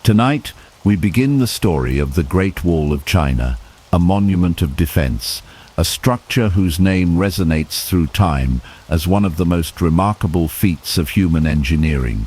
Tonight, we begin the story of the Great Wall of China, a monument of defense, a structure whose name resonates through time as one of the most remarkable feats of human engineering.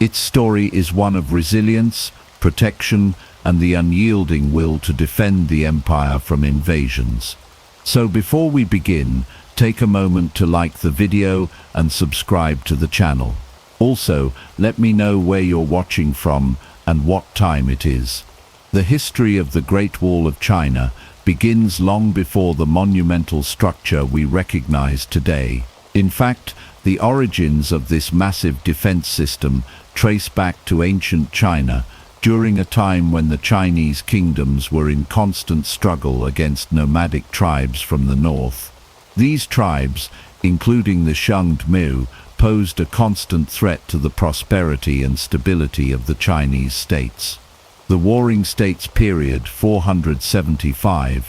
Its story is one of resilience, protection, and the unyielding will to defend the empire from invasions. So before we begin, take a moment to like the video and subscribe to the channel. Also, let me know where you're watching from and what time it is. The history of the Great Wall of China begins long before the monumental structure we recognize today. In fact, the origins of this massive defense system trace back to ancient China, during a time when the Chinese kingdoms were in constant struggle against nomadic tribes from the north. These tribes, including the Xiongnu, posed a constant threat to the prosperity and stability of the Chinese states. The Warring States period 475–221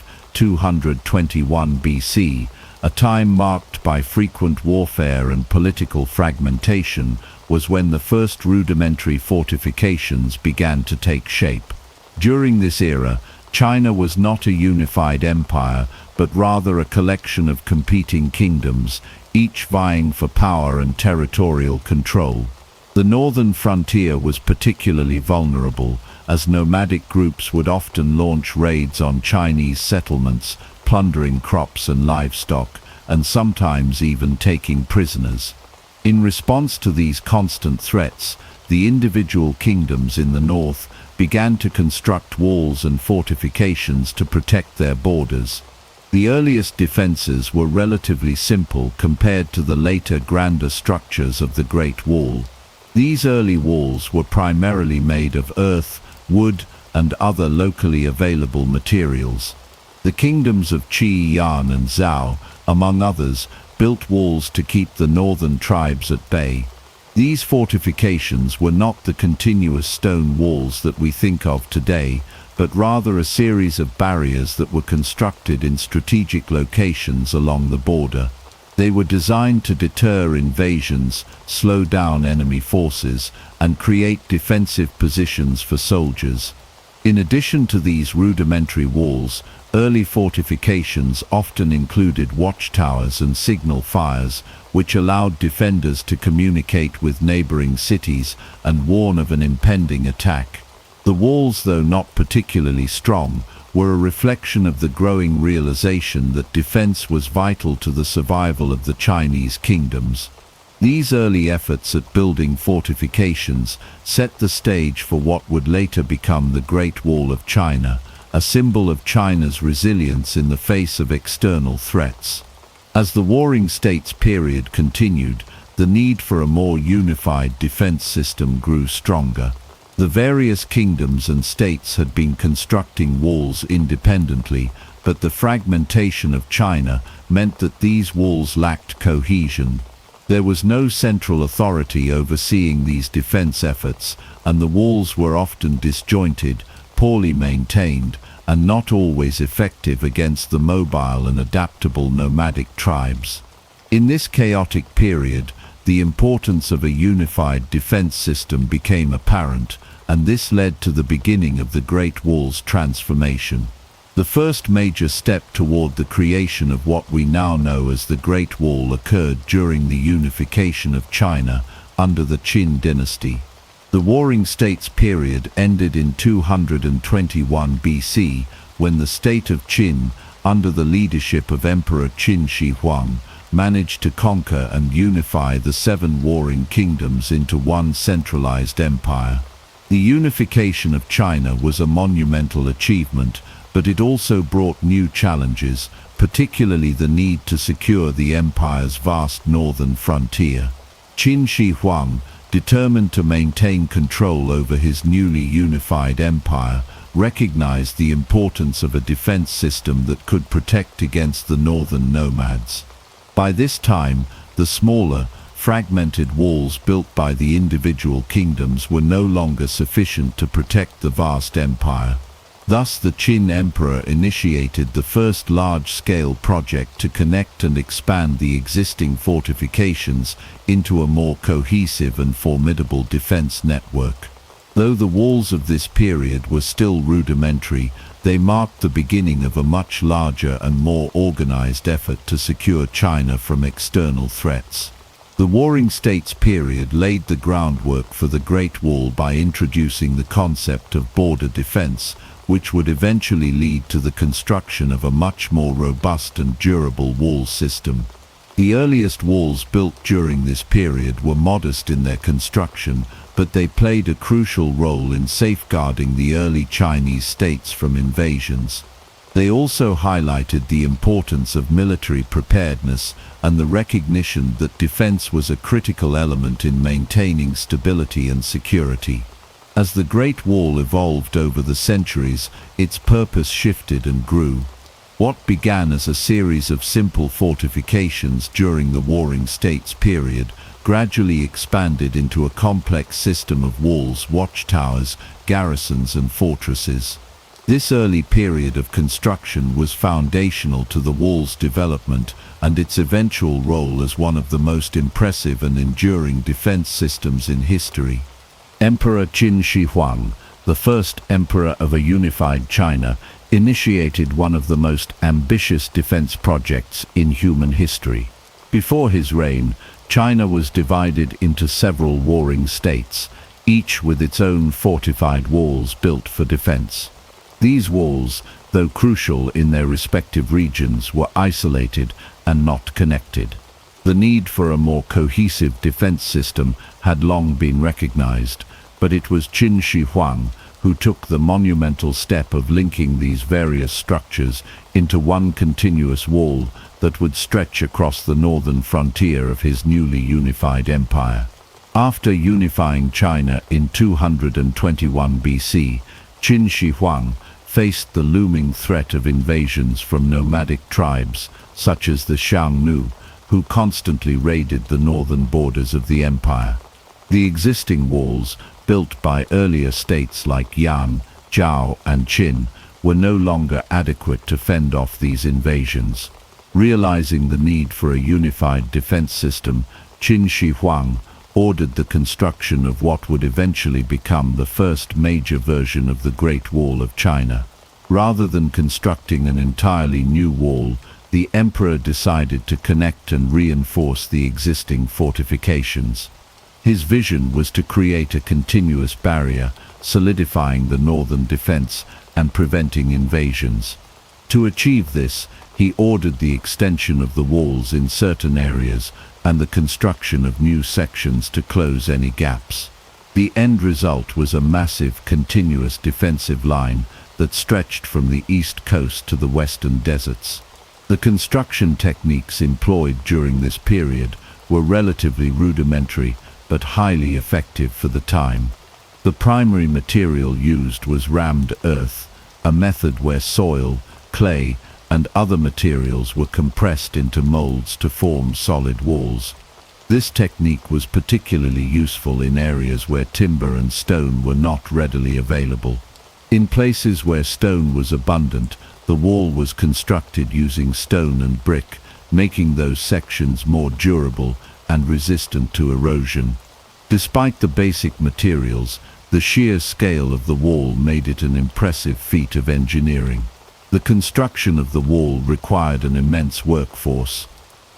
BC, a time marked by frequent warfare and political fragmentation, was when the first rudimentary fortifications began to take shape. During this era, China was not a unified empire, but rather a collection of competing kingdoms, each vying for power and territorial control. The northern frontier was particularly vulnerable, as nomadic groups would often launch raids on Chinese settlements, plundering crops and livestock, and sometimes even taking prisoners. In response to these constant threats, the individual kingdoms in the north began to construct walls and fortifications to protect their borders. The earliest defenses were relatively simple compared to the later grander structures of the Great Wall. These early walls were primarily made of earth, wood, and other locally available materials. The kingdoms of Qi, Yan, and Zhao, among others, built walls to keep the northern tribes at bay. These fortifications were not the continuous stone walls that we think of today, but rather a series of barriers that were constructed in strategic locations along the border. They were designed to deter invasions, slow down enemy forces, and create defensive positions for soldiers. In addition to these rudimentary walls, early fortifications often included watchtowers and signal fires, which allowed defenders to communicate with neighboring cities and warn of an impending attack. The walls, though not particularly strong, were a reflection of the growing realization that defense was vital to the survival of the Chinese kingdoms. These early efforts at building fortifications set the stage for what would later become the Great Wall of China, a symbol of China's resilience in the face of external threats. As the Warring States period continued, the need for a more unified defense system grew stronger. The various kingdoms and states had been constructing walls independently, but the fragmentation of China meant that these walls lacked cohesion. There was no central authority overseeing these defense efforts, and the walls were often disjointed, poorly maintained, and not always effective against the mobile and adaptable nomadic tribes. In this chaotic period, the importance of a unified defense system became apparent, and this led to the beginning of the Great Wall's transformation. The first major step toward the creation of what we now know as the Great Wall occurred during the unification of China under the Qin dynasty. The Warring States period ended in 221 BC, when the state of Qin, under the leadership of Emperor Qin Shi Huang, managed to conquer and unify the 7 warring kingdoms into one centralized empire. The unification of China was a monumental achievement, but it also brought new challenges, particularly the need to secure the empire's vast northern frontier. Qin Shi Huang, determined to maintain control over his newly unified empire, recognized the importance of a defense system that could protect against the northern nomads. By this time, the smaller, fragmented walls built by the individual kingdoms were no longer sufficient to protect the vast empire. Thus, the Qin emperor initiated the first large-scale project to connect and expand the existing fortifications into a more cohesive and formidable defense network. Though the walls of this period were still rudimentary, they marked the beginning of a much larger and more organized effort to secure China from external threats. The Warring States period laid the groundwork for the Great Wall by introducing the concept of border defense, which would eventually lead to the construction of a much more robust and durable wall system. The earliest walls built during this period were modest in their construction, but they played a crucial role in safeguarding the early Chinese states from invasions. They also highlighted the importance of military preparedness and the recognition that defense was a critical element in maintaining stability and security. As the Great Wall evolved over the centuries, its purpose shifted and grew. What began as a series of simple fortifications during the Warring States period gradually expanded into a complex system of walls, watchtowers, garrisons, and fortresses. This early period of construction was foundational to the wall's development and its eventual role as one of the most impressive and enduring defense systems in history. Emperor Qin Shi Huang, the first emperor of a unified China, initiated one of the most ambitious defense projects in human history. Before his reign, China was divided into several warring states, each with its own fortified walls built for defense. These walls, though crucial in their respective regions, were isolated and not connected. The need for a more cohesive defense system had long been recognized, but it was Qin Shi Huang who took the monumental step of linking these various structures into one continuous wall that would stretch across the northern frontier of his newly unified empire. After unifying China in 221 BC, Qin Shi Huang faced the looming threat of invasions from nomadic tribes, such as the Xiongnu, who constantly raided the northern borders of the empire. The existing walls, built by earlier states like Yan, Zhao, and Qin, were no longer adequate to fend off these invasions. Realizing the need for a unified defense system, Qin Shi Huang ordered the construction of what would eventually become the first major version of the Great Wall of China. Rather than constructing an entirely new wall, the emperor decided to connect and reinforce the existing fortifications. His vision was to create a continuous barrier, solidifying the northern defense and preventing invasions. To achieve this, he ordered the extension of the walls in certain areas and the construction of new sections to close any gaps. The end result was a massive, continuous defensive line that stretched from the east coast to the western deserts. The construction techniques employed during this period were relatively rudimentary but highly effective for the time. The primary material used was rammed earth, a method where soil, clay, and other materials were compressed into molds to form solid walls. This technique was particularly useful in areas where timber and stone were not readily available. In places where stone was abundant, the wall was constructed using stone and brick, making those sections more durable and resistant to erosion. Despite the basic materials, the sheer scale of the wall made it an impressive feat of engineering. The construction of the wall required an immense workforce.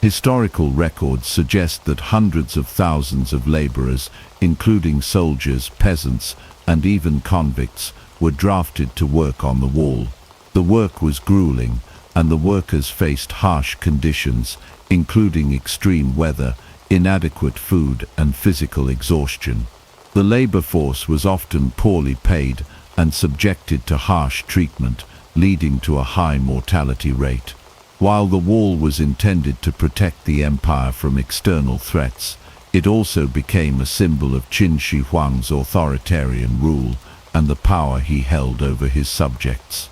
Historical records suggest that hundreds of thousands of laborers, including soldiers, peasants, and even convicts, were drafted to work on the wall. The work was grueling, and the workers faced harsh conditions, including extreme weather, inadequate food, and physical exhaustion. The labor force was often poorly paid and subjected to harsh treatment, leading to a high mortality rate. While the wall was intended to protect the empire from external threats, it also became a symbol of Qin Shi Huang's authoritarian rule and the power he held over his subjects.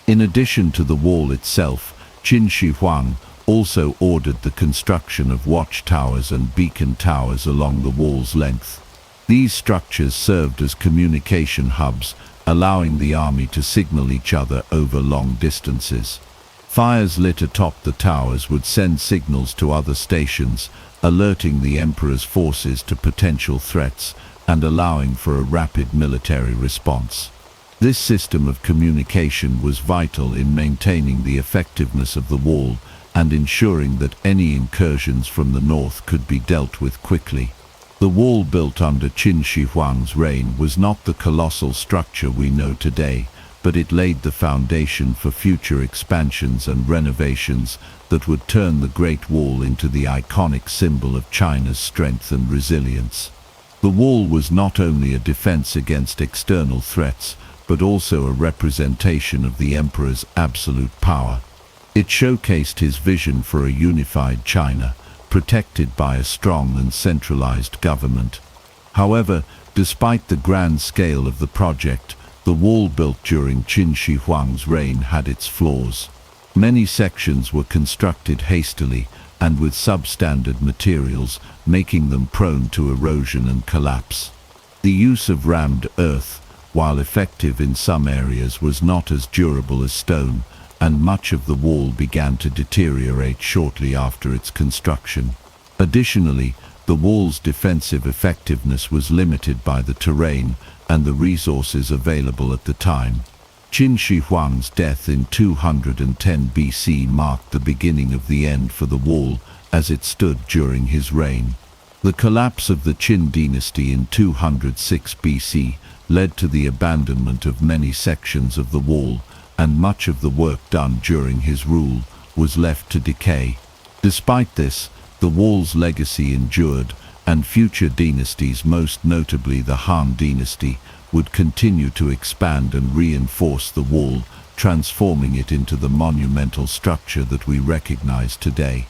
In addition to the wall itself, Qin Shi Huang also ordered the construction of watchtowers and beacon towers along the wall's length. These structures served as communication hubs, allowing the army to signal each other over long distances. Fires lit atop the towers would send signals to other stations, alerting the emperor's forces to potential threats, and allowing for a rapid military response. This system of communication was vital in maintaining the effectiveness of the wall and ensuring that any incursions from the north could be dealt with quickly. The wall built under Qin Shi Huang's reign was not the colossal structure we know today, but it laid the foundation for future expansions and renovations that would turn the Great Wall into the iconic symbol of China's strength and resilience. The wall was not only a defense against external threats, but also a representation of the emperor's absolute power. It showcased his vision for a unified China, protected by a strong and centralized government. However, despite the grand scale of the project, the wall built during Qin Shi Huang's reign had its flaws. Many sections were constructed hastily and with substandard materials, making them prone to erosion and collapse. The use of rammed earth, while effective in some areas, was not as durable as stone, and much of the wall began to deteriorate shortly after its construction. Additionally, the wall's defensive effectiveness was limited by the terrain and the resources available at the time. Qin Shi Huang's death in 210 BC marked the beginning of the end for the wall as it stood during his reign. The collapse of the Qin dynasty in 206 BC led to the abandonment of many sections of the wall, and much of the work done during his rule was left to decay. Despite this, the wall's legacy endured, and future dynasties, most notably the Han dynasty, would continue to expand and reinforce the wall, transforming it into the monumental structure that we recognize today.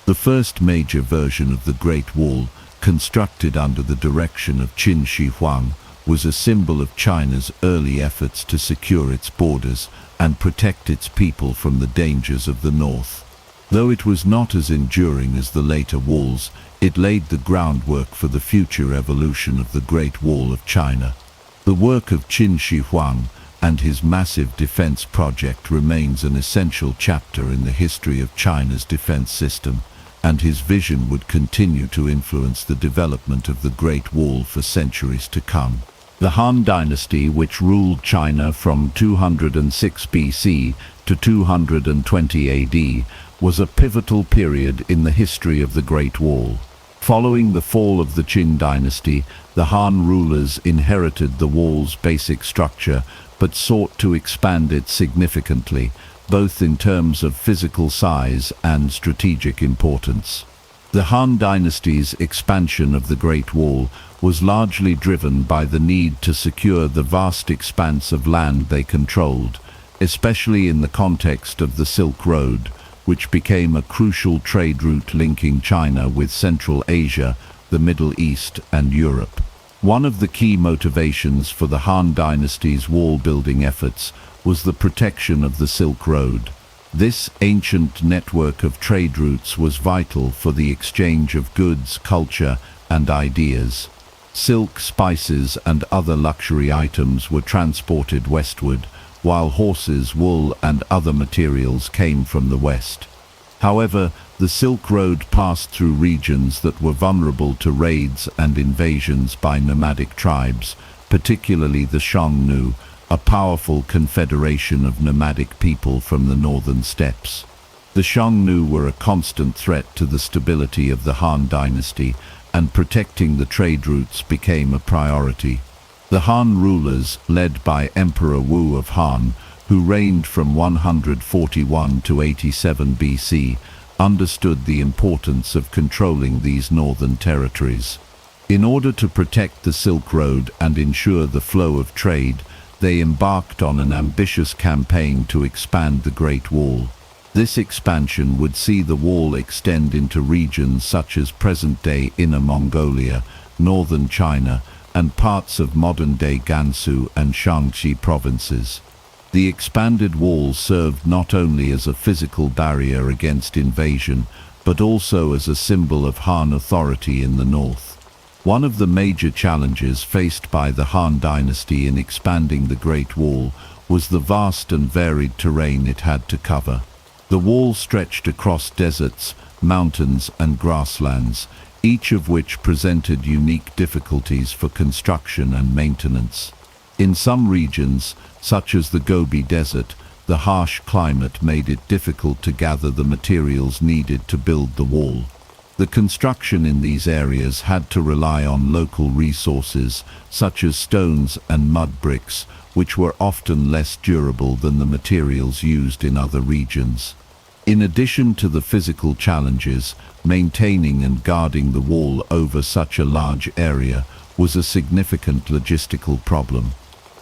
The first major version of the Great Wall, constructed under the direction of Qin Shi Huang, was a symbol of China's early efforts to secure its borders and protect its people from the dangers of the north. Though it was not as enduring as the later walls, it laid the groundwork for the future evolution of the Great Wall of China. The work of Qin Shi Huang and his massive defense project remains an essential chapter in the history of China's defense system, and his vision would continue to influence the development of the Great Wall for centuries to come. The Han dynasty, which ruled China from 206 BC to 220 AD, was a pivotal period in the history of the Great Wall. Following the fall of the Qin dynasty, the Han rulers inherited the wall's basic structure, but sought to expand it significantly, both in terms of physical size and strategic importance. The Han dynasty's expansion of the Great Wall was largely driven by the need to secure the vast expanse of land they controlled, especially in the context of the Silk Road, which became a crucial trade route linking China with Central Asia, the Middle East, and Europe. One of the key motivations for the Han dynasty's wall-building efforts was the protection of the Silk Road. This ancient network of trade routes was vital for the exchange of goods, culture, and ideas. Silk, spices, and other luxury items were transported westward, while horses, wool, and other materials came from the west. However, the Silk Road passed through regions that were vulnerable to raids and invasions by nomadic tribes, particularly the Xiongnu, a powerful confederation of nomadic people from the northern steppes. The Xiongnu were a constant threat to the stability of the Han dynasty, and protecting the trade routes became a priority. The Han rulers, led by Emperor Wu of Han, who reigned from 141 to 87 BC, understood the importance of controlling these northern territories. In order to protect the Silk Road and ensure the flow of trade, they embarked on an ambitious campaign to expand the Great Wall. This expansion would see the wall extend into regions such as present-day Inner Mongolia, northern China, and parts of modern-day Gansu and Shaanxi provinces. The expanded wall served not only as a physical barrier against invasion, but also as a symbol of Han authority in the north. One of the major challenges faced by the Han dynasty in expanding the Great Wall was the vast and varied terrain it had to cover. The wall stretched across deserts, mountains, and grasslands, each of which presented unique difficulties for construction and maintenance. In some regions, such as the Gobi Desert, the harsh climate made it difficult to gather the materials needed to build the wall. The construction in these areas had to rely on local resources, such as stones and mud bricks, which were often less durable than the materials used in other regions. In addition to the physical challenges, maintaining and guarding the wall over such a large area was a significant logistical problem.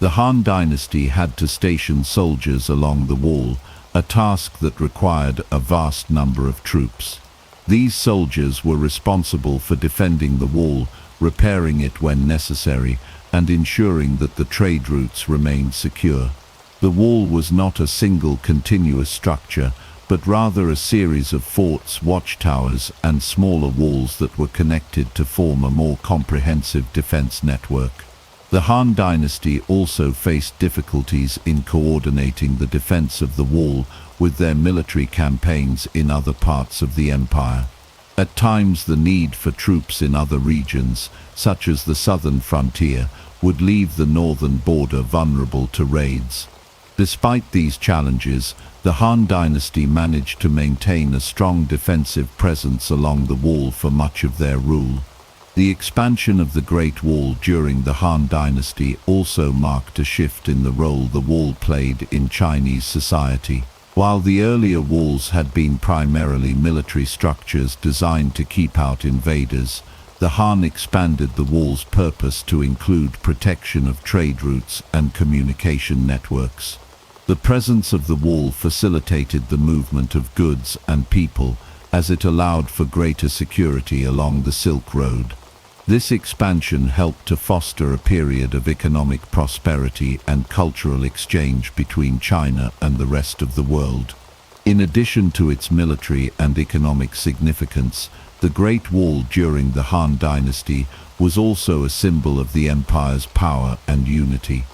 The Han Dynasty had to station soldiers along the wall, a task that required a vast number of troops. These soldiers were responsible for defending the wall, repairing it when necessary, and ensuring that the trade routes remained secure. The wall was not a single continuous structure, but rather a series of forts, watchtowers, and smaller walls that were connected to form a more comprehensive defense network. The Han Dynasty also faced difficulties in coordinating the defense of the wall with their military campaigns in other parts of the empire. At times, the need for troops in other regions, such as the southern frontier, would leave the northern border vulnerable to raids. Despite these challenges, the Han Dynasty managed to maintain a strong defensive presence along the wall for much of their rule. The expansion of the Great Wall during the Han Dynasty also marked a shift in the role the wall played in Chinese society. While the earlier walls had been primarily military structures designed to keep out invaders, the Han expanded the wall's purpose to include protection of trade routes and communication networks. The presence of the wall facilitated the movement of goods and people, as it allowed for greater security along the Silk Road. This expansion helped to foster a period of economic prosperity and cultural exchange between China and the rest of the world. In addition to its military and economic significance, the Great Wall during the Han Dynasty was also a symbol of the empire's power and unity.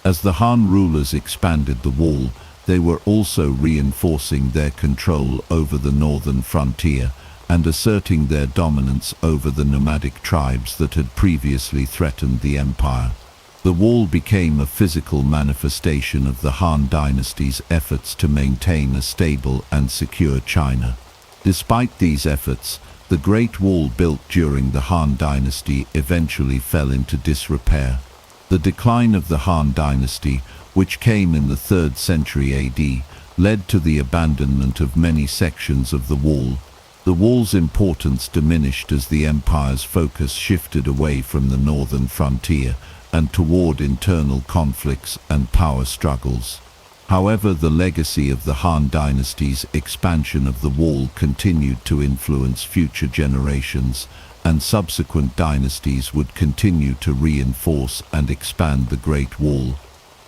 As the Han rulers expanded the wall, they were also reinforcing their control over the northern frontier and asserting their dominance over the nomadic tribes that had previously threatened the empire. The wall became a physical manifestation of the Han Dynasty's efforts to maintain a stable and secure China. Despite these efforts, the Great Wall built during the Han Dynasty eventually fell into disrepair. The decline of the Han Dynasty, which came in the 3rd century AD, led to the abandonment of many sections of the wall. The wall's importance diminished as the empire's focus shifted away from the northern frontier and toward internal conflicts and power struggles. However, the legacy of the Han Dynasty's expansion of the wall continued to influence future generations, and subsequent dynasties would continue to reinforce and expand the Great Wall.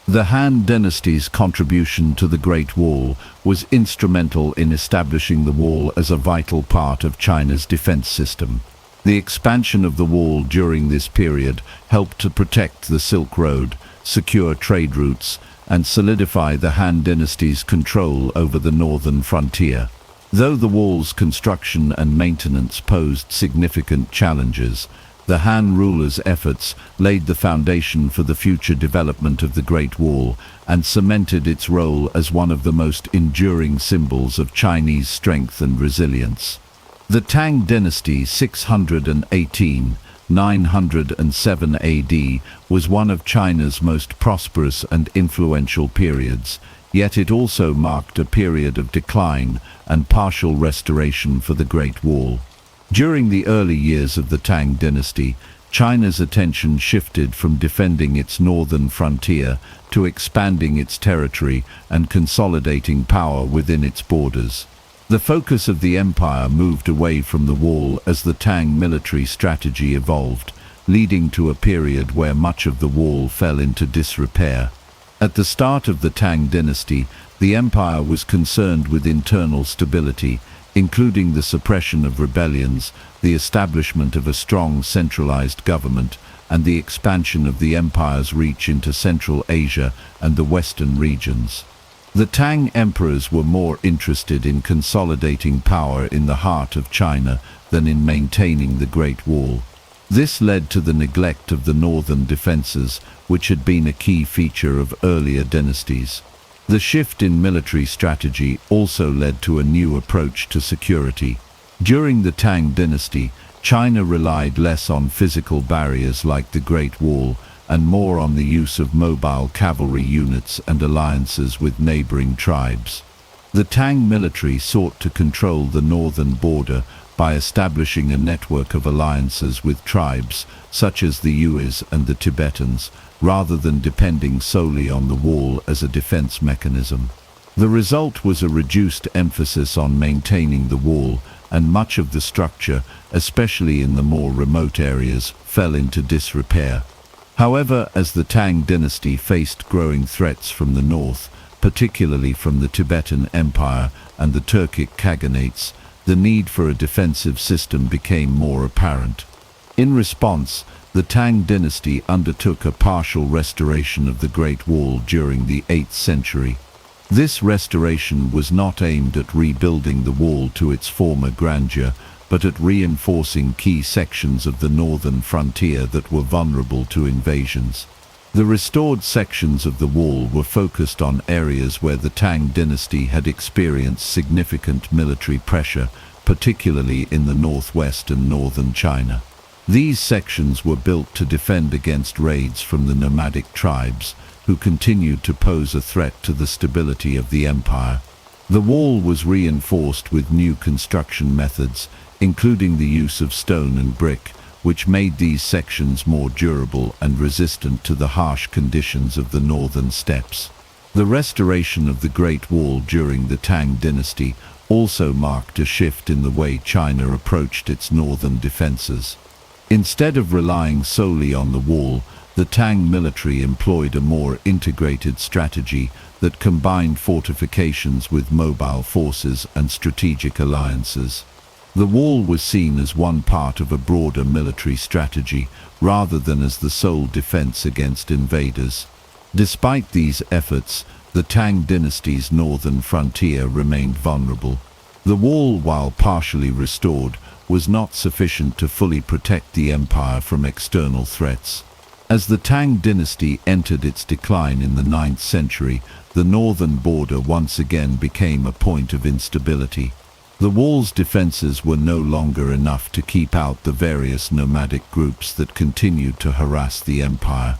The Han Dynasty's contribution to the Great Wall was instrumental in establishing the wall as a vital part of China's defense system. The expansion of the wall during this period helped to protect the Silk Road, secure trade routes, and solidify the Han Dynasty's control over the northern frontier. Though the wall's construction and maintenance posed significant challenges, the Han rulers' efforts laid the foundation for the future development of the Great Wall and cemented its role as one of the most enduring symbols of Chinese strength and resilience. The Tang Dynasty 618–907 AD was one of China's most prosperous and influential periods, yet it also marked a period of decline and partial restoration for the Great Wall. During the early years of the Tang Dynasty, China's attention shifted from defending its northern frontier to expanding its territory and consolidating power within its borders. The focus of the empire moved away from the wall as the Tang military strategy evolved, leading to a period where much of the wall fell into disrepair. At the start of the Tang Dynasty, the empire was concerned with internal stability, including the suppression of rebellions, the establishment of a strong centralized government, and the expansion of the empire's reach into Central Asia and the Western regions. The Tang emperors were more interested in consolidating power in the heart of China than in maintaining the Great Wall. This led to the neglect of the northern defenses, which had been a key feature of earlier dynasties. The shift in military strategy also led to a new approach to security. During the Tang dynasty, China relied less on physical barriers like the Great Wall and more on the use of mobile cavalry units and alliances with neighboring tribes. The Tang military sought to control the northern border by establishing a network of alliances with tribes such as the Yues and the Tibetans, rather than depending solely on the wall as a defense mechanism. The result was a reduced emphasis on maintaining the wall, and much of the structure, especially in the more remote areas, fell into disrepair. However, as the Tang dynasty faced growing threats from the north, particularly from the Tibetan Empire and the Turkic Khaganates, the need for a defensive system became more apparent. In response, the Tang dynasty undertook a partial restoration of the Great Wall during the 8th century. This restoration was not aimed at rebuilding the wall to its former grandeur, but at reinforcing key sections of the northern frontier that were vulnerable to invasions. The restored sections of the wall were focused on areas where the Tang dynasty had experienced significant military pressure, particularly in the northwest and northern China. These sections were built to defend against raids from the nomadic tribes, who continued to pose a threat to the stability of the empire. The wall was reinforced with new construction methods, including the use of stone and brick, which made these sections more durable and resistant to the harsh conditions of the northern steppes. The restoration of the Great Wall during the Tang dynasty also marked a shift in the way China approached its northern defenses. Instead of relying solely on the wall, the Tang military employed a more integrated strategy that combined fortifications with mobile forces and strategic alliances. The wall was seen as one part of a broader military strategy, rather than as the sole defense against invaders. Despite these efforts, the Tang dynasty's northern frontier remained vulnerable. The wall, while partially restored, was not sufficient to fully protect the empire from external threats. As the Tang dynasty entered its decline in the 9th century, the northern border once again became a point of instability. The wall's defenses were no longer enough to keep out the various nomadic groups that continued to harass the empire.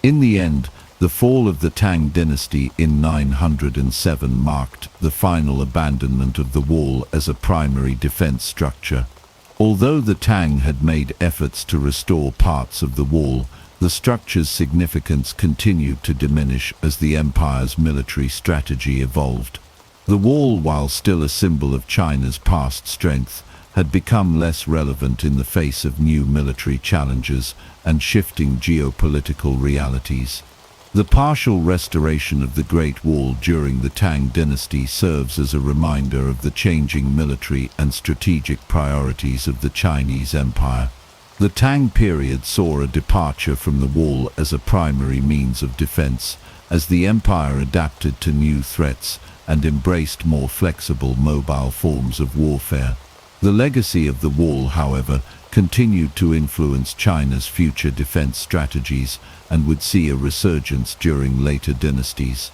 In the end, the fall of the Tang dynasty in 907 marked the final abandonment of the wall as a primary defense structure. Although the Tang had made efforts to restore parts of the wall, the structure's significance continued to diminish as the empire's military strategy evolved. The wall, while still a symbol of China's past strength, had become less relevant in the face of new military challenges and shifting geopolitical realities. The partial restoration of the Great Wall during the Tang dynasty serves as a reminder of the changing military and strategic priorities of the Chinese empire. The Tang period saw a departure from the wall as a primary means of defense, as the empire adapted to new threats and embraced more flexible mobile forms of warfare. The legacy of the wall, however, continued to influence China's future defense strategies and would see a resurgence during later dynasties.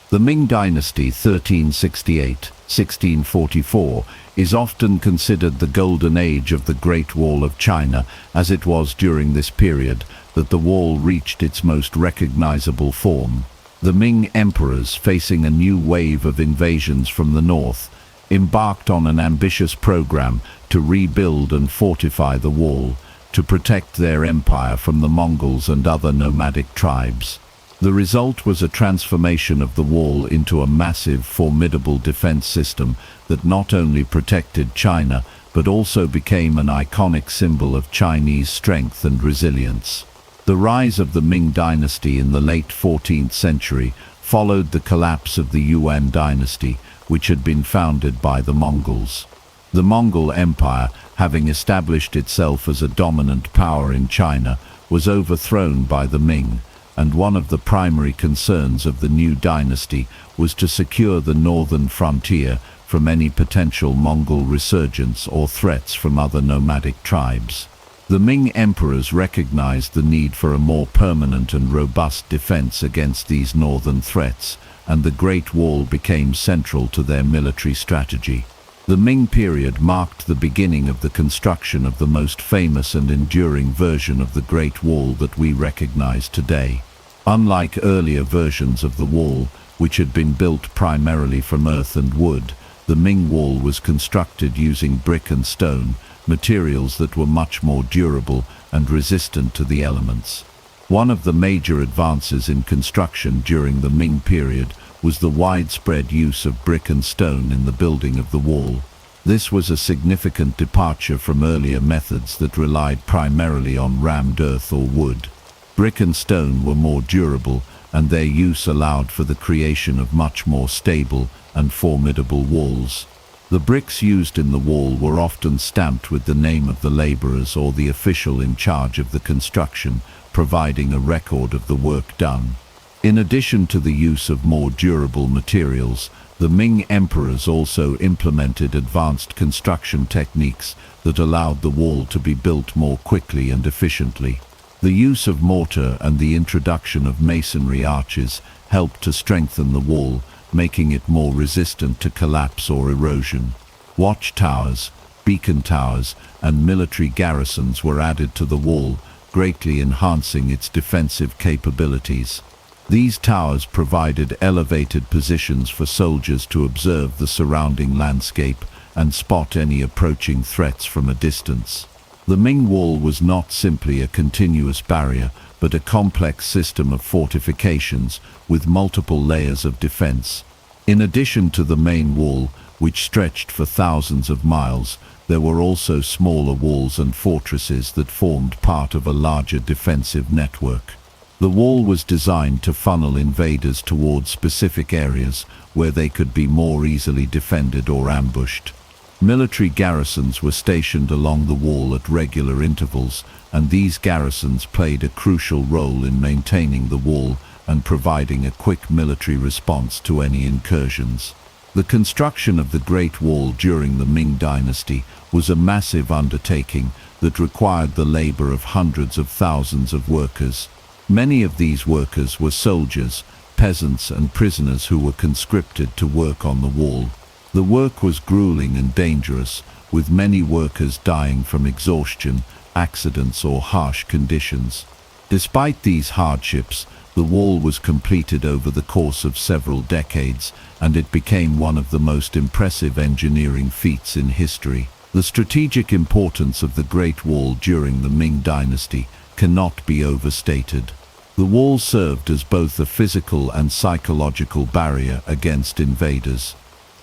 The Ming Dynasty 1368-1644 is often considered the golden age of the Great Wall of China, as it was during this period that the wall reached its most recognizable form. The Ming emperors, facing a new wave of invasions from the north, embarked on an ambitious program to rebuild and fortify the wall, to protect their empire from the Mongols and other nomadic tribes. The result was a transformation of the wall into a massive, formidable defense system that not only protected China, but also became an iconic symbol of Chinese strength and resilience. The rise of the Ming dynasty in the late 14th century followed the collapse of the Yuan dynasty, which had been founded by the Mongols. The Mongol Empire, having established itself as a dominant power in China, was overthrown by the Ming, and one of the primary concerns of the new dynasty was to secure the northern frontier from any potential Mongol resurgence or threats from other nomadic tribes. The Ming emperors recognized the need for a more permanent and robust defense against these northern threats, and the Great Wall became central to their military strategy. The Ming period marked the beginning of the construction of the most famous and enduring version of the Great Wall that we recognize today. Unlike earlier versions of the wall, which had been built primarily from earth and wood, the Ming Wall was constructed using brick and stone, materials that were much more durable and resistant to the elements. One of the major advances in construction during the Ming period was the widespread use of brick and stone in the building of the wall. This was a significant departure from earlier methods that relied primarily on rammed earth or wood. Brick and stone were more durable, and their use allowed for the creation of much more stable and formidable walls. The bricks used in the wall were often stamped with the name of the laborers or the official in charge of the construction, providing a record of the work done. In addition to the use of more durable materials, the Ming emperors also implemented advanced construction techniques that allowed the wall to be built more quickly and efficiently. The use of mortar and the introduction of masonry arches helped to strengthen the wall, making it more resistant to collapse or erosion. Watchtowers, beacon towers, and military garrisons were added to the wall, greatly enhancing its defensive capabilities. These towers provided elevated positions for soldiers to observe the surrounding landscape and spot any approaching threats from a distance. The Ming Wall was not simply a continuous barrier, but a complex system of fortifications with multiple layers of defense. In addition to the main wall, which stretched for thousands of miles, there were also smaller walls and fortresses that formed part of a larger defensive network. The wall was designed to funnel invaders towards specific areas where they could be more easily defended or ambushed. Military garrisons were stationed along the wall at regular intervals, and these garrisons played a crucial role in maintaining the wall and providing a quick military response to any incursions. The construction of the Great Wall during the Ming Dynasty was a massive undertaking that required the labor of hundreds of thousands of workers. Many of these workers were soldiers, peasants, and prisoners who were conscripted to work on the wall. The work was grueling and dangerous, with many workers dying from exhaustion, accidents, or harsh conditions. Despite these hardships, the wall was completed over the course of several decades, and it became one of the most impressive engineering feats in history. The strategic importance of the Great Wall during the Ming Dynasty cannot be overstated. The wall served as both a physical and psychological barrier against invaders.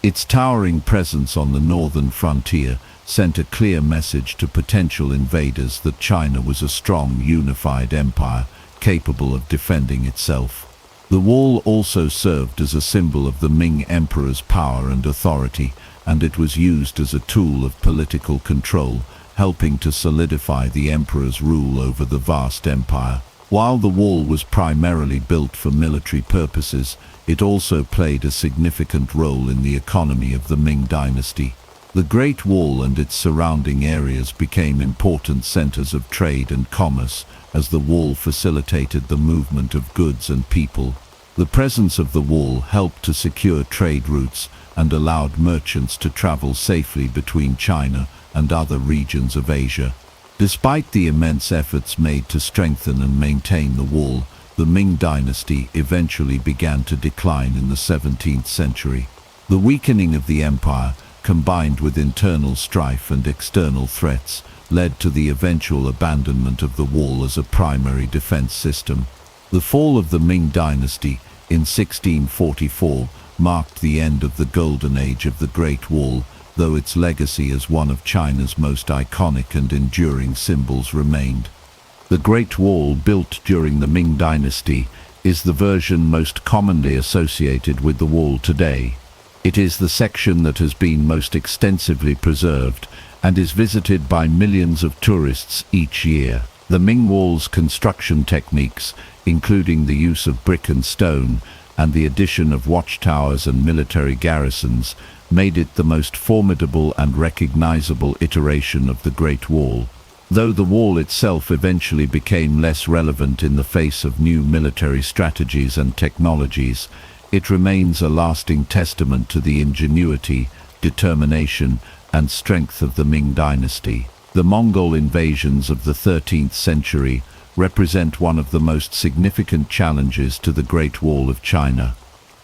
Its towering presence on the northern frontier sent a clear message to potential invaders that China was a strong, unified empire capable of defending itself. The wall also served as a symbol of the Ming Emperor's power and authority, and it was used as a tool of political control, helping to solidify the emperor's rule over the vast empire. While the wall was primarily built for military purposes, it also played a significant role in the economy of the Ming Dynasty. The Great Wall and its surrounding areas became important centers of trade and commerce, as the wall facilitated the movement of goods and people. The presence of the wall helped to secure trade routes and allowed merchants to travel safely between China and other regions of Asia. Despite the immense efforts made to strengthen and maintain the wall, the Ming Dynasty eventually began to decline in the 17th century. The weakening of the empire, combined with internal strife and external threats, led to the eventual abandonment of the wall as a primary defense system. The fall of the Ming Dynasty in 1644 marked the end of the golden age of the Great Wall, though its legacy as one of China's most iconic and enduring symbols remained. The Great Wall, built during the Ming Dynasty, is the version most commonly associated with the wall today. It is the section that has been most extensively preserved and is visited by millions of tourists each year. The Ming Wall's construction techniques, including the use of brick and stone, and the addition of watchtowers and military garrisons, made it the most formidable and recognizable iteration of the Great Wall. Though the wall itself eventually became less relevant in the face of new military strategies and technologies, it remains a lasting testament to the ingenuity, determination, and strength of the Ming dynasty. The Mongol invasions of the 13th century represent one of the most significant challenges to the Great Wall of China.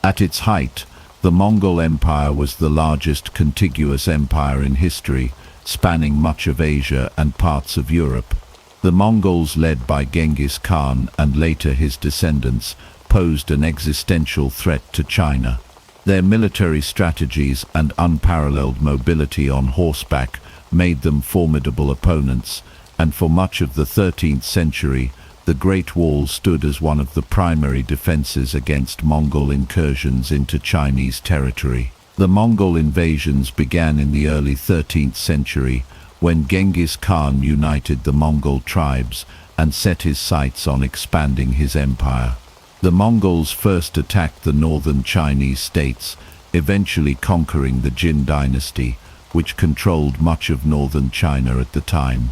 At its height, the Mongol Empire was the largest contiguous empire in history, spanning much of Asia and parts of Europe. The Mongols, led by Genghis Khan and later his descendants, posed an existential threat to China. Their military strategies and unparalleled mobility on horseback made them formidable opponents, and for much of the 13th century, the Great Wall stood as one of the primary defenses against Mongol incursions into Chinese territory. The Mongol invasions began in the early 13th century, when Genghis Khan united the Mongol tribes and set his sights on expanding his empire. The Mongols first attacked the northern Chinese states, eventually conquering the Jin dynasty, which controlled much of northern China at the time.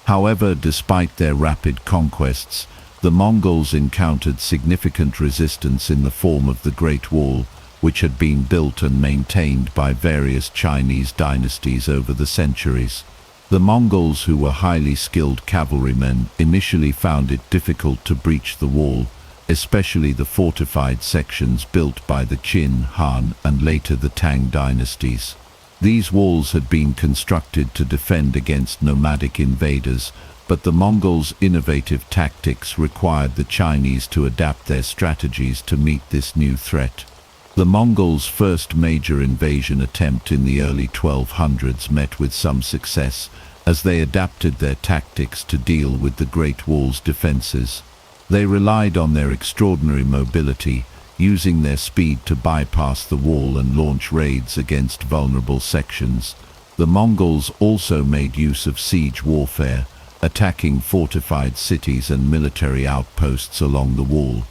However, despite their rapid conquests, the Mongols encountered significant resistance in the form of the Great Wall, which had been built and maintained by various Chinese dynasties over the centuries. The Mongols, who were highly skilled cavalrymen, initially found it difficult to breach the wall, especially the fortified sections built by the Qin, Han, and later the Tang dynasties. These walls had been constructed to defend against nomadic invaders, but the Mongols' innovative tactics required the Chinese to adapt their strategies to meet this new threat. The Mongols' first major invasion attempt in the early 1200s met with some success, as they adapted their tactics to deal with the Great Wall's defenses. They relied on their extraordinary mobility, using their speed to bypass the wall and launch raids against vulnerable sections. The Mongols also made use of siege warfare, attacking fortified cities and military outposts along the wall.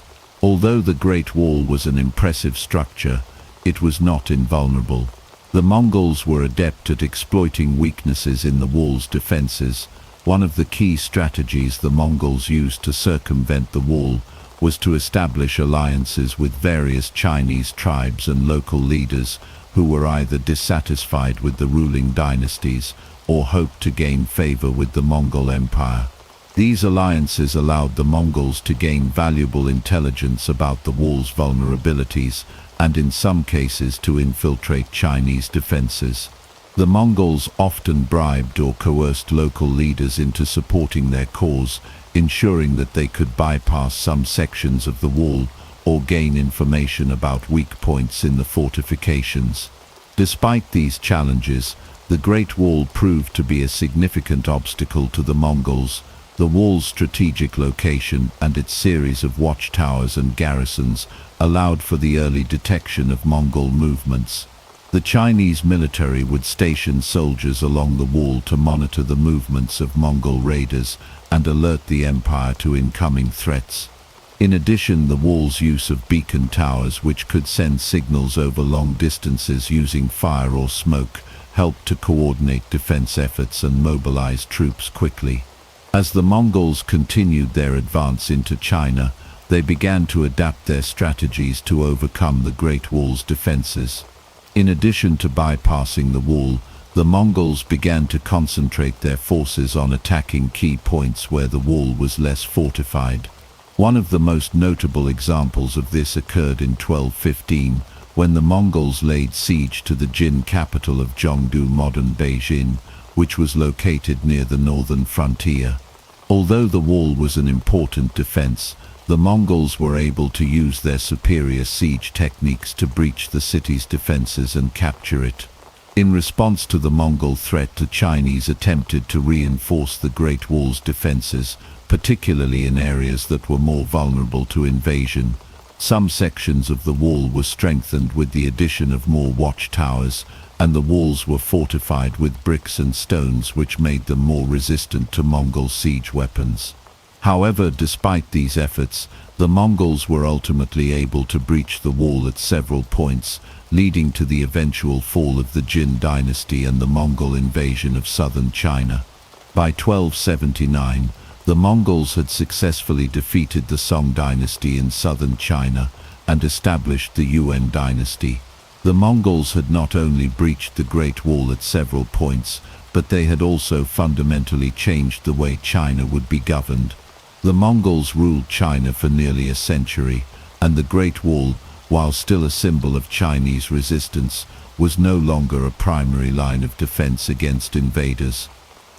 Although the Great Wall was an impressive structure, it was not invulnerable. The Mongols were adept at exploiting weaknesses in the wall's defenses. One of the key strategies the Mongols used to circumvent the wall was to establish alliances with various Chinese tribes and local leaders who were either dissatisfied with the ruling dynasties or hoped to gain favor with the Mongol Empire. These alliances allowed the Mongols to gain valuable intelligence about the wall's vulnerabilities and in some cases to infiltrate Chinese defenses. The Mongols often bribed or coerced local leaders into supporting their cause, ensuring that they could bypass some sections of the wall or gain information about weak points in the fortifications. Despite these challenges, the Great Wall proved to be a significant obstacle to the Mongols. The wall's strategic location and its series of watchtowers and garrisons allowed for the early detection of Mongol movements. The Chinese military would station soldiers along the wall to monitor the movements of Mongol raiders and alert the empire to incoming threats. In addition, the wall's use of beacon towers, which could send signals over long distances using fire or smoke, helped to coordinate defense efforts and mobilize troops quickly. As the Mongols continued their advance into China, they began to adapt their strategies to overcome the Great Wall's defenses. In addition to bypassing the wall, the Mongols began to concentrate their forces on attacking key points where the wall was less fortified. One of the most notable examples of this occurred in 1215, when the Mongols laid siege to the Jin capital of Zhongdu, modern Beijing, which was located near the northern frontier. Although the wall was an important defense, the Mongols were able to use their superior siege techniques to breach the city's defenses and capture it. In response to the Mongol threat, the Chinese attempted to reinforce the Great Wall's defenses, particularly in areas that were more vulnerable to invasion. Some sections of the wall were strengthened with the addition of more watchtowers, and the walls were fortified with bricks and stones, which made them more resistant to Mongol siege weapons. However, despite these efforts, the Mongols were ultimately able to breach the wall at several points, leading to the eventual fall of the Jin dynasty and the Mongol invasion of southern China. By 1279, the Mongols had successfully defeated the Song dynasty in southern China and established the Yuan dynasty. The Mongols had not only breached the Great Wall at several points, but they had also fundamentally changed the way China would be governed. The Mongols ruled China for nearly a century, and the Great Wall, while still a symbol of Chinese resistance, was no longer a primary line of defense against invaders.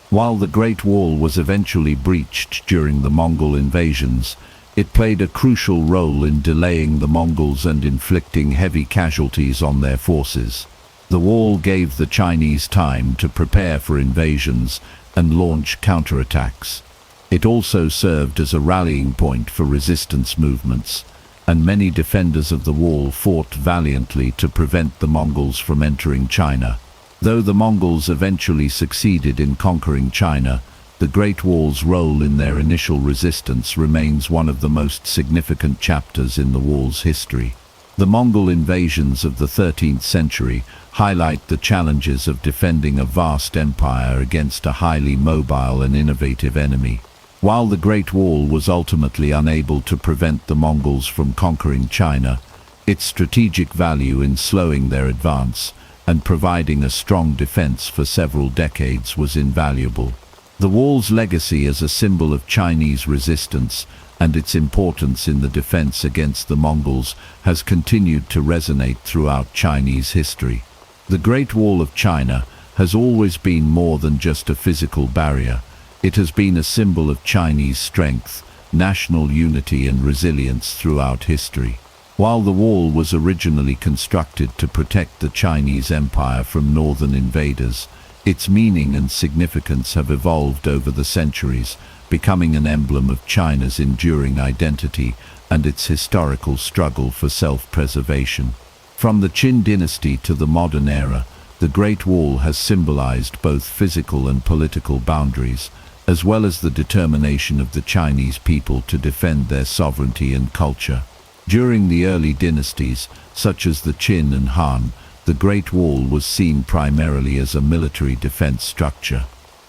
While the Great Wall was eventually breached during the Mongol invasions, it played a crucial role in delaying the Mongols and inflicting heavy casualties on their forces. The wall gave the Chinese time to prepare for invasions and launch counterattacks. It also served as a rallying point for resistance movements, and many defenders of the wall fought valiantly to prevent the Mongols from entering China. Though the Mongols eventually succeeded in conquering China, the Great Wall's role in their initial resistance remains one of the most significant chapters in the wall's history. The Mongol invasions of the 13th century highlight the challenges of defending a vast empire against a highly mobile and innovative enemy. While the Great Wall was ultimately unable to prevent the Mongols from conquering China, its strategic value in slowing their advance and providing a strong defense for several decades was invaluable. The wall's legacy as a symbol of Chinese resistance and its importance in the defense against the Mongols has continued to resonate throughout Chinese history. The Great Wall of China has always been more than just a physical barrier. It has been a symbol of Chinese strength, national unity and resilience throughout history. While the wall was originally constructed to protect the Chinese Empire from northern invaders, its meaning and significance have evolved over the centuries, becoming an emblem of China's enduring identity and its historical struggle for self-preservation. From the Qin dynasty to the modern era, the Great Wall has symbolized both physical and political boundaries, as well as the determination of the Chinese people to defend their sovereignty and culture. During the early dynasties, such as the Qin and Han, the Great Wall was seen primarily as a military defense structure.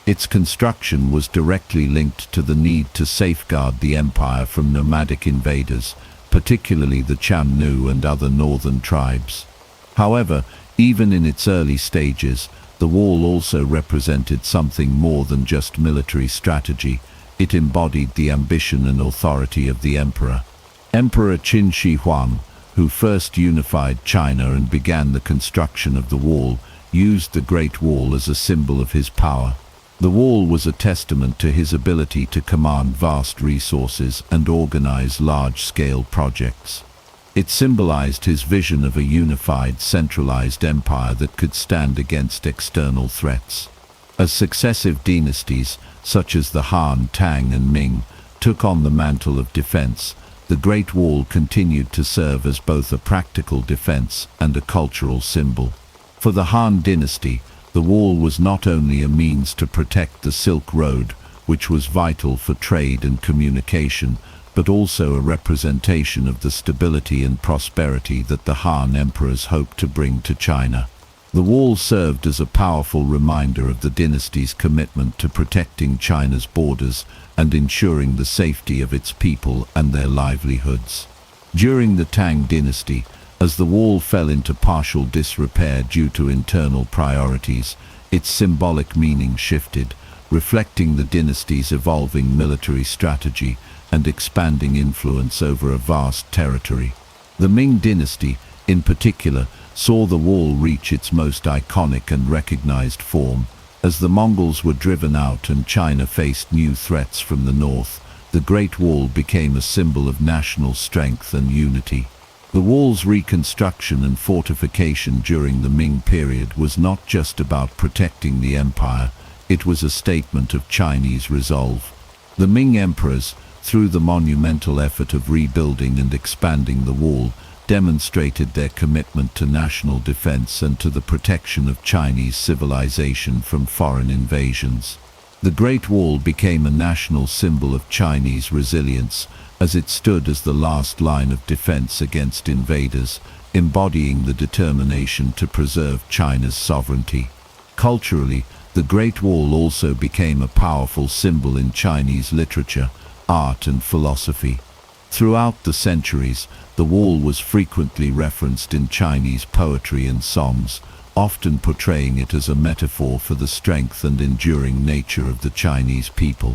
Its construction was directly linked to the need to safeguard the empire from nomadic invaders, particularly the Xiongnu and other northern tribes. However, even in its early stages, the wall also represented something more than just military strategy. It embodied the ambition and authority of the emperor. Emperor Qin Shi Huang, who first unified China and began the construction of the wall, used the Great Wall as a symbol of his power. The wall was a testament to his ability to command vast resources and organize large-scale projects. It symbolized his vision of a unified, centralized empire that could stand against external threats. As successive dynasties, such as the Han, Tang, and Ming, took on the mantle of defense, the Great Wall continued to serve as both a practical defense and a cultural symbol. For the Han dynasty, the wall was not only a means to protect the Silk Road, which was vital for trade and communication, but also a representation of the stability and prosperity that the Han emperors hoped to bring to China. The wall served as a powerful reminder of the dynasty's commitment to protecting China's borders and ensuring the safety of its people and their livelihoods. During the Tang dynasty, as the wall fell into partial disrepair due to internal priorities, its symbolic meaning shifted, reflecting the dynasty's evolving military strategy and expanding influence over a vast territory. The Ming dynasty, in particular, saw the wall reach its most iconic and recognized form. As the Mongols were driven out and China faced new threats from the north, the Great Wall became a symbol of national strength and unity. The wall's reconstruction and fortification during the Ming period was not just about protecting the empire, it was a statement of Chinese resolve. The Ming emperors, through the monumental effort of rebuilding and expanding the wall, demonstrated their commitment to national defense and to the protection of Chinese civilization from foreign invasions. The Great Wall became a national symbol of Chinese resilience, as it stood as the last line of defense against invaders, embodying the determination to preserve China's sovereignty. Culturally, the Great Wall also became a powerful symbol in Chinese literature, art and philosophy. Throughout the centuries, the wall was frequently referenced in Chinese poetry and songs, often portraying it as a metaphor for the strength and enduring nature of the Chinese people.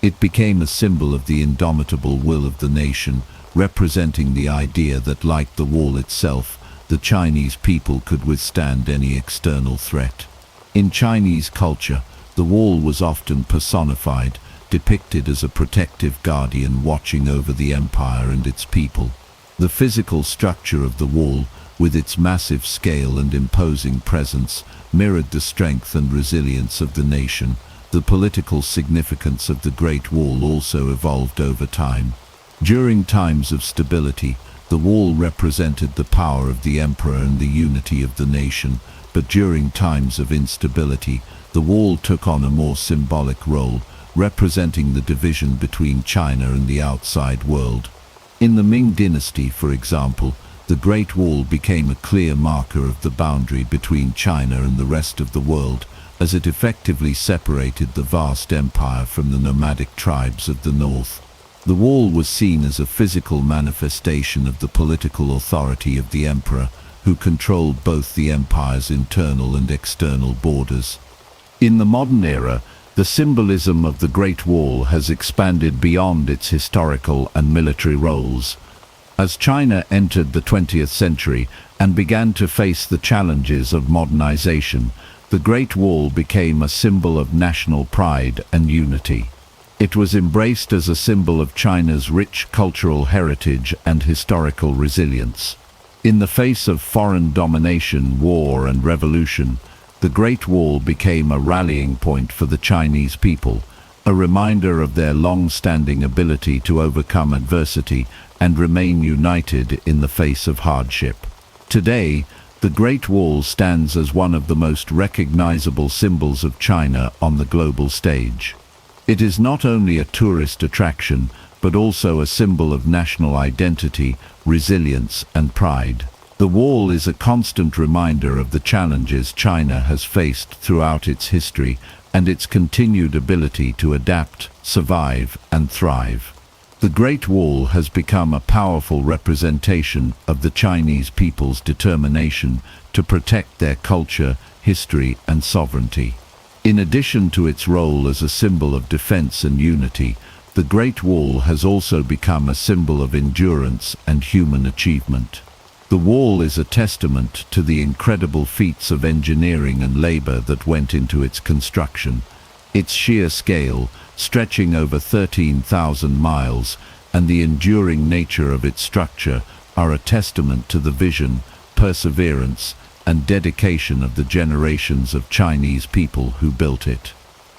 It became a symbol of the indomitable will of the nation, representing the idea that, like the wall itself, the Chinese people could withstand any external threat. In Chinese culture, the wall was often personified, depicted as a protective guardian watching over the empire and its people. The physical structure of the wall, with its massive scale and imposing presence, mirrored the strength and resilience of the nation. The political significance of the Great Wall also evolved over time. During times of stability, the wall represented the power of the emperor and the unity of the nation, but during times of instability, the wall took on a more symbolic role, representing the division between China and the outside world. In the Ming dynasty, for example, the Great Wall became a clear marker of the boundary between China and the rest of the world, as it effectively separated the vast empire from the nomadic tribes of the north. The wall was seen as a physical manifestation of the political authority of the emperor, who controlled both the empire's internal and external borders. In the modern era, the symbolism of the Great Wall has expanded beyond its historical and military roles. As China entered the 20th century and began to face the challenges of modernization, the Great Wall became a symbol of national pride and unity. It was embraced as a symbol of China's rich cultural heritage and historical resilience. In the face of foreign domination, war, and revolution, the Great Wall became a rallying point for the Chinese people, a reminder of their long-standing ability to overcome adversity and remain united in the face of hardship. Today, the Great Wall stands as one of the most recognizable symbols of China on the global stage. It is not only a tourist attraction, but also a symbol of national identity, resilience, and pride. The wall is a constant reminder of the challenges China has faced throughout its history and its continued ability to adapt, survive, and thrive. The Great Wall has become a powerful representation of the Chinese people's determination to protect their culture, history, and sovereignty. In addition to its role as a symbol of defense and unity, the Great Wall has also become a symbol of endurance and human achievement. The wall is a testament to the incredible feats of engineering and labor that went into its construction. Its sheer scale, stretching over 13,000 miles, and the enduring nature of its structure are a testament to the vision, perseverance, and dedication of the generations of Chinese people who built it.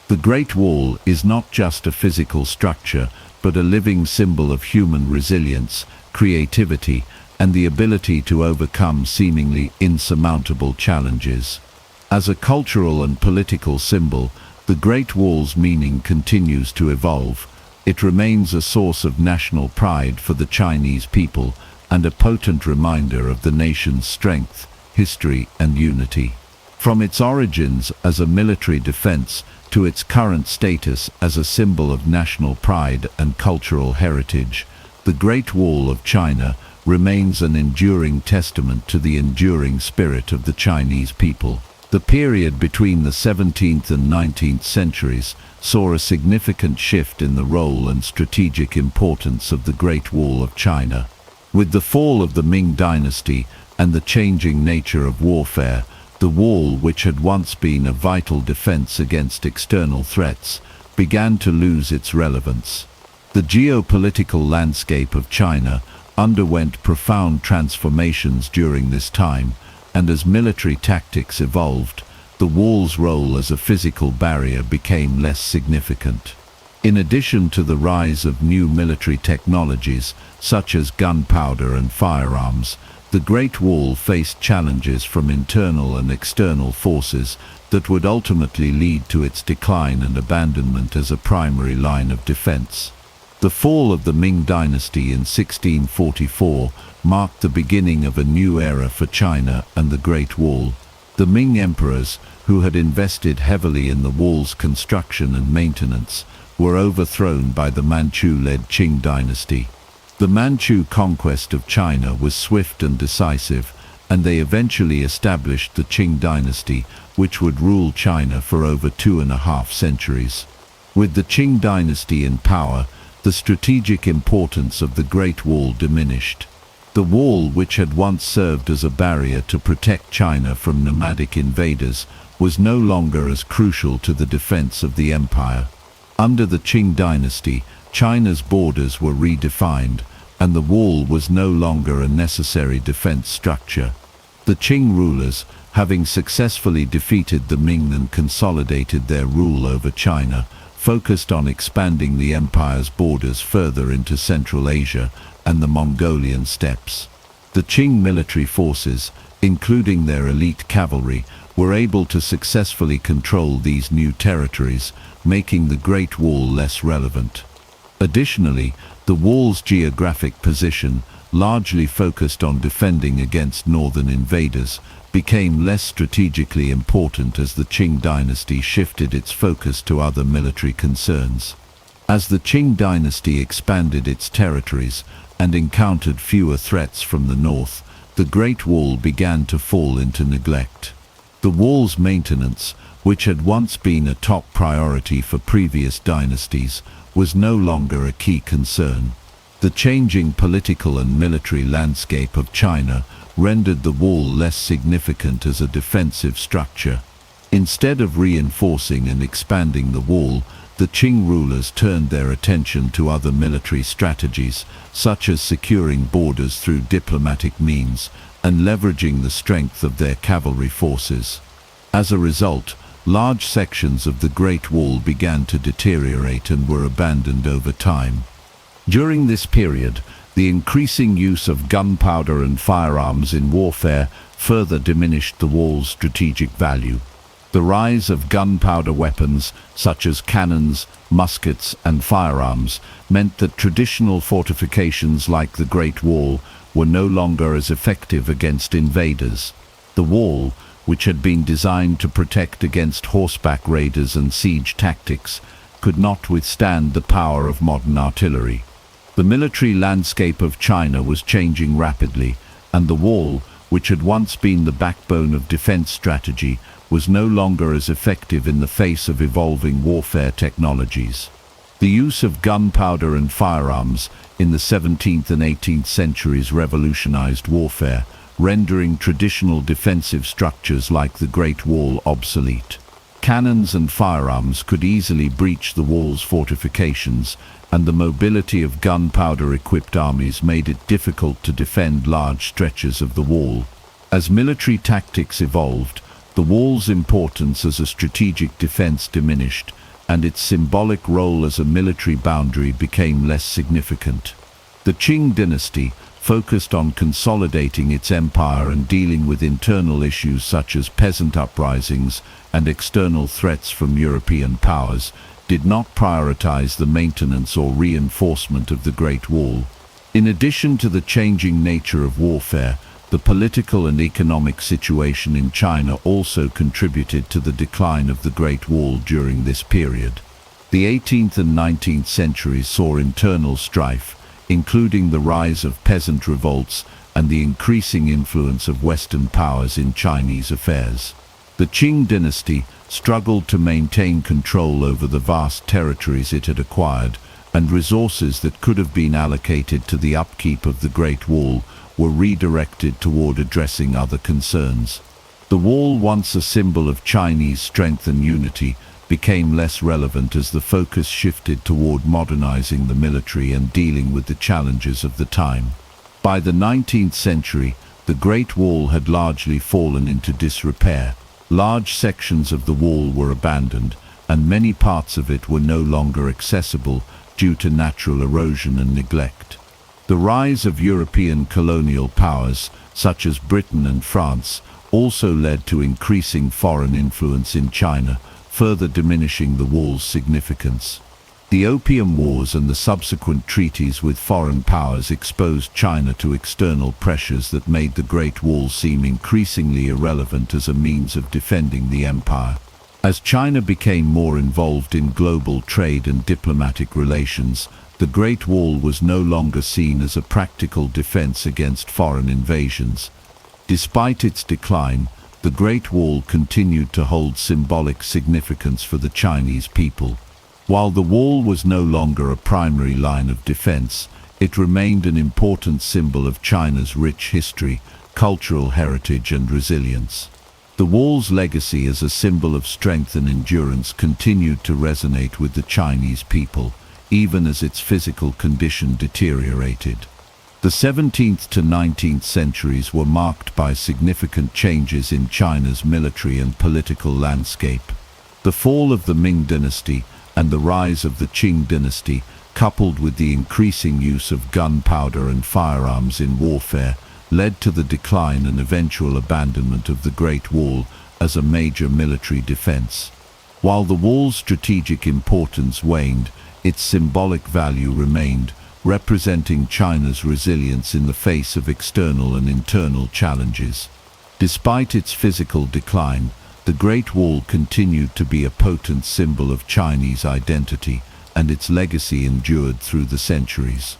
The Great Wall is not just a physical structure, but a living symbol of human resilience, creativity, and the ability to overcome seemingly insurmountable challenges. As a cultural and political symbol, the Great Wall's meaning continues to evolve. It remains a source of national pride for the Chinese people and a potent reminder of the nation's strength, history, and unity. From its origins as a military defense to its current status as a symbol of national pride and cultural heritage, the Great Wall of China remains an enduring testament to the enduring spirit of the Chinese people. The period between the 17th and 19th centuries saw a significant shift in the role and strategic importance of the Great Wall of China. With the fall of the Ming dynasty and the changing nature of warfare, the wall, which had once been a vital defense against external threats, began to lose its relevance. The geopolitical landscape of China underwent profound transformations during this time, and as military tactics evolved, the wall's role as a physical barrier became less significant. In addition to the rise of new military technologies, such as gunpowder and firearms, The Great Wall faced challenges from internal and external forces that would ultimately lead to its decline and abandonment as a primary line of defense. The fall of the Ming dynasty in 1644 marked the beginning of a new era for China and the Great Wall. The Ming emperors, who had invested heavily in the wall's construction and maintenance, were overthrown by the Manchu-led Qing dynasty. The Manchu conquest of China was swift and decisive, and they eventually established the Qing dynasty, which would rule China for over 2.5 centuries. With the Qing dynasty in power, the strategic importance of the Great Wall diminished. The wall, which had once served as a barrier to protect China from nomadic invaders, was no longer as crucial to the defense of the empire. Under the Qing dynasty, China's borders were redefined, and the wall was no longer a necessary defense structure. The Qing rulers, having successfully defeated the Ming and consolidated their rule over China, focused on expanding the empire's borders further into Central Asia and the Mongolian steppes. The Qing military forces, including their elite cavalry, were able to successfully control these new territories, making the Great Wall less relevant. Additionally, the wall's geographic position, largely focused on defending against northern invaders, became less strategically important as the Qing dynasty shifted its focus to other military concerns. As the Qing dynasty expanded its territories and encountered fewer threats from the north, the Great Wall began to fall into neglect. The wall's maintenance, which had once been a top priority for previous dynasties, was no longer a key concern. The changing political and military landscape of China rendered the wall less significant as a defensive structure. Instead of reinforcing and expanding the wall, the Qing rulers turned their attention to other military strategies, such as securing borders through diplomatic means and leveraging the strength of their cavalry forces. As a result, large sections of the Great Wall began to deteriorate and were abandoned over time. During this period, the increasing use of gunpowder and firearms in warfare further diminished the wall's strategic value. The rise of gunpowder weapons, such as cannons, muskets, and firearms, meant that traditional fortifications like the Great Wall were no longer as effective against invaders. The wall, which had been designed to protect against horseback raiders and siege tactics, could not withstand the power of modern artillery. The military landscape of China was changing rapidly, and the wall, which had once been the backbone of defense strategy, was no longer as effective in the face of evolving warfare technologies. The use of gunpowder and firearms in the 17th and 18th centuries revolutionized warfare, rendering traditional defensive structures like the Great Wall obsolete. Cannons and firearms could easily breach the wall's fortifications, and the mobility of gunpowder-equipped armies made it difficult to defend large stretches of the wall. As military tactics evolved, the wall's importance as a strategic defense diminished, and its symbolic role as a military boundary became less significant. The Qing dynasty, focused on consolidating its empire and dealing with internal issues such as peasant uprisings and external threats from European powers, did not prioritize the maintenance or reinforcement of the Great Wall. In addition to the changing nature of warfare, the political and economic situation in China also contributed to the decline of the Great Wall during this period. The 18th and 19th centuries saw internal strife, including the rise of peasant revolts and the increasing influence of Western powers in Chinese affairs. The Qing dynasty struggled to maintain control over the vast territories it had acquired, and resources that could have been allocated to the upkeep of the Great Wall were redirected toward addressing other concerns. The wall, once a symbol of Chinese strength and unity, became less relevant as the focus shifted toward modernizing the military and dealing with the challenges of the time. By the 19th century, the Great Wall had largely fallen into disrepair. Large sections of the wall were abandoned, and many parts of it were no longer accessible due to natural erosion and neglect. The rise of European colonial powers, such as Britain and France, also led to increasing foreign influence in China, further diminishing the wall's significance. The Opium Wars and the subsequent treaties with foreign powers exposed China to external pressures that made the Great Wall seem increasingly irrelevant as a means of defending the empire. As China became more involved in global trade and diplomatic relations, the Great Wall was no longer seen as a practical defense against foreign invasions. Despite its decline, the Great Wall continued to hold symbolic significance for the Chinese people. While the wall was no longer a primary line of defense, it remained an important symbol of China's rich history, cultural heritage and resilience. The wall's legacy as a symbol of strength and endurance continued to resonate with the Chinese people, even as its physical condition deteriorated. The 17th to 19th centuries were marked by significant changes in China's military and political landscape. The fall of the Ming dynasty and the rise of the Qing dynasty, coupled with the increasing use of gunpowder and firearms in warfare, led to the decline and eventual abandonment of the Great Wall as a major military defense. While the wall's strategic importance waned, its symbolic value remained, representing China's resilience in the face of external and internal challenges. Despite its physical decline, the Great Wall continued to be a potent symbol of Chinese identity, and its legacy endured through the centuries.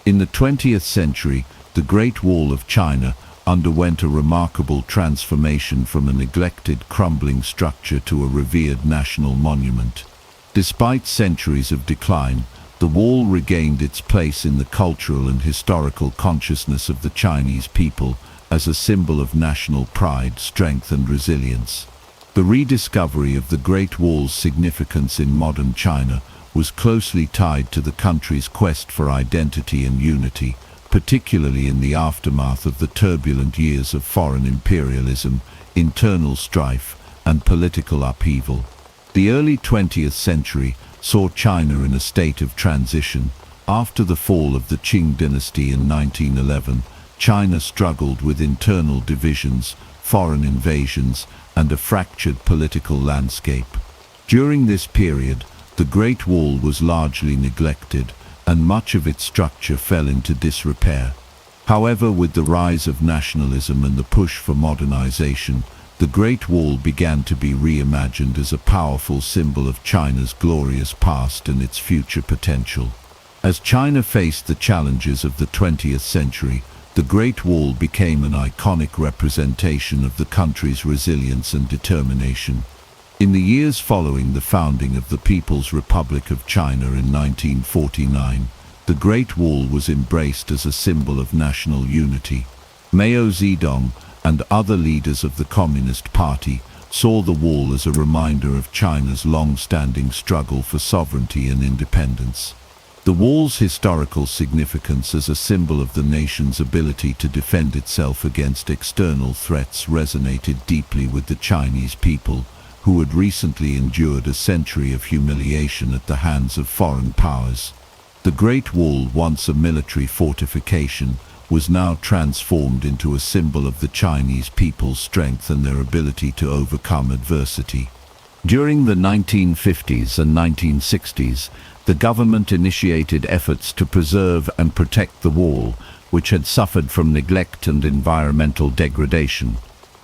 In the 20th century, the Great Wall of China underwent a remarkable transformation from a neglected, crumbling structure to a revered national monument. Despite centuries of decline, the wall regained its place in the cultural and historical consciousness of the Chinese people as a symbol of national pride, strength and resilience. The rediscovery of the Great Wall's significance in modern China was closely tied to the country's quest for identity and unity, particularly in the aftermath of the turbulent years of foreign imperialism, internal strife, and political upheaval. The early 20th century saw China in a state of transition. After the fall of the Qing dynasty in 1911, China struggled with internal divisions, foreign invasions, and a fractured political landscape. During this period, the Great Wall was largely neglected, and much of its structure fell into disrepair. However, with the rise of nationalism and the push for modernization, the Great Wall began to be reimagined as a powerful symbol of China's glorious past and its future potential. As China faced the challenges of the 20th century, the Great Wall became an iconic representation of the country's resilience and determination. In the years following the founding of the People's Republic of China in 1949, the Great Wall was embraced as a symbol of national unity. Mao Zedong and other leaders of the Communist Party saw the wall as a reminder of China's long-standing struggle for sovereignty and independence. The wall's historical significance as a symbol of the nation's ability to defend itself against external threats resonated deeply with the Chinese people, who had recently endured a century of humiliation at the hands of foreign powers. The Great Wall, once a military fortification, was now transformed into a symbol of the Chinese people's strength and their ability to overcome adversity. During the 1950s and 1960s, the government initiated efforts to preserve and protect the wall, which had suffered from neglect and environmental degradation.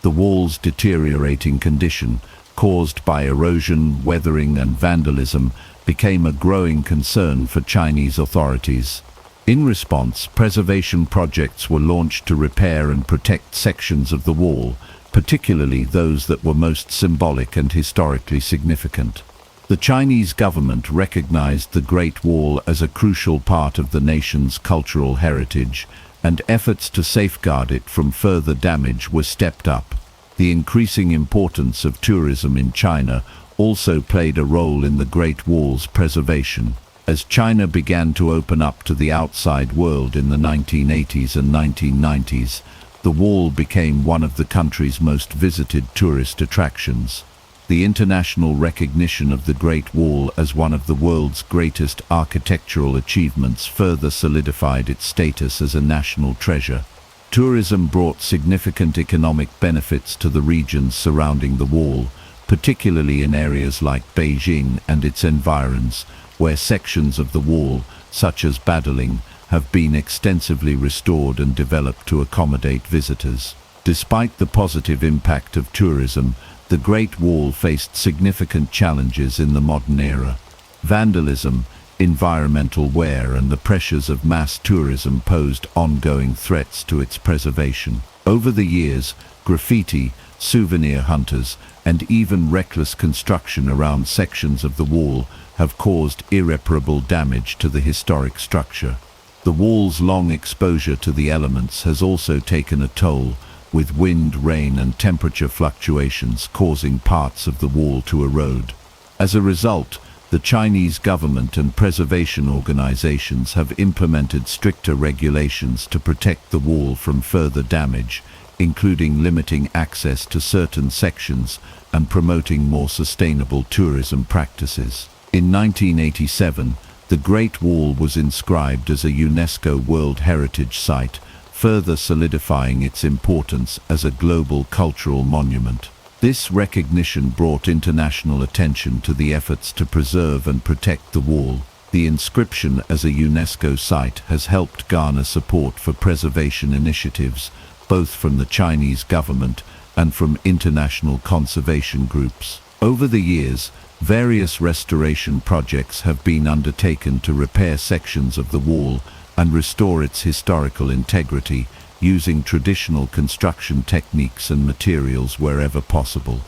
The wall's deteriorating condition, caused by erosion, weathering and vandalism, became a growing concern for Chinese authorities. In response, preservation projects were launched to repair and protect sections of the wall, particularly those that were most symbolic and historically significant. The Chinese government recognized the Great Wall as a crucial part of the nation's cultural heritage, and efforts to safeguard it from further damage were stepped up. The increasing importance of tourism in China also played a role in the Great Wall's preservation. As China began to open up to the outside world in the 1980s and 1990s, the wall became one of the country's most visited tourist attractions. The international recognition of the Great Wall as one of the world's greatest architectural achievements further solidified its status as a national treasure. Tourism brought significant economic benefits to the regions surrounding the wall, particularly in areas like Beijing and its environs, where sections of the wall, such as Badaling, have been extensively restored and developed to accommodate visitors. Despite the positive impact of tourism, the Great Wall faced significant challenges in the modern era. Vandalism, environmental wear, and the pressures of mass tourism posed ongoing threats to its preservation. Over the years, graffiti, souvenir hunters, and even reckless construction around sections of the wall have caused irreparable damage to the historic structure. The wall's long exposure to the elements has also taken a toll, with wind, rain, and temperature fluctuations causing parts of the wall to erode. As a result, the Chinese government and preservation organizations have implemented stricter regulations to protect the wall from further damage, including limiting access to certain sections and promoting more sustainable tourism practices. In 1987, the Great Wall was inscribed as a UNESCO World Heritage Site, further solidifying its importance as a global cultural monument. This recognition brought international attention to the efforts to preserve and protect the wall. The inscription as a UNESCO site has helped garner support for preservation initiatives, both from the Chinese government and from international conservation groups. Over the years, various restoration projects have been undertaken to repair sections of the wall and restore its historical integrity, using traditional construction techniques and materials wherever possible.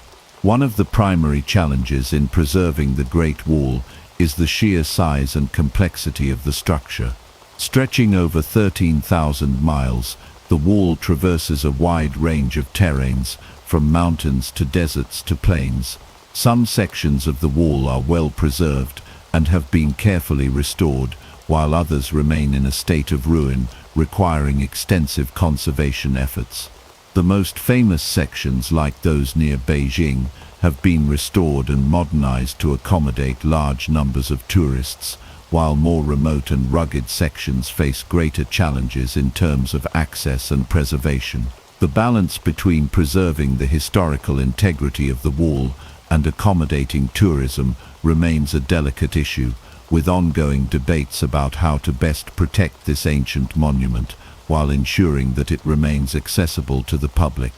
One of the primary challenges in preserving the Great Wall is the sheer size and complexity of the structure. Stretching over 13,000 miles, the wall traverses a wide range of terrains, from mountains to deserts to plains. Some sections of the wall are well preserved and have been carefully restored, while others remain in a state of ruin, requiring extensive conservation efforts. The most famous sections, like those near Beijing, have been restored and modernized to accommodate large numbers of tourists, while more remote and rugged sections face greater challenges in terms of access and preservation. The balance between preserving the historical integrity of the wall and accommodating tourism remains a delicate issue, with ongoing debates about how to best protect this ancient monument while ensuring that it remains accessible to the public.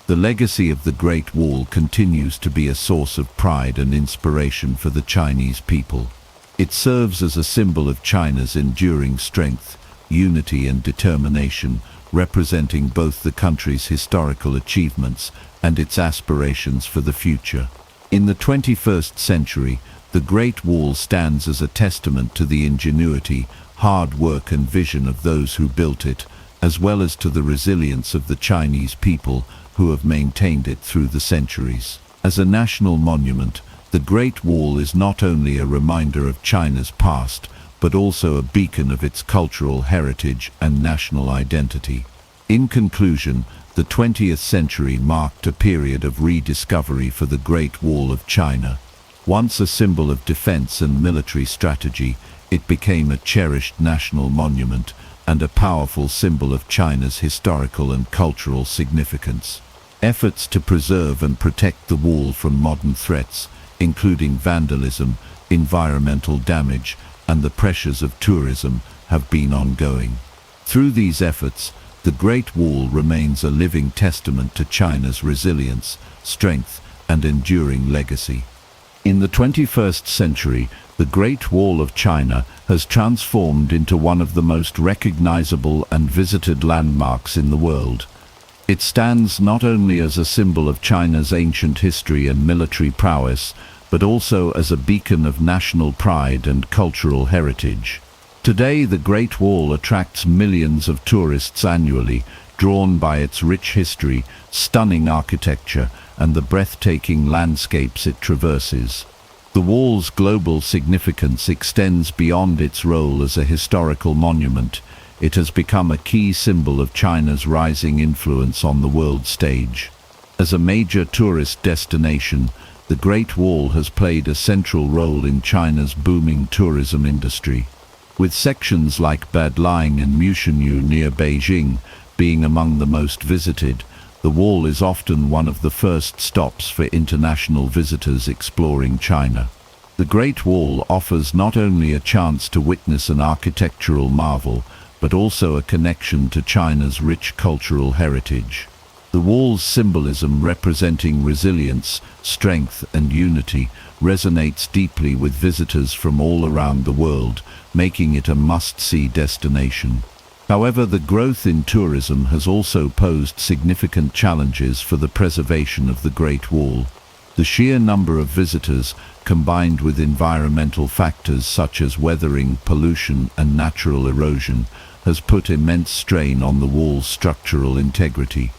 The legacy of the Great Wall continues to be a source of pride and inspiration for the Chinese people. It serves as a symbol of China's enduring strength, unity, and determination, representing both the country's historical achievements and its aspirations for the future. In the 21st century, the Great Wall stands as a testament to the ingenuity, hard work, and vision of those who built it, as well as to the resilience of the Chinese people who have maintained it through the centuries. As a national monument, the Great Wall is not only a reminder of China's past, but also a beacon of its cultural heritage and national identity. In conclusion, the 20th century marked a period of rediscovery for the Great Wall of China. Once a symbol of defense and military strategy, it became a cherished national monument and a powerful symbol of China's historical and cultural significance. Efforts to preserve and protect the wall from modern threats, including vandalism, environmental damage, and the pressures of tourism, have been ongoing. Through these efforts, the Great Wall remains a living testament to China's resilience, strength, and enduring legacy. In the 21st century, the Great Wall of China has transformed into one of the most recognizable and visited landmarks in the world. It stands not only as a symbol of China's ancient history and military prowess, but also as a beacon of national pride and cultural heritage. Today, the Great Wall attracts millions of tourists annually, drawn by its rich history, stunning architecture, and the breathtaking landscapes it traverses. The wall's global significance extends beyond its role as a historical monument. It has become a key symbol of China's rising influence on the world stage. As a major tourist destination, The Great Wall has played a central role in China's booming tourism industry, with sections like Badlang and Mushenyu near Beijing being among the most visited. The wall is often one of the first stops for international visitors exploring China. The Great Wall offers not only a chance to witness an architectural marvel, but also a connection to China's rich cultural heritage. The wall's symbolism, representing resilience, strength, and unity, resonates deeply with visitors from all around the world, making it a must-see destination. However, the growth in tourism has also posed significant challenges for the preservation of the Great Wall. The sheer number of visitors, combined with environmental factors such as weathering, pollution, and natural erosion, has put immense strain on the wall's structural integrity.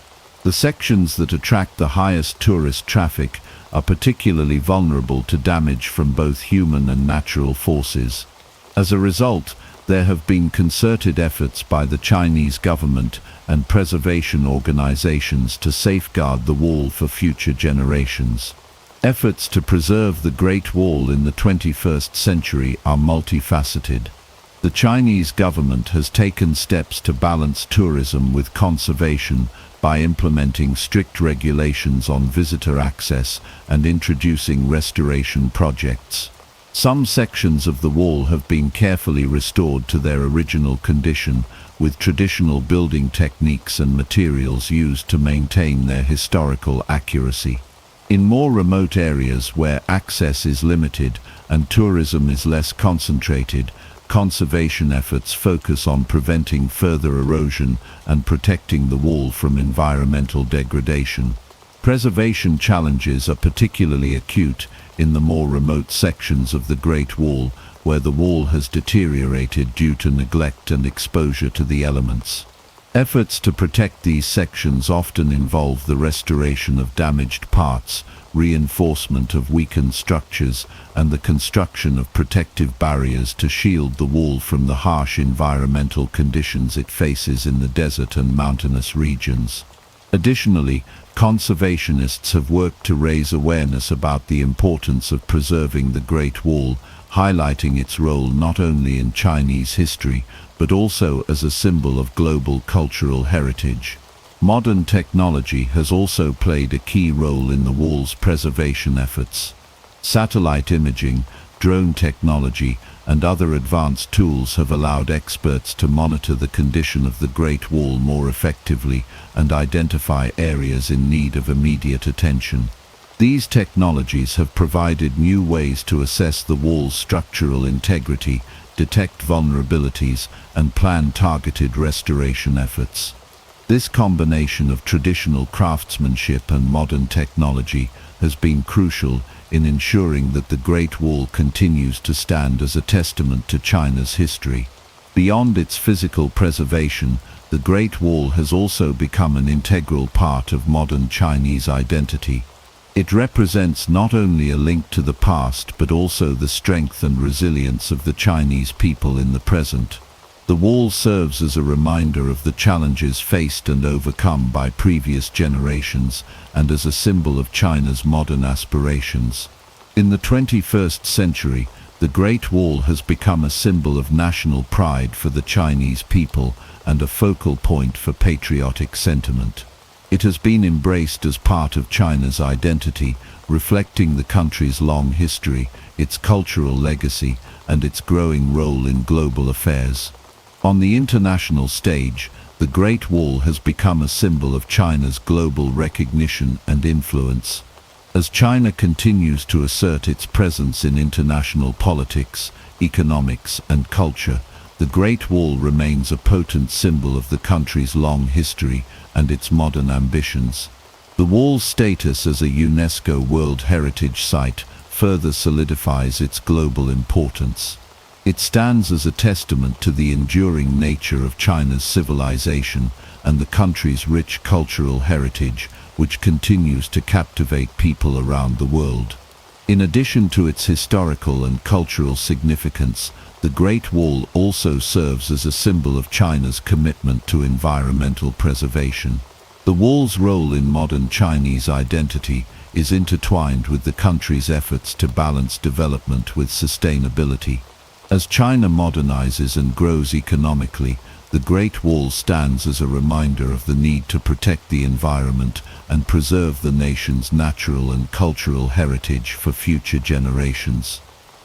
The sections that attract the highest tourist traffic are particularly vulnerable to damage from both human and natural forces. As a result, there have been concerted efforts by the Chinese government and preservation organizations to safeguard the wall for future generations. Efforts to preserve the Great Wall in the 21st century are multifaceted. The Chinese government has taken steps to balance tourism with conservation by implementing strict regulations on visitor access and introducing restoration projects. Some sections of the wall have been carefully restored to their original condition, with traditional building techniques and materials used to maintain their historical accuracy. In more remote areas where access is limited and tourism is less concentrated, conservation efforts focus on preventing further erosion and protecting the wall from environmental degradation. Preservation challenges are particularly acute in the more remote sections of the Great Wall, where the wall has deteriorated due to neglect and exposure to the elements. Efforts to protect these sections often involve the restoration of damaged parts, reinforcement of weakened structures, and the construction of protective barriers to shield the wall from the harsh environmental conditions it faces in the desert and mountainous regions. Additionally, conservationists have worked to raise awareness about the importance of preserving the Great Wall, highlighting its role not only in Chinese history, but also as a symbol of global cultural heritage. Modern technology has also played a key role in the wall's preservation efforts. Satellite imaging, drone technology, and other advanced tools have allowed experts to monitor the condition of the Great Wall more effectively and identify areas in need of immediate attention. These technologies have provided new ways to assess the wall's structural integrity, detect vulnerabilities, and plan targeted restoration efforts. This combination of traditional craftsmanship and modern technology has been crucial in ensuring that the Great Wall continues to stand as a testament to China's history. Beyond its physical preservation, the Great Wall has also become an integral part of modern Chinese identity. It represents not only a link to the past but also the strength and resilience of the Chinese people in the present. The wall serves as a reminder of the challenges faced and overcome by previous generations and as a symbol of China's modern aspirations. In the 21st century, the Great Wall has become a symbol of national pride for the Chinese people and a focal point for patriotic sentiment. It has been embraced as part of China's identity, reflecting the country's long history, its cultural legacy, and its growing role in global affairs. On the international stage, the Great Wall has become a symbol of China's global recognition and influence. As China continues to assert its presence in international politics, economics, and culture, the Great Wall remains a potent symbol of the country's long history and its modern ambitions. The wall's status as a UNESCO World Heritage Site further solidifies its global importance. It stands as a testament to the enduring nature of China's civilization and the country's rich cultural heritage, which continues to captivate people around the world. In addition to its historical and cultural significance, the Great Wall also serves as a symbol of China's commitment to environmental preservation. The wall's role in modern Chinese identity is intertwined with the country's efforts to balance development with sustainability. As China modernizes and grows economically, the Great Wall stands as a reminder of the need to protect the environment and preserve the nation's natural and cultural heritage for future generations.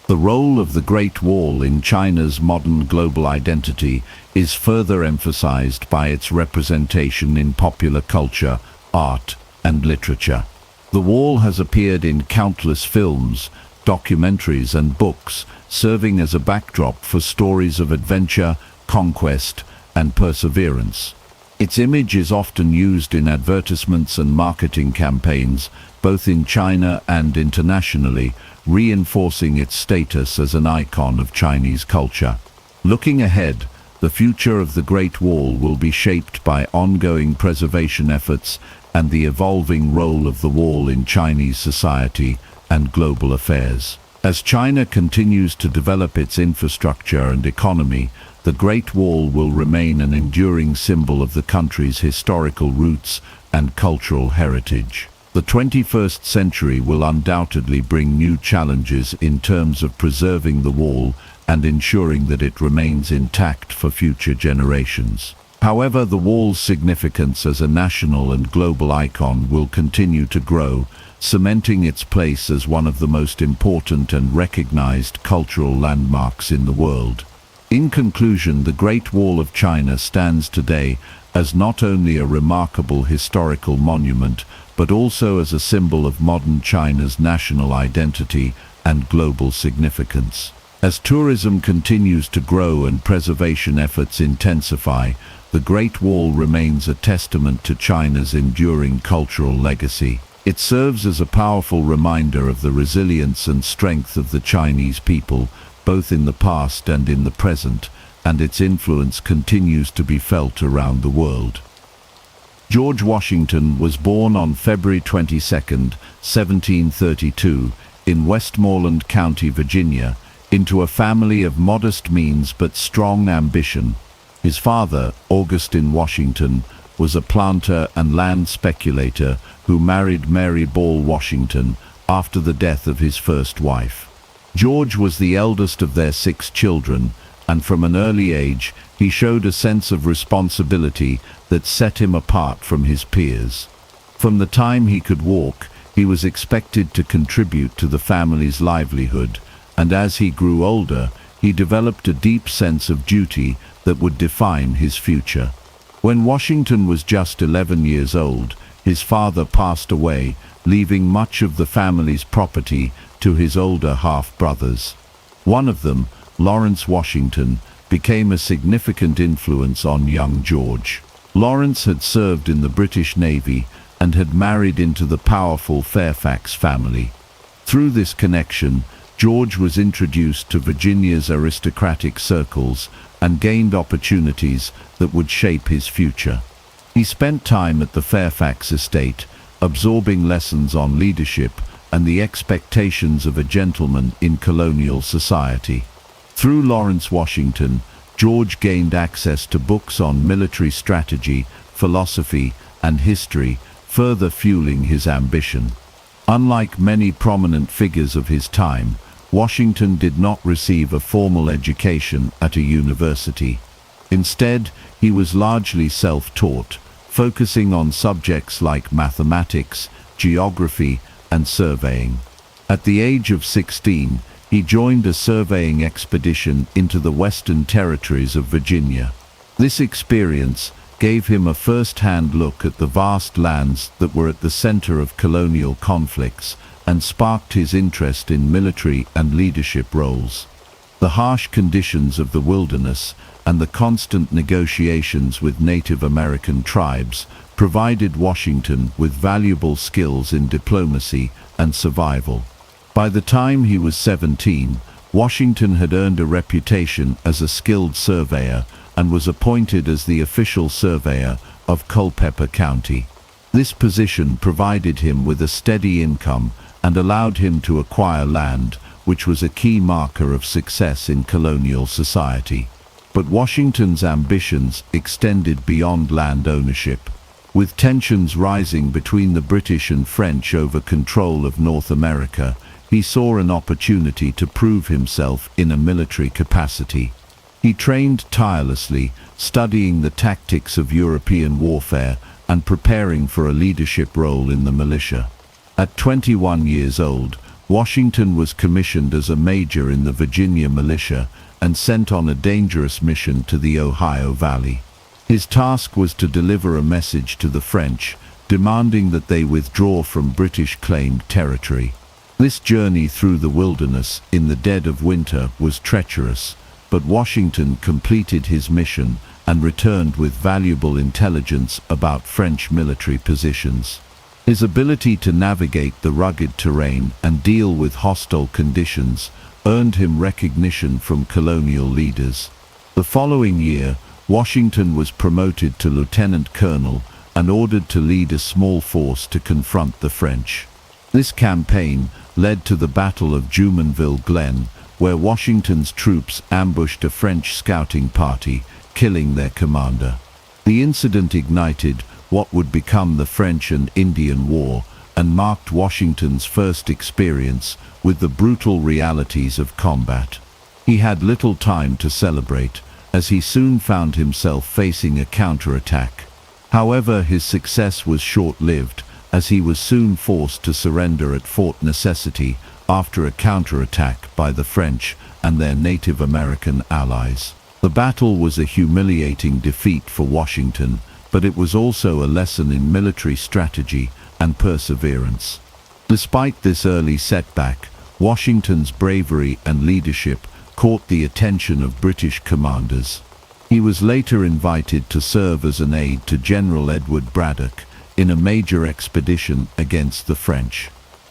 The role of the Great Wall in China's modern global identity is further emphasized by its representation in popular culture, art, and literature. The wall has appeared in countless films, documentaries, and books, serving as a backdrop for stories of adventure, conquest, and perseverance. Its image is often used in advertisements and marketing campaigns, both in China and internationally, reinforcing its status as an icon of Chinese culture. Looking ahead, the future of the Great Wall will be shaped by ongoing preservation efforts and the evolving role of the wall in Chinese society and global affairs. As China continues to develop its infrastructure and economy, the Great Wall will remain an enduring symbol of the country's historical roots and cultural heritage. The 21st century will undoubtedly bring new challenges in terms of preserving the wall and ensuring that it remains intact for future generations. However, the wall's significance as a national and global icon will continue to grow, cementing its place as one of the most important and recognized cultural landmarks in the world. In conclusion, the Great Wall of China stands today as not only a remarkable historical monument, but also as a symbol of modern China's national identity and global significance. As tourism continues to grow and preservation efforts intensify, the Great Wall remains a testament to China's enduring cultural legacy. It serves as a powerful reminder of the resilience and strength of the Chinese people, both in the past and in the present, and its influence continues to be felt around the world. George Washington was born on February 22, 1732, in Westmoreland County, Virginia, into a family of modest means but strong ambition. His father, Augustine Washington, was a planter and land speculator who married Mary Ball Washington after the death of his first wife. George was the eldest of their 6 children, and from an early age he showed a sense of responsibility that set him apart from his peers. From the time he could walk, he was expected to contribute to the family's livelihood, and as he grew older, he developed a deep sense of duty that would define his future. When Washington was just 11 years old, his father passed away, leaving much of the family's property to his older half-brothers. One of them, Lawrence Washington, became a significant influence on young George. Lawrence had served in the British Navy and had married into the powerful Fairfax family. Through this connection, George was introduced to Virginia's aristocratic circles and gained opportunities that would shape his future. He spent time at the Fairfax estate, absorbing lessons on leadership and the expectations of a gentleman in colonial society. Through Lawrence Washington, George gained access to books on military strategy, philosophy, and history, further fueling his ambition. Unlike many prominent figures of his time, Washington did not receive a formal education at a university. Instead, he was largely self-taught, focusing on subjects like mathematics, geography, and surveying. At the age of 16, he joined a surveying expedition into the Western Territories of Virginia. This experience gave him a first-hand look at the vast lands that were at the center of colonial conflicts and sparked his interest in military and leadership roles. The harsh conditions of the wilderness and the constant negotiations with Native American tribes provided Washington with valuable skills in diplomacy and survival. By the time he was 17, Washington had earned a reputation as a skilled surveyor and was appointed as the official surveyor of Culpeper County. This position provided him with a steady income and allowed him to acquire land, which was a key marker of success in colonial society. But Washington's ambitions extended beyond land ownership. With tensions rising between the British and French over control of North America, he saw an opportunity to prove himself in a military capacity. He trained tirelessly, studying the tactics of European warfare and preparing for a leadership role in the militia. At 21 years old, Washington was commissioned as a major in the Virginia militia and sent on a dangerous mission to the Ohio Valley. His task was to deliver a message to the French, demanding that they withdraw from British-claimed territory. This journey through the wilderness in the dead of winter was treacherous, but Washington completed his mission and returned with valuable intelligence about French military positions. His ability to navigate the rugged terrain and deal with hostile conditions earned him recognition from colonial leaders. The following year, Washington was promoted to lieutenant colonel and ordered to lead a small force to confront the French. This campaign led to the Battle of Jumonville Glen, where Washington's troops ambushed a French scouting party, killing their commander. The incident ignited what would become the French and Indian War and marked Washington's first experience with the brutal realities of combat. He had little time to celebrate, as he soon found himself facing a counterattack. However, his success was short-lived, as he was soon forced to surrender at Fort Necessity after a counterattack by the French and their Native American allies. The battle was a humiliating defeat for Washington, but it was also a lesson in military strategy and perseverance. Despite this early setback, Washington's bravery and leadership caught the attention of British commanders. He was later invited to serve as an aide to General Edward Braddock in a major expedition against the French.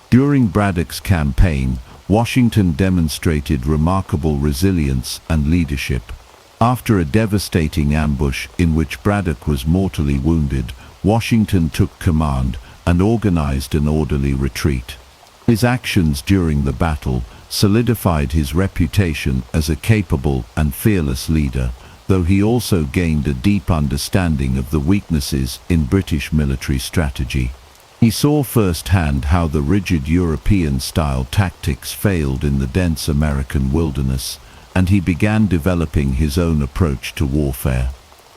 During Braddock's campaign, Washington demonstrated remarkable resilience and leadership. After a devastating ambush in which Braddock was mortally wounded, Washington took command and organized an orderly retreat. His actions during the battle solidified his reputation as a capable and fearless leader, though he also gained a deep understanding of the weaknesses in British military strategy. He saw firsthand how the rigid European-style tactics failed in the dense American wilderness, and he began developing his own approach to warfare.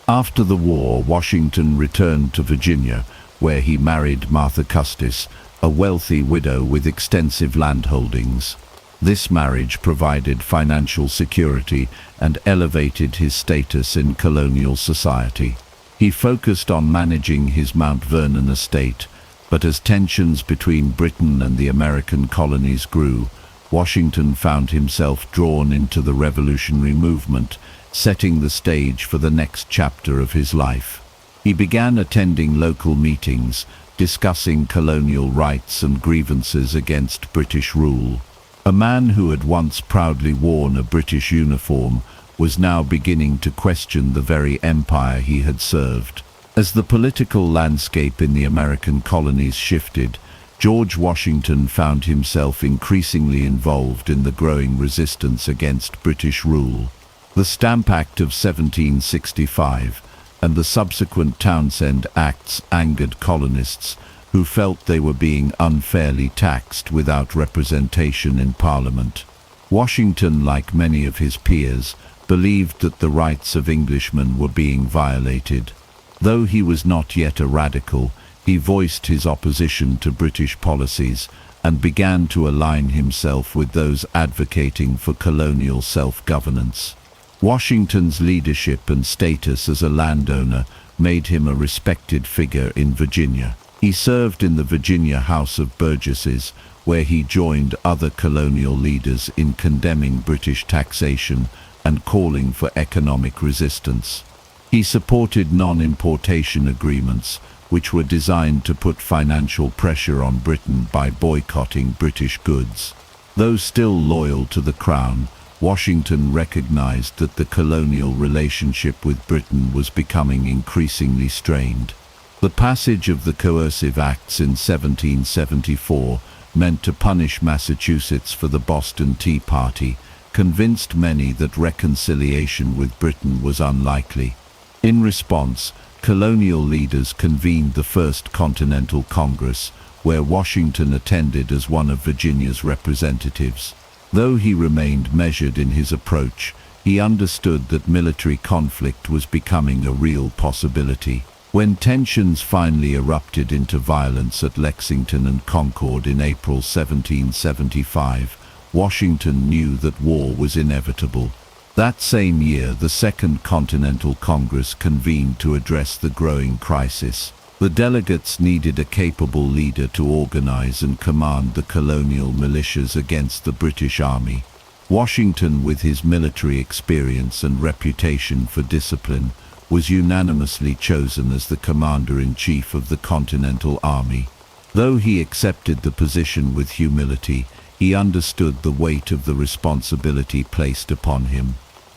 After the war, Washington returned to Virginia, where he married Martha Custis, a wealthy widow with extensive landholdings. This marriage provided financial security and elevated his status in colonial society. He focused on managing his Mount Vernon estate, but as tensions between Britain and the American colonies grew, Washington found himself drawn into the revolutionary movement, setting the stage for the next chapter of his life. He began attending local meetings, discussing colonial rights and grievances against British rule. A man who had once proudly worn a British uniform was now beginning to question the very empire he had served. As the political landscape in the American colonies shifted, George Washington found himself increasingly involved in the growing resistance against British rule. The Stamp Act of 1765 and the subsequent Townshend Acts angered colonists who felt they were being unfairly taxed without representation in Parliament. Washington, like many of his peers, believed that the rights of Englishmen were being violated. Though he was not yet a radical, he voiced his opposition to British policies and began to align himself with those advocating for colonial self-governance. Washington's leadership and status as a landowner made him a respected figure in Virginia. He served in the Virginia House of Burgesses, where he joined other colonial leaders in condemning British taxation and calling for economic resistance. He supported non-importation agreements, which were designed to put financial pressure on Britain by boycotting British goods. Though still loyal to the Crown, Washington recognized that the colonial relationship with Britain was becoming increasingly strained. The passage of the Coercive Acts in 1774, meant to punish Massachusetts for the Boston Tea Party, convinced many that reconciliation with Britain was unlikely. In response, colonial leaders convened the First Continental Congress, where Washington attended as one of Virginia's representatives. Though he remained measured in his approach, he understood that military conflict was becoming a real possibility. When tensions finally erupted into violence at Lexington and Concord in April 1775, Washington knew that war was inevitable. That same year, the Second Continental Congress convened to address the growing crisis. The delegates needed a capable leader to organize and command the colonial militias against the British Army. Washington, with his military experience and reputation for discipline, was unanimously chosen as the commander-in-chief of the Continental Army. Though he accepted the position with humility, he understood the weight of the responsibility placed upon him.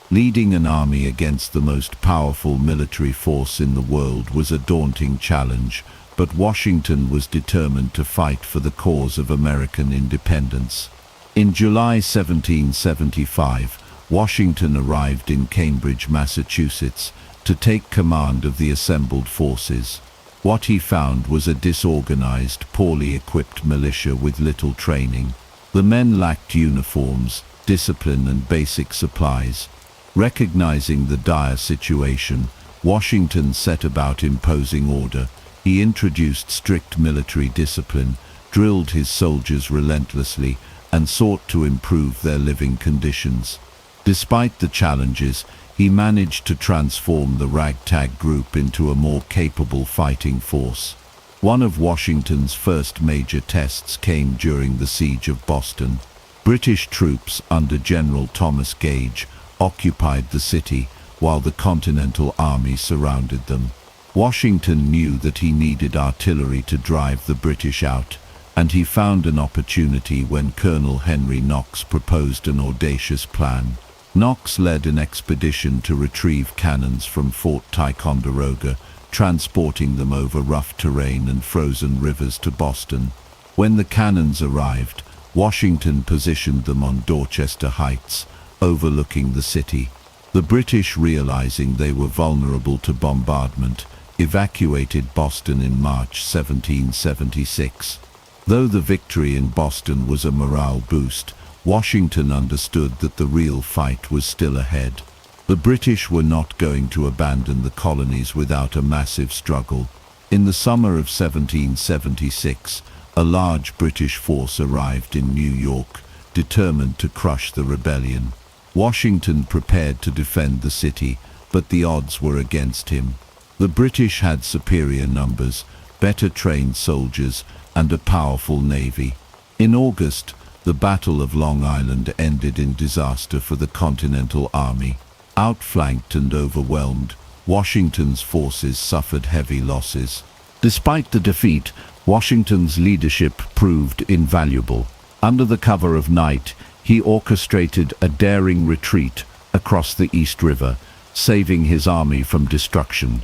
Leading an army against the most powerful military force in the world was a daunting challenge, but Washington was determined to fight for the cause of American independence. In July 1775, Washington arrived in Cambridge, Massachusetts, to take command of the assembled forces. What he found was a disorganized, poorly equipped militia with little training. The men lacked uniforms, discipline, and basic supplies. Recognizing the dire situation, Washington set about imposing order. He introduced strict military discipline, drilled his soldiers relentlessly, and sought to improve their living conditions. Despite the challenges, he managed to transform the ragtag group into a more capable fighting force. One of Washington's first major tests came during the siege of Boston. British troops under General Thomas Gage occupied the city, while the Continental Army surrounded them. Washington knew that he needed artillery to drive the British out, and he found an opportunity when Colonel Henry Knox proposed an audacious plan. Knox led an expedition to retrieve cannons from Fort Ticonderoga, transporting them over rough terrain and frozen rivers to Boston. When the cannons arrived, Washington positioned them on Dorchester Heights, overlooking the city. The British, realizing they were vulnerable to bombardment, evacuated Boston in March 1776. Though the victory in Boston was a morale boost, Washington understood that the real fight was still ahead. The British were not going to abandon the colonies without a massive struggle. In the summer of 1776, a large British force arrived in New York, determined to crush the rebellion. Washington prepared to defend the city, but the odds were against him. The British had superior numbers, better trained soldiers, and a powerful navy. In August, the Battle of Long Island ended in disaster for the Continental Army. Outflanked and overwhelmed, Washington's forces suffered heavy losses. Despite the defeat, Washington's leadership proved invaluable. Under the cover of night, he orchestrated a daring retreat across the East River, saving his army from destruction.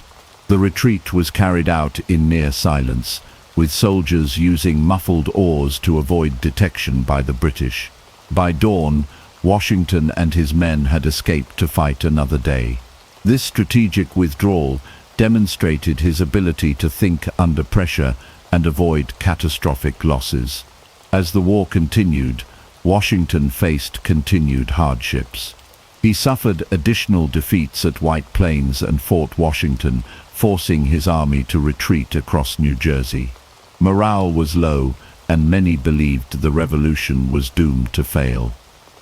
The retreat was carried out in near silence, with soldiers using muffled oars to avoid detection by the British. By dawn, Washington and his men had escaped to fight another day. This strategic withdrawal demonstrated his ability to think under pressure and avoid catastrophic losses. As the war continued, Washington faced continued hardships. He suffered additional defeats at White Plains and Fort Washington, forcing his army to retreat across New Jersey. Morale was low, and many believed the revolution was doomed to fail.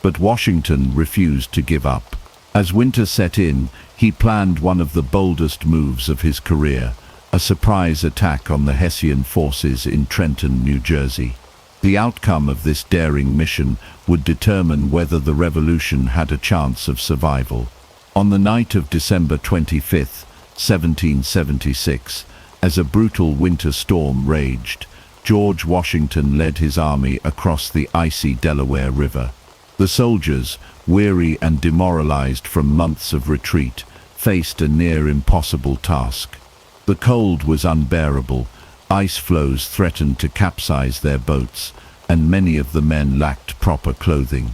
But Washington refused to give up. As winter set in, he planned one of the boldest moves of his career, a surprise attack on the Hessian forces in Trenton, New Jersey. The outcome of this daring mission would determine whether the revolution had a chance of survival. On the night of December 25, 1776, as a brutal winter storm raged, George Washington led his army across the icy Delaware River. The soldiers, weary and demoralized from months of retreat, faced a near impossible task. The cold was unbearable, ice floes threatened to capsize their boats, and many of the men lacked proper clothing.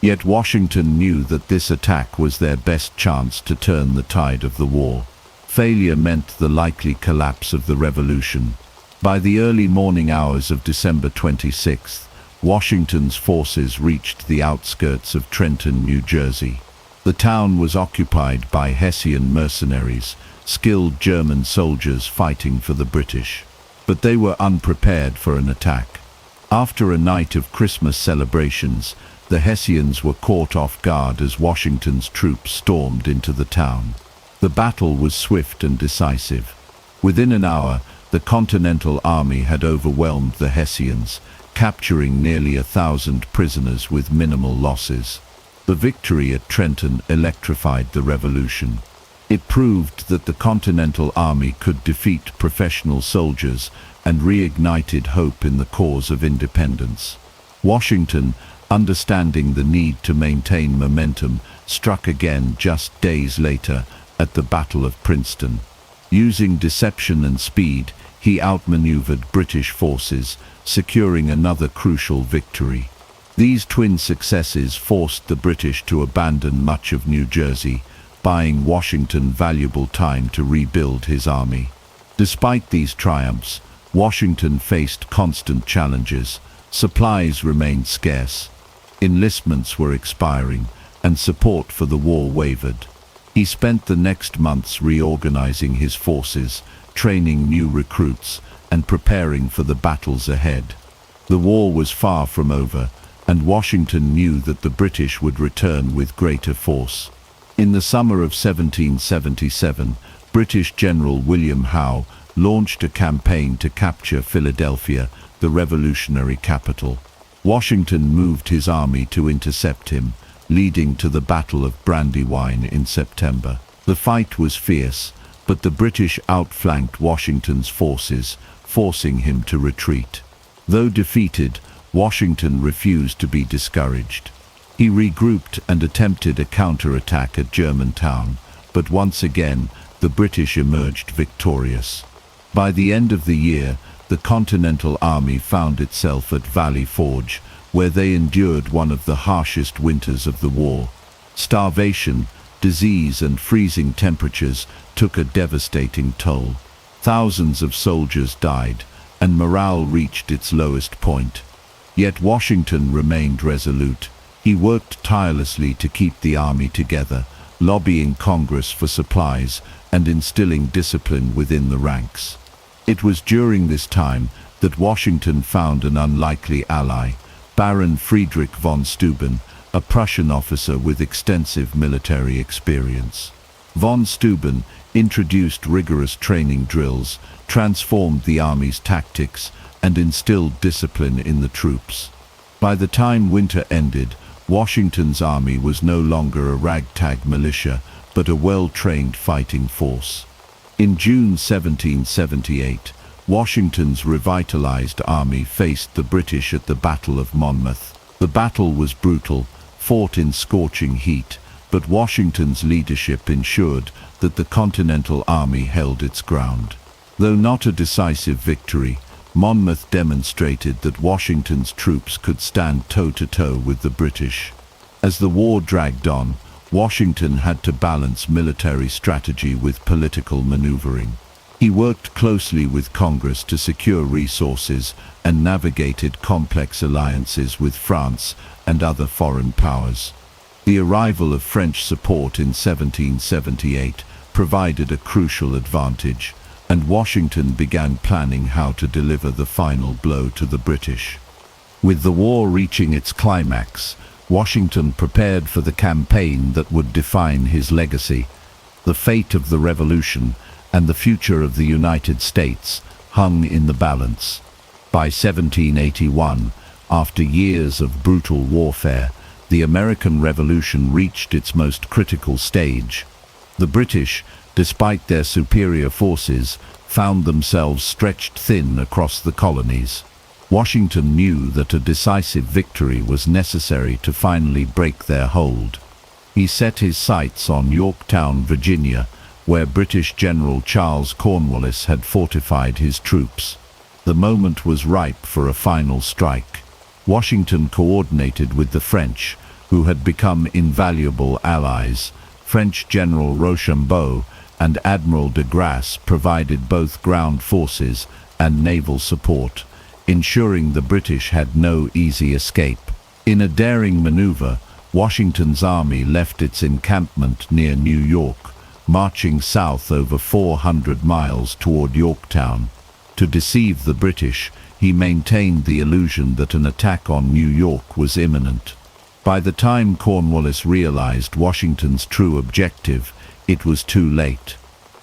Yet Washington knew that this attack was their best chance to turn the tide of the war. Failure meant the likely collapse of the revolution. By the early morning hours of December 26th, Washington's forces reached the outskirts of Trenton, New Jersey. The town was occupied by Hessian mercenaries, skilled German soldiers fighting for the British. But they were unprepared for an attack. After a night of Christmas celebrations, the Hessians were caught off guard as Washington's troops stormed into the town. The battle was swift and decisive. Within an hour, the Continental Army had overwhelmed the Hessians, capturing nearly 1,000 prisoners with minimal losses. The victory at Trenton electrified the revolution. It proved that the Continental Army could defeat professional soldiers and reignited hope in the cause of independence. Washington, understanding the need to maintain momentum, struck again just days later at the Battle of Princeton. Using deception and speed, he outmaneuvered British forces, securing another crucial victory. These twin successes forced the British to abandon much of New Jersey, buying Washington valuable time to rebuild his army. Despite these triumphs, Washington faced constant challenges. Supplies remained scarce, enlistments were expiring, and support for the war wavered. He spent the next months reorganizing his forces, training new recruits, and preparing for the battles ahead. The war was far from over, and Washington knew that the British would return with greater force. In the summer of 1777, British General William Howe launched a campaign to capture Philadelphia, the revolutionary capital. Washington moved his army to intercept him, leading to the Battle of Brandywine in September. The fight was fierce, but the British outflanked Washington's forces, forcing him to retreat. Though defeated, Washington refused to be discouraged. He regrouped and attempted a counterattack at Germantown, but once again, the British emerged victorious. By the end of the year, the Continental Army found itself at Valley Forge, where they endured one of the harshest winters of the war. Starvation, disease, and freezing temperatures took a devastating toll. Thousands of soldiers died, and morale reached its lowest point. Yet Washington remained resolute. He worked tirelessly to keep the army together, lobbying Congress for supplies and instilling discipline within the ranks. It was during this time that Washington found an unlikely ally, Baron Friedrich von Steuben, a Prussian officer with extensive military experience. Von Steuben introduced rigorous training drills, transformed the army's tactics, and instilled discipline in the troops. By the time winter ended, Washington's army was no longer a ragtag militia, but a well-trained fighting force. In June 1778, Washington's revitalized army faced the British at the Battle of Monmouth. The battle was brutal, fought in scorching heat, but Washington's leadership ensured that the Continental Army held its ground. Though not a decisive victory, Monmouth demonstrated that Washington's troops could stand toe-to-toe with the British. As the war dragged on, Washington had to balance military strategy with political maneuvering. He worked closely with Congress to secure resources and navigated complex alliances with France and other foreign powers. The arrival of French support in 1778 provided a crucial advantage, and Washington began planning how to deliver the final blow to the British. With the war reaching its climax, Washington prepared for the campaign that would define his legacy. The fate of the Revolution and the future of the United States hung in the balance. By 1781, after years of brutal warfare, the American Revolution reached its most critical stage. The British, despite their superior forces, found themselves stretched thin across the colonies. Washington knew that a decisive victory was necessary to finally break their hold. He set his sights on Yorktown, Virginia, where British General Charles Cornwallis had fortified his troops. The moment was ripe for a final strike. Washington coordinated with the French, who had become invaluable allies. French General Rochambeau and Admiral de Grasse provided both ground forces and naval support, ensuring the British had no easy escape. In a daring maneuver, Washington's army left its encampment near New York, marching south over 400 miles toward Yorktown. To deceive the British, he maintained the illusion that an attack on New York was imminent. By the time Cornwallis realized Washington's true objective, it was too late.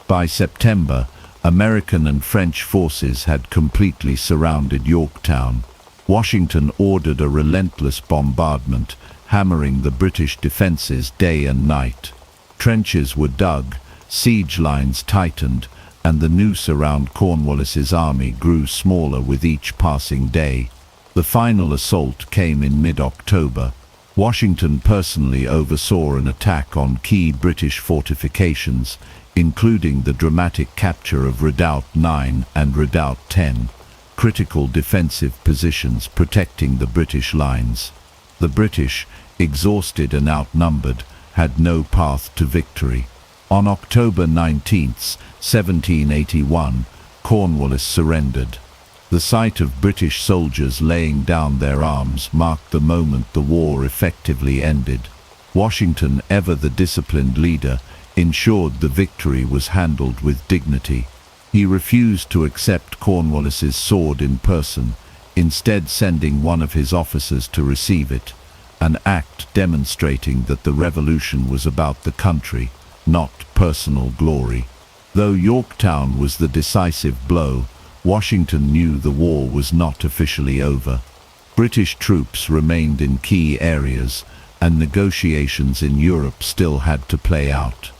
By September, American and French forces had completely surrounded Yorktown. Washington ordered a relentless bombardment, hammering the British defenses day and night. Trenches were dug, siege lines tightened, and the noose around Cornwallis's army grew smaller with each passing day. The final assault came in mid-October. Washington personally oversaw an attack on key British fortifications, including the dramatic capture of Redoubt 9 and Redoubt 10, critical defensive positions protecting the British lines. The British, exhausted and outnumbered, had no path to victory. On October 19, 1781, Cornwallis surrendered. The sight of British soldiers laying down their arms marked the moment the war effectively ended. Washington, ever the disciplined leader, ensured the victory was handled with dignity. He refused to accept Cornwallis's sword in person, instead sending one of his officers to receive it, an act demonstrating that the revolution was about the country, not personal glory. Though Yorktown was the decisive blow, Washington knew the war was not officially over. British troops remained in key areas, and negotiations in Europe still had to play out.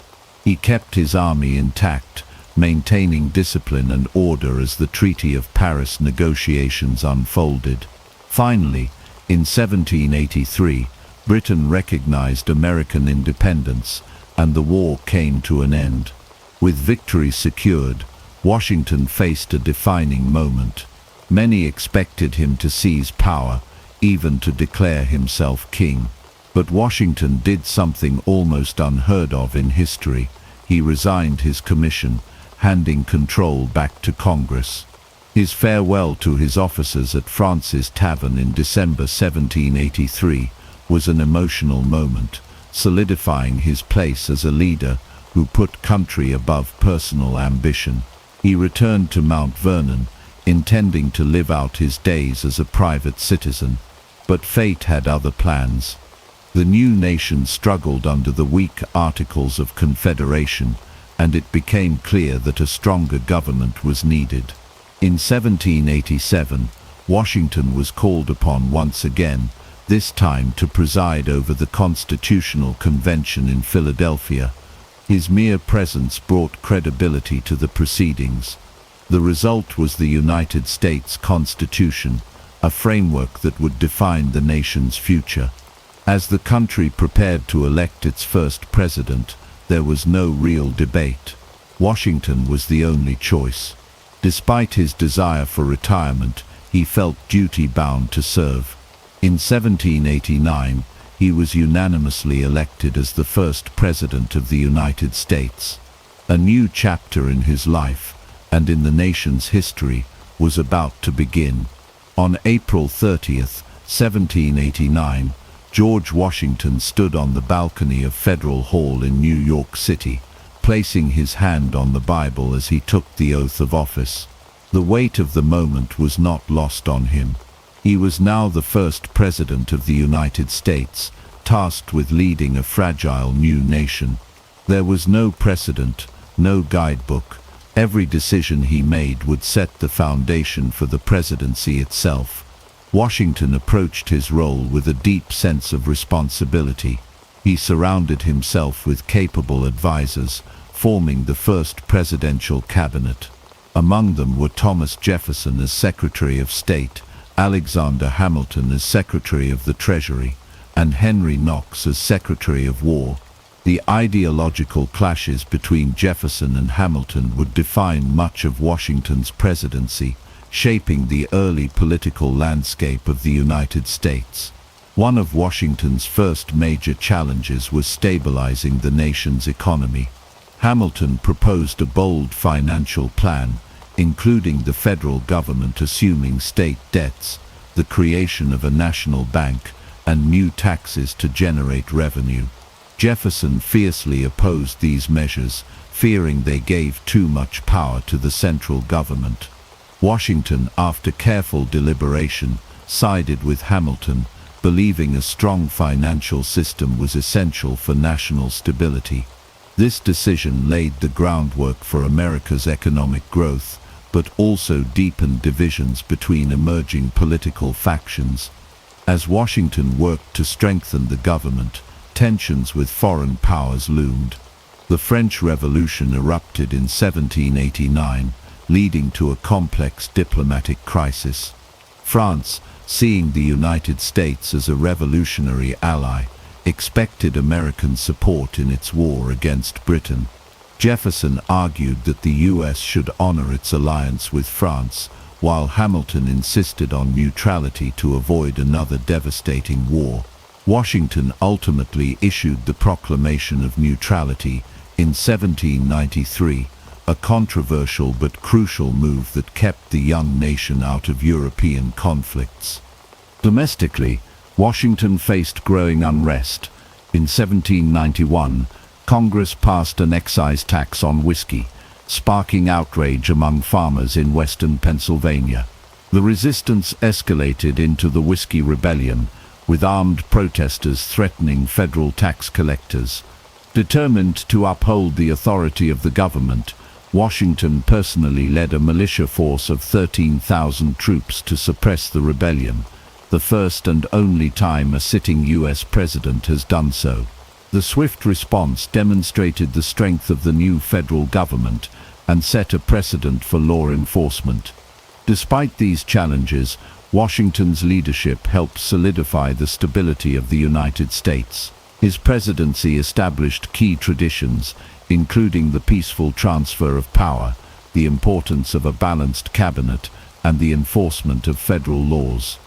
He kept his army intact, maintaining discipline and order as the Treaty of Paris negotiations unfolded. Finally, in 1783, Britain recognized American independence, and the war came to an end. With victory secured, Washington faced a defining moment. Many expected him to seize power, even to declare himself king. But Washington did something almost unheard of in history. He resigned his commission, handing control back to Congress. His farewell to his officers at Francis Tavern in December 1783 was an emotional moment, solidifying his place as a leader who put country above personal ambition. He returned to Mount Vernon, intending to live out his days as a private citizen. But fate had other plans. The new nation struggled under the weak Articles of Confederation, and it became clear that a stronger government was needed. In 1787, Washington was called upon once again, this time to preside over the Constitutional Convention in Philadelphia. His mere presence brought credibility to the proceedings. The result was the United States Constitution, a framework that would define the nation's future. As the country prepared to elect its first president, there was no real debate. Washington was the only choice. Despite his desire for retirement, he felt duty-bound to serve. In 1789, he was unanimously elected as the first president of the United States. A new chapter in his life, and in the nation's history, was about to begin. On April 30th, 1789, George Washington stood on the balcony of Federal Hall in New York City, placing his hand on the Bible as he took the oath of office. The weight of the moment was not lost on him. He was now the first president of the United States, tasked with leading a fragile new nation. There was no precedent, no guidebook. Every decision he made would set the foundation for the presidency itself. Washington approached his role with a deep sense of responsibility. He surrounded himself with capable advisors, forming the first presidential cabinet. Among them were Thomas Jefferson as Secretary of State, Alexander Hamilton as Secretary of the Treasury, and Henry Knox as Secretary of War. The ideological clashes between Jefferson and Hamilton would define much of Washington's presidency, shaping the early political landscape of the United States. One of Washington's first major challenges was stabilizing the nation's economy. Hamilton proposed a bold financial plan, including the federal government assuming state debts, the creation of a national bank, and new taxes to generate revenue. Jefferson fiercely opposed these measures, fearing they gave too much power to the central government. Washington, after careful deliberation, sided with Hamilton, believing a strong financial system was essential for national stability. This decision laid the groundwork for America's economic growth, but also deepened divisions between emerging political factions. As Washington worked to strengthen the government, tensions with foreign powers loomed. The French Revolution erupted in 1789, leading to a complex diplomatic crisis. France, seeing the United States as a revolutionary ally, expected American support in its war against Britain. Jefferson argued that the U.S. should honor its alliance with France, while Hamilton insisted on neutrality to avoid another devastating war. Washington ultimately issued the Proclamation of Neutrality in 1793, a controversial but crucial move that kept the young nation out of European conflicts. Domestically, Washington faced growing unrest. In 1791, Congress passed an excise tax on whiskey, sparking outrage among farmers in western Pennsylvania. The resistance escalated into the Whiskey Rebellion, with armed protesters threatening federal tax collectors. Determined to uphold the authority of the government, Washington personally led a militia force of 13,000 troops to suppress the rebellion, the first and only time a sitting U.S. president has done so. The swift response demonstrated the strength of the new federal government and set a precedent for law enforcement. Despite these challenges, Washington's leadership helped solidify the stability of the United States. His presidency established key traditions, including the peaceful transfer of power, the importance of a balanced cabinet, and the enforcement of federal laws.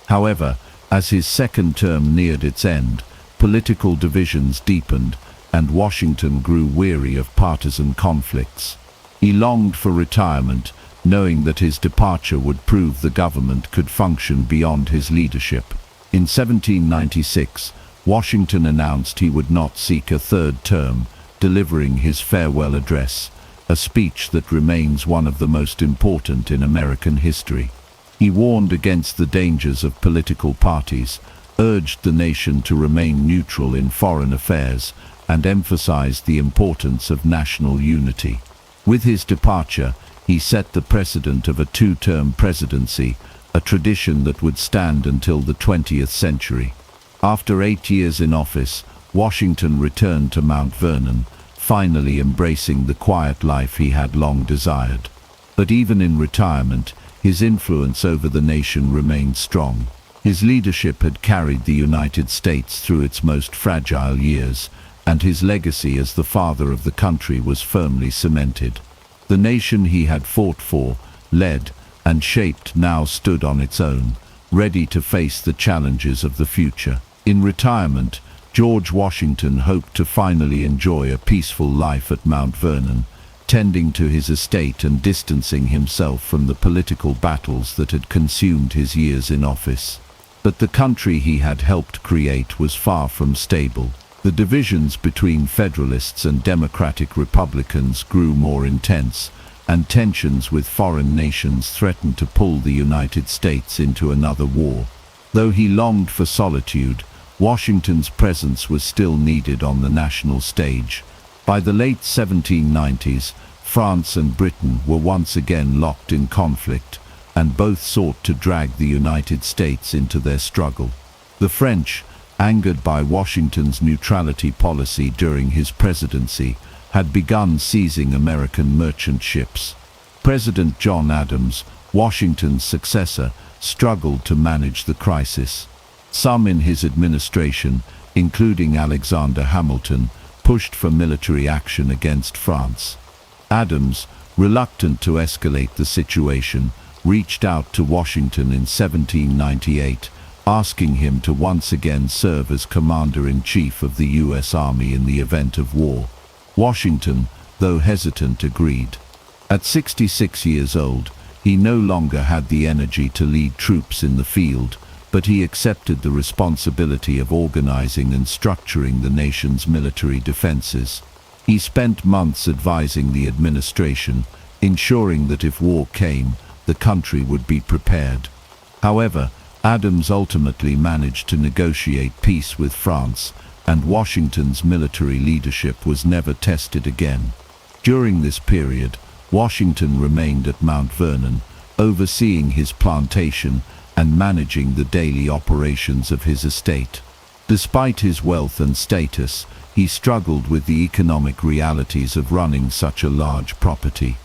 However, as his second term neared its end, political divisions deepened, and Washington grew weary of partisan conflicts. He longed for retirement, knowing that his departure would prove the government could function beyond his leadership. In 1796, Washington announced he would not seek a third term, delivering his farewell address, a speech that remains one of the most important in American history. He warned against the dangers of political parties, urged the nation to remain neutral in foreign affairs, and emphasized the importance of national unity. With his departure, he set the precedent of a two-term presidency, a tradition that would stand until the 20th century. After 8 years in office, Washington returned to Mount Vernon, finally embracing the quiet life he had long desired. But even in retirement, his influence over the nation remained strong. His leadership had carried the United States through its most fragile years, and his legacy as the father of the country was firmly cemented. The nation he had fought for, led, and shaped now stood on its own, ready to face the challenges of the future. In retirement, George Washington hoped to finally enjoy a peaceful life at Mount Vernon, tending to his estate and distancing himself from the political battles that had consumed his years in office. But the country he had helped create was far from stable. The divisions between Federalists and Democratic Republicans grew more intense, and tensions with foreign nations threatened to pull the United States into another war. Though he longed for solitude, Washington's presence was still needed on the national stage. By the late 1790s, France and Britain were once again locked in conflict, and both sought to drag the United States into their struggle. The French, angered by Washington's neutrality policy during his presidency, had begun seizing American merchant ships. President John Adams, Washington's successor, struggled to manage the crisis. Some in his administration, including Alexander Hamilton, pushed for military action against France. Adams, reluctant to escalate the situation, reached out to Washington in 1798, asking him to once again serve as commander-in-chief of the U.S. Army in the event of war. Washington, though hesitant, agreed. At 66 years old, he no longer had the energy to lead troops in the field, but he accepted the responsibility of organizing and structuring the nation's military defenses. He spent months advising the administration, ensuring that if war came, the country would be prepared. However, Adams ultimately managed to negotiate peace with France, and Washington's military leadership was never tested again. During this period, Washington remained at Mount Vernon, overseeing his plantation and managing the daily operations of his estate. Despite his wealth and status, he struggled with the economic realities of running such a large property.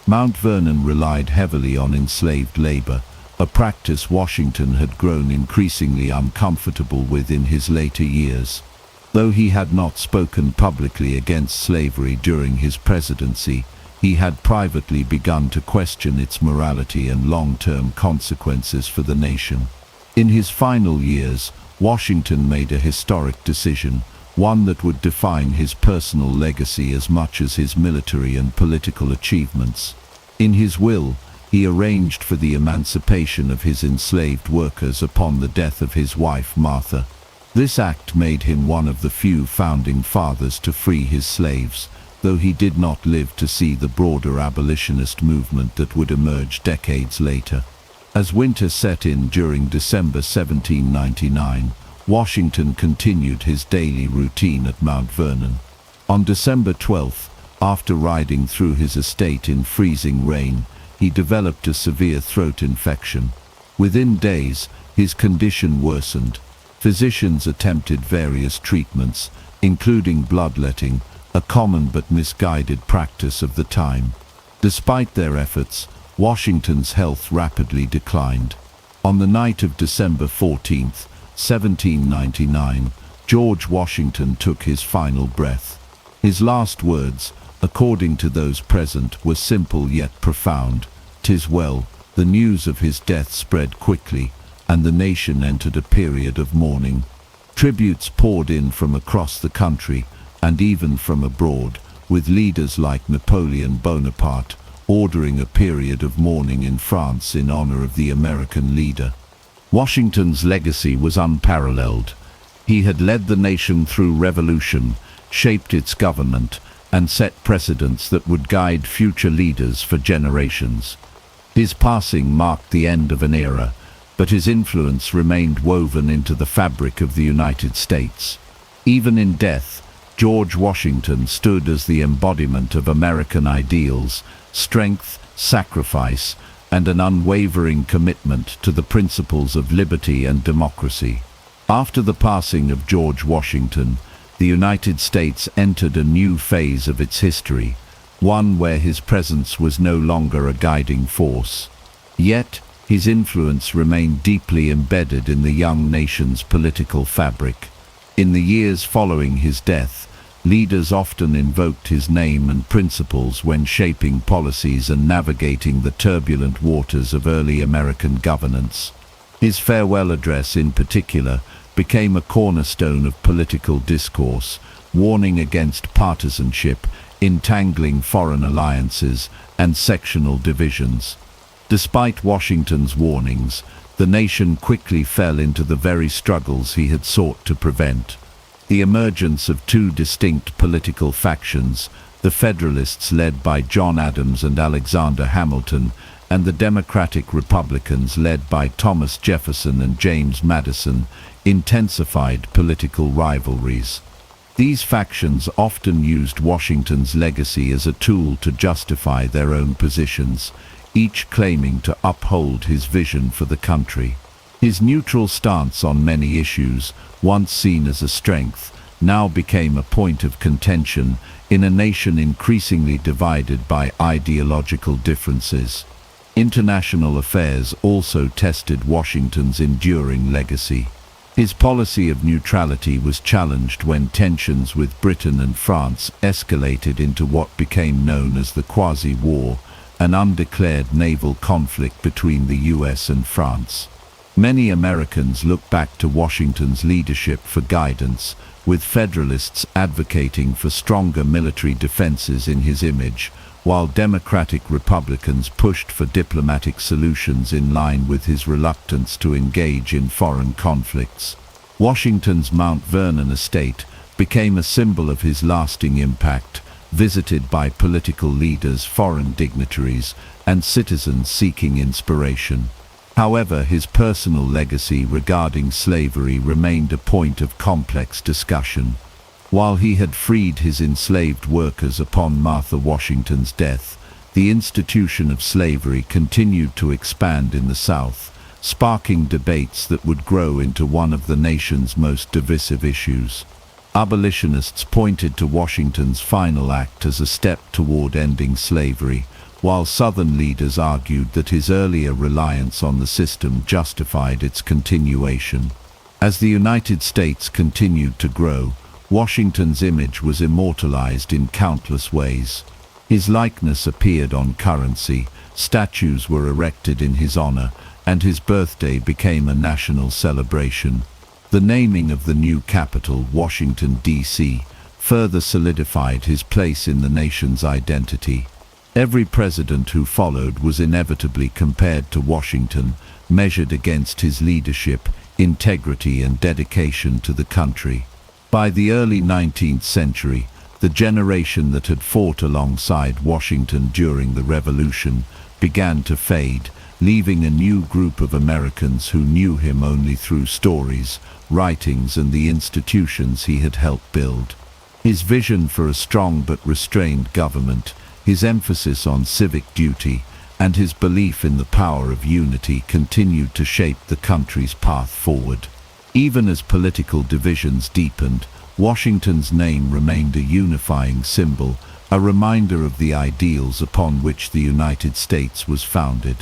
Mount Vernon relied heavily on enslaved labor, a practice Washington had grown increasingly uncomfortable with in his later years. Though he had not spoken publicly against slavery during his presidency, he had privately begun to question its morality and long-term consequences for the nation. In his final years, Washington made a historic decision, one that would define his personal legacy as much as his military and political achievements. In his will, he arranged for the emancipation of his enslaved workers upon the death of his wife Martha. This act made him one of the few founding fathers to free his slaves, though he did not live to see the broader abolitionist movement that would emerge decades later. As winter set in during December 1799, Washington continued his daily routine at Mount Vernon. On December 12th, after riding through his estate in freezing rain, he developed a severe throat infection. Within days, his condition worsened. Physicians attempted various treatments, including bloodletting, a common but misguided practice of the time. Despite their efforts, Washington's health rapidly declined. On the night of December 14, 1799, George Washington took his final breath. His last words, according to those present, were simple yet profound. "'Tis well." The news of his death spread quickly, and the nation entered a period of mourning. Tributes poured in from across the country, and even from abroad, with leaders like Napoleon Bonaparte ordering a period of mourning in France in honor of the American leader. Washington's legacy was unparalleled. He had led the nation through revolution, shaped its government, and set precedents that would guide future leaders for generations. His passing marked the end of an era, but his influence remained woven into the fabric of the United States. Even in death, George Washington stood as the embodiment of American ideals, strength, sacrifice, and an unwavering commitment to the principles of liberty and democracy. After the passing of George Washington, the United States entered a new phase of its history, one where his presence was no longer a guiding force. Yet, his influence remained deeply embedded in the young nation's political fabric. In the years following his death, leaders often invoked his name and principles when shaping policies and navigating the turbulent waters of early American governance. His farewell address, in particular, became a cornerstone of political discourse, warning against partisanship, entangling foreign alliances, and sectional divisions. Despite Washington's warnings, the nation quickly fell into the very struggles he had sought to prevent. The emergence of two distinct political factions, the Federalists led by John Adams and Alexander Hamilton, and the Democratic Republicans led by Thomas Jefferson and James Madison, intensified political rivalries. These factions often used Washington's legacy as a tool to justify their own positions, each claiming to uphold his vision for the country. His neutral stance on many issues, once seen as a strength, now became a point of contention in a nation increasingly divided by ideological differences. International affairs also tested Washington's enduring legacy. His policy of neutrality was challenged when tensions with Britain and France escalated into what became known as the Quasi-War, an undeclared naval conflict between the US and France. Many Americans look back to Washington's leadership for guidance, with Federalists advocating for stronger military defenses in his image, while Democratic Republicans pushed for diplomatic solutions in line with his reluctance to engage in foreign conflicts. Washington's Mount Vernon estate became a symbol of his lasting impact, visited by political leaders, foreign dignitaries, and citizens seeking inspiration. However, his personal legacy regarding slavery remained a point of complex discussion. While he had freed his enslaved workers upon Martha Washington's death, the institution of slavery continued to expand in the South, sparking debates that would grow into one of the nation's most divisive issues. Abolitionists pointed to Washington's final act as a step toward ending slavery, while Southern leaders argued that his earlier reliance on the system justified its continuation. As the United States continued to grow, Washington's image was immortalized in countless ways. His likeness appeared on currency, statues were erected in his honor, and his birthday became a national celebration. The naming of the new capital, Washington, D.C., further solidified his place in the nation's identity. Every president who followed was inevitably compared to Washington, measured against his leadership, integrity, and dedication to the country. By the early 19th century, the generation that had fought alongside Washington during the Revolution began to fade, leaving a new group of Americans who knew him only through stories, writings, and the institutions he had helped build. His vision for a strong but restrained government, his emphasis on civic duty, and his belief in the power of unity continued to shape the country's path forward. Even as political divisions deepened, Washington's name remained a unifying symbol, a reminder of the ideals upon which the United States was founded.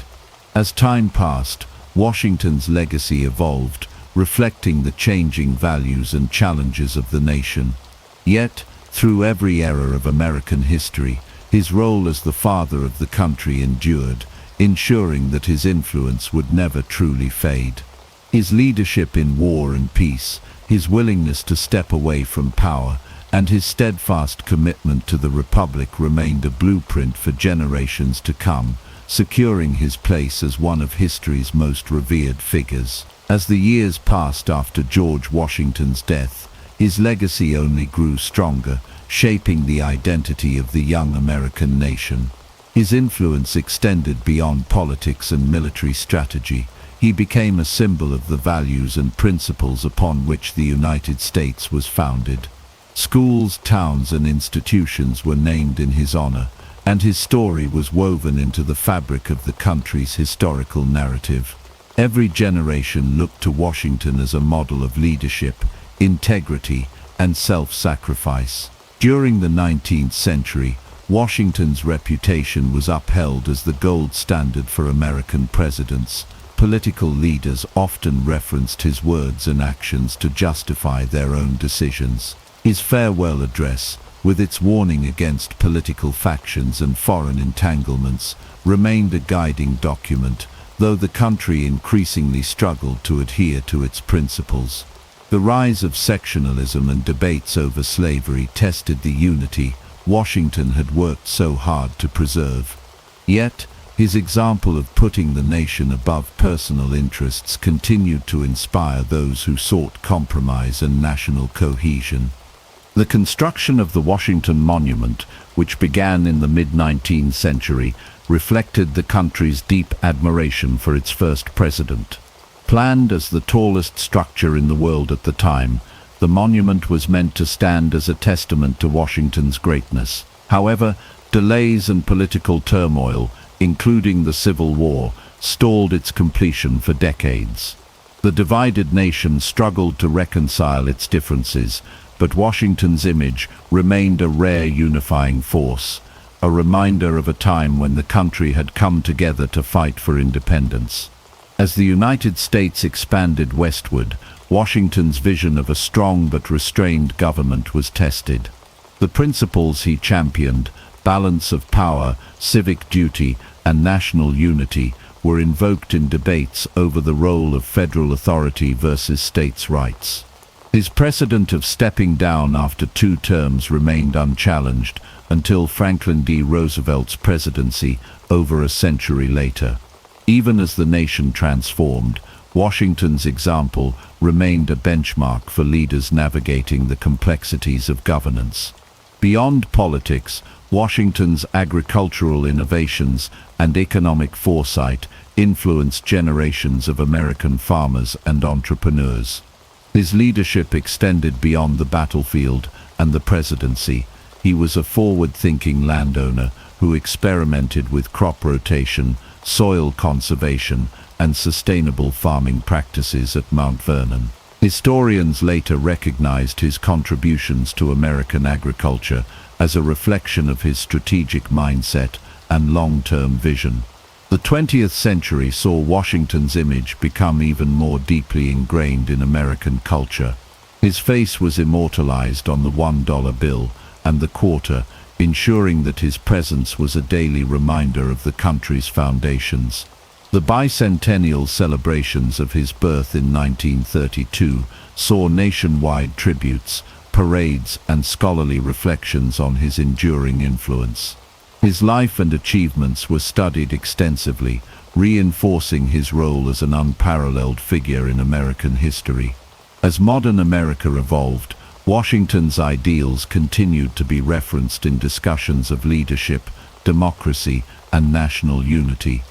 As time passed, Washington's legacy evolved, reflecting the changing values and challenges of the nation. Yet, through every era of American history, his role as the father of the country endured, ensuring that his influence would never truly fade. His leadership in war and peace, his willingness to step away from power, and his steadfast commitment to the Republic remained a blueprint for generations to come, securing his place as one of history's most revered figures. As the years passed after George Washington's death, his legacy only grew stronger, shaping the identity of the young American nation. His influence extended beyond politics and military strategy. He became a symbol of the values and principles upon which the United States was founded. Schools, towns, and institutions were named in his honor, and his story was woven into the fabric of the country's historical narrative. Every generation looked to Washington as a model of leadership, integrity, and self-sacrifice. During the 19th century, Washington's reputation was upheld as the gold standard for American presidents. Political leaders often referenced his words and actions to justify their own decisions. His farewell address, with its warning against political factions and foreign entanglements, remained a guiding document, though the country increasingly struggled to adhere to its principles. The rise of sectionalism and debates over slavery tested the unity Washington had worked so hard to preserve. Yet, his example of putting the nation above personal interests continued to inspire those who sought compromise and national cohesion. The construction of the Washington Monument, which began in the mid-19th century, reflected the country's deep admiration for its first president. Planned as the tallest structure in the world at the time, the monument was meant to stand as a testament to Washington's greatness. However, delays and political turmoil, including the Civil War, stalled its completion for decades. The divided nation struggled to reconcile its differences, but Washington's image remained a rare unifying force, a reminder of a time when the country had come together to fight for independence. As the United States expanded westward, Washington's vision of a strong but restrained government was tested. The principles he championed, balance of power, civic duty, and national unity, were invoked in debates over the role of federal authority versus states' rights. His precedent of stepping down after 2 terms remained unchallenged until Franklin D. Roosevelt's presidency over a century later. Even as the nation transformed, Washington's example remained a benchmark for leaders navigating the complexities of governance. Beyond politics, Washington's agricultural innovations and economic foresight influenced generations of American farmers and entrepreneurs. His leadership extended beyond the battlefield and the presidency. He was a forward-thinking landowner who experimented with crop rotation, soil conservation, and sustainable farming practices at Mount Vernon. Historians later recognized his contributions to American agriculture as a reflection of his strategic mindset and long-term vision. The 20th century saw Washington's image become even more deeply ingrained in American culture. His face was immortalized on the $1 bill and the quarter, ensuring that his presence was a daily reminder of the country's foundations. The bicentennial celebrations of his birth in 1932 saw nationwide tributes, parades, and scholarly reflections on his enduring influence. His life and achievements were studied extensively, reinforcing his role as an unparalleled figure in American history. As modern America evolved, Washington's ideals continued to be referenced in discussions of leadership, democracy, and national unity.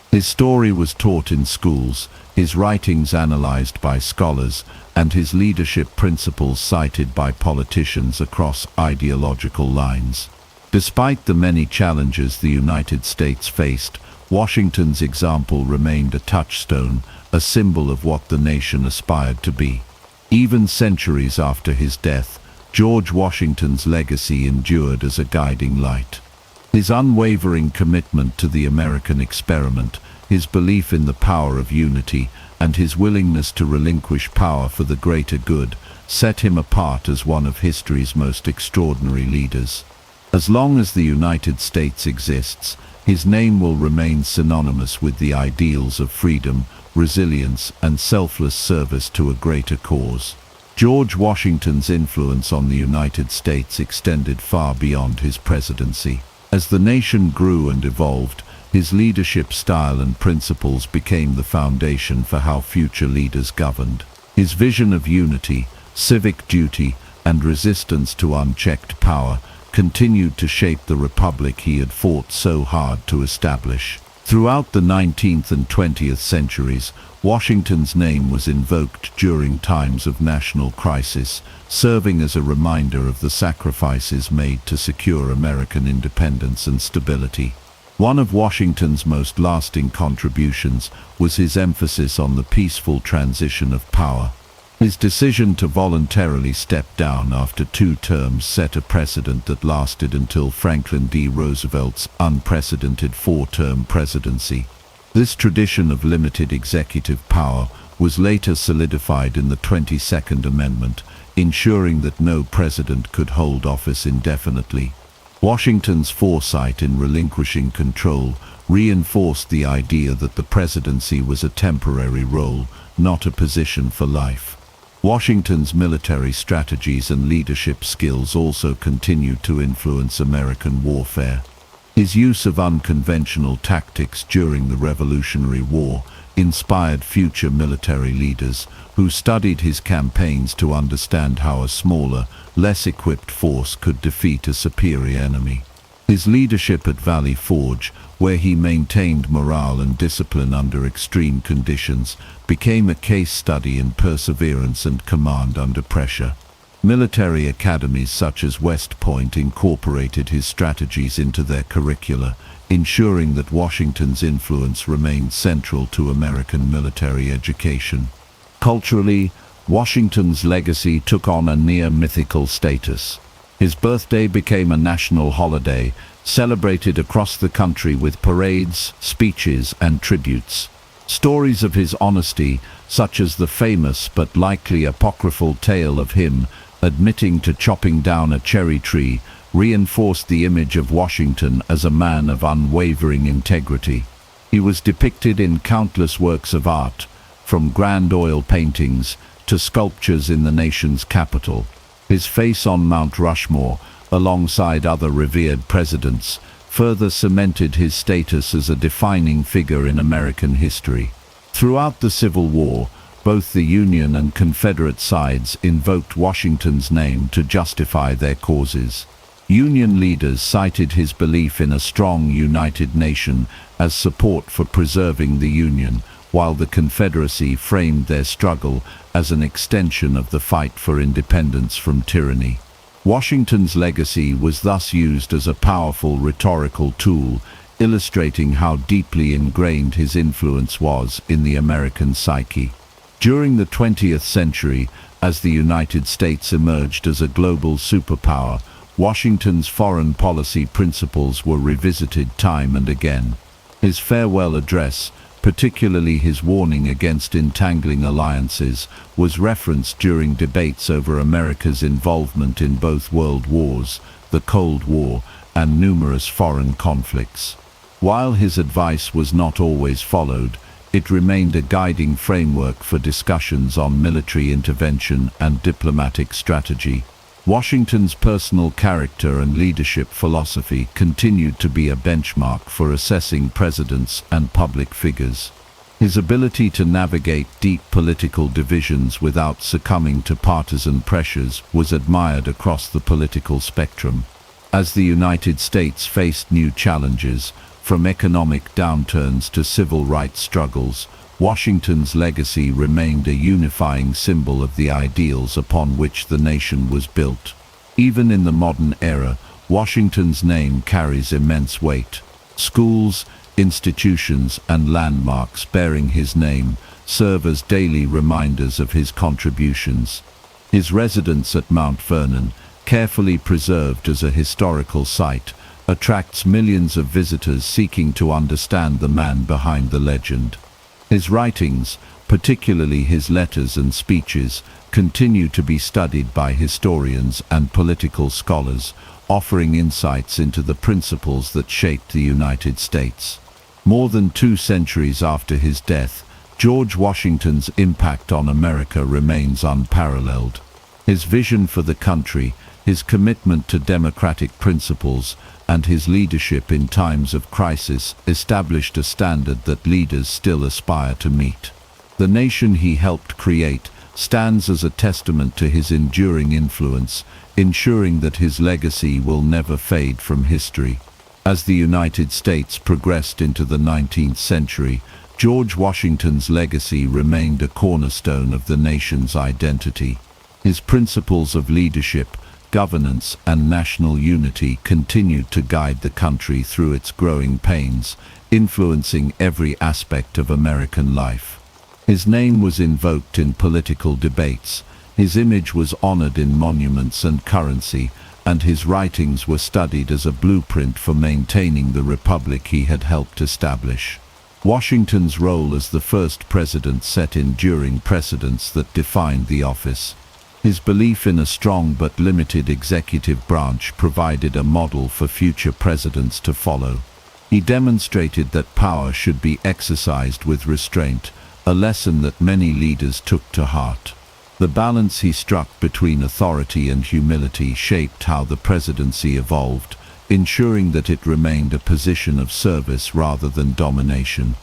His story was taught in schools, his writings analyzed by scholars, and his leadership principles cited by politicians across ideological lines. Despite the many challenges the United States faced, Washington's example remained a touchstone, a symbol of what the nation aspired to be. Even centuries after his death, George Washington's legacy endured as a guiding light. His unwavering commitment to the American experiment, his belief in the power of unity, and his willingness to relinquish power for the greater good set him apart as one of history's most extraordinary leaders. As long as the United States exists, his name will remain synonymous with the ideals of freedom, resilience, and selfless service to a greater cause. George Washington's influence on the United States extended far beyond his presidency. As the nation grew and evolved, his leadership style and principles became the foundation for how future leaders governed. His vision of unity, civic duty, and resistance to unchecked power continued to shape the republic he had fought so hard to establish. Throughout the 19th and 20th centuries, Washington's name was invoked during times of national crisis, serving as a reminder of the sacrifices made to secure American independence and stability. One of Washington's most lasting contributions was his emphasis on the peaceful transition of power. His decision to voluntarily step down after 2 terms set a precedent that lasted until Franklin D. Roosevelt's unprecedented 4-term presidency. This tradition of limited executive power was later solidified in the 22nd Amendment, ensuring that no president could hold office indefinitely. Washington's foresight in relinquishing control reinforced the idea that the presidency was a temporary role, not a position for life. Washington's military strategies and leadership skills also continued to influence American warfare. His use of unconventional tactics during the Revolutionary War inspired future military leaders who studied his campaigns to understand how a smaller, less equipped force could defeat a superior enemy. His leadership at Valley Forge, where he maintained morale and discipline under extreme conditions, became a case study in perseverance and command under pressure. Military academies such as West Point incorporated his strategies into their curricula, ensuring that Washington's influence remained central to American military education. Culturally, Washington's legacy took on a near-mythical status. His birthday became a national holiday, celebrated across the country with parades, speeches, and tributes. Stories of his honesty, such as the famous but likely apocryphal tale of him admitting to chopping down a cherry tree, reinforced the image of Washington as a man of unwavering integrity. He was depicted in countless works of art, from grand oil paintings to sculptures in the nation's capital. His face on Mount Rushmore, alongside other revered presidents, further cemented his status as a defining figure in American history. Throughout the Civil War, both the Union and Confederate sides invoked Washington's name to justify their causes. Union leaders cited his belief in a strong, united nation as support for preserving the Union, while the Confederacy framed their struggle as an extension of the fight for independence from tyranny. Washington's legacy was thus used as a powerful rhetorical tool, illustrating how deeply ingrained his influence was in the American psyche. During the 20th century, as the United States emerged as a global superpower, Washington's foreign policy principles were revisited time and again. His farewell address, particularly his warning against entangling alliances, was referenced during debates over America's involvement in both world wars, the Cold War, and numerous foreign conflicts. While his advice was not always followed, it remained a guiding framework for discussions on military intervention and diplomatic strategy. Washington's personal character and leadership philosophy continued to be a benchmark for assessing presidents and public figures. His ability to navigate deep political divisions without succumbing to partisan pressures was admired across the political spectrum. As the United States faced new challenges, from economic downturns to civil rights struggles, Washington's legacy remained a unifying symbol of the ideals upon which the nation was built. Even in the modern era, Washington's name carries immense weight. Schools, institutions, and landmarks bearing his name serve as daily reminders of his contributions. His residence at Mount Vernon, carefully preserved as a historical site, attracts millions of visitors seeking to understand the man behind the legend. His writings, particularly his letters and speeches, continue to be studied by historians and political scholars, offering insights into the principles that shaped the United States. More than 2 centuries after his death, George Washington's impact on America remains unparalleled. His vision for the country, his commitment to democratic principles, and his leadership in times of crisis established a standard that leaders still aspire to meet. The nation he helped create stands as a testament to his enduring influence, ensuring that his legacy will never fade from history. As the United States progressed into the 19th century, George Washington's legacy remained a cornerstone of the nation's identity. His principles of leadership, governance, and national unity continued to guide the country through its growing pains, influencing every aspect of American life. His name was invoked in political debates, his image was honored in monuments and currency, and his writings were studied as a blueprint for maintaining the republic he had helped establish. Washington's role as the first president set enduring precedents that defined the office. His belief in a strong but limited executive branch provided a model for future presidents to follow. He demonstrated that power should be exercised with restraint, a lesson that many leaders took to heart. The balance he struck between authority and humility shaped how the presidency evolved, ensuring that it remained a position of service rather than domination.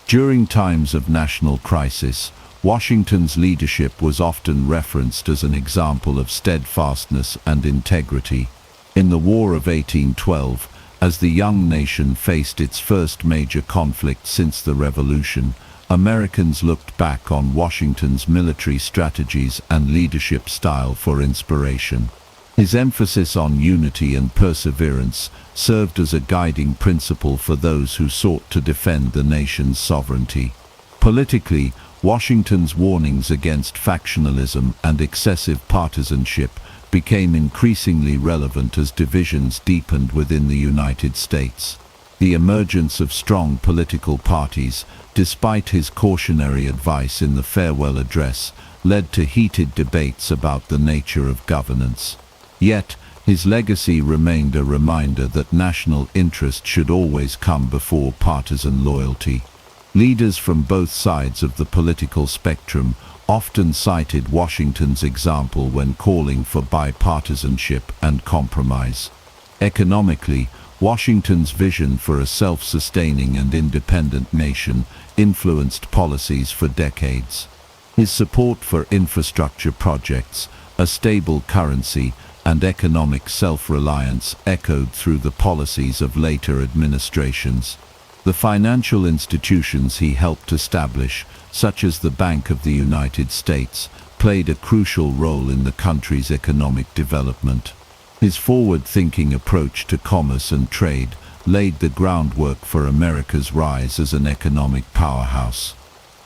During times of national crisis, Washington's leadership was often referenced as an example of steadfastness and integrity. In the War of 1812, as the young nation faced its first major conflict since the Revolution, Americans looked back on Washington's military strategies and leadership style for inspiration. His emphasis on unity and perseverance served as a guiding principle for those who sought to defend the nation's sovereignty. Politically, Washington's warnings against factionalism and excessive partisanship became increasingly relevant as divisions deepened within the United States. The emergence of strong political parties, despite his cautionary advice in the farewell address, led to heated debates about the nature of governance. Yet, His legacy remained a reminder that national interest should always come before partisan loyalty. Leaders from both sides of the political spectrum often cited Washington's example when calling for bipartisanship and compromise. Economically, Washington's vision for a self-sustaining and independent nation influenced policies for decades. His support for infrastructure projects, a stable currency, and economic self-reliance echoed through the policies of later administrations. The financial institutions he helped establish, such as the Bank of the United States, played a crucial role in the country's economic development. His forward-thinking approach to commerce and trade laid the groundwork for America's rise as an economic powerhouse.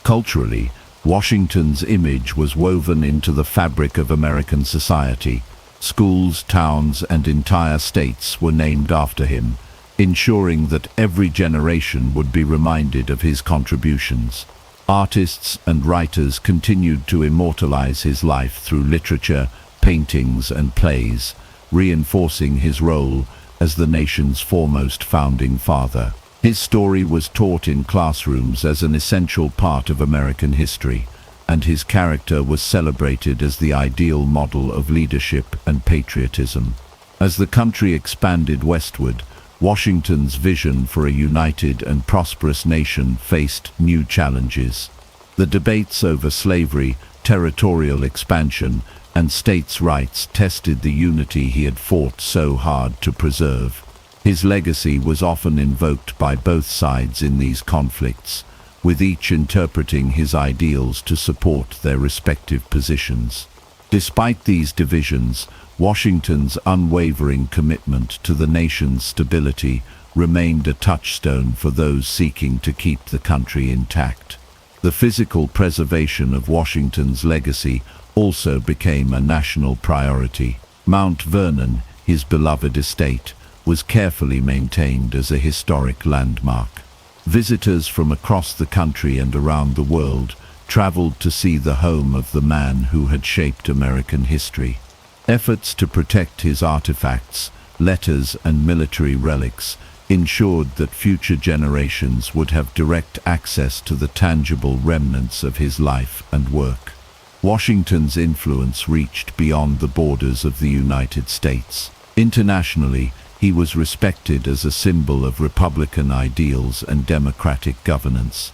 Culturally, Washington's image was woven into the fabric of American society. Schools, towns, and entire states were named after him, ensuring that every generation would be reminded of his contributions. Artists and writers continued to immortalize his life through literature, paintings, and plays, reinforcing his role as the nation's foremost founding father. His story was taught in classrooms as an essential part of American history, and his character was celebrated as the ideal model of leadership and patriotism. As the country expanded westward, Washington's vision for a united and prosperous nation faced new challenges. The debates over slavery, territorial expansion, and states' rights tested the unity he had fought so hard to preserve. His legacy was often invoked by both sides in these conflicts, with each interpreting his ideals to support their respective positions. Despite these divisions, Washington's unwavering commitment to the nation's stability remained a touchstone for those seeking to keep the country intact. The physical preservation of Washington's legacy also became a national priority. Mount Vernon, his beloved estate, was carefully maintained as a historic landmark. Visitors from across the country and around the world traveled to see the home of the man who had shaped American history. Efforts to protect his artifacts, letters, and military relics ensured that future generations would have direct access to the tangible remnants of his life and work. Washington's influence reached beyond the borders of the United States. Internationally, he was respected as a symbol of Republican ideals and democratic governance.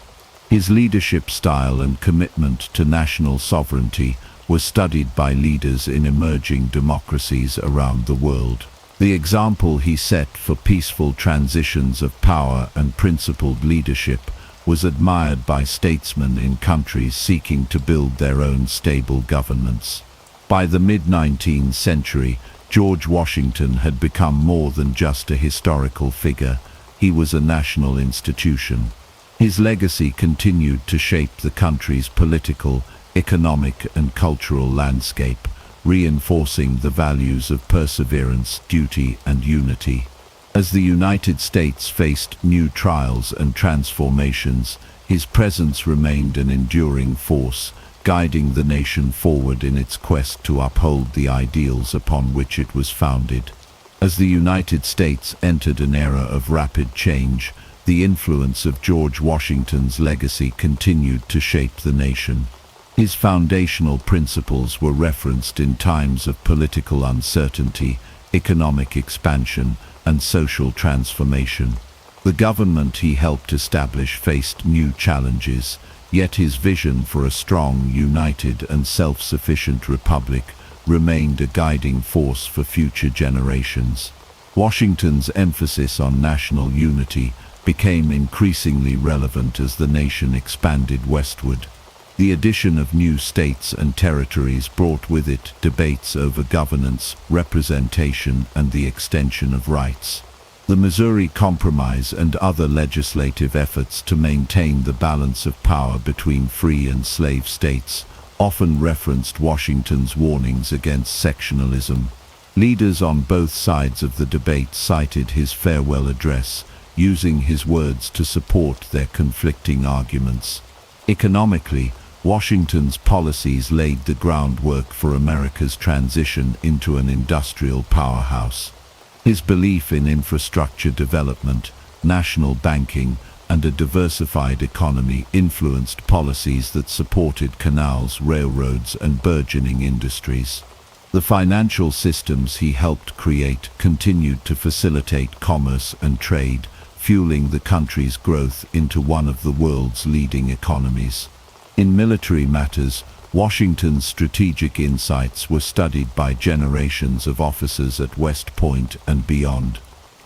His leadership style and commitment to national sovereignty were studied by leaders in emerging democracies around the world. The example he set for peaceful transitions of power and principled leadership was admired by statesmen in countries seeking to build their own stable governments. By the mid-19th century, George Washington had become more than just a historical figure. He was a national institution. His legacy continued to shape the country's political, economic, and cultural landscape, reinforcing the values of perseverance, duty, and unity. As the United States faced new trials and transformations, his presence remained an enduring force, guiding the nation forward in its quest to uphold the ideals upon which it was founded. As the United States entered an era of rapid change, the influence of George Washington's legacy continued to shape the nation. His foundational principles were referenced in times of political uncertainty, economic expansion, and social transformation. The government he helped establish faced new challenges, yet his vision for a strong, united, and self-sufficient republic remained a guiding force for future generations. Washington's emphasis on national unity became increasingly relevant as the nation expanded westward. The addition of new states and territories brought with it debates over governance, representation, and the extension of rights. The Missouri Compromise and other legislative efforts to maintain the balance of power between free and slave states often referenced Washington's warnings against sectionalism. Leaders on both sides of the debate cited his farewell address, using his words to support their conflicting arguments. Economically, Washington's policies laid the groundwork for America's transition into an industrial powerhouse. His belief in infrastructure development, national banking, and a diversified economy influenced policies that supported canals, railroads, and burgeoning industries. The financial systems he helped create continued to facilitate commerce and trade, fueling the country's growth into one of the world's leading economies. In military matters, Washington's strategic insights were studied by generations of officers at West Point and beyond.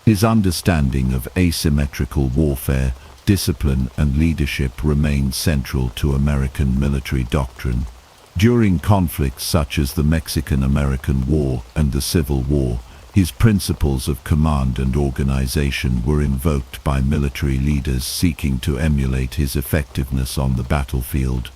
His understanding of asymmetrical warfare, discipline, and leadership remained central to American military doctrine. During conflicts such as the Mexican-American War and the Civil War, his principles of command and organization were invoked by military leaders seeking to emulate his effectiveness on the battlefield.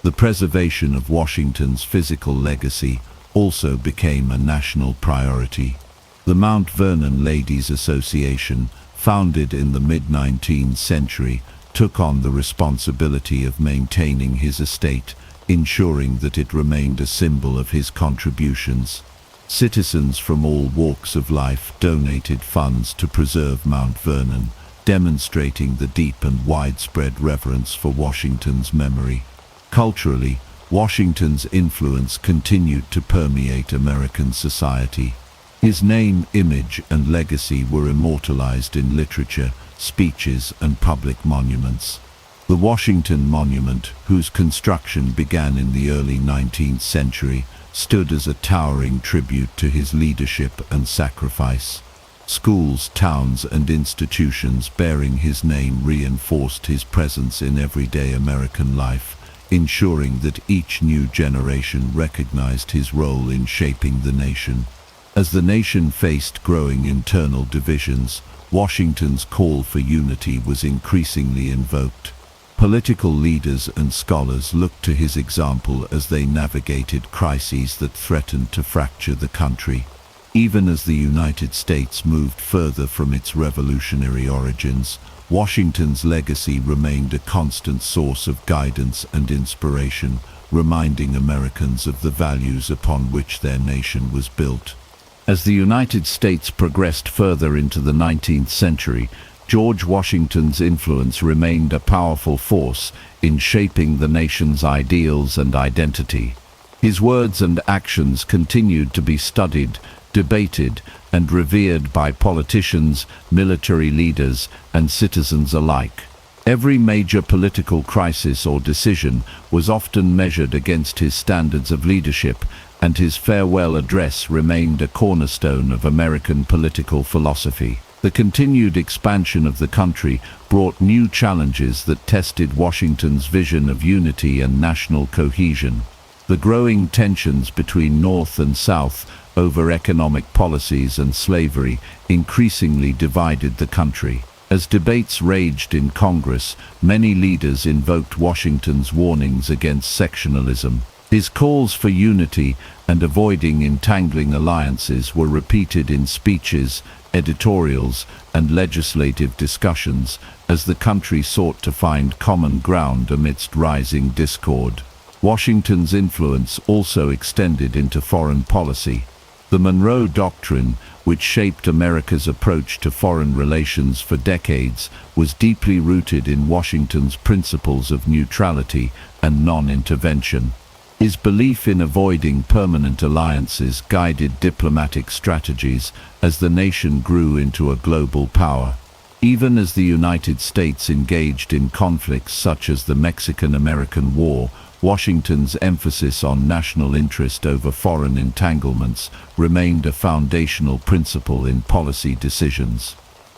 The preservation of Washington's physical legacy also became a national priority. The Mount Vernon Ladies Association, founded in the mid-19th century, took on the responsibility of maintaining his estate, ensuring that it remained a symbol of his contributions. Citizens from all walks of life donated funds to preserve Mount Vernon, demonstrating the deep and widespread reverence for Washington's memory. Culturally, Washington's influence continued to permeate American society. His name, image, and legacy were immortalized in literature, speeches, and public monuments. The Washington Monument, whose construction began in the early 19th century, stood as a towering tribute to his leadership and sacrifice. Schools, towns, and institutions bearing his name reinforced his presence in everyday American life, ensuring that each new generation recognized his role in shaping the nation. As the nation faced growing internal divisions, Washington's call for unity was increasingly invoked. Political leaders and scholars looked to his example as they navigated crises that threatened to fracture the country. Even as the United States moved further from its revolutionary origins, Washington's legacy remained a constant source of guidance and inspiration, reminding Americans of the values upon which their nation was built. As the United States progressed further into the 19th century, George Washington's influence remained a powerful force in shaping the nation's ideals and identity. His words and actions continued to be studied, debated, and revered by politicians, military leaders, and citizens alike. Every major political crisis or decision was often measured against his standards of leadership, and his farewell address remained a cornerstone of American political philosophy. The continued expansion of the country brought new challenges that tested Washington's vision of unity and national cohesion. The growing tensions between North and South over economic policies and slavery increasingly divided the country. As debates raged in Congress, many leaders invoked Washington's warnings against sectionalism. His calls for unity and avoiding entangling alliances were repeated in speeches, editorials, and legislative discussions as the country sought to find common ground amidst rising discord. Washington's influence also extended into foreign policy. The Monroe Doctrine, which shaped America's approach to foreign relations for decades, was deeply rooted in Washington's principles of neutrality and non-intervention. His belief in avoiding permanent alliances guided diplomatic strategies as the nation grew into a global power. Even as the United States engaged in conflicts such as the Mexican-American War, Washington's emphasis on national interest over foreign entanglements remained a foundational principle in policy decisions.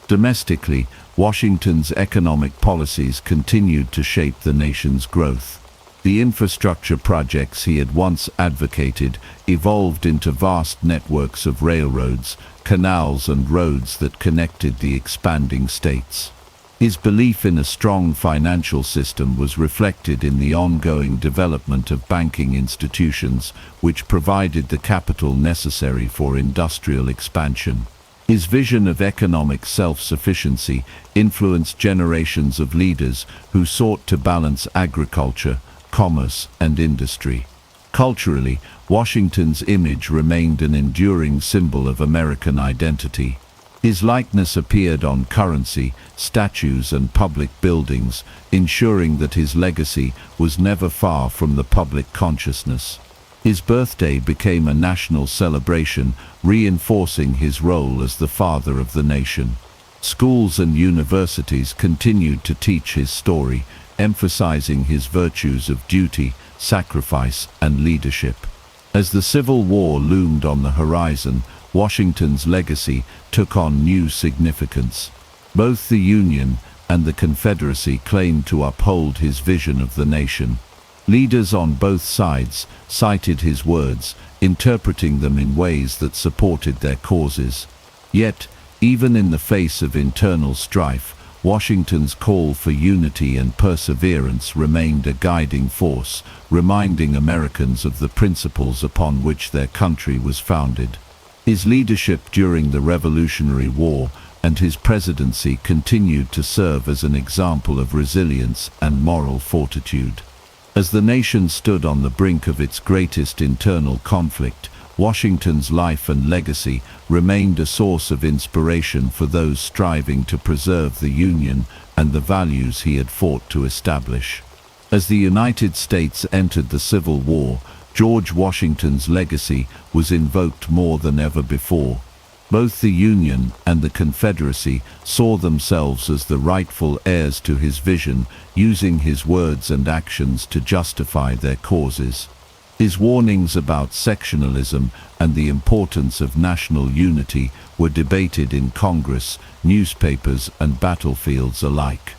Domestically, Washington's economic policies continued to shape the nation's growth. The infrastructure projects he had once advocated evolved into vast networks of railroads, canals, and roads that connected the expanding states. His belief in a strong financial system was reflected in the ongoing development of banking institutions, which provided the capital necessary for industrial expansion. His vision of economic self-sufficiency influenced generations of leaders who sought to balance agriculture, commerce, and industry. Culturally, Washington's image remained an enduring symbol of American identity. His likeness appeared on currency, statues, and public buildings, ensuring that his legacy was never far from the public consciousness. His birthday became a national celebration, reinforcing his role as the father of the nation. Schools and universities continued to teach his story, emphasizing his virtues of duty, sacrifice, and leadership. As the Civil War loomed on the horizon, Washington's legacy took on new significance. Both the Union and the Confederacy claimed to uphold his vision of the nation. Leaders on both sides cited his words, interpreting them in ways that supported their causes. Yet, even in the face of internal strife, Washington's call for unity and perseverance remained a guiding force, reminding Americans of the principles upon which their country was founded. His leadership during the Revolutionary War and his presidency continued to serve as an example of resilience and moral fortitude. As the nation stood on the brink of its greatest internal conflict, Washington's life and legacy remained a source of inspiration for those striving to preserve the Union and the values he had fought to establish. As the United States entered the Civil War, George Washington's legacy was invoked more than ever before. Both the Union and the Confederacy saw themselves as the rightful heirs to his vision, using his words and actions to justify their causes. His warnings about sectionalism and the importance of national unity were debated in Congress, newspapers, and battlefields alike.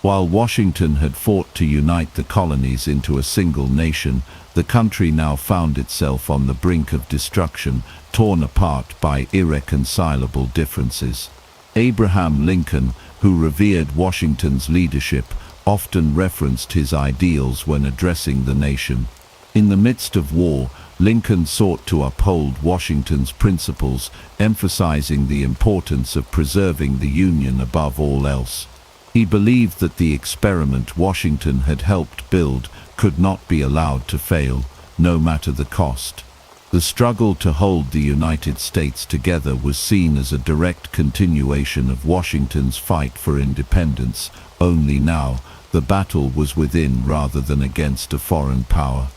While Washington had fought to unite the colonies into a single nation, the country now found itself on the brink of destruction, torn apart by irreconcilable differences. Abraham Lincoln, who revered Washington's leadership, often referenced his ideals when addressing the nation. In the midst of war, Lincoln sought to uphold Washington's principles, emphasizing the importance of preserving the Union above all else. He believed that the experiment Washington had helped build could not be allowed to fail, no matter the cost. The struggle to hold the United States together was seen as a direct continuation of Washington's fight for independence, only now, the battle was within rather than against a foreign power.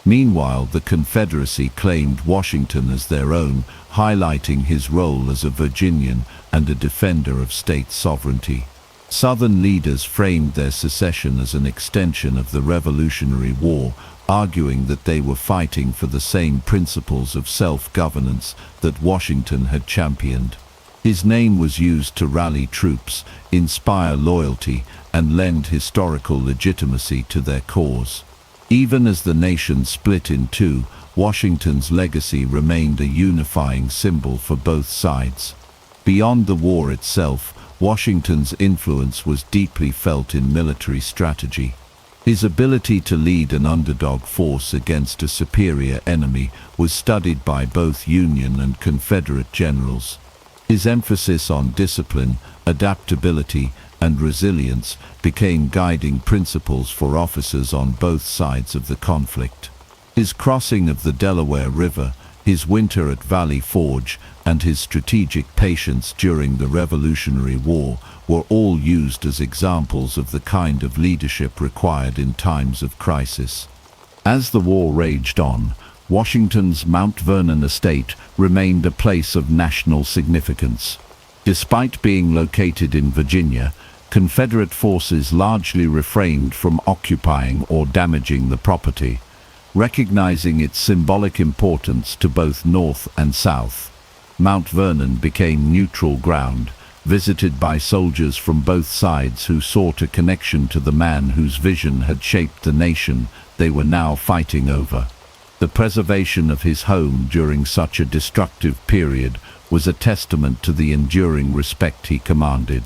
Meanwhile, the Confederacy claimed Washington as their own, highlighting his role as a Virginian and a defender of state sovereignty. Southern leaders framed their secession as an extension of the Revolutionary War, arguing that they were fighting for the same principles of self-governance that Washington had championed. His name was used to rally troops, inspire loyalty, and lend historical legitimacy to their cause. Even as the nation split in two, Washington's legacy remained a unifying symbol for both sides. Beyond the war itself, Washington's influence was deeply felt in military strategy. His ability to lead an underdog force against a superior enemy was studied by both Union and Confederate generals. His emphasis on discipline, adaptability, and resilience became guiding principles for officers on both sides of the conflict. His crossing of the Delaware River, his winter at Valley Forge, and his strategic patience during the Revolutionary War were all used as examples of the kind of leadership required in times of crisis. As the war raged on, Washington's Mount Vernon estate remained a place of national significance. Despite being located in Virginia, Confederate forces largely refrained from occupying or damaging the property, recognizing its symbolic importance to both North and South. Mount Vernon became neutral ground, visited by soldiers from both sides who sought a connection to the man whose vision had shaped the nation they were now fighting over. The preservation of his home during such a destructive period was a testament to the enduring respect he commanded.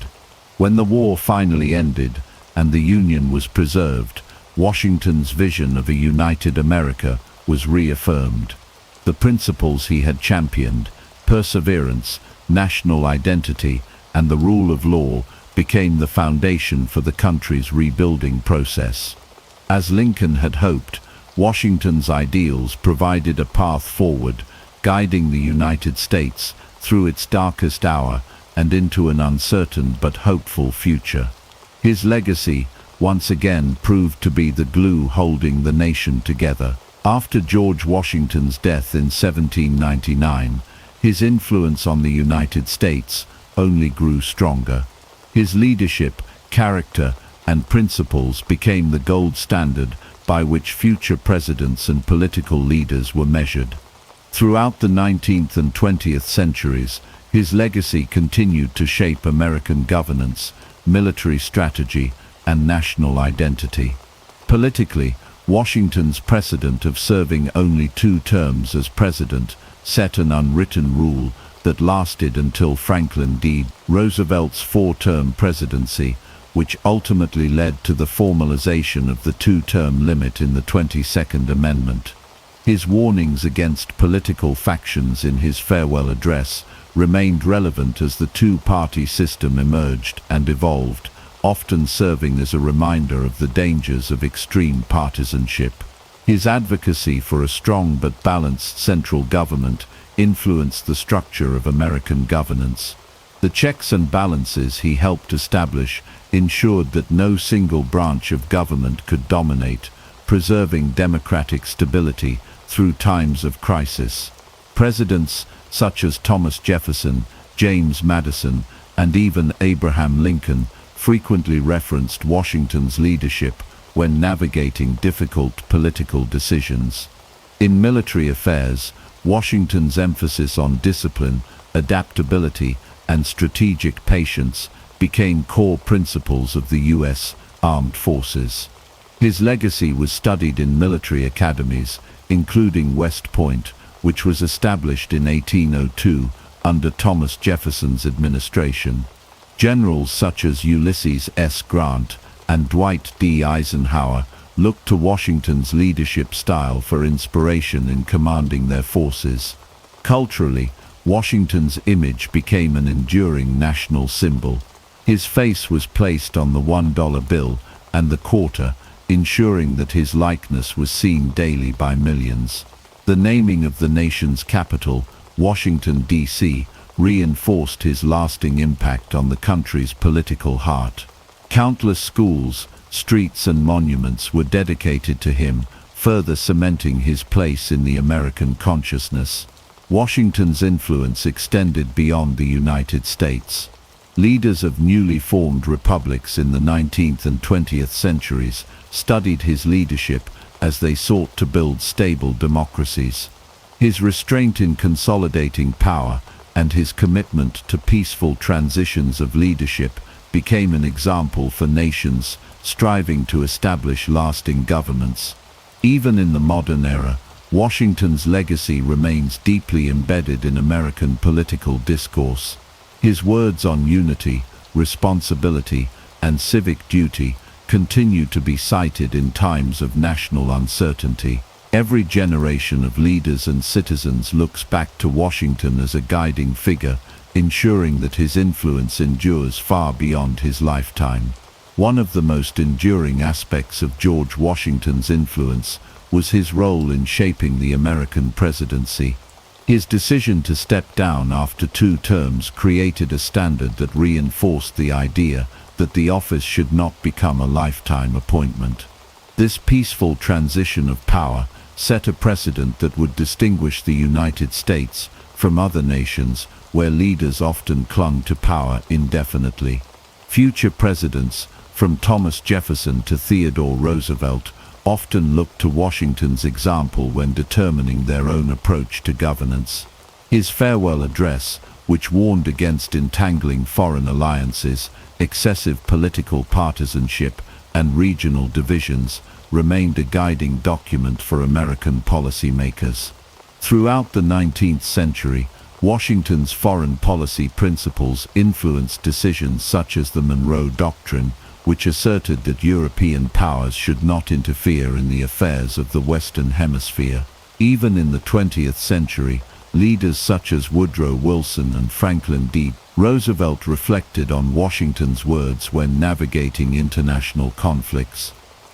When the war finally ended and the Union was preserved, Washington's vision of a united America was reaffirmed. The principles he had championed, perseverance, national identity, and the rule of law, became the foundation for the country's rebuilding process. As Lincoln had hoped, Washington's ideals provided a path forward, guiding the United States through its darkest hour and into an uncertain but hopeful future. His legacy, once again, proved to be the glue holding the nation together. After George Washington's death in 1799, his influence on the United States only grew stronger. His leadership, character, and principles became the gold standard by which future presidents and political leaders were measured. Throughout the 19th and 20th centuries, his legacy continued to shape American governance, military strategy, and national identity. Politically, Washington's precedent of serving only 2 terms as president set an unwritten rule that lasted until Franklin D. Roosevelt's 4-term presidency, which ultimately led to the formalization of the 2-term limit in the 22nd Amendment. His warnings against political factions in his farewell address remained relevant as the 2-party system emerged and evolved, often serving as a reminder of the dangers of extreme partisanship. His advocacy for a strong but balanced central government influenced the structure of American governance. The checks and balances he helped establish ensured that no single branch of government could dominate, preserving democratic stability through times of crisis. Presidents such as Thomas Jefferson, James Madison, and even Abraham Lincoln frequently referenced Washington's leadership when navigating difficult political decisions. In military affairs, Washington's emphasis on discipline, adaptability, and strategic patience became core principles of the U.S. Armed Forces. His legacy was studied in military academies, including West Point, which was established in 1802 under Thomas Jefferson's administration. Generals such as Ulysses S. Grant and Dwight D. Eisenhower looked to Washington's leadership style for inspiration in commanding their forces. Culturally, Washington's image became an enduring national symbol. His face was placed on the $1 bill and the quarter, ensuring that his likeness was seen daily by millions. The naming of the nation's capital, Washington, D.C., reinforced his lasting impact on the country's political heart. Countless schools, streets, and monuments were dedicated to him, further cementing his place in the American consciousness. Washington's influence extended beyond the United States. Leaders of newly formed republics in the 19th and 20th centuries studied his leadership as they sought to build stable democracies. His restraint in consolidating power and his commitment to peaceful transitions of leadership became an example for nations striving to establish lasting governments. Even in the modern era, Washington's legacy remains deeply embedded in American political discourse. His words on unity, responsibility, and civic duty continue to be cited in times of national uncertainty. Every generation of leaders and citizens looks back to Washington as a guiding figure, ensuring that his influence endures far beyond his lifetime. One of the most enduring aspects of George Washington's influence was his role in shaping the American presidency. His decision to step down after 2 terms created a standard that reinforced the idea that the office should not become a lifetime appointment. This peaceful transition of power set a precedent that would distinguish the United States from other nations where leaders often clung to power indefinitely. Future presidents, from Thomas Jefferson to Theodore Roosevelt, often looked to Washington's example when determining their own approach to governance. His farewell address, which warned against entangling foreign alliances, excessive political partisanship, and regional divisions, remained a guiding document for American policymakers. Throughout the 19th century, Washington's foreign policy principles influenced decisions such as the Monroe Doctrine, which asserted that European powers should not interfere in the affairs of the Western Hemisphere. Even in the 20th century, leaders such as Woodrow Wilson and Franklin D. Roosevelt reflected on Washington's words when navigating international conflicts.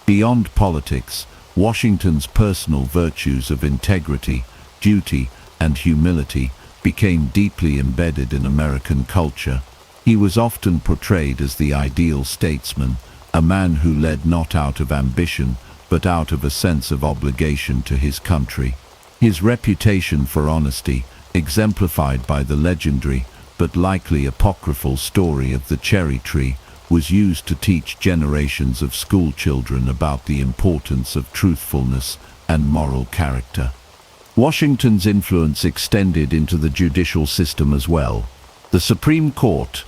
Beyond politics, Washington's personal virtues of integrity, duty, and humility became deeply embedded in American culture. He was often portrayed as the ideal statesman, a man who led not out of ambition, but out of a sense of obligation to his country. His reputation for honesty, exemplified by the legendary, but likely apocryphal story of the cherry tree, was used to teach generations of school children about the importance of truthfulness and moral character. Washington's influence extended into the judicial system as well. The Supreme Court,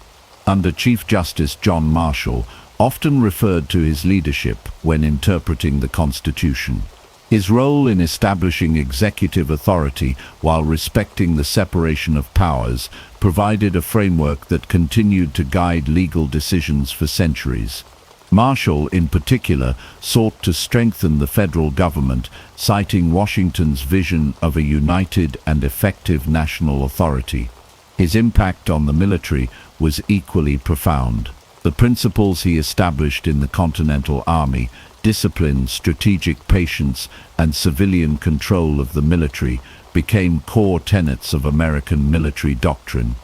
under Chief Justice John Marshall, often referred to his leadership when interpreting the Constitution. His role in establishing executive authority while respecting the separation of powers provided a framework that continued to guide legal decisions for centuries. Marshall, in particular, sought to strengthen the federal government, citing Washington's vision of a united and effective national authority. His impact on the military was equally profound. The principles he established in the Continental Army, discipline, strategic patience, and civilian control of the military, became core tenets of American military doctrine.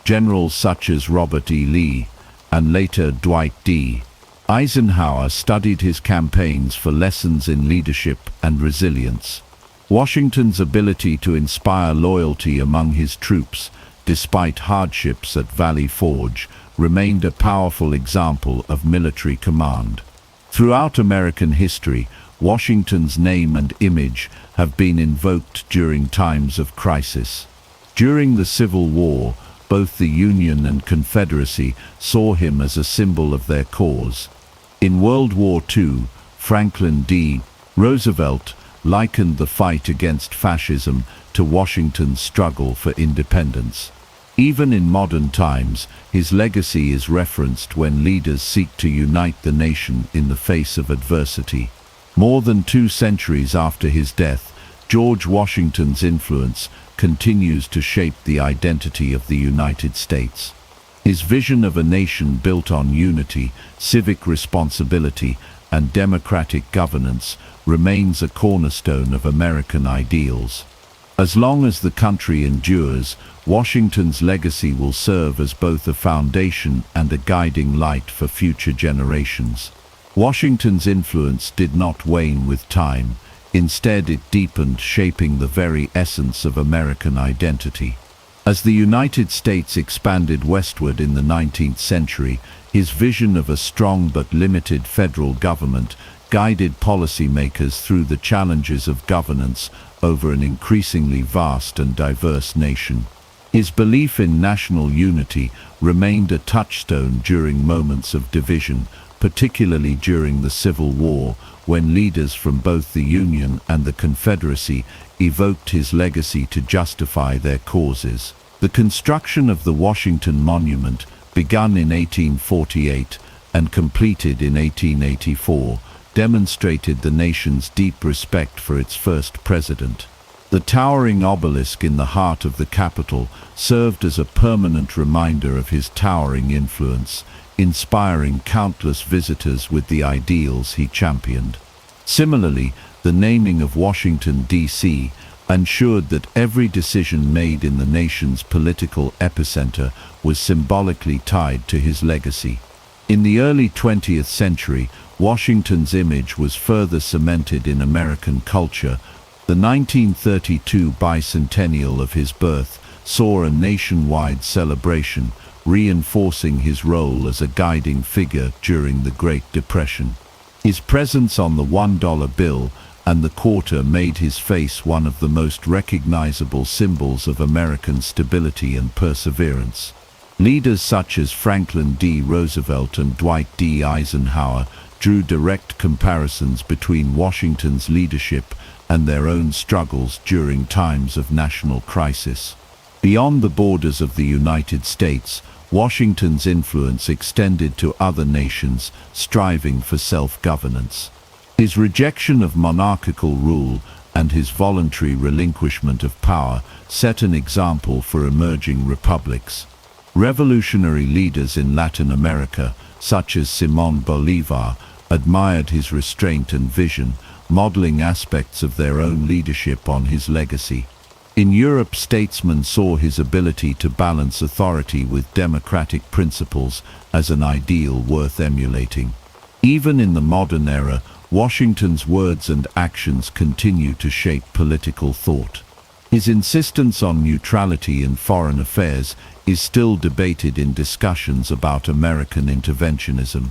Generals such as Robert E. Lee, and later Dwight D. Eisenhower studied his campaigns for lessons in leadership and resilience. Washington's ability to inspire loyalty among his troops, despite hardships at Valley Forge, remained a powerful example of military command. Throughout American history, Washington's name and image have been invoked during times of crisis. During the Civil War, both the Union and Confederacy saw him as a symbol of their cause. In World War II, Franklin D. Roosevelt likened the fight against fascism to Washington's struggle for independence. Even in modern times, his legacy is referenced when leaders seek to unite the nation in the face of adversity. More than 2 centuries after his death, George Washington's influence continues to shape the identity of the United States. His vision of a nation built on unity, civic responsibility, and democratic governance remains a cornerstone of American ideals. As long as the country endures, Washington's legacy will serve as both a foundation and a guiding light for future generations. Washington's influence did not wane with time. Instead, it deepened, shaping the very essence of American identity. As the United States expanded westward in the 19th century, his vision of a strong but limited federal government guided policymakers through the challenges of governance over an increasingly vast and diverse nation. His belief in national unity remained a touchstone during moments of division, particularly during the Civil War, when leaders from both the Union and the Confederacy evoked his legacy to justify their causes. The construction of the Washington Monument, begun in 1848 and completed in 1884, demonstrated the nation's deep respect for its first president. The towering obelisk in the heart of the Capitol served as a permanent reminder of his towering influence, inspiring countless visitors with the ideals he championed. Similarly, the naming of Washington, D.C., ensured that every decision made in the nation's political epicenter was symbolically tied to his legacy. In the early 20th century, Washington's image was further cemented in American culture. The 1932 bicentennial of his birth saw a nationwide celebration, reinforcing his role as a guiding figure during the Great Depression. His presence on the $1 bill and the quarter made his face one of the most recognizable symbols of American stability and perseverance. Leaders such as Franklin D. Roosevelt and Dwight D. Eisenhower drew direct comparisons between Washington's leadership and their own struggles during times of national crisis. Beyond the borders of the United States, Washington's influence extended to other nations striving for self-governance. His rejection of monarchical rule and his voluntary relinquishment of power set an example for emerging republics. Revolutionary leaders in Latin America, such as Simón Bolívar, admired his restraint and vision, modeling aspects of their own leadership on his legacy. In Europe, statesmen saw his ability to balance authority with democratic principles as an ideal worth emulating. Even in the modern era, Washington's words and actions continue to shape political thought. His insistence on neutrality in foreign affairs is still debated in discussions about American interventionism.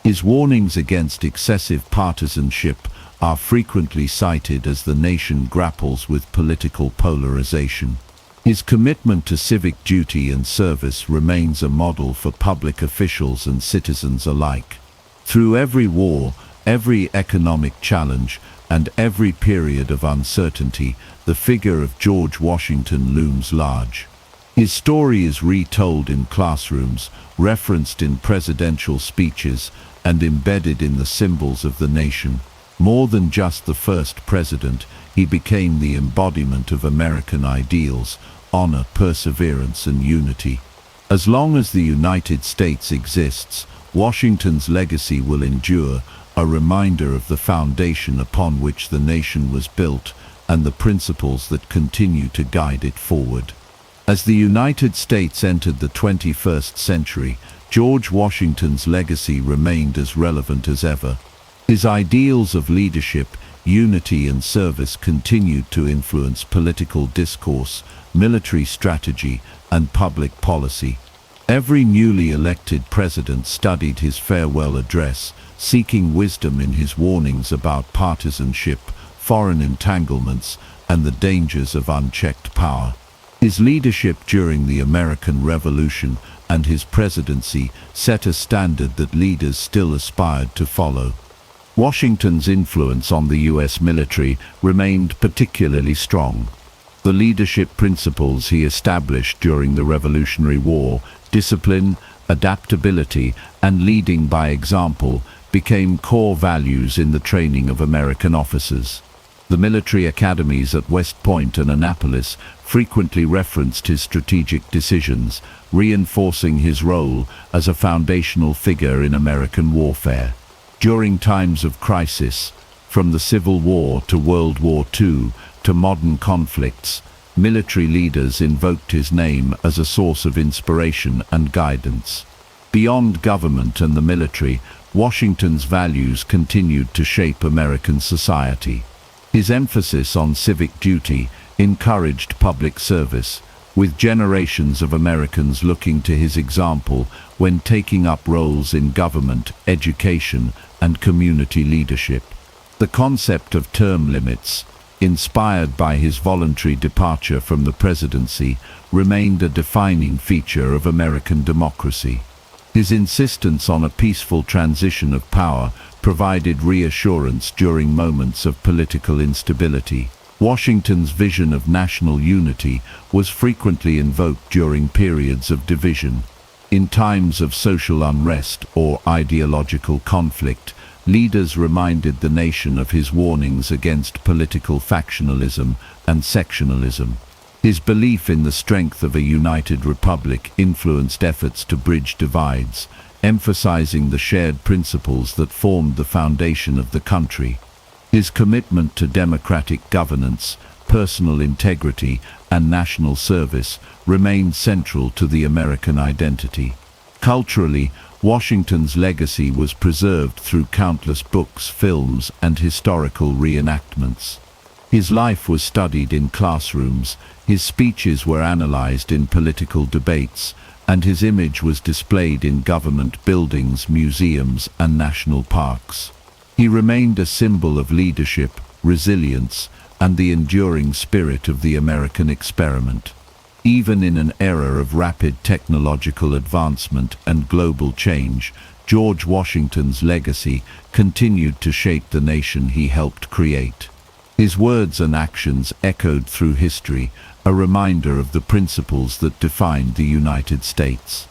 His warnings against excessive partisanship are frequently cited as the nation grapples with political polarization. His commitment to civic duty and service remains a model for public officials and citizens alike. Through every war, every economic challenge, and every period of uncertainty, the figure of George Washington looms large. His story is retold in classrooms, referenced in presidential speeches, and embedded in the symbols of the nation. More than just the first president, he became the embodiment of American ideals, honor, perseverance, and unity. As long as the United States exists, Washington's legacy will endure, a reminder of the foundation upon which the nation was built and the principles that continue to guide it forward. As the United States entered the 21st century, George Washington's legacy remained as relevant as ever. His ideals of leadership, unity, and service continued to influence political discourse, military strategy, and public policy. Every newly elected president studied his farewell address, seeking wisdom in his warnings about partisanship, foreign entanglements, and the dangers of unchecked power. His leadership during the American Revolution and his presidency set a standard that leaders still aspired to follow. Washington's influence on the U.S. military remained particularly strong. The leadership principles he established during the Revolutionary War, discipline, adaptability, and leading by example, became core values in the training of American officers. The military academies at West Point and Annapolis frequently referenced his strategic decisions, reinforcing his role as a foundational figure in American warfare. During times of crisis, from the Civil War to World War II to modern conflicts, military leaders invoked his name as a source of inspiration and guidance. Beyond government and the military, Washington's values continued to shape American society. His emphasis on civic duty encouraged public service, with generations of Americans looking to his example when taking up roles in government, education, and community leadership. The concept of term limits, inspired by his voluntary departure from the presidency, remained a defining feature of American democracy. His insistence on a peaceful transition of power provided reassurance during moments of political instability. Washington's vision of national unity was frequently invoked during periods of division. In times of social unrest or ideological conflict, leaders reminded the nation of his warnings against political factionalism and sectionalism. His belief in the strength of a united republic influenced efforts to bridge divides, emphasizing the shared principles that formed the foundation of the country. His commitment to democratic governance, personal integrity, and national service remained central to the American identity. Culturally, Washington's legacy was preserved through countless books, films, and historical reenactments. His life was studied in classrooms, his speeches were analyzed in political debates, and his image was displayed in government buildings, museums, and national parks. He remained a symbol of leadership, resilience, and the enduring spirit of the American experiment. Even in an era of rapid technological advancement and global change, George Washington's legacy continued to shape the nation he helped create. His words and actions echoed through history, a reminder of the principles that defined the United States.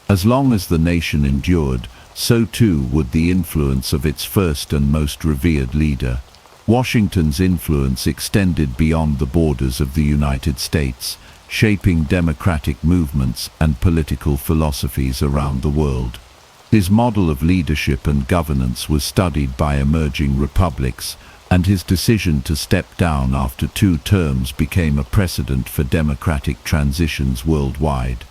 As long as the nation endured, so too would the influence of its first and most revered leader. Washington's influence extended beyond the borders of the United States, shaping democratic movements and political philosophies around the world. His model of leadership and governance was studied by emerging republics, and his decision to step down after 2 terms became a precedent for democratic transitions worldwide.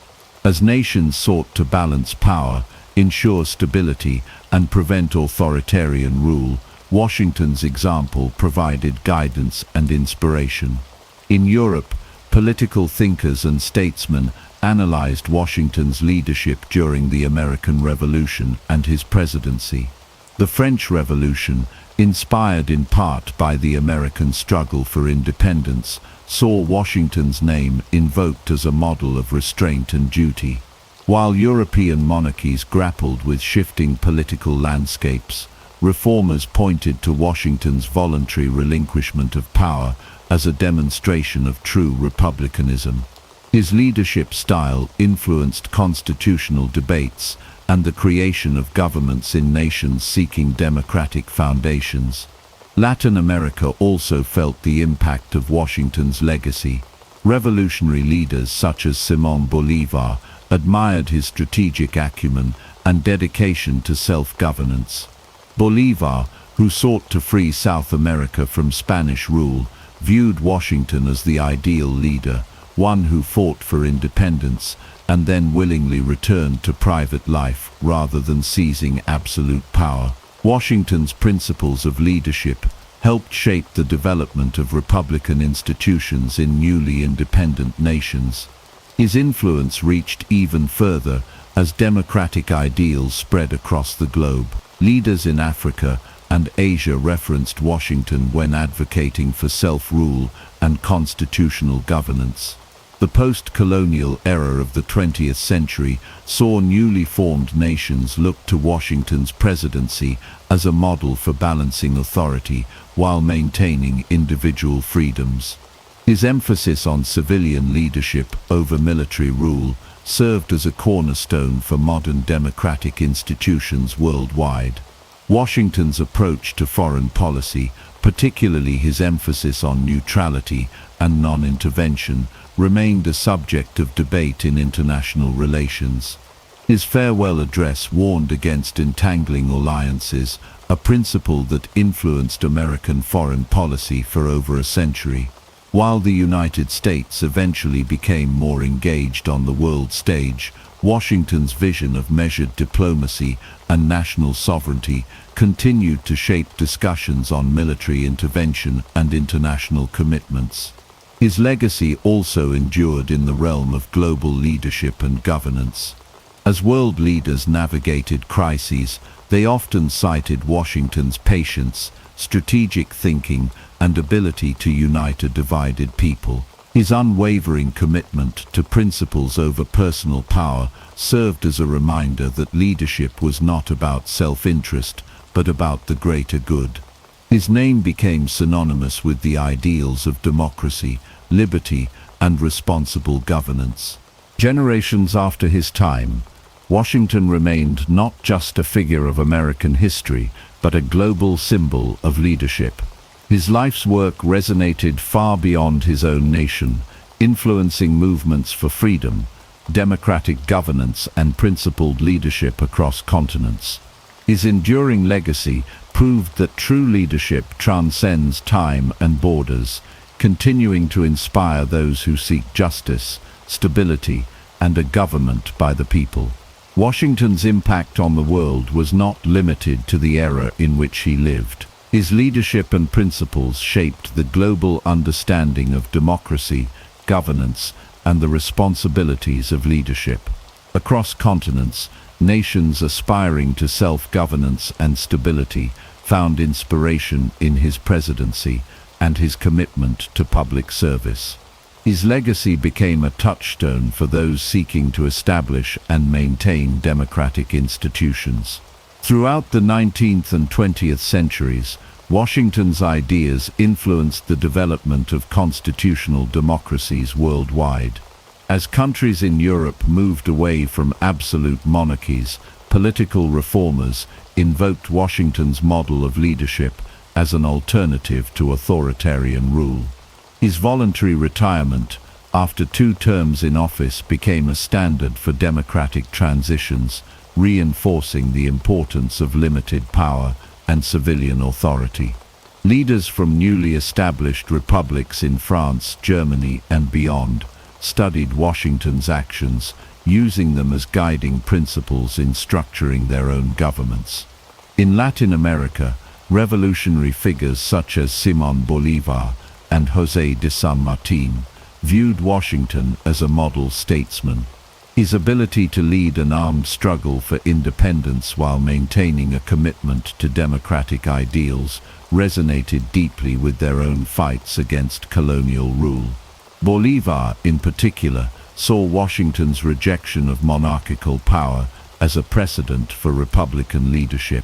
As nations sought to balance power, ensure stability, and prevent authoritarian rule, Washington's example provided guidance and inspiration. In Europe, political thinkers and statesmen analyzed Washington's leadership during the American Revolution and his presidency. The French Revolution, inspired in part by the American struggle for independence, saw Washington's name invoked as a model of restraint and duty. While European monarchies grappled with shifting political landscapes, reformers pointed to Washington's voluntary relinquishment of power as a demonstration of true republicanism. His leadership style influenced constitutional debates and the creation of governments in nations seeking democratic foundations. Latin America also felt the impact of Washington's legacy. Revolutionary leaders such as Simón Bolívar admired his strategic acumen and dedication to self-governance. Bolívar, who sought to free South America from Spanish rule, viewed Washington as the ideal leader, one who fought for independence and then willingly returned to private life rather than seizing absolute power. Washington's principles of leadership helped shape the development of republican institutions in newly independent nations. His influence reached even further as democratic ideals spread across the globe. Leaders in Africa and Asia referenced Washington when advocating for self-rule and constitutional governance. The post-colonial era of the 20th century saw newly formed nations look to Washington's presidency as a model for balancing authority while maintaining individual freedoms. His emphasis on civilian leadership over military rule served as a cornerstone for modern democratic institutions worldwide. Washington's approach to foreign policy, particularly his emphasis on neutrality and non-intervention, remained a subject of debate in international relations. His farewell address warned against entangling alliances, a principle that influenced American foreign policy for over a century. While the United States eventually became more engaged on the world stage, Washington's vision of measured diplomacy and national sovereignty continued to shape discussions on military intervention and international commitments. His legacy also endured in the realm of global leadership and governance. As world leaders navigated crises, they often cited Washington's patience, strategic thinking, and ability to unite a divided people. His unwavering commitment to principles over personal power served as a reminder that leadership was not about self-interest, but about the greater good. His name became synonymous with the ideals of democracy, liberty, and responsible governance. Generations after his time, Washington remained not just a figure of American history, but a global symbol of leadership. His life's work resonated far beyond his own nation, influencing movements for freedom, democratic governance, and principled leadership across continents. His enduring legacy proved that true leadership transcends time and borders, continuing to inspire those who seek justice, stability, and a government by the people. Washington's impact on the world was not limited to the era in which he lived. His leadership and principles shaped the global understanding of democracy, governance, and the responsibilities of leadership. Across continents, nations aspiring to self-governance and stability found inspiration in his presidency and his commitment to public service. His legacy became a touchstone for those seeking to establish and maintain democratic institutions. Throughout the 19th and 20th centuries, Washington's ideas influenced the development of constitutional democracies worldwide. As countries in Europe moved away from absolute monarchies, political reformers invoked Washington's model of leadership as an alternative to authoritarian rule. His voluntary retirement after 2 terms in office became a standard for democratic transitions, reinforcing the importance of limited power and civilian authority. Leaders from newly established republics in France, Germany, and beyond studied Washington's actions, using them as guiding principles in structuring their own governments. In Latin America, revolutionary figures such as Simón Bolívar and José de San Martín viewed Washington as a model statesman. His ability to lead an armed struggle for independence while maintaining a commitment to democratic ideals resonated deeply with their own fights against colonial rule. Bolívar, in particular, saw Washington's rejection of monarchical power as a precedent for Republican leadership.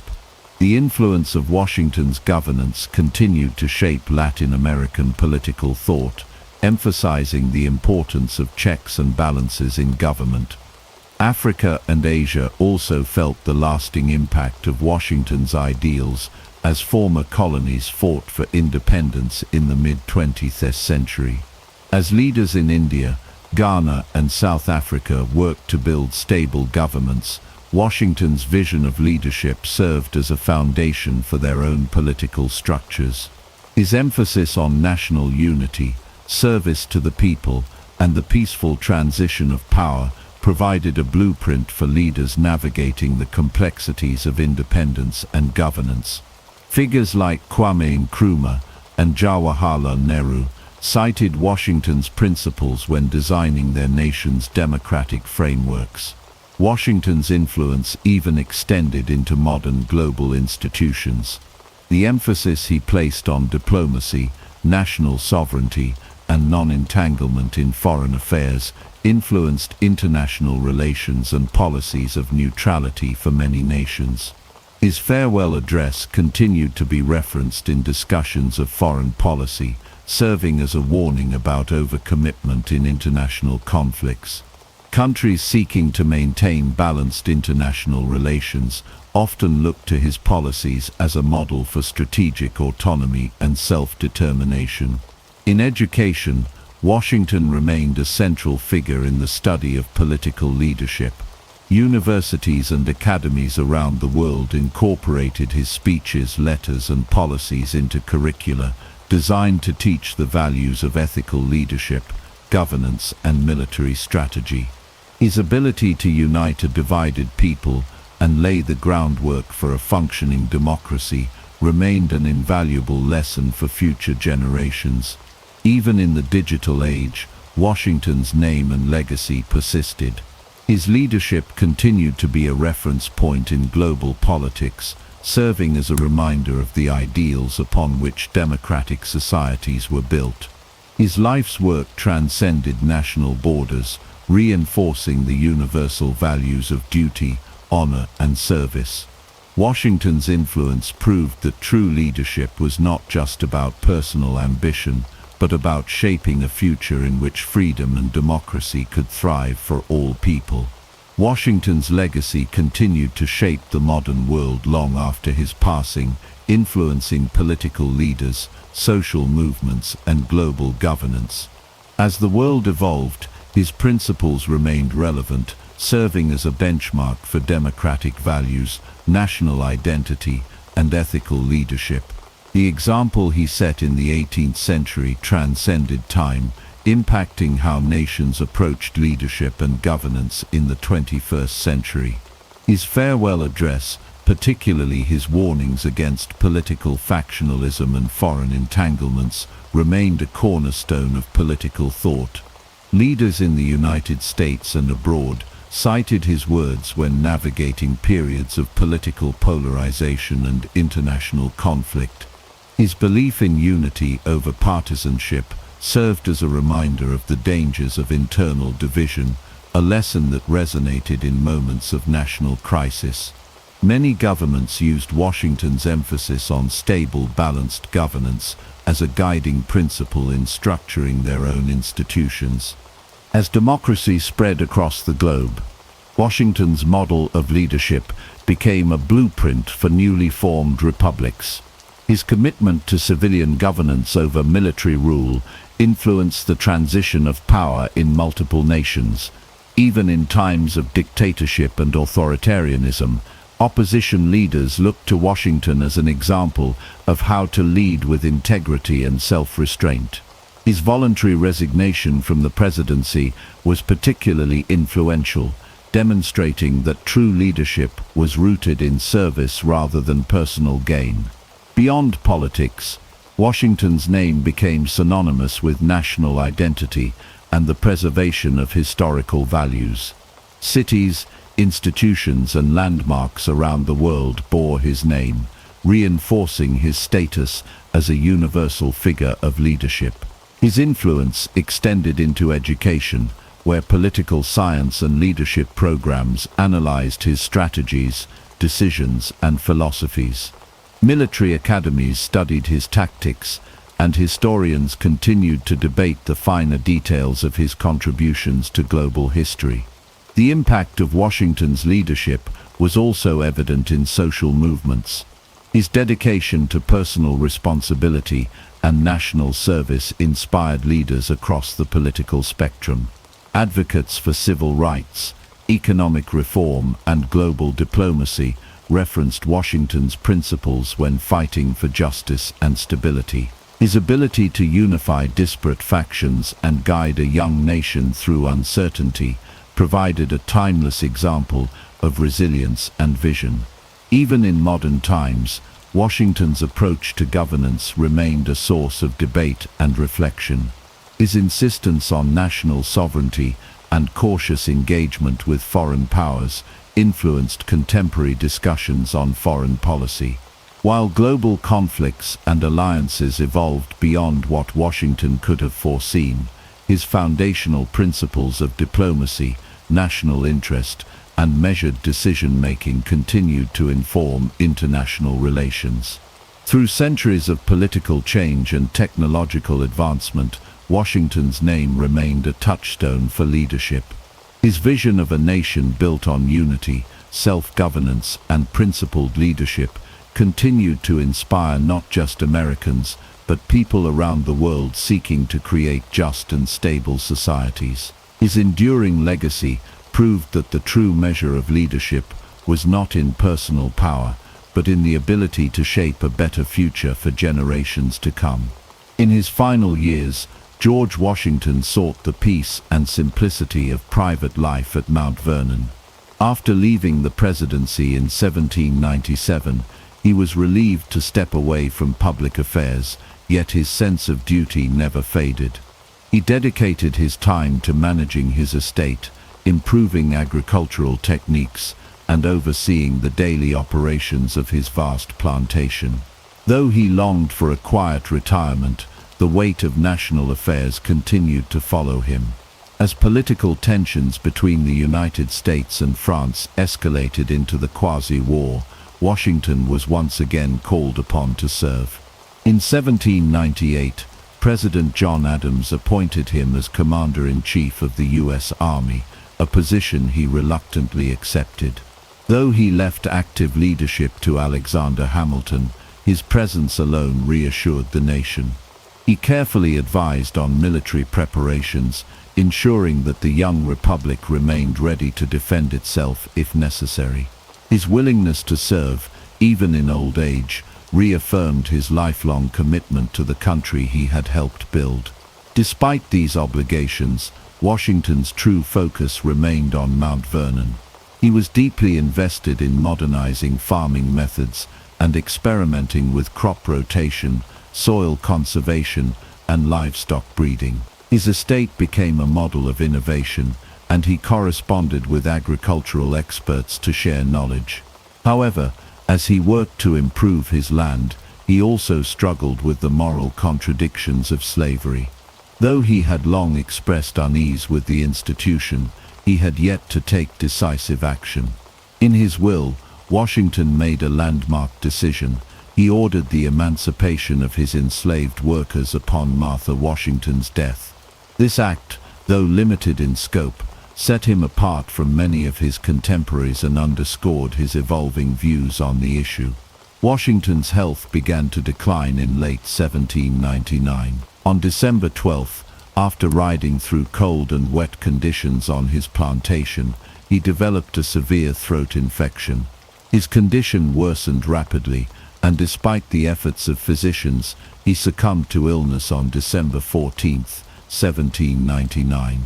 The influence of Washington's governance continued to shape Latin American political thought, emphasizing the importance of checks and balances in government. Africa and Asia also felt the lasting impact of Washington's ideals as former colonies fought for independence in the mid-20th century. As leaders in India, Ghana, and South Africa worked to build stable governments, Washington's vision of leadership served as a foundation for their own political structures. His emphasis on national unity, service to the people, and the peaceful transition of power provided a blueprint for leaders navigating the complexities of independence and governance. Figures like Kwame Nkrumah and Jawaharlal Nehru cited Washington's principles when designing their nation's democratic frameworks. Washington's influence even extended into modern global institutions. The emphasis he placed on diplomacy, national sovereignty, and non-entanglement in foreign affairs influenced international relations and policies of neutrality for many nations. His farewell address continued to be referenced in discussions of foreign policy, serving as a warning about overcommitment in international conflicts. Countries seeking to maintain balanced international relations often look to his policies as a model for strategic autonomy and self-determination. In education, Washington remained a central figure in the study of political leadership. Universities and academies around the world incorporated his speeches, letters, and policies into curricula designed to teach the values of ethical leadership, governance, and military strategy. His ability to unite a divided people and lay the groundwork for a functioning democracy remained an invaluable lesson for future generations. Even in the digital age, Washington's name and legacy persisted. His leadership continued to be a reference point in global politics, serving as a reminder of the ideals upon which democratic societies were built. His life's work transcended national borders, reinforcing the universal values of duty, honor, and service. Washington's influence proved that true leadership was not just about personal ambition, but about shaping a future in which freedom and democracy could thrive for all people. Washington's legacy continued to shape the modern world long after his passing, influencing political leaders, social movements, and global governance. As the world evolved, his principles remained relevant, serving as a benchmark for democratic values, national identity, and ethical leadership. The example he set in the 18th century transcended time, impacting how nations approached leadership and governance in the 21st century. His farewell address, particularly his warnings against political factionalism and foreign entanglements, remained a cornerstone of political thought. Leaders in the United States and abroad cited his words when navigating periods of political polarization and international conflict. His belief in unity over partisanship served as a reminder of the dangers of internal division, a lesson that resonated in moments of national crisis. Many governments used Washington's emphasis on stable, balanced governance as a guiding principle in structuring their own institutions. As democracy spread across the globe, Washington's model of leadership became a blueprint for newly formed republics. His commitment to civilian governance over military rule influenced the transition of power in multiple nations. Even in times of dictatorship and authoritarianism, opposition leaders looked to Washington as an example of how to lead with integrity and self-restraint. His voluntary resignation from the presidency was particularly influential, demonstrating that true leadership was rooted in service rather than personal gain. Beyond politics, Washington's name became synonymous with national identity and the preservation of historical values. Cities, institutions, and landmarks around the world bore his name, reinforcing his status as a universal figure of leadership. His influence extended into education, where political science and leadership programs analyzed his strategies, decisions, and philosophies. Military academies studied his tactics, and historians continued to debate the finer details of his contributions to global history. The impact of Washington's leadership was also evident in social movements. His dedication to personal responsibility and national service inspired leaders across the political spectrum. Advocates for civil rights, economic reform, and global diplomacy referenced Washington's principles when fighting for justice and stability. His ability to unify disparate factions and guide a young nation through uncertainty provided a timeless example of resilience and vision. Even in modern times, Washington's approach to governance remained a source of debate and reflection. His insistence on national sovereignty and cautious engagement with foreign powers influenced contemporary discussions on foreign policy. While global conflicts and alliances evolved beyond what Washington could have foreseen, his foundational principles of diplomacy, national interest, and measured decision-making continued to inform international relations. Through centuries of political change and technological advancement, Washington's name remained a touchstone for leadership. His vision of a nation built on unity, self-governance, and principled leadership continued to inspire not just Americans, but people around the world seeking to create just and stable societies. His enduring legacy proved that the true measure of leadership was not in personal power, but in the ability to shape a better future for generations to come. In his final years, George Washington sought the peace and simplicity of private life at Mount Vernon. After leaving the presidency in 1797, he was relieved to step away from public affairs, yet his sense of duty never faded. He dedicated his time to managing his estate, improving agricultural techniques, and overseeing the daily operations of his vast plantation. Though he longed for a quiet retirement, the weight of national affairs continued to follow him. As political tensions between the United States and France escalated into the quasi-war, Washington was once again called upon to serve. In 1798, President John Adams appointed him as Commander-in-Chief of the U.S. Army, a position he reluctantly accepted. Though he left active leadership to Alexander Hamilton, his presence alone reassured the nation. He carefully advised on military preparations, ensuring that the young republic remained ready to defend itself if necessary. His willingness to serve, even in old age, reaffirmed his lifelong commitment to the country he had helped build. Despite these obligations, Washington's true focus remained on Mount Vernon. He was deeply invested in modernizing farming methods and experimenting with crop rotation, soil conservation, and livestock breeding. His estate became a model of innovation, and he corresponded with agricultural experts to share knowledge. However, as he worked to improve his land, he also struggled with the moral contradictions of slavery. Though he had long expressed unease with the institution, he had yet to take decisive action. In his will, Washington made a landmark decision. He ordered the emancipation of his enslaved workers upon Martha Washington's death. This act, though limited in scope, set him apart from many of his contemporaries and underscored his evolving views on the issue. Washington's health began to decline in late 1799. On December 12, After riding through cold and wet conditions on his plantation, he developed a severe throat infection. His condition worsened rapidly, and despite the efforts of physicians, he succumbed to illness on December 14, 1799.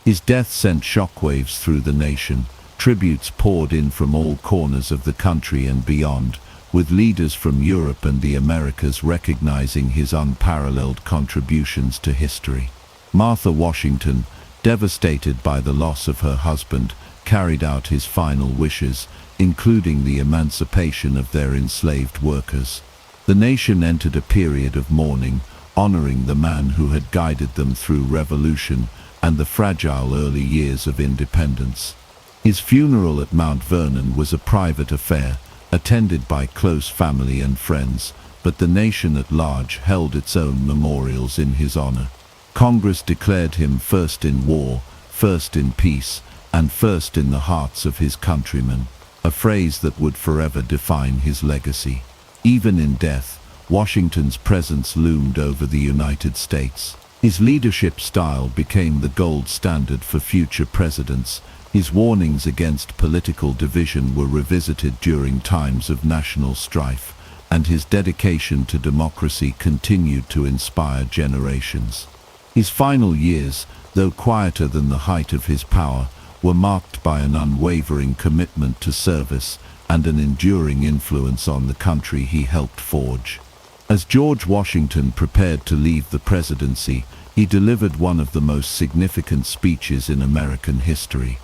His death sent shockwaves through the nation. Tributes poured in from all corners of the country and beyond, with leaders from Europe and the Americas recognizing his unparalleled contributions to history. Martha Washington, devastated by the loss of her husband, carried out his final wishes, including the emancipation of their enslaved workers. The nation entered a period of mourning, honoring the man who had guided them through revolution and the fragile early years of independence. His funeral at Mount Vernon was a private affair, attended by close family and friends, but the nation at large held its own memorials in his honor. Congress declared him first in war, first in peace, and first in the hearts of his countrymen, a phrase that would forever define his legacy. Even in death, Washington's presence loomed over the United States. His leadership style became the gold standard for future presidents. His warnings against political division were revisited during times of national strife, and his dedication to democracy continued to inspire generations. His final years, though quieter than the height of his power, were marked by an unwavering commitment to service and an enduring influence on the country he helped forge. As George Washington prepared to leave the presidency, he delivered one of the most significant speeches in American history.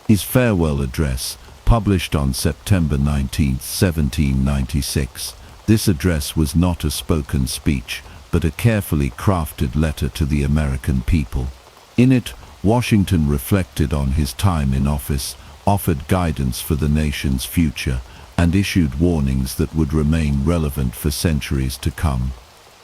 His farewell address, published on September 19, 1796. This address was not a spoken speech, but a carefully crafted letter to the American people. In it, Washington reflected on his time in office, offered guidance for the nation's future, and issued warnings that would remain relevant for centuries to come.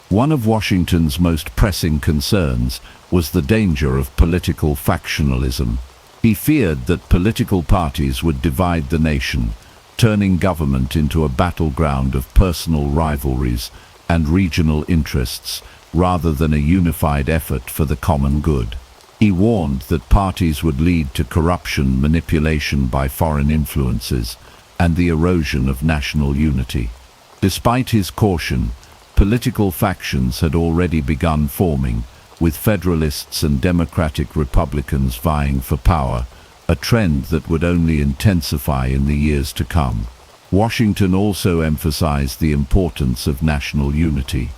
One of Washington's most pressing concerns was the danger of political factionalism. He feared that political parties would divide the nation, turning government into a battleground of personal rivalries and regional interests, rather than a unified effort for the common good. He warned that parties would lead to corruption, manipulation by foreign influences, and the erosion of national unity. Despite his caution, political factions had already begun forming, with Federalists and Democratic Republicans vying for power, a trend that would only intensify in the years to come. Washington also emphasized the importance of national unity.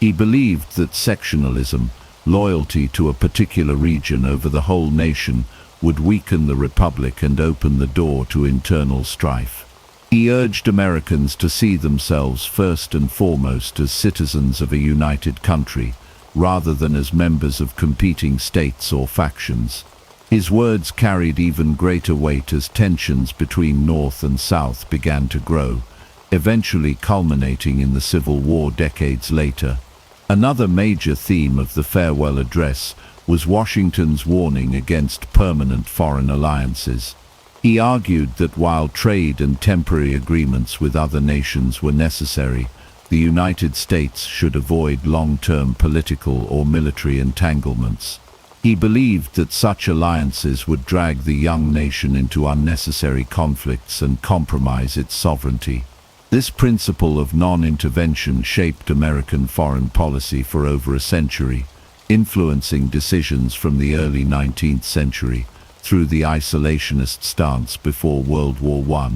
He believed that sectionalism, loyalty to a particular region over the whole nation, would weaken the republic and open the door to internal strife. He urged Americans to see themselves first and foremost as citizens of a united country, rather than as members of competing states or factions. His words carried even greater weight as tensions between North and South began to grow, eventually culminating in the Civil War decades later. Another major theme of the farewell address was Washington's warning against permanent foreign alliances. He argued that while trade and temporary agreements with other nations were necessary, the United States should avoid long-term political or military entanglements. He believed that such alliances would drag the young nation into unnecessary conflicts and compromise its sovereignty. This principle of non-intervention shaped American foreign policy for over a century, influencing decisions from the early 19th century through the isolationist stance before World War I.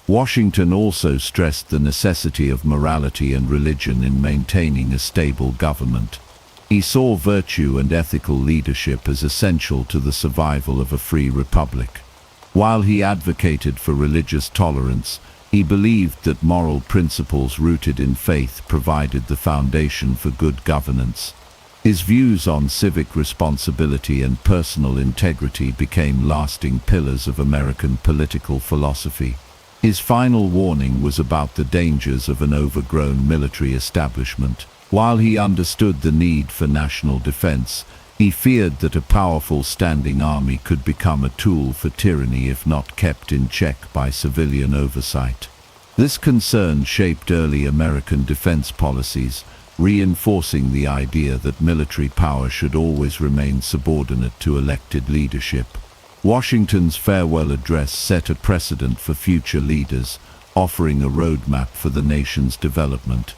Washington also stressed the necessity of morality and religion in maintaining a stable government. He saw virtue and ethical leadership as essential to the survival of a free republic. While he advocated for religious tolerance, he believed that moral principles rooted in faith provided the foundation for good governance. His views on civic responsibility and personal integrity became lasting pillars of American political philosophy. His final warning was about the dangers of an overgrown military establishment. While he understood the need for national defense, he feared that a powerful standing army could become a tool for tyranny if not kept in check by civilian oversight. This concern shaped early American defense policies, reinforcing the idea that military power should always remain subordinate to elected leadership. Washington's farewell address set a precedent for future leaders, offering a roadmap for the nation's development.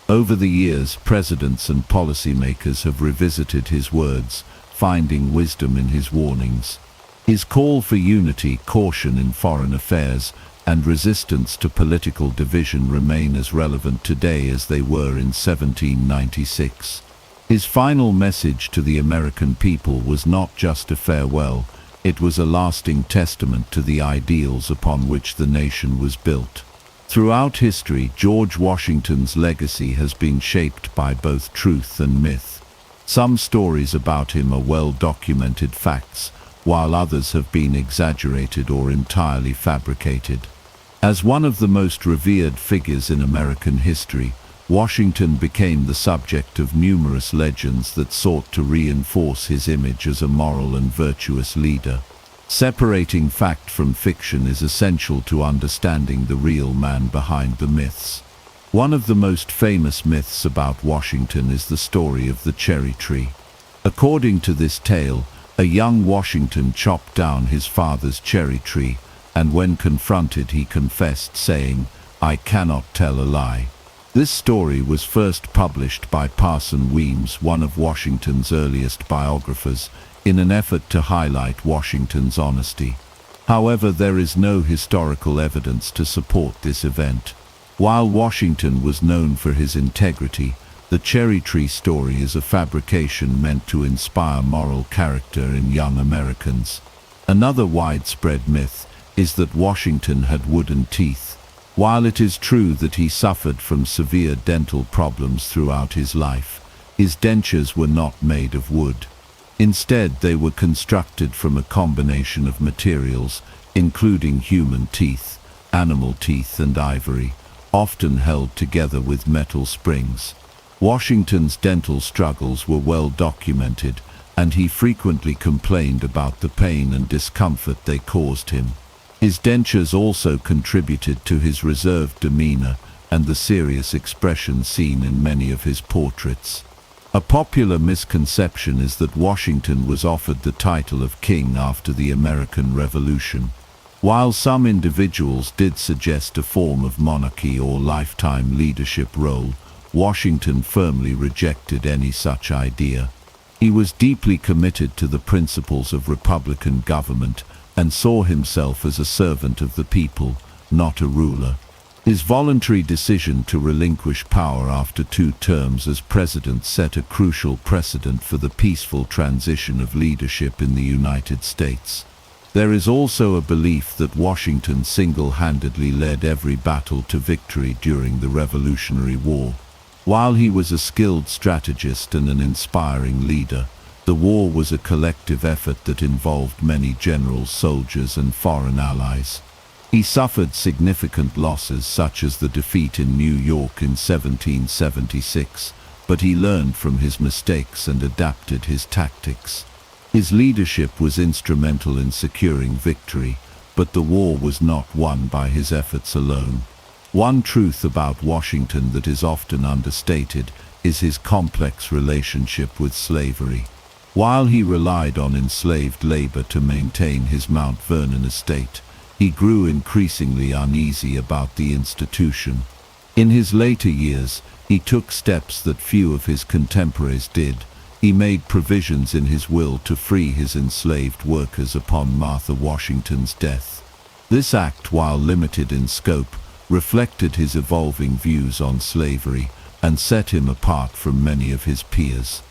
Over the years, presidents and policymakers have revisited his words, finding wisdom in his warnings. His call for unity, caution in foreign affairs, and resistance to political division remain as relevant today as they were in 1796. His final message to the American people was not just a farewell, it was a lasting testament to the ideals upon which the nation was built. Throughout history, George Washington's legacy has been shaped by both truth and myth. Some stories about him are well-documented facts, while others have been exaggerated or entirely fabricated. As one of the most revered figures in American history, Washington became the subject of numerous legends that sought to reinforce his image as a moral and virtuous leader. Separating fact from fiction is essential to understanding the real man behind the myths. One of the most famous myths about Washington is the story of the cherry tree. According to this tale, a young Washington chopped down his father's cherry tree, and when confronted he confessed, saying, "I cannot tell a lie." This story was first published by Parson Weems, one of Washington's earliest biographers, in an effort to highlight Washington's honesty. However, there is no historical evidence to support this event. While Washington was known for his integrity, the cherry tree story is a fabrication meant to inspire moral character in young Americans. Another widespread myth is that Washington had wooden teeth. While it is true that he suffered from severe dental problems throughout his life, his dentures were not made of wood. Instead, they were constructed from a combination of materials, including human teeth, animal teeth, and ivory, often held together with metal springs. Washington's dental struggles were well documented, and he frequently complained about the pain and discomfort they caused him. His dentures also contributed to his reserved demeanor and the serious expression seen in many of his portraits. A popular misconception is that Washington was offered the title of king after the American Revolution. While some individuals did suggest a form of monarchy or lifetime leadership role, Washington firmly rejected any such idea. He was deeply committed to the principles of republican government and saw himself as a servant of the people, not a ruler. His voluntary decision to relinquish power after 2 terms as president set a crucial precedent for the peaceful transition of leadership in the United States. There is also a belief that Washington single-handedly led every battle to victory during the Revolutionary War. While he was a skilled strategist and an inspiring leader, the war was a collective effort that involved many generals, soldiers, and foreign allies. He suffered significant losses, such as the defeat in New York in 1776, but he learned from his mistakes and adapted his tactics. His leadership was instrumental in securing victory, but the war was not won by his efforts alone. One truth about Washington that is often understated is his complex relationship with slavery. While he relied on enslaved labor to maintain his Mount Vernon estate, he grew increasingly uneasy about the institution. In his later years, he took steps that few of his contemporaries did. He made provisions in his will to free his enslaved workers upon Martha Washington's death. This act, while limited in scope, reflected his evolving views on slavery and set him apart from many of his peers.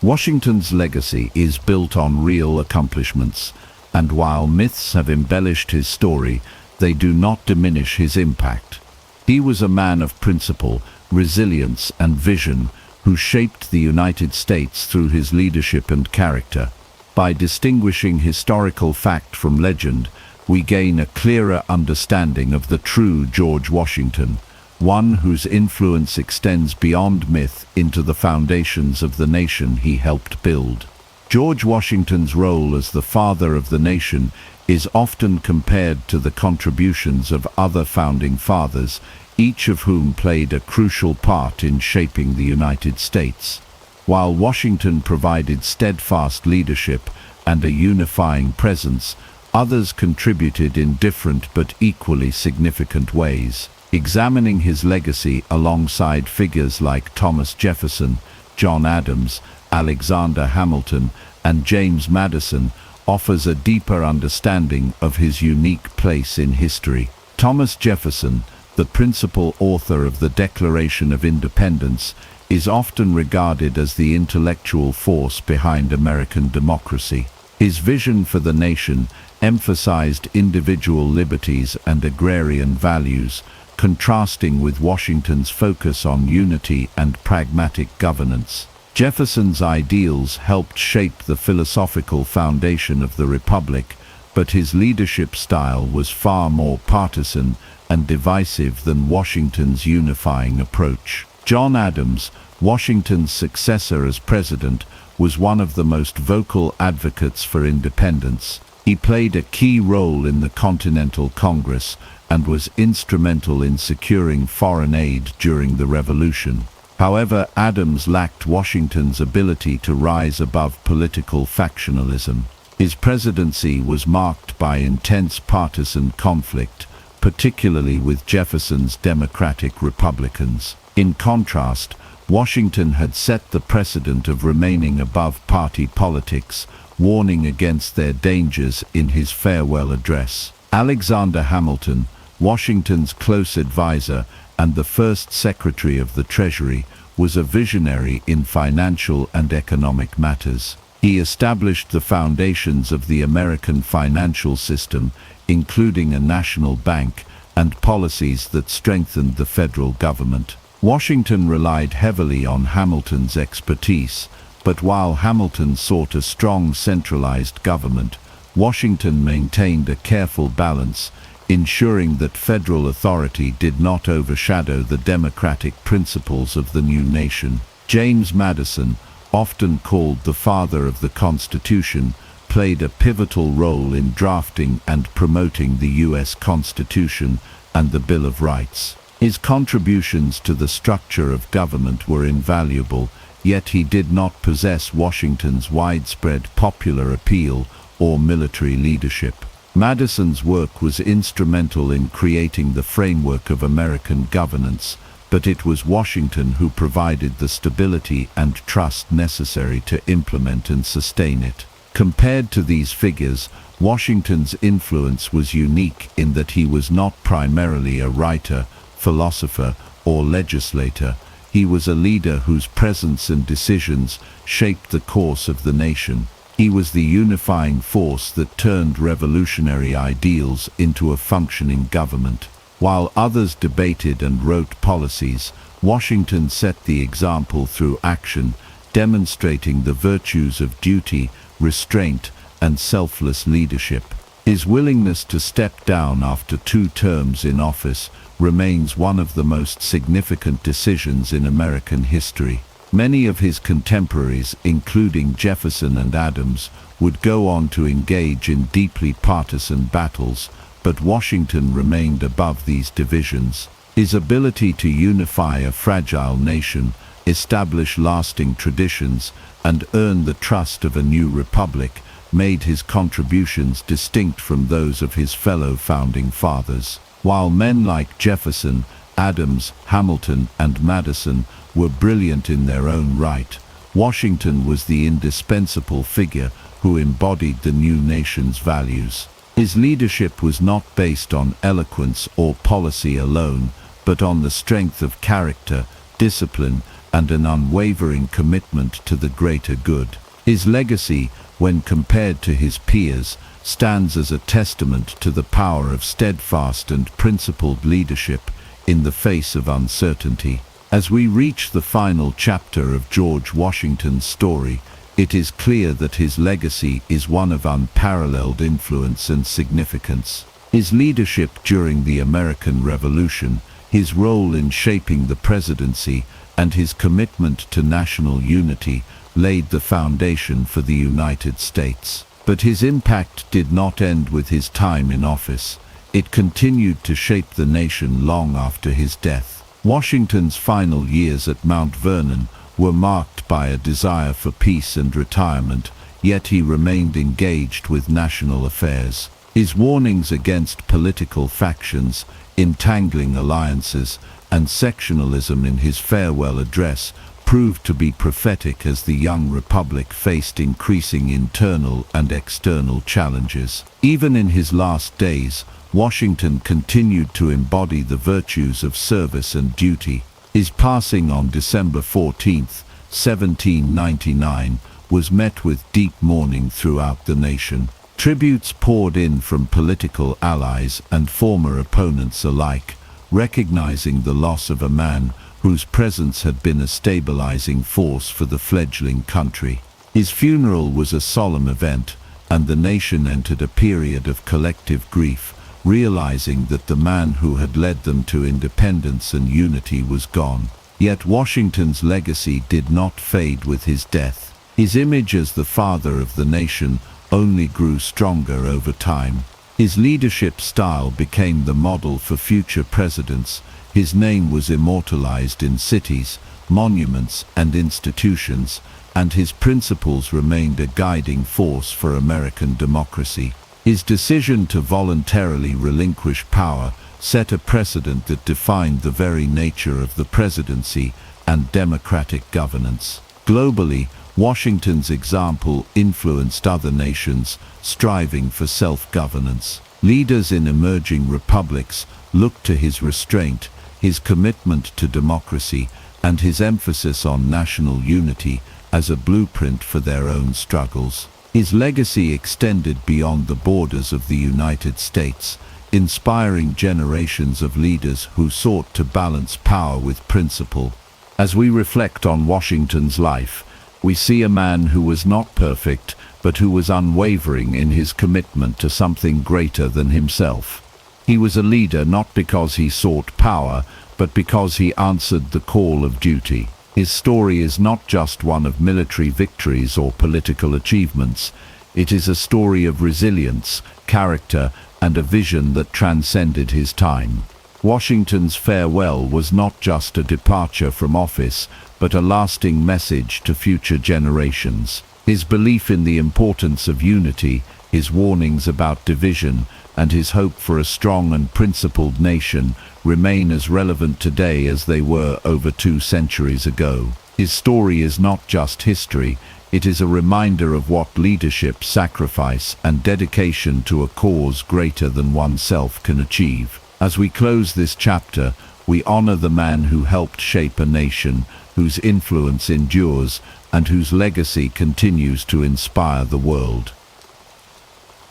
Washington's legacy is built on real accomplishments, and while myths have embellished his story, they do not diminish his impact. He was a man of principle, resilience, and vision who shaped the United States through his leadership and character. By distinguishing historical fact from legend, we gain a clearer understanding of the true George Washington, one whose influence extends beyond myth into the foundations of the nation he helped build. George Washington's role as the father of the nation is often compared to the contributions of other founding fathers, each of whom played a crucial part in shaping the United States. While Washington provided steadfast leadership and a unifying presence, others contributed in different but equally significant ways. Examining his legacy alongside figures like Thomas Jefferson, John Adams, Alexander Hamilton, and James Madison offers a deeper understanding of his unique place in history. Thomas Jefferson, the principal author of the Declaration of Independence, is often regarded as the intellectual force behind American democracy. His vision for the nation emphasized individual liberties and agrarian values, contrasting with Washington's focus on unity and pragmatic governance. Jefferson's ideals helped shape the philosophical foundation of the Republic, but his leadership style was far more partisan and divisive than Washington's unifying approach. John Adams, Washington's successor as president, was one of the most vocal advocates for independence. He played a key role in the Continental Congress and was instrumental in securing foreign aid during the Revolution. However, Adams lacked Washington's ability to rise above political factionalism. His presidency was marked by intense partisan conflict, particularly with Jefferson's Democratic Republicans. In contrast, Washington had set the precedent of remaining above party politics, warning against their dangers in his farewell address. Alexander Hamilton, Washington's close advisor and the first Secretary of the Treasury, was a visionary in financial and economic matters. He established the foundations of the American financial system, including a national bank and policies that strengthened the federal government. Washington relied heavily on Hamilton's expertise, but while Hamilton sought a strong centralized government, Washington maintained a careful balance, ensuring that federal authority did not overshadow the democratic principles of the new nation. James Madison, often called the father of the Constitution, played a pivotal role in drafting and promoting the U.S. Constitution and the Bill of Rights. His contributions to the structure of government were invaluable, yet he did not possess Washington's widespread popular appeal or military leadership. Madison's work was instrumental in creating the framework of American governance, but it was Washington who provided the stability and trust necessary to implement and sustain it. Compared to these figures, Washington's influence was unique in that he was not primarily a writer, philosopher, or legislator. He was a leader whose presence and decisions shaped the course of the nation. He was the unifying force that turned revolutionary ideals into a functioning government. While others debated and wrote policies, Washington set the example through action, demonstrating the virtues of duty, restraint, and selfless leadership. His willingness to step down after 2 terms in office remains one of the most significant decisions in American history. Many of his contemporaries, including Jefferson and Adams, would go on to engage in deeply partisan battles, but Washington remained above these divisions. His ability to unify a fragile nation, establish lasting traditions, and earn the trust of a new republic made his contributions distinct from those of his fellow founding fathers. While men like Jefferson, Adams, Hamilton, and Madison were brilliant in their own right, Washington was the indispensable figure who embodied the new nation's values. His leadership was not based on eloquence or policy alone, but on the strength of character, discipline, and an unwavering commitment to the greater good. His legacy, when compared to his peers, stands as a testament to the power of steadfast and principled leadership in the face of uncertainty. As we reach the final chapter of George Washington's story, it is clear that his legacy is one of unparalleled influence and significance. His leadership during the American Revolution, his role in shaping the presidency, and his commitment to national unity laid the foundation for the United States. But his impact did not end with his time in office. It continued to shape the nation long after his death. Washington's final years at Mount Vernon were marked by a desire for peace and retirement, yet he remained engaged with national affairs. His warnings against political factions, entangling alliances, and sectionalism in his farewell address proved to be prophetic as the young republic faced increasing internal and external challenges. Even in his last days, Washington continued to embody the virtues of service and duty. His passing on December 14, 1799, was met with deep mourning throughout the nation. Tributes poured in from political allies and former opponents alike, recognizing the loss of a man whose presence had been a stabilizing force for the fledgling country. His funeral was a solemn event, and the nation entered a period of collective grief, realizing that the man who had led them to independence and unity was gone. Yet Washington's legacy did not fade with his death. His image as the father of the nation only grew stronger over time. His leadership style became the model for future presidents. His name was immortalized in cities, monuments, and institutions, and his principles remained a guiding force for American democracy. His decision to voluntarily relinquish power set a precedent that defined the very nature of the presidency and democratic governance. Globally, Washington's example influenced other nations striving for self-governance. Leaders in emerging republics looked to his restraint, his commitment to democracy, and his emphasis on national unity as a blueprint for their own struggles. His legacy extended beyond the borders of the United States, inspiring generations of leaders who sought to balance power with principle. As we reflect on Washington's life, we see a man who was not perfect, but who was unwavering in his commitment to something greater than himself. He was a leader not because he sought power, but because he answered the call of duty. His story is not just one of military victories or political achievements. It is a story of resilience, character, and a vision that transcended his time. Washington's farewell was not just a departure from office, but a lasting message to future generations. His belief in the importance of unity, his warnings about division, and his hope for a strong and principled nation remain as relevant today as they were over 2 centuries ago. His story is not just history, it is a reminder of what leadership, sacrifice, and dedication to a cause greater than oneself can achieve. As we close this chapter, we honor the man who helped shape a nation, whose influence endures, and whose legacy continues to inspire the world.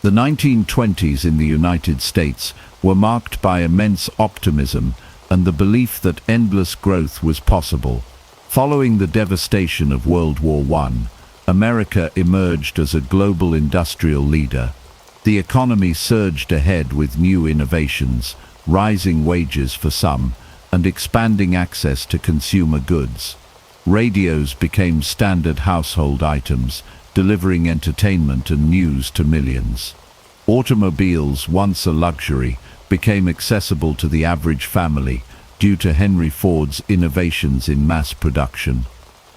The 1920s in the United States were marked by immense optimism and the belief that endless growth was possible. Following the devastation of World War I, America emerged as a global industrial leader. The economy surged ahead with new innovations, rising wages for some, and expanding access to consumer goods. Radios became standard household items, delivering entertainment and news to millions. Automobiles, once a luxury, became accessible to the average family due to Henry Ford's innovations in mass production.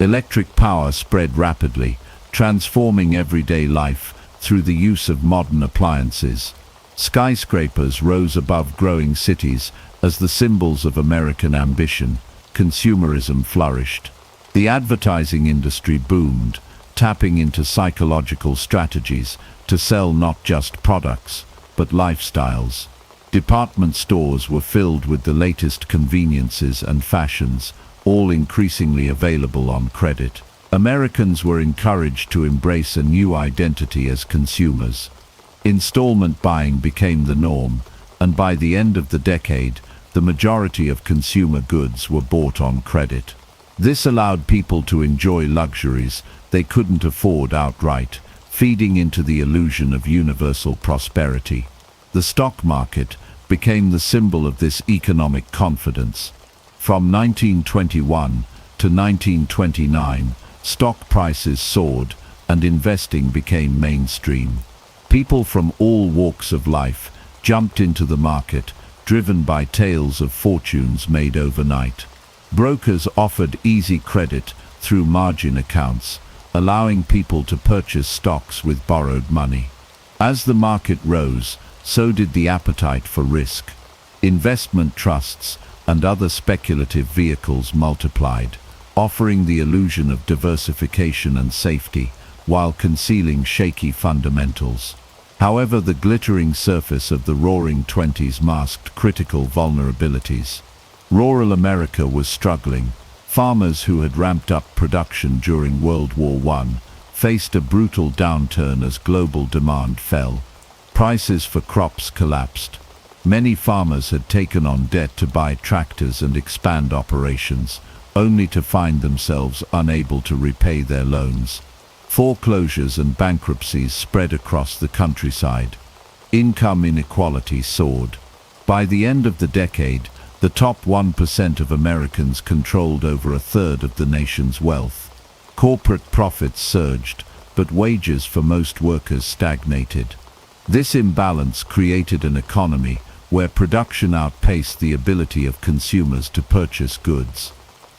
Electric power spread rapidly, transforming everyday life through the use of modern appliances. Skyscrapers rose above growing cities as the symbols of American ambition. Consumerism flourished. The advertising industry boomed, tapping into psychological strategies to sell not just products, but lifestyles. Department stores were filled with the latest conveniences and fashions, all increasingly available on credit. Americans were encouraged to embrace a new identity as consumers. Installment buying became the norm, and by the end of the decade, the majority of consumer goods were bought on credit. This allowed people to enjoy luxuries they couldn't afford outright, feeding into the illusion of universal prosperity. The stock market became the symbol of this economic confidence. From 1921 to 1929, stock prices soared and investing became mainstream. People from all walks of life jumped into the market, driven by tales of fortunes made overnight. Brokers offered easy credit through margin accounts, allowing people to purchase stocks with borrowed money. As the market rose, so did the appetite for risk. Investment trusts and other speculative vehicles multiplied, offering the illusion of diversification and safety, while concealing shaky fundamentals. However, the glittering surface of the Roaring Twenties masked critical vulnerabilities. Rural America was struggling. Farmers who had ramped up production during World War I faced a brutal downturn as global demand fell. Prices for crops collapsed. Many farmers had taken on debt to buy tractors and expand operations, only to find themselves unable to repay their loans. Foreclosures and bankruptcies spread across the countryside. Income inequality soared. By the end of the decade, the top 1% of Americans controlled over a third of the nation's wealth. Corporate profits surged, but wages for most workers stagnated. This imbalance created an economy where production outpaced the ability of consumers to purchase goods.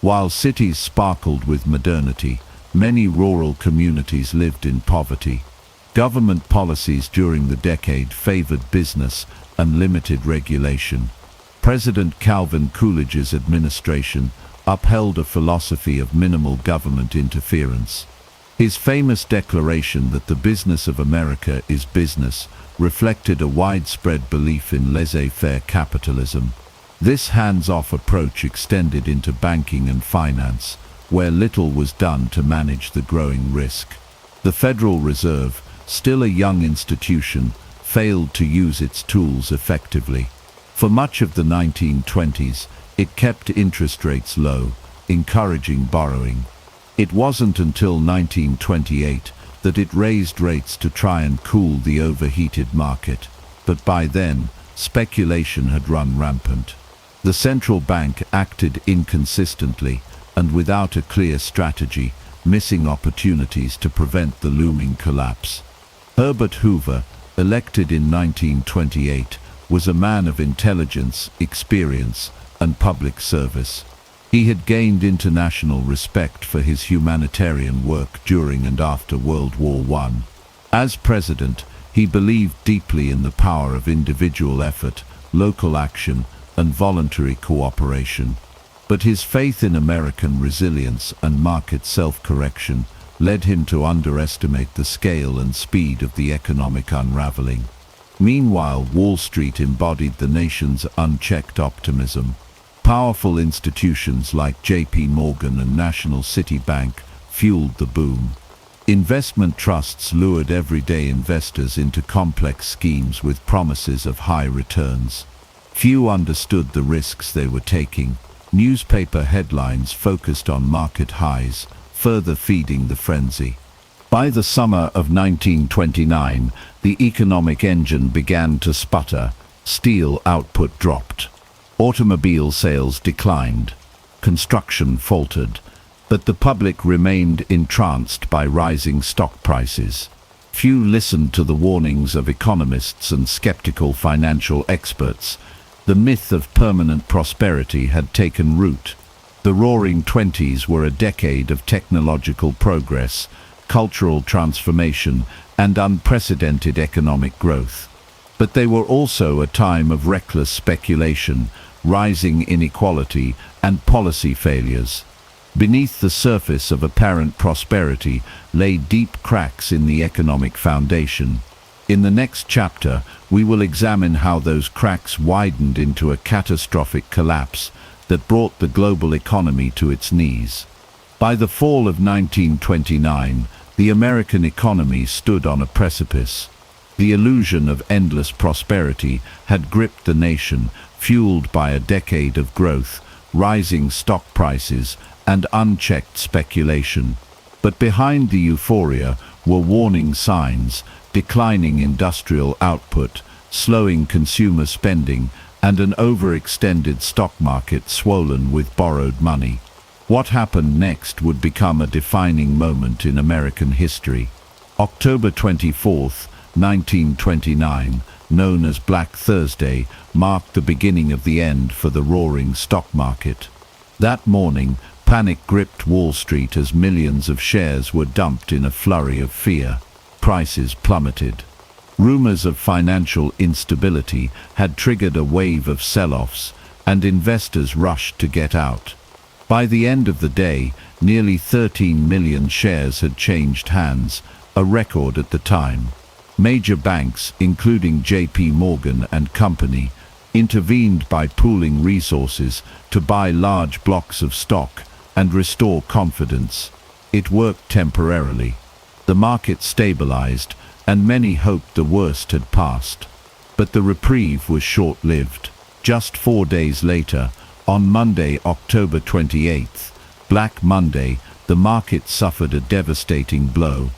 While cities sparkled with modernity, many rural communities lived in poverty. Government policies during the decade favored business and limited regulation. President Calvin Coolidge's administration upheld a philosophy of minimal government interference. His famous declaration that the business of America is business reflected a widespread belief in laissez-faire capitalism. This hands-off approach extended into banking and finance, where little was done to manage the growing risk. The Federal Reserve, still a young institution, failed to use its tools effectively. For much of the 1920s, it kept interest rates low, encouraging borrowing. It wasn't until 1928 that it raised rates to try and cool the overheated market, but by then, speculation had run rampant. The central bank acted inconsistently and without a clear strategy, missing opportunities to prevent the looming collapse. Herbert Hoover, elected in 1928, was a man of intelligence, experience, and public service. He had gained international respect for his humanitarian work during and after World War I. As president, he believed deeply in the power of individual effort, local action, and voluntary cooperation. But his faith in American resilience and market self-correction led him to underestimate the scale and speed of the economic unraveling. Meanwhile, Wall Street embodied the nation's unchecked optimism. Powerful institutions like J.P. Morgan and National City Bank fueled the boom. Investment trusts lured everyday investors into complex schemes with promises of high returns. Few understood the risks they were taking. Newspaper headlines focused on market highs, further feeding the frenzy. By the summer of 1929, the economic engine began to sputter. Steel output dropped. Automobile sales declined. Construction faltered. But the public remained entranced by rising stock prices. Few listened to the warnings of economists and skeptical financial experts. The myth of permanent prosperity had taken root. The Roaring Twenties were a decade of technological progress, cultural transformation, and unprecedented economic growth. But they were also a time of reckless speculation, rising inequality, and policy failures. Beneath the surface of apparent prosperity lay deep cracks in the economic foundation. In the next chapter, we will examine how those cracks widened into a catastrophic collapse that brought the global economy to its knees. By the fall of 1929, the American economy stood on a precipice. The illusion of endless prosperity had gripped the nation, fueled by a decade of growth, rising stock prices, and unchecked speculation. But behind the euphoria were warning signs: declining industrial output, slowing consumer spending, and an overextended stock market swollen with borrowed money. What happened next would become a defining moment in American history. October 24, 1929, known as Black Thursday, marked the beginning of the end for the roaring stock market. That morning, panic gripped Wall Street as millions of shares were dumped in a flurry of fear. Prices plummeted. Rumors of financial instability had triggered a wave of sell-offs, and investors rushed to get out. By the end of the day, nearly 13 million shares had changed hands, a record at the time. Major banks, including J.P. Morgan and Company, intervened by pooling resources to buy large blocks of stock and restore confidence. It worked temporarily. The market stabilized, and many hoped the worst had passed. But the reprieve was short-lived. Just 4 days later, on Monday, October 28th, Black Monday, the market suffered a devastating blow.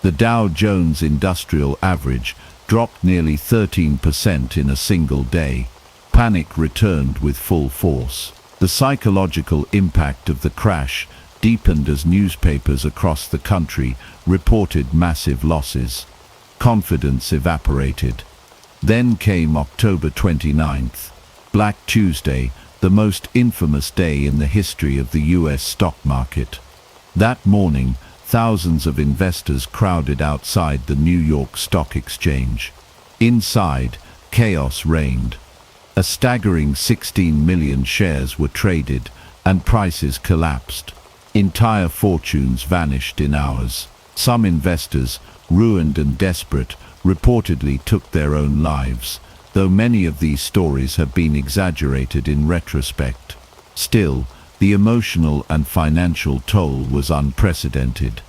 The Dow Jones Industrial Average dropped nearly 13% in a single day. Panic returned with full force. The psychological impact of the crash deepened as newspapers across the country reported massive losses. Confidence evaporated. Then came October 29th, Black Tuesday, the most infamous day in the history of the U.S. stock market. That morning, thousands of investors crowded outside the New York Stock Exchange. Inside, chaos reigned. A staggering 16 million shares were traded, and prices collapsed. Entire fortunes vanished in hours. Some investors, ruined and desperate, reportedly took their own lives, though many of these stories have been exaggerated in retrospect. Still, the emotional and financial toll was unprecedented.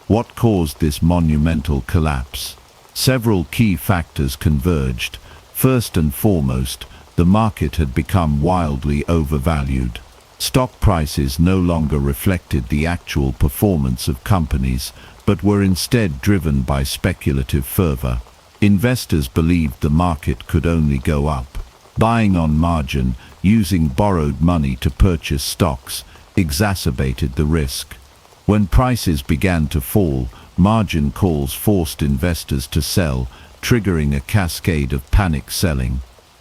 What caused this monumental collapse? Several key factors converged. First and foremost, the market had become wildly overvalued. Stock prices no longer reflected the actual performance of companies, but were instead driven by speculative fervor. Investors believed the market could only go up. Buying on margin, using borrowed money to purchase stocks, exacerbated the risk. When prices began to fall, margin calls forced investors to sell, triggering a cascade of panic selling.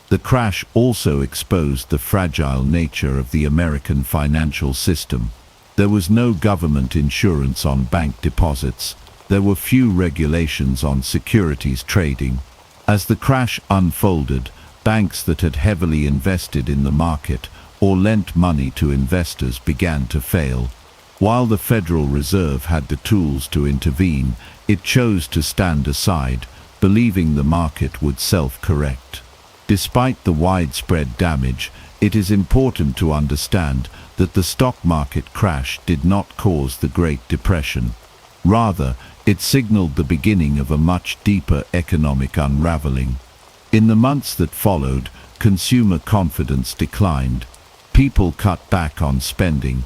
The crash also exposed the fragile nature of the American financial system. There was no government insurance on bank deposits. There were few regulations on securities trading. As the crash unfolded, banks that had heavily invested in the market or lent money to investors began to fail. While the Federal Reserve had the tools to intervene, it chose to stand aside, believing the market would self-correct. Despite the widespread damage, it is important to understand that the stock market crash did not cause the Great Depression. Rather, it signaled the beginning of a much deeper economic unraveling. In the months that followed, consumer confidence declined. People cut back on spending.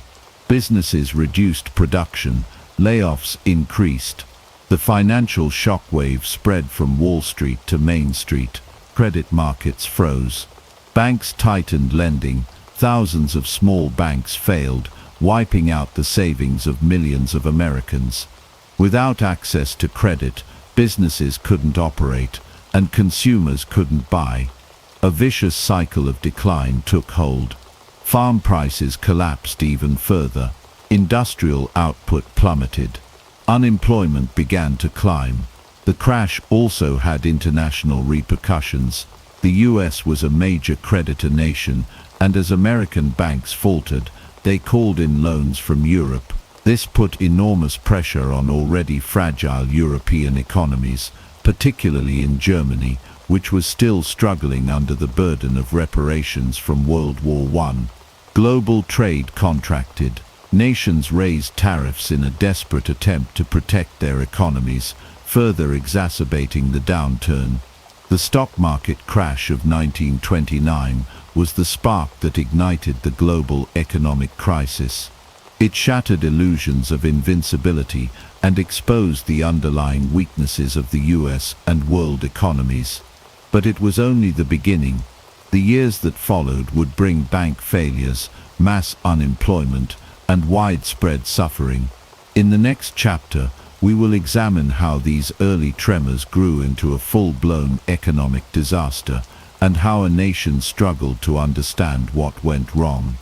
Businesses reduced production. Layoffs increased. The financial shockwave spread from Wall Street to Main Street. Credit markets froze. Banks tightened lending. Thousands of small banks failed, wiping out the savings of millions of Americans. Without access to credit, businesses couldn't operate, and consumers couldn't buy. A vicious cycle of decline took hold. Farm prices collapsed even further. Industrial output plummeted. Unemployment began to climb. The crash also had international repercussions. The US was a major creditor nation, and as American banks faltered, they called in loans from Europe. This put enormous pressure on already fragile European economies, particularly in Germany, which was still struggling under the burden of reparations from World War I. Global trade contracted. Nations raised tariffs in a desperate attempt to protect their economies, further exacerbating the downturn. The stock market crash of 1929 was the spark that ignited the global economic crisis. It shattered illusions of invincibility and exposed the underlying weaknesses of the US and world economies. But it was only the beginning. The years that followed would bring bank failures, mass unemployment, and widespread suffering. In the next chapter, We will examine how these early tremors grew into a full-blown economic disaster and how a nation struggled to understand what went wrong.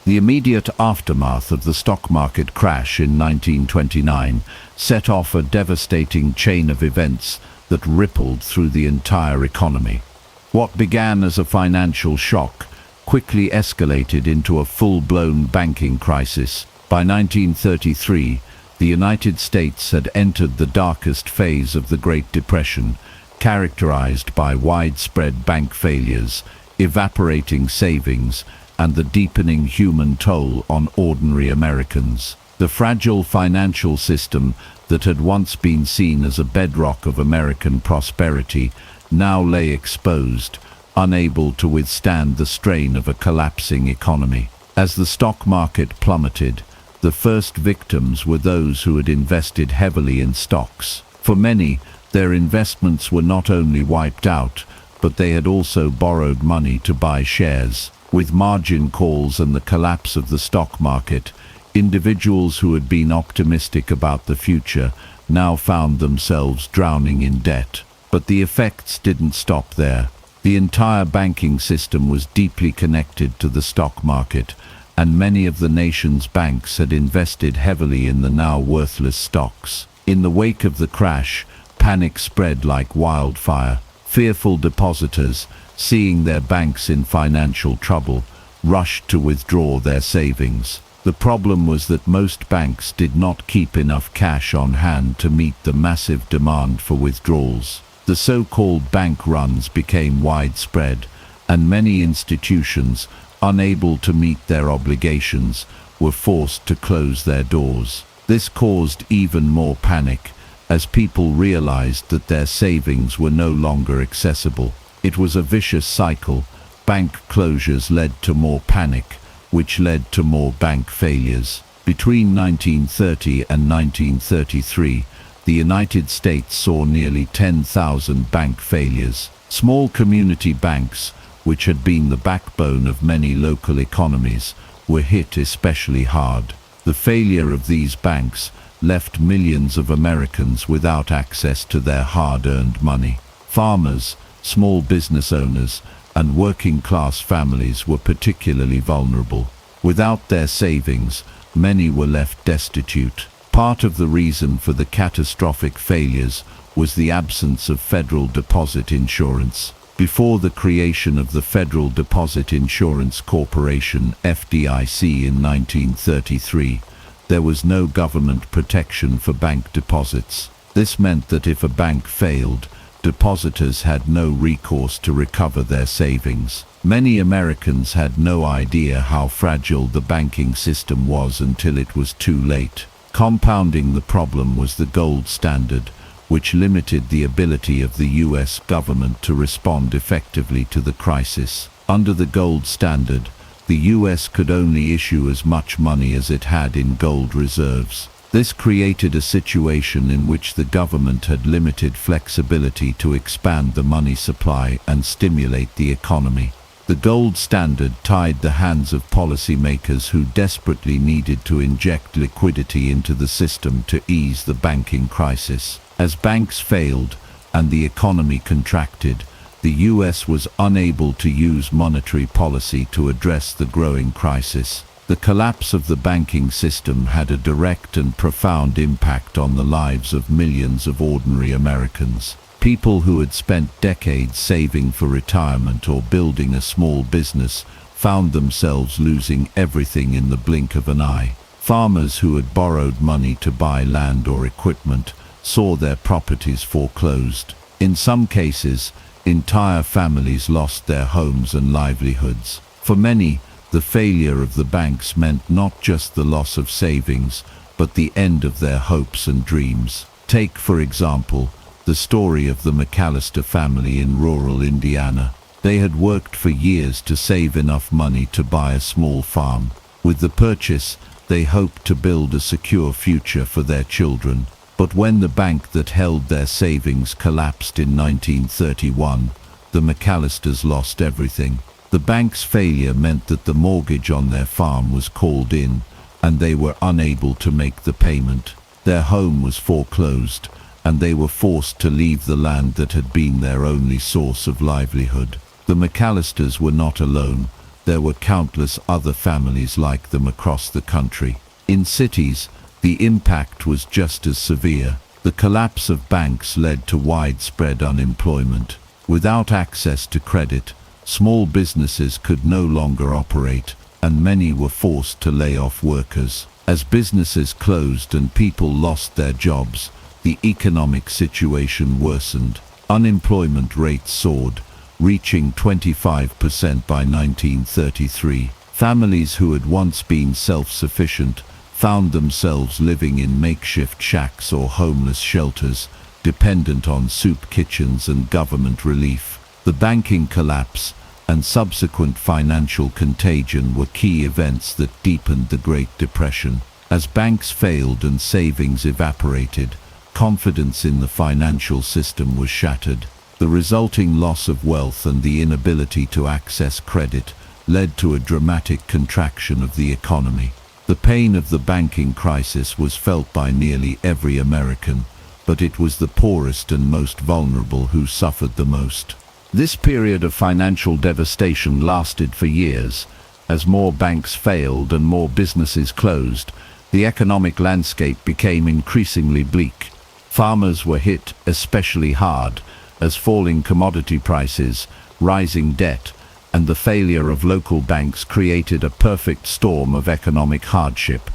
The immediate aftermath of the stock market crash in 1929 set off a devastating chain of events that rippled through the entire economy. What began as a financial shock quickly escalated into a full-blown banking crisis. By 1933, the United States had entered the darkest phase of the Great Depression, characterized by widespread bank failures, evaporating savings, and the deepening human toll on ordinary Americans. The fragile financial system that had once been seen as a bedrock of American prosperity now lay exposed, unable to withstand the strain of a collapsing economy. As the stock market plummeted, the first victims were those who had invested heavily in stocks. For many, their investments were not only wiped out, but they had also borrowed money to buy shares. With margin calls and the collapse of the stock market, individuals who had been optimistic about the future now found themselves drowning in debt. But the effects didn't stop there. The entire banking system was deeply connected to the stock market, and many of the nation's banks had invested heavily in the now worthless stocks. In the wake of the crash, panic spread like wildfire. Fearful depositors, seeing their banks in financial trouble, rushed to withdraw their savings. The problem was that most banks did not keep enough cash on hand to meet the massive demand for withdrawals. The so-called bank runs became widespread, and many institutions, unable to meet their obligations, were forced to close their doors. This caused even more panic, as people realized that their savings were no longer accessible. It was a vicious cycle. Bank closures led to more panic, which led to more bank failures. Between 1930 and 1933, the United States saw nearly 10,000 bank failures. Small community banks, which had been the backbone of many local economies, were hit especially hard. The failure of these banks left millions of Americans without access to their hard-earned money. Farmers, small business owners, and working-class families were particularly vulnerable. Without their savings, many were left destitute. Part of the reason for the catastrophic failures was the absence of federal deposit insurance. Before the creation of the Federal Deposit Insurance Corporation (FDIC) in 1933, there was no government protection for bank deposits. This meant that if a bank failed, depositors had no recourse to recover their savings. Many Americans had no idea how fragile the banking system was until it was too late. Compounding the problem was the gold standard, which limited the ability of the U.S. government to respond effectively to the crisis. Under the gold standard, the U.S. could only issue as much money as it had in gold reserves. This created a situation in which the government had limited flexibility to expand the money supply and stimulate the economy. The gold standard tied the hands of policymakers who desperately needed to inject liquidity into the system to ease the banking crisis. As banks failed and the economy contracted, the U.S. was unable to use monetary policy to address the growing crisis. The collapse of the banking system had a direct and profound impact on the lives of millions of ordinary Americans. People who had spent decades saving for retirement or building a small business found themselves losing everything in the blink of an eye. Farmers who had borrowed money to buy land or equipment saw their properties foreclosed. In some cases, entire families lost their homes and livelihoods. For many, the failure of the banks meant not just the loss of savings, but the end of their hopes and dreams. Take, for example, the story of the McAllister family in rural Indiana. They had worked for years to save enough money to buy a small farm. With the purchase, they hoped to build a secure future for their children. But when the bank that held their savings collapsed in 1931, the McAllisters lost everything. The bank's failure meant that the mortgage on their farm was called in, and they were unable to make the payment. Their home was foreclosed, and they were forced to leave the land that had been their only source of livelihood. The McAllisters were not alone. There were countless other families like them across the country. In cities, the impact was just as severe. The collapse of banks led to widespread unemployment. Without access to credit, small businesses could no longer operate, and many were forced to lay off workers. As businesses closed and people lost their jobs, the economic situation worsened. Unemployment rates soared, reaching 25% by 1933. Families who had once been self-sufficient found themselves living in makeshift shacks or homeless shelters, dependent on soup kitchens and government relief. The banking collapse and subsequent financial contagion were key events that deepened the Great Depression. As banks failed and savings evaporated, confidence in the financial system was shattered. The resulting loss of wealth and the inability to access credit led to a dramatic contraction of the economy. The pain of the banking crisis was felt by nearly every American, but it was the poorest and most vulnerable who suffered the most. This period of financial devastation lasted for years. As more banks failed and more businesses closed, the economic landscape became increasingly bleak. Farmers were hit especially hard, as falling commodity prices, rising debt, and the failure of local banks created a perfect storm of economic hardship.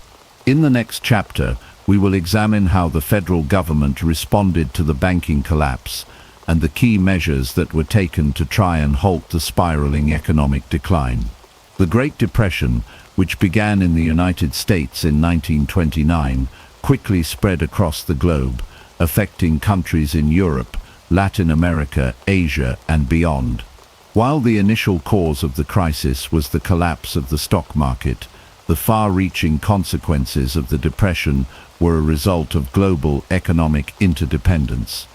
In the next chapter, we will examine how the federal government responded to the banking collapse and the key measures that were taken to try and halt the spiraling economic decline. The Great Depression, which began in the United States in 1929, quickly spread across the globe, affecting countries in Europe, Latin America, Asia, and beyond. While the initial cause of the crisis was the collapse of the stock market, the far-reaching consequences of the Depression were a result of global economic interdependence.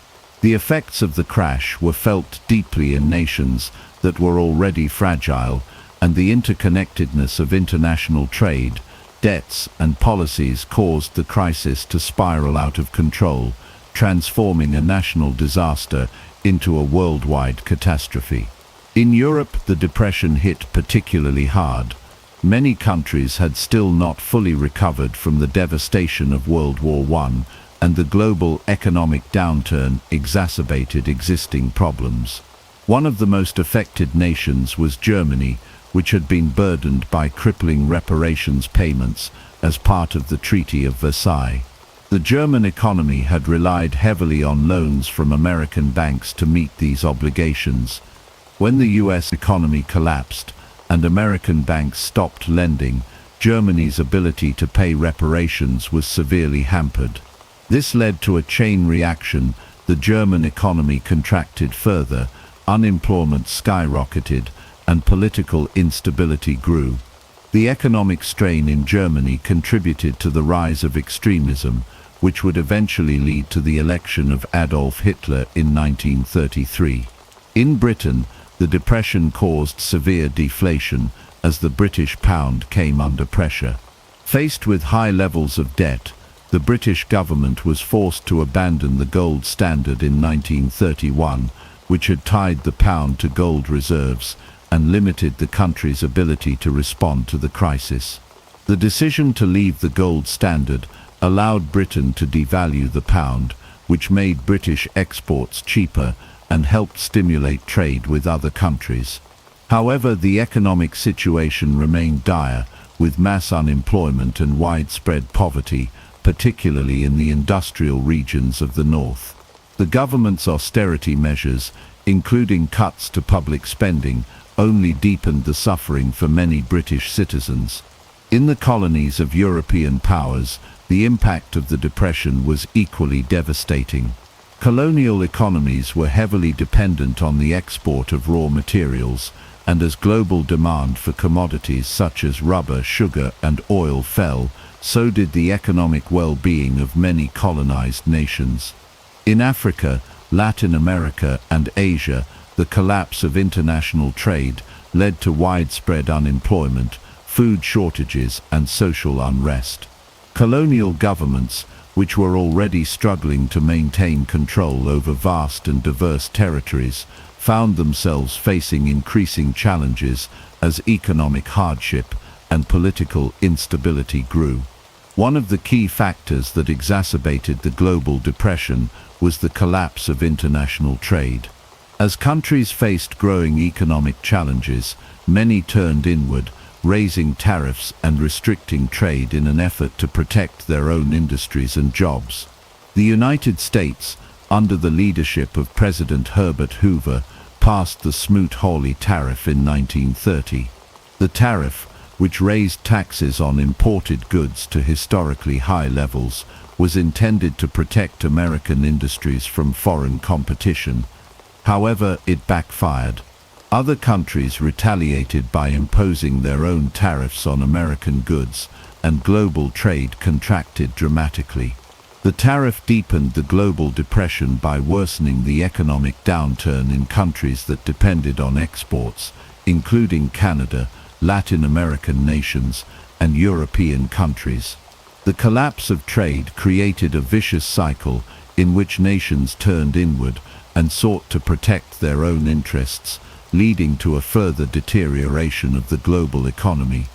The effects of the crash were felt deeply in nations that were already fragile, and the interconnectedness of international trade, debts, and policies caused the crisis to spiral out of control, transforming a national disaster into a worldwide catastrophe. In Europe, the Depression hit particularly hard. Many countries had still not fully recovered from the devastation of World War I, and the global economic downturn exacerbated existing problems. One of the most affected nations was Germany, which had been burdened by crippling reparations payments as part of the Treaty of Versailles. The German economy had relied heavily on loans from American banks to meet these obligations. When the US economy collapsed and American banks stopped lending, Germany's ability to pay reparations was severely hampered. This led to a chain reaction. The German economy contracted further, unemployment skyrocketed, and political instability grew. The economic strain in Germany contributed to the rise of extremism, which would eventually lead to the election of Adolf Hitler in 1933. In Britain, the Depression caused severe deflation as the British pound came under pressure. Faced with high levels of debt, the British government was forced to abandon the gold standard in 1931, which had tied the pound to gold reserves and limited the country's ability to respond to the crisis. The decision to leave the gold standard allowed Britain to devalue the pound, which made British exports cheaper and helped stimulate trade with other countries. However, the economic situation remained dire, with mass unemployment and widespread poverty, particularly in the industrial regions of the north. The government's austerity measures, including cuts to public spending, only deepened the suffering for many British citizens. In the colonies of European powers, the impact of the Depression was equally devastating. Colonial economies were heavily dependent on the export of raw materials, and as global demand for commodities such as rubber, sugar, and oil fell, so did the economic well-being of many colonized nations. In Africa, Latin America, and Asia, the collapse of international trade led to widespread unemployment, food shortages, and social unrest. Colonial governments, which were already struggling to maintain control over vast and diverse territories, found themselves facing increasing challenges as economic hardship and political instability grew. One of the key factors that exacerbated the global depression was the collapse of international trade. As countries faced growing economic challenges, many turned inward, raising tariffs and restricting trade in an effort to protect their own industries and jobs. The United States, under the leadership of President Herbert Hoover, passed the Smoot-Hawley Tariff in 1930. The tariff, which raised taxes on imported goods to historically high levels, was intended to protect American industries from foreign competition. However, it backfired. Other countries retaliated by imposing their own tariffs on American goods, and global trade contracted dramatically. The tariff deepened the global depression by worsening the economic downturn in countries that depended on exports, including Canada, Latin American nations, and European countries. The collapse of trade created a vicious cycle in which nations turned inward and sought to protect their own interests, leading to a further deterioration of the global economy.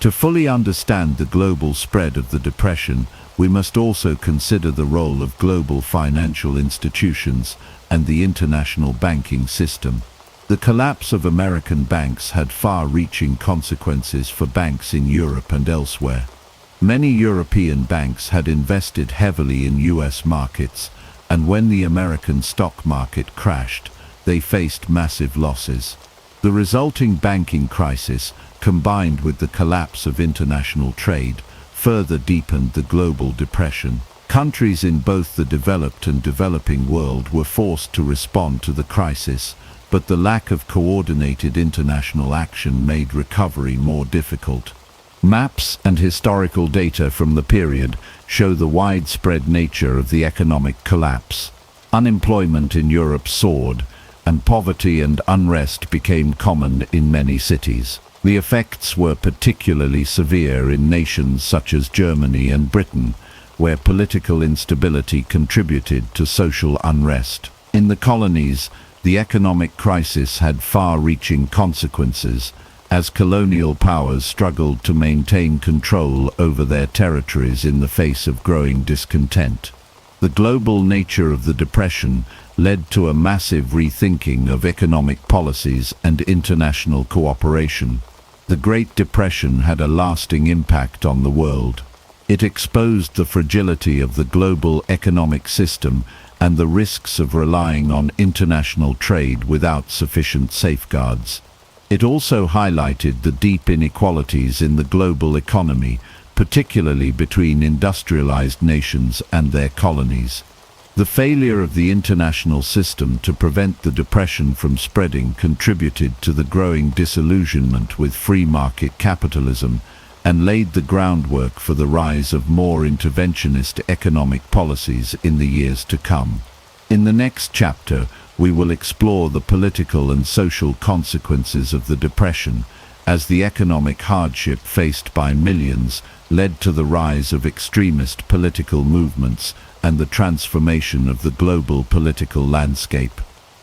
To fully understand the global spread of the depression, we must also consider the role of global financial institutions and the international banking system. The collapse of American banks had far-reaching consequences for banks in Europe and elsewhere. Many European banks had invested heavily in US markets, and when the American stock market crashed, they faced massive losses. The resulting banking crisis, combined with the collapse of international trade, further deepened the global depression. Countries in both the developed and developing world were forced to respond to the crisis, but the lack of coordinated international action made recovery more difficult. Maps and historical data from the period show the widespread nature of the economic collapse. Unemployment in Europe soared, and poverty and unrest became common in many cities. The effects were particularly severe in nations such as Germany and Britain, where political instability contributed to social unrest. In the colonies, the economic crisis had far-reaching consequences, as colonial powers struggled to maintain control over their territories in the face of growing discontent. The global nature of the depression led to a massive rethinking of economic policies and international cooperation. The Great Depression had a lasting impact on the world. It exposed the fragility of the global economic system and the risks of relying on international trade without sufficient safeguards. It also highlighted the deep inequalities in the global economy, particularly between industrialized nations and their colonies. The failure of the international system to prevent the depression from spreading contributed to the growing disillusionment with free market capitalism and laid the groundwork for the rise of more interventionist economic policies in the years to come. In the next chapter, we will explore the political and social consequences of the depression, as the economic hardship faced by millions led to the rise of extremist political movements and the transformation of the global political landscape.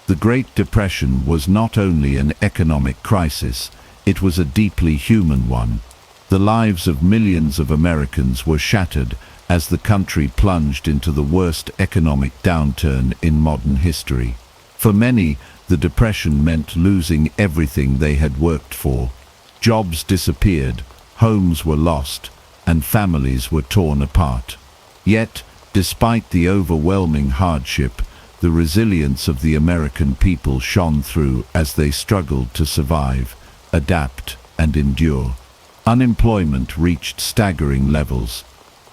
The Great Depression was not only an economic crisis, it was a deeply human one. The lives of millions of Americans were shattered as the country plunged into the worst economic downturn in modern history. For many, the depression meant losing everything they had worked for. Jobs disappeared, homes were lost, and families were torn apart. Yet, despite the overwhelming hardship, the resilience of the American people shone through as they struggled to survive, adapt, and endure. Unemployment reached staggering levels.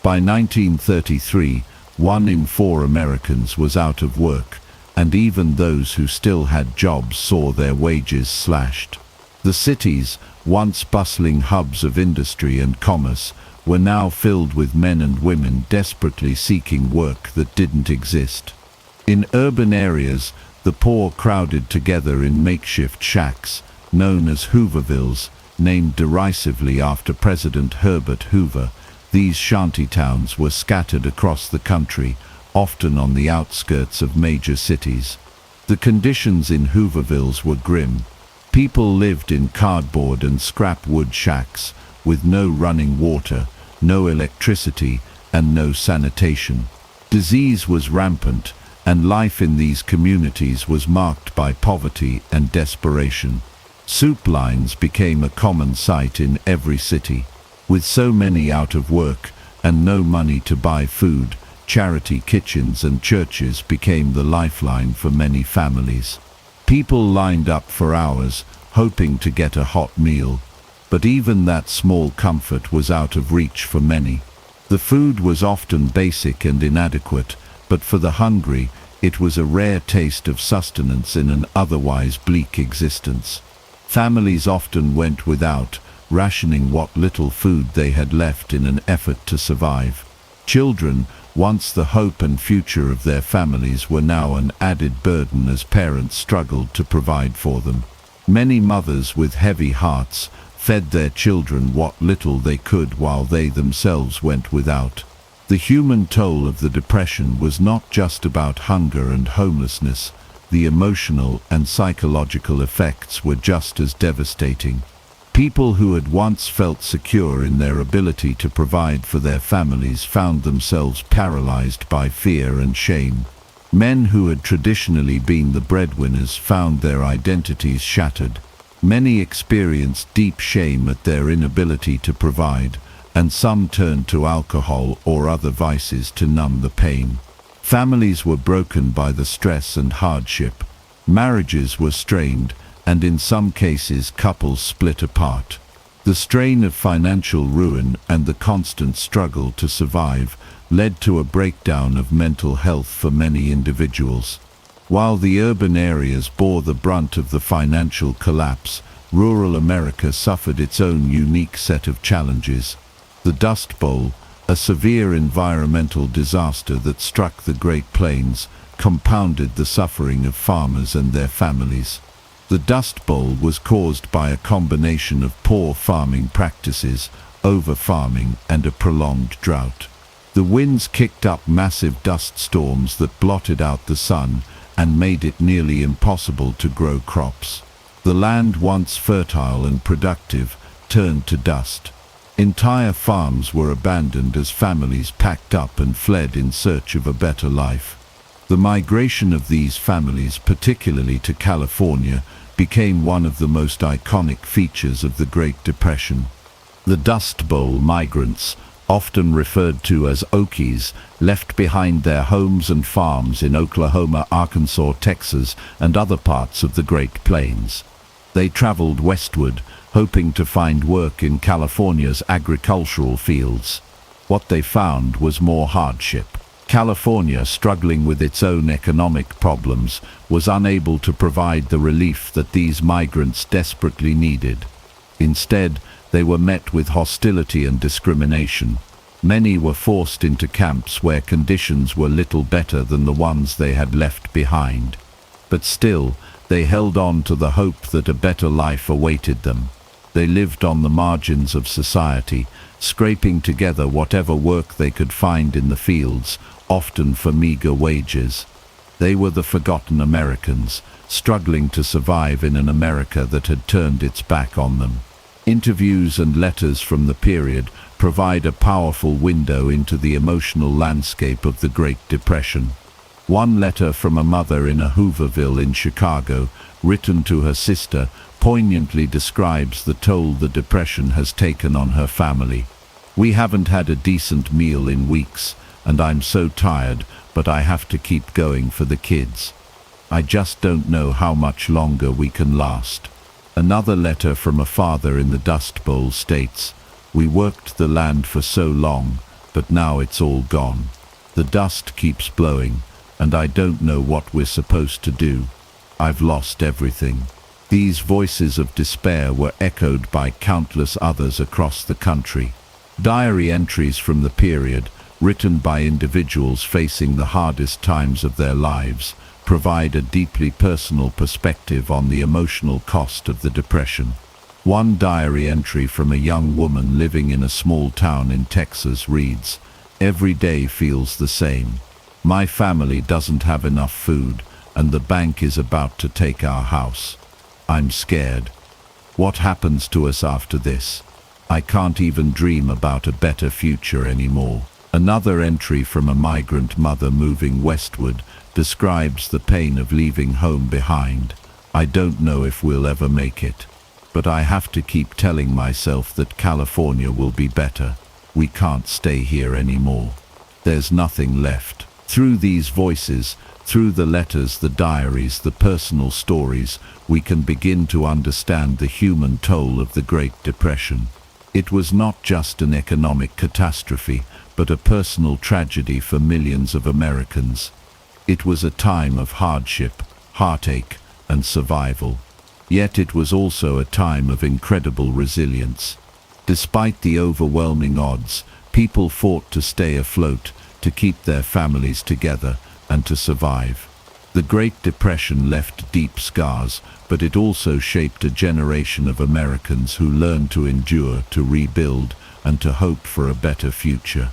By 1933, 1 in 4 Americans was out of work, and even those who still had jobs saw their wages slashed. The cities, once bustling hubs of industry and commerce, were now filled with men and women desperately seeking work that didn't exist. In urban areas, the poor crowded together in makeshift shacks, known as Hoovervilles, named derisively after President Herbert Hoover, These shanty towns were scattered across the country, often on the outskirts of major cities. The conditions in Hoovervilles were grim. People lived in cardboard and scrap wood shacks, with no running water, no electricity, and no sanitation. Disease was rampant, and life in these communities was marked by poverty and desperation. Soup lines became a common sight in every city. With so many out of work and no money to buy food, charity kitchens and churches became the lifeline for many families. People lined up for hours, hoping to get a hot meal, but even that small comfort was out of reach for many. The food was often basic and inadequate, but for the hungry, it was a rare taste of sustenance in an otherwise bleak existence. Families often went without, rationing what little food they had left in an effort to survive. Children, once the hope and future of their families, were now an added burden as parents struggled to provide for them. Many mothers with heavy hearts fed their children what little they could while they themselves went without. The human toll of the Depression was not just about hunger and homelessness. The emotional and psychological effects were just as devastating. People who had once felt secure in their ability to provide for their families found themselves paralyzed by fear and shame. Men who had traditionally been the breadwinners found their identities shattered. Many experienced deep shame at their inability to provide, and some turned to alcohol or other vices to numb the pain. Families were broken by the stress and hardship. Marriages were strained, and in some cases couples split apart. The strain of financial ruin and the constant struggle to survive led to a breakdown of mental health for many individuals. While the urban areas bore the brunt of the financial collapse, rural America suffered its own unique set of challenges. The Dust Bowl, a severe environmental disaster that struck the Great Plains, compounded the suffering of farmers and their families. The Dust Bowl was caused by a combination of poor farming practices, over-farming, and a prolonged drought. The winds kicked up massive dust storms that blotted out the sun and made it nearly impossible to grow crops. The land, once fertile and productive, turned to dust. Entire farms were abandoned as families packed up and fled in search of a better life. The migration of these families, particularly to California, became one of the most iconic features of the Great Depression. The Dust Bowl migrants, often referred to as Okies, left behind their homes and farms in Oklahoma, Arkansas, Texas, and other parts of the Great Plains. They traveled westward, hoping to find work in California's agricultural fields. What they found was more hardship. California, struggling with its own economic problems, was unable to provide the relief that these migrants desperately needed. Instead, they were met with hostility and discrimination. Many were forced into camps where conditions were little better than the ones they had left behind. But still, they held on to the hope that a better life awaited them. They lived on the margins of society, scraping together whatever work they could find in the fields, often for meager wages. They were the forgotten Americans, struggling to survive in an America that had turned its back on them. Interviews and letters from the period provide a powerful window into the emotional landscape of the Great Depression. One letter from a mother in a Hooverville in Chicago, written to her sister, poignantly describes the toll the Depression has taken on her family. "We haven't had a decent meal in weeks, and I'm so tired, but I have to keep going for the kids. I just don't know how much longer we can last." Another letter from a father in the Dust Bowl states, "We worked the land for so long, but now it's all gone. The dust keeps blowing, and I don't know what we're supposed to do. I've lost everything." These voices of despair were echoed by countless others across the country. Diary entries from the period, written by individuals facing the hardest times of their lives, provide a deeply personal perspective on the emotional cost of the Depression. One diary entry from a young woman living in a small town in Texas reads, "Every day feels the same. My family doesn't have enough food, and the bank is about to take our house. I'm scared. What happens to us after this? I can't even dream about a better future anymore." Another entry from a migrant mother moving westward describes the pain of leaving home behind. "I don't know if we'll ever make it, but I have to keep telling myself that California will be better. We can't stay here anymore. There's nothing left." Through these voices, through the letters, the diaries, the personal stories, we can begin to understand the human toll of the Great Depression. It was not just an economic catastrophe, but a personal tragedy for millions of Americans. It was a time of hardship, heartache, and survival. Yet it was also a time of incredible resilience. Despite the overwhelming odds, people fought to stay afloat, to keep their families together, and to survive. The Great Depression left deep scars, but it also shaped a generation of Americans who learned to endure, to rebuild, and to hope for a better future.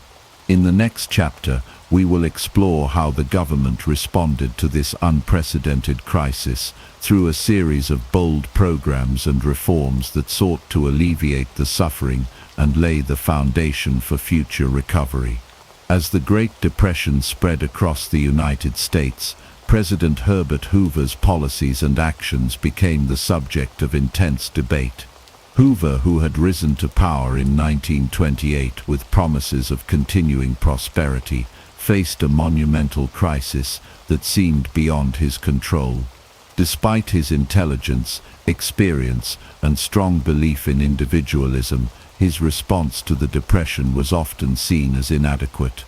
In the next chapter, we will explore how the government responded to this unprecedented crisis through a series of bold programs and reforms that sought to alleviate the suffering and lay the foundation for future recovery. As the Great Depression spread across the United States, President Herbert Hoover's policies and actions became the subject of intense debate. Hoover, who had risen to power in 1928 with promises of continuing prosperity, faced a monumental crisis that seemed beyond his control. Despite his intelligence, experience, and strong belief in individualism, his response to the Depression was often seen as inadequate.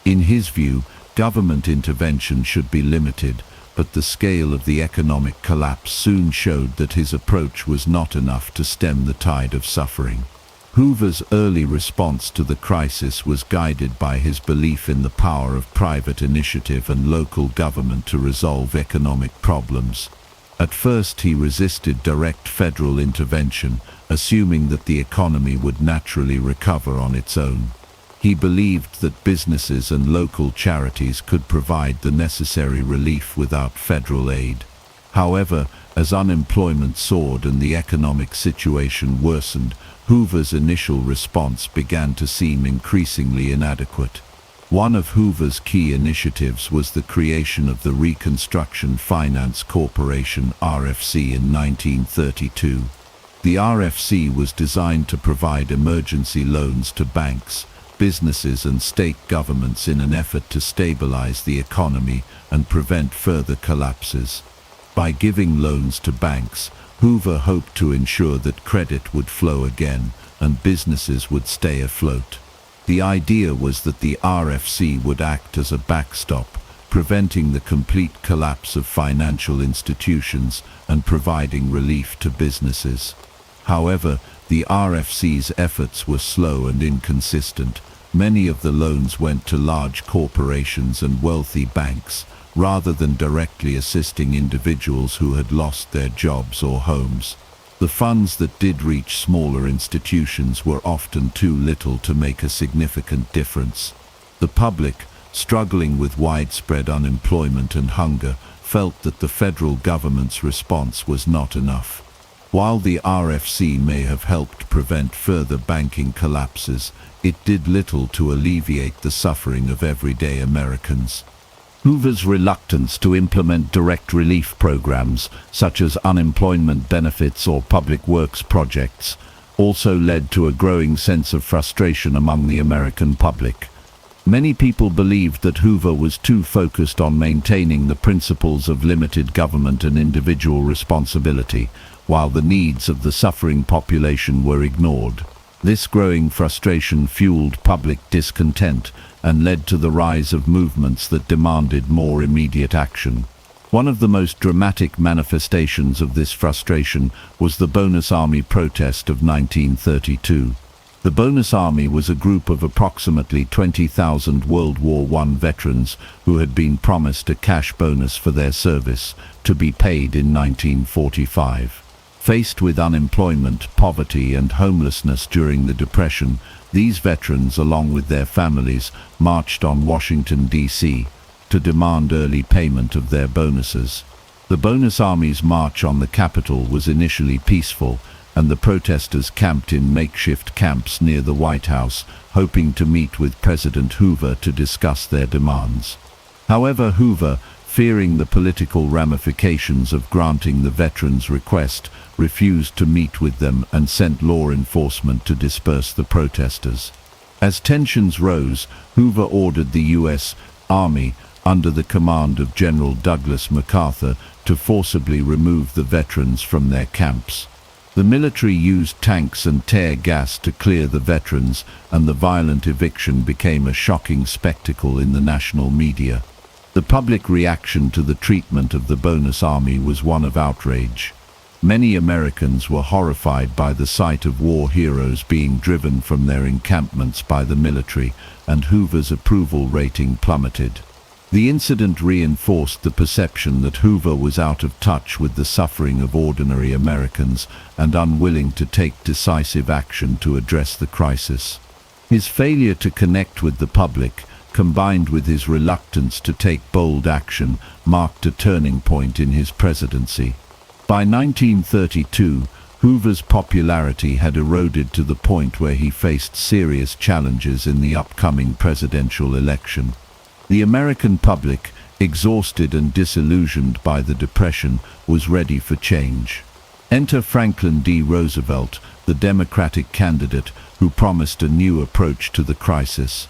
In his view, government intervention should be limited, but the scale of the economic collapse soon showed that his approach was not enough to stem the tide of suffering. Hoover's early response to the crisis was guided by his belief in the power of private initiative and local government to resolve economic problems. At first, he resisted direct federal intervention, assuming that the economy would naturally recover on its own. He believed that businesses and local charities could provide the necessary relief without federal aid. However, as unemployment soared and the economic situation worsened, Hoover's initial response began to seem increasingly inadequate. One of Hoover's key initiatives was the creation of the Reconstruction Finance Corporation (RFC) in 1932. The RFC was designed to provide emergency loans to banks, businesses and state governments in an effort to stabilize the economy and prevent further collapses. By giving loans to banks, Hoover hoped to ensure that credit would flow again and businesses would stay afloat. The idea was that the RFC would act as a backstop, preventing the complete collapse of financial institutions and providing relief to businesses. However, the RFC's efforts were slow and inconsistent. Many of the loans went to large corporations and wealthy banks, rather than directly assisting individuals who had lost their jobs or homes. The funds that did reach smaller institutions were often too little to make a significant difference. The public, struggling with widespread unemployment and hunger, felt that the federal government's response was not enough. While the RFC may have helped prevent further banking collapses, it did little to alleviate the suffering of everyday Americans. Hoover's reluctance to implement direct relief programs, such as unemployment benefits or public works projects, also led to a growing sense of frustration among the American public. Many people believed that Hoover was too focused on maintaining the principles of limited government and individual responsibility, while the needs of the suffering population were ignored. This growing frustration fueled public discontent and led to the rise of movements that demanded more immediate action. One of the most dramatic manifestations of this frustration was the Bonus Army protest of 1932. The Bonus Army was a group of approximately 20,000 World War I veterans who had been promised a cash bonus for their service, to be paid in 1945. Faced with unemployment, poverty, and homelessness during the Depression, these veterans, along with their families, marched on Washington, D.C. to demand early payment of their bonuses. The Bonus Army's march on the Capitol was initially peaceful, and the protesters camped in makeshift camps near the White House, hoping to meet with President Hoover to discuss their demands. However, Hoover, fearing the political ramifications of granting the veterans' request, refused to meet with them and sent law enforcement to disperse the protesters. As tensions rose, Hoover ordered the U.S. Army, under the command of General Douglas MacArthur, to forcibly remove the veterans from their camps. The military used tanks and tear gas to clear the veterans, and the violent eviction became a shocking spectacle in the national media. The public reaction to the treatment of the Bonus Army was one of outrage. Many Americans were horrified by the sight of war heroes being driven from their encampments by the military, and Hoover's approval rating plummeted. The incident reinforced the perception that Hoover was out of touch with the suffering of ordinary Americans and unwilling to take decisive action to address the crisis. His failure to connect with the public, combined with his reluctance to take bold action, marked a turning point in his presidency. By 1932, Hoover's popularity had eroded to the point where he faced serious challenges in the upcoming presidential election. The American public, exhausted and disillusioned by the Depression, was ready for change. Enter Franklin D. Roosevelt, the Democratic candidate who promised a new approach to the crisis.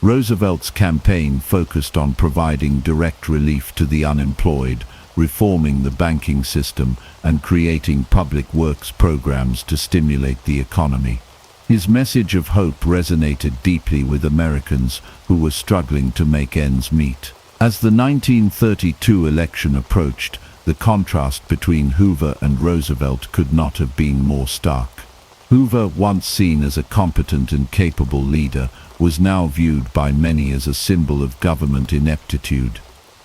Roosevelt's campaign focused on providing direct relief to the unemployed, reforming the banking system, and creating public works programs to stimulate the economy. His message of hope resonated deeply with Americans who were struggling to make ends meet. As the 1932 election approached, the contrast between Hoover and Roosevelt could not have been more stark. Hoover, once seen as a competent and capable leader, was now viewed by many as a symbol of government ineptitude.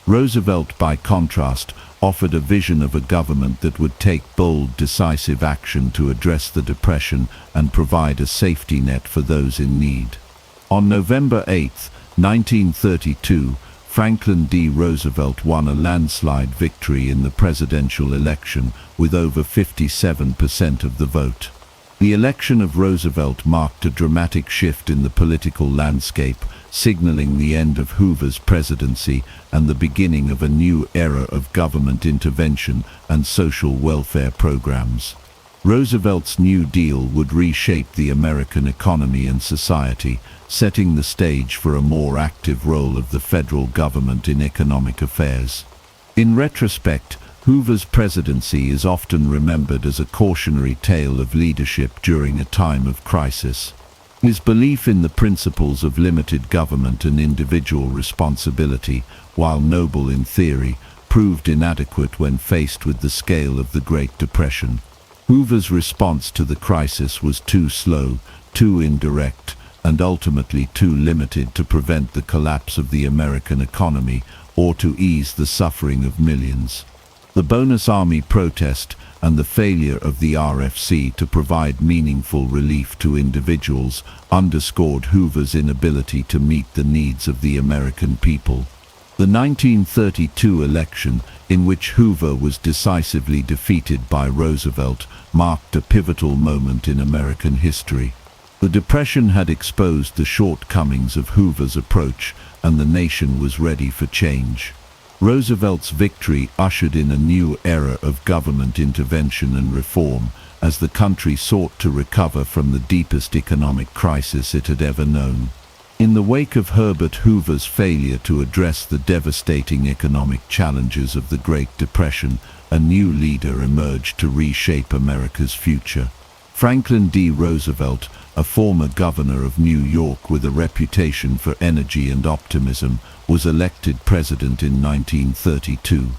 Roosevelt, by contrast, offered a vision of a government that would take bold, decisive action to address the Depression and provide a safety net for those in need. On November 8, 1932, Franklin D. Roosevelt won a landslide victory in the presidential election with over 57% of the vote. The election of Roosevelt marked a dramatic shift in the political landscape, signaling the end of Hoover's presidency and the beginning of a new era of government intervention and social welfare programs. Roosevelt's New Deal would reshape the American economy and society, setting the stage for a more active role of the federal government in economic affairs. In retrospect, Hoover's presidency is often remembered as a cautionary tale of leadership during a time of crisis. His belief in the principles of limited government and individual responsibility, while noble in theory, proved inadequate when faced with the scale of the Great Depression. Hoover's response to the crisis was too slow, too indirect, and ultimately too limited to prevent the collapse of the American economy or to ease the suffering of millions. The Bonus Army protest and the failure of the RFC to provide meaningful relief to individuals underscored Hoover's inability to meet the needs of the American people. The 1932 election, in which Hoover was decisively defeated by Roosevelt, marked a pivotal moment in American history. The Depression had exposed the shortcomings of Hoover's approach, and the nation was ready for change. Roosevelt's victory ushered in a new era of government intervention and reform, as the country sought to recover from the deepest economic crisis it had ever known. In the wake of Herbert Hoover's failure to address the devastating economic challenges of the Great Depression, a new leader emerged to reshape America's future. Franklin D. Roosevelt, a former governor of New York with a reputation for energy and optimism, was elected president in 1932.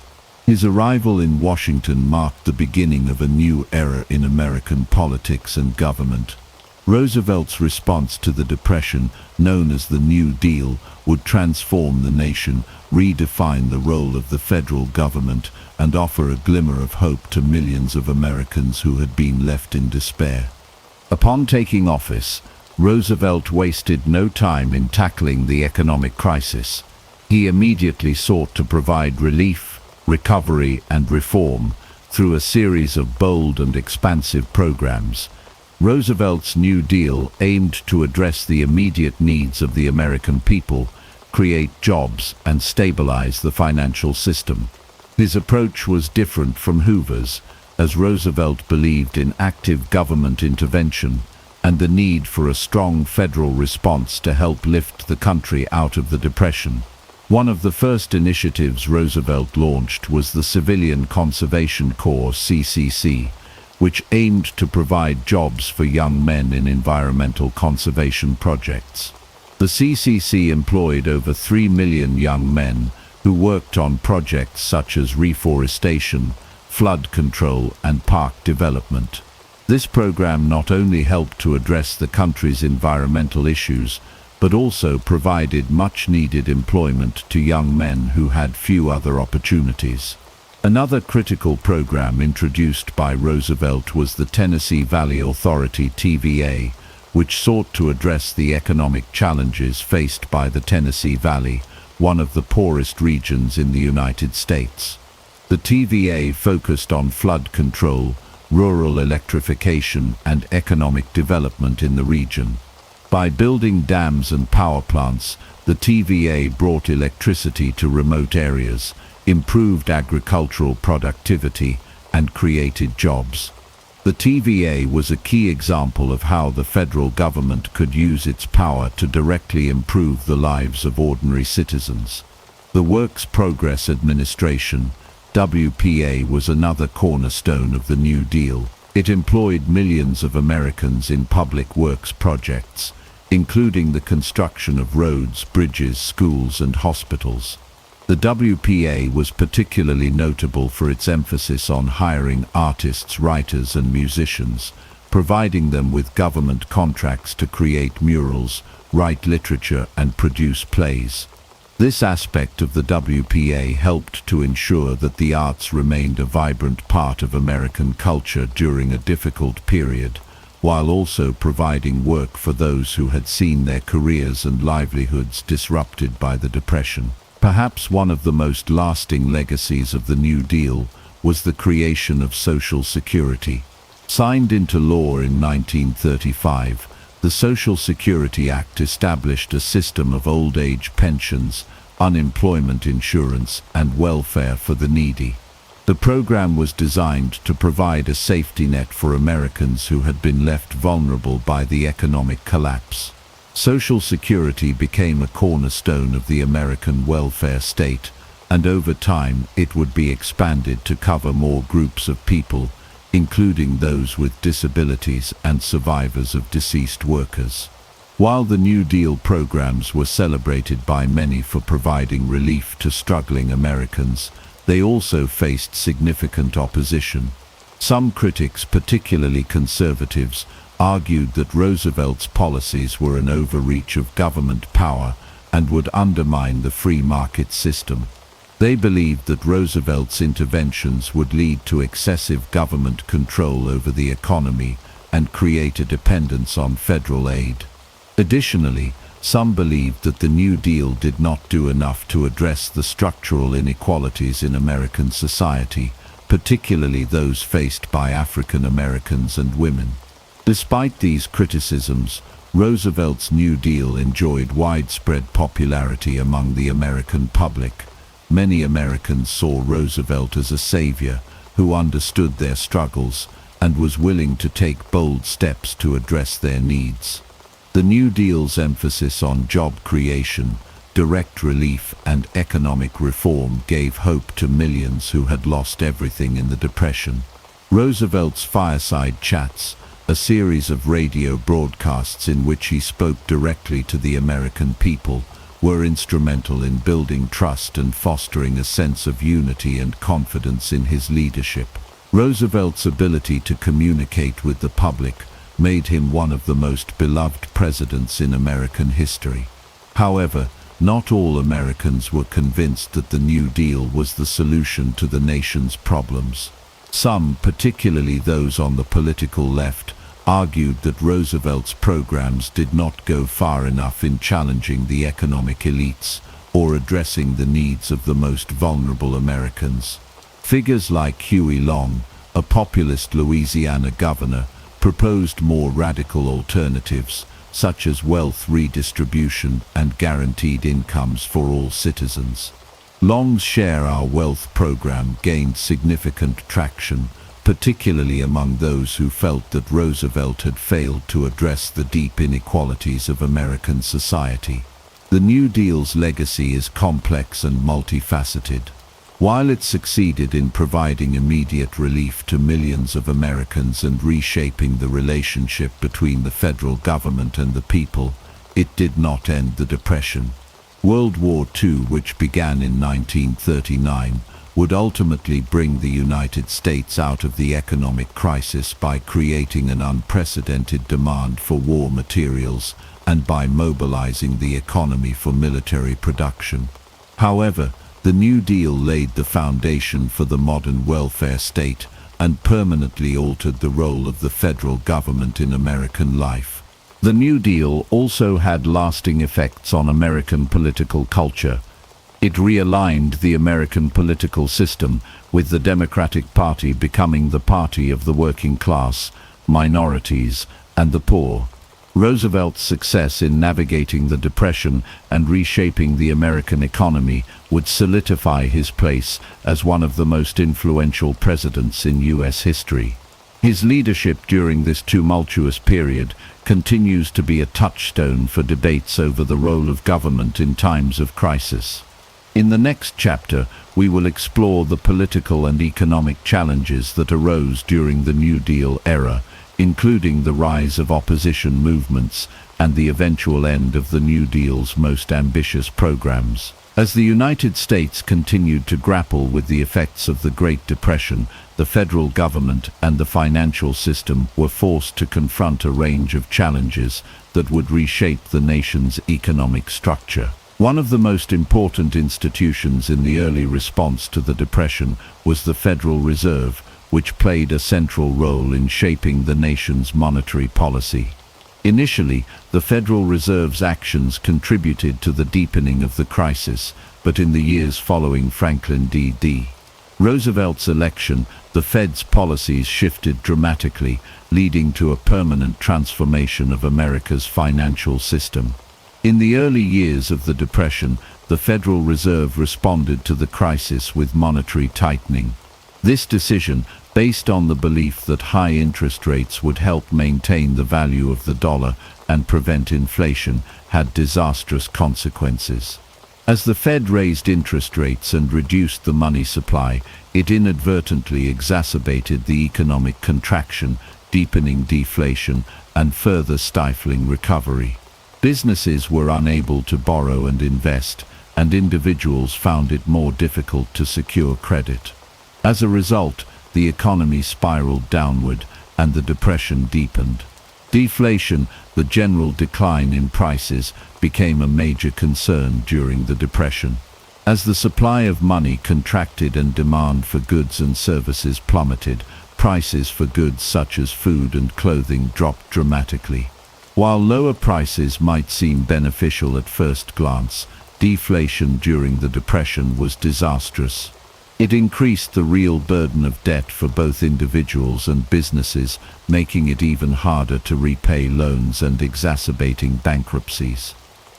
His arrival in Washington marked the beginning of a new era in American politics and government. Roosevelt's response to the Depression, known as the New Deal, would transform the nation, redefine the role of the federal government, and offer a glimmer of hope to millions of Americans who had been left in despair. Upon taking office, Roosevelt wasted no time in tackling the economic crisis. He immediately sought to provide relief, recovery, and reform through a series of bold and expansive programs. Roosevelt's New Deal aimed to address the immediate needs of the American people, create jobs, and stabilize the financial system. His approach was different from Hoover's, as Roosevelt believed in active government intervention and the need for a strong federal response to help lift the country out of the Depression. One of the first initiatives Roosevelt launched was the Civilian Conservation Corps (CCC), which aimed to provide jobs for young men in environmental conservation projects. The CCC employed over 3 million young men who worked on projects such as reforestation, flood control, and park development. This program not only helped to address the country's environmental issues, but also provided much-needed employment to young men who had few other opportunities. Another critical program introduced by Roosevelt was the Tennessee Valley Authority (TVA), which sought to address the economic challenges faced by the Tennessee Valley, one of the poorest regions in the United States. The TVA focused on flood control, rural electrification, and economic development in the region. By building dams and power plants, the TVA brought electricity to remote areas, improved agricultural productivity, and created jobs. The TVA was a key example of how the federal government could use its power to directly improve the lives of ordinary citizens. The Works Progress Administration, WPA, was another cornerstone of the New Deal. It employed millions of Americans in public works projects, including the construction of roads, bridges, schools, and hospitals. The WPA was particularly notable for its emphasis on hiring artists, writers, and musicians, providing them with government contracts to create murals, write literature, and produce plays. This aspect of the WPA helped to ensure that the arts remained a vibrant part of American culture during a difficult period, while also providing work for those who had seen their careers and livelihoods disrupted by the Depression. Perhaps one of the most lasting legacies of the New Deal was the creation of Social Security. Signed into law in 1935, the Social Security Act established a system of old age pensions, unemployment insurance, and welfare for the needy. The program was designed to provide a safety net for Americans who had been left vulnerable by the economic collapse. Social Security became a cornerstone of the American welfare state, and over time it would be expanded to cover more groups of people, including those with disabilities and survivors of deceased workers. While the New Deal programs were celebrated by many for providing relief to struggling Americans, they also faced significant opposition. Some critics, particularly conservatives, argued that Roosevelt's policies were an overreach of government power and would undermine the free market system. They believed that Roosevelt's interventions would lead to excessive government control over the economy and create a dependence on federal aid. Additionally, some believed that the New Deal did not do enough to address the structural inequalities in American society, particularly those faced by African Americans and women. Despite these criticisms, Roosevelt's New Deal enjoyed widespread popularity among the American public. Many Americans saw Roosevelt as a savior who understood their struggles and was willing to take bold steps to address their needs. The New Deal's emphasis on job creation, direct relief, and economic reform gave hope to millions who had lost everything in the Depression. Roosevelt's fireside chats, a series of radio broadcasts in which he spoke directly to the American people, were instrumental in building trust and fostering a sense of unity and confidence in his leadership. Roosevelt's ability to communicate with the public made him one of the most beloved presidents in American history. However, Not all Americans were convinced that the New Deal was the solution to the nation's problems. Some, particularly those on the political left, argued that Roosevelt's programs did not go far enough in challenging the economic elites or addressing the needs of the most vulnerable Americans. Figures like Huey Long, a populist Louisiana governor, proposed more radical alternatives, such as wealth redistribution and guaranteed incomes for all citizens. Long's Share Our Wealth program gained significant traction, particularly among those who felt that Roosevelt had failed to address the deep inequalities of American society. The New Deal's legacy is complex and multifaceted. While it succeeded in providing immediate relief to millions of Americans and reshaping the relationship between the federal government and the people, it did not end the Depression. World War II, which began in 1939, would ultimately bring the United States out of the economic crisis by creating an unprecedented demand for war materials and by mobilizing the economy for military production. However, the New Deal laid the foundation for the modern welfare state and permanently altered the role of the federal government in American life. The New Deal also had lasting effects on American political culture. It realigned the American political system, with the Democratic Party becoming the party of the working class, minorities, and the poor. Roosevelt's success in navigating the Depression and reshaping the American economy would solidify his place as one of the most influential presidents in U.S. history. His leadership during this tumultuous period continues to be a touchstone for debates over the role of government in times of crisis. In the next chapter, we will explore the political and economic challenges that arose during the New Deal era, including the rise of opposition movements and the eventual end of the New Deal's most ambitious programs. As the United States continued to grapple with the effects of the Great Depression, the federal government and the financial system were forced to confront a range of challenges that would reshape the nation's economic structure. One of the most important institutions in the early response to the Depression was the Federal Reserve, which played a central role in shaping the nation's monetary policy. Initially, the Federal Reserve's actions contributed to the deepening of the crisis, but in the years following Franklin D. Roosevelt's election, the Fed's policies shifted dramatically, leading to a permanent transformation of America's financial system. In the early years of the Depression, the Federal Reserve responded to the crisis with monetary tightening. This decision, based on the belief that high interest rates would help maintain the value of the dollar and prevent inflation, had disastrous consequences. As the Fed raised interest rates and reduced the money supply, it inadvertently exacerbated the economic contraction, deepening deflation and further stifling recovery. Businesses were unable to borrow and invest, and individuals found it more difficult to secure credit. As a result, the economy spiraled downward and the Depression deepened. Deflation, the general decline in prices, became a major concern during the Depression. As the supply of money contracted and demand for goods and services plummeted, prices for goods such as food and clothing dropped dramatically. While lower prices might seem beneficial at first glance, deflation during the Depression was disastrous. It increased the real burden of debt for both individuals and businesses, making it even harder to repay loans and exacerbating bankruptcies.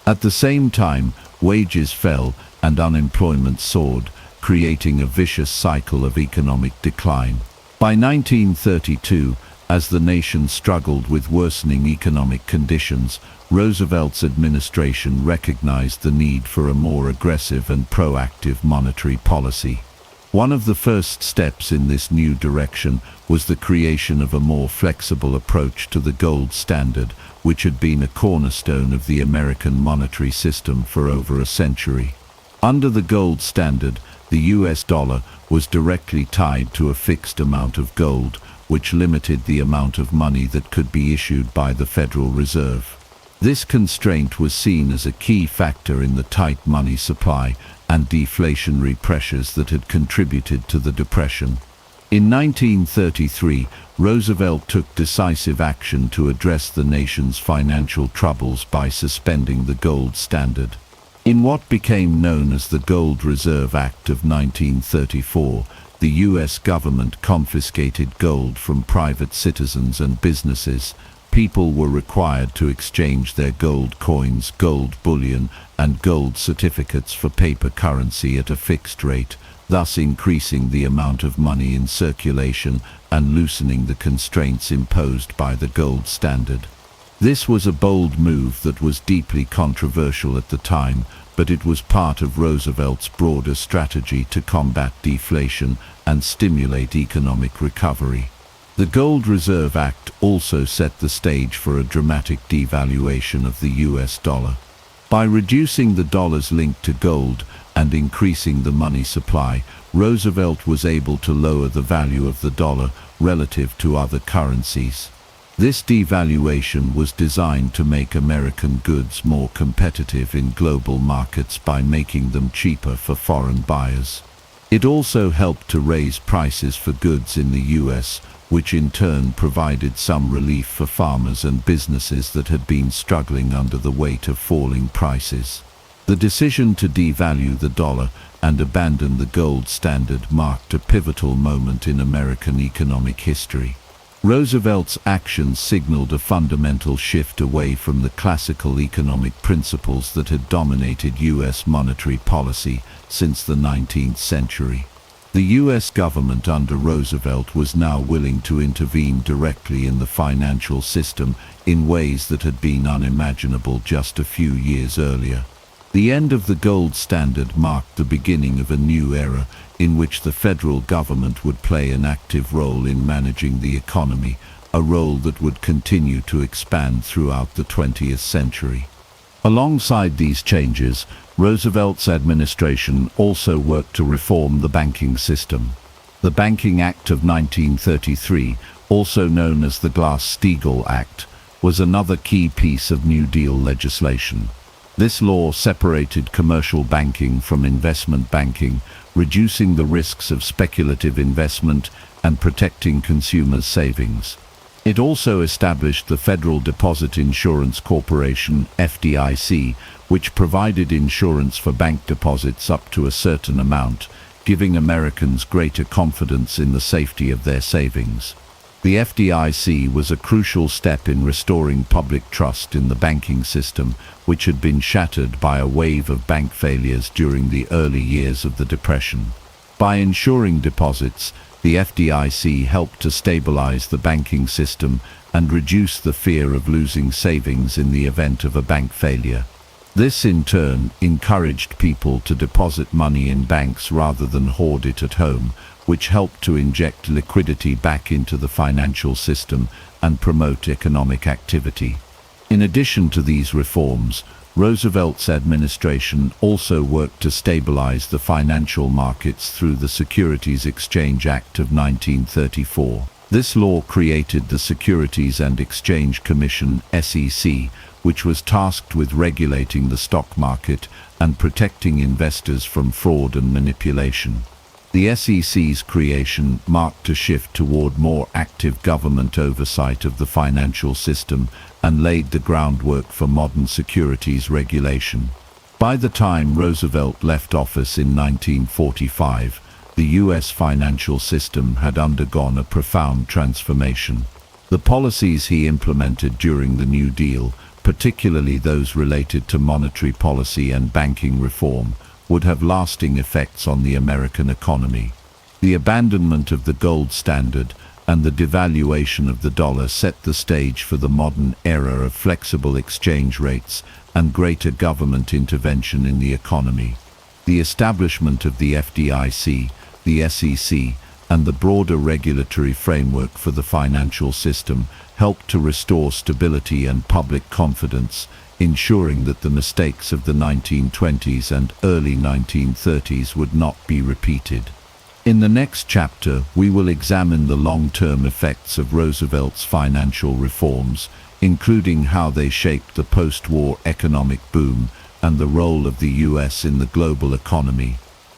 At the same time, wages fell and unemployment soared, creating a vicious cycle of economic decline. By 1932, as the nation struggled with worsening economic conditions, Roosevelt's administration recognized the need for a more aggressive and proactive monetary policy. One of the first steps in this new direction was the creation of a more flexible approach to the gold standard, which had been a cornerstone of the American monetary system for over a century. Under the gold standard, the US dollar was directly tied to a fixed amount of gold, which limited the amount of money that could be issued by the Federal Reserve. This constraint was seen as a key factor in the tight money supply and deflationary pressures that had contributed to the Depression. In 1933, Roosevelt took decisive action to address the nation's financial troubles by suspending the gold standard. In what became known as the Gold Reserve Act of 1934, the U.S. government confiscated gold from private citizens and businesses. People were required to exchange their gold coins, gold bullion, and gold certificates for paper currency at a fixed rate, thus increasing the amount of money in circulation and loosening the constraints imposed by the gold standard. This was a bold move that was deeply controversial at the time, but it was part of Roosevelt's broader strategy to combat deflation and stimulate economic recovery. The Gold Reserve Act also set the stage for a dramatic devaluation of the US dollar. By reducing the dollar's link to gold and increasing the money supply, Roosevelt was able to lower the value of the dollar relative to other currencies. This devaluation was designed to make American goods more competitive in global markets by making them cheaper for foreign buyers. It also helped to raise prices for goods in the US, which in turn provided some relief for farmers and businesses that had been struggling under the weight of falling prices. The decision to devalue the dollar and abandon the gold standard marked a pivotal moment in American economic history. Roosevelt's actions signaled a fundamental shift away from the classical economic principles that had dominated U.S. monetary policy since the 19th century. The U.S. government under Roosevelt was now willing to intervene directly in the financial system in ways that had been unimaginable just a few years earlier. The end of the gold standard marked the beginning of a new era in which the federal government would play an active role in managing the economy, a role that would continue to expand throughout the 20th century. Alongside these changes, Roosevelt's administration also worked to reform the banking system. The Banking Act of 1933, also known as the Glass-Steagall Act, was another key piece of New Deal legislation. This law separated commercial banking from investment banking, reducing the risks of speculative investment and protecting consumers' savings. It also established the Federal Deposit Insurance Corporation, FDIC, which provided insurance for bank deposits up to a certain amount, giving Americans greater confidence in the safety of their savings. The FDIC was a crucial step in restoring public trust in the banking system, which had been shattered by a wave of bank failures during the early years of the Depression. By insuring deposits, the FDIC helped to stabilize the banking system and reduce the fear of losing savings in the event of a bank failure. This, in turn, encouraged people to deposit money in banks rather than hoard it at home, which helped to inject liquidity back into the financial system and promote economic activity. In addition to these reforms, Roosevelt's administration also worked to stabilize the financial markets through the Securities Exchange Act of 1934. This law created the Securities and Exchange Commission, SEC, which was tasked with regulating the stock market and protecting investors from fraud and manipulation. The SEC's creation marked a shift toward more active government oversight of the financial system and laid the groundwork for modern securities regulation. By the time Roosevelt left office in 1945, the U.S. financial system had undergone a profound transformation. The policies he implemented during the New Deal, particularly those related to monetary policy and banking reform, would have lasting effects on the American economy. The abandonment of the gold standard and the devaluation of the dollar set the stage for the modern era of flexible exchange rates and greater government intervention in the economy. The establishment of the FDIC, the SEC, and the broader regulatory framework for the financial system helped to restore stability and public confidence, ensuring that the mistakes of the 1920s and early 1930s would not be repeated. In the next chapter, we will examine the long-term effects of Roosevelt's financial reforms, including how they shaped the post-war economic boom and the role of the US in the global economy.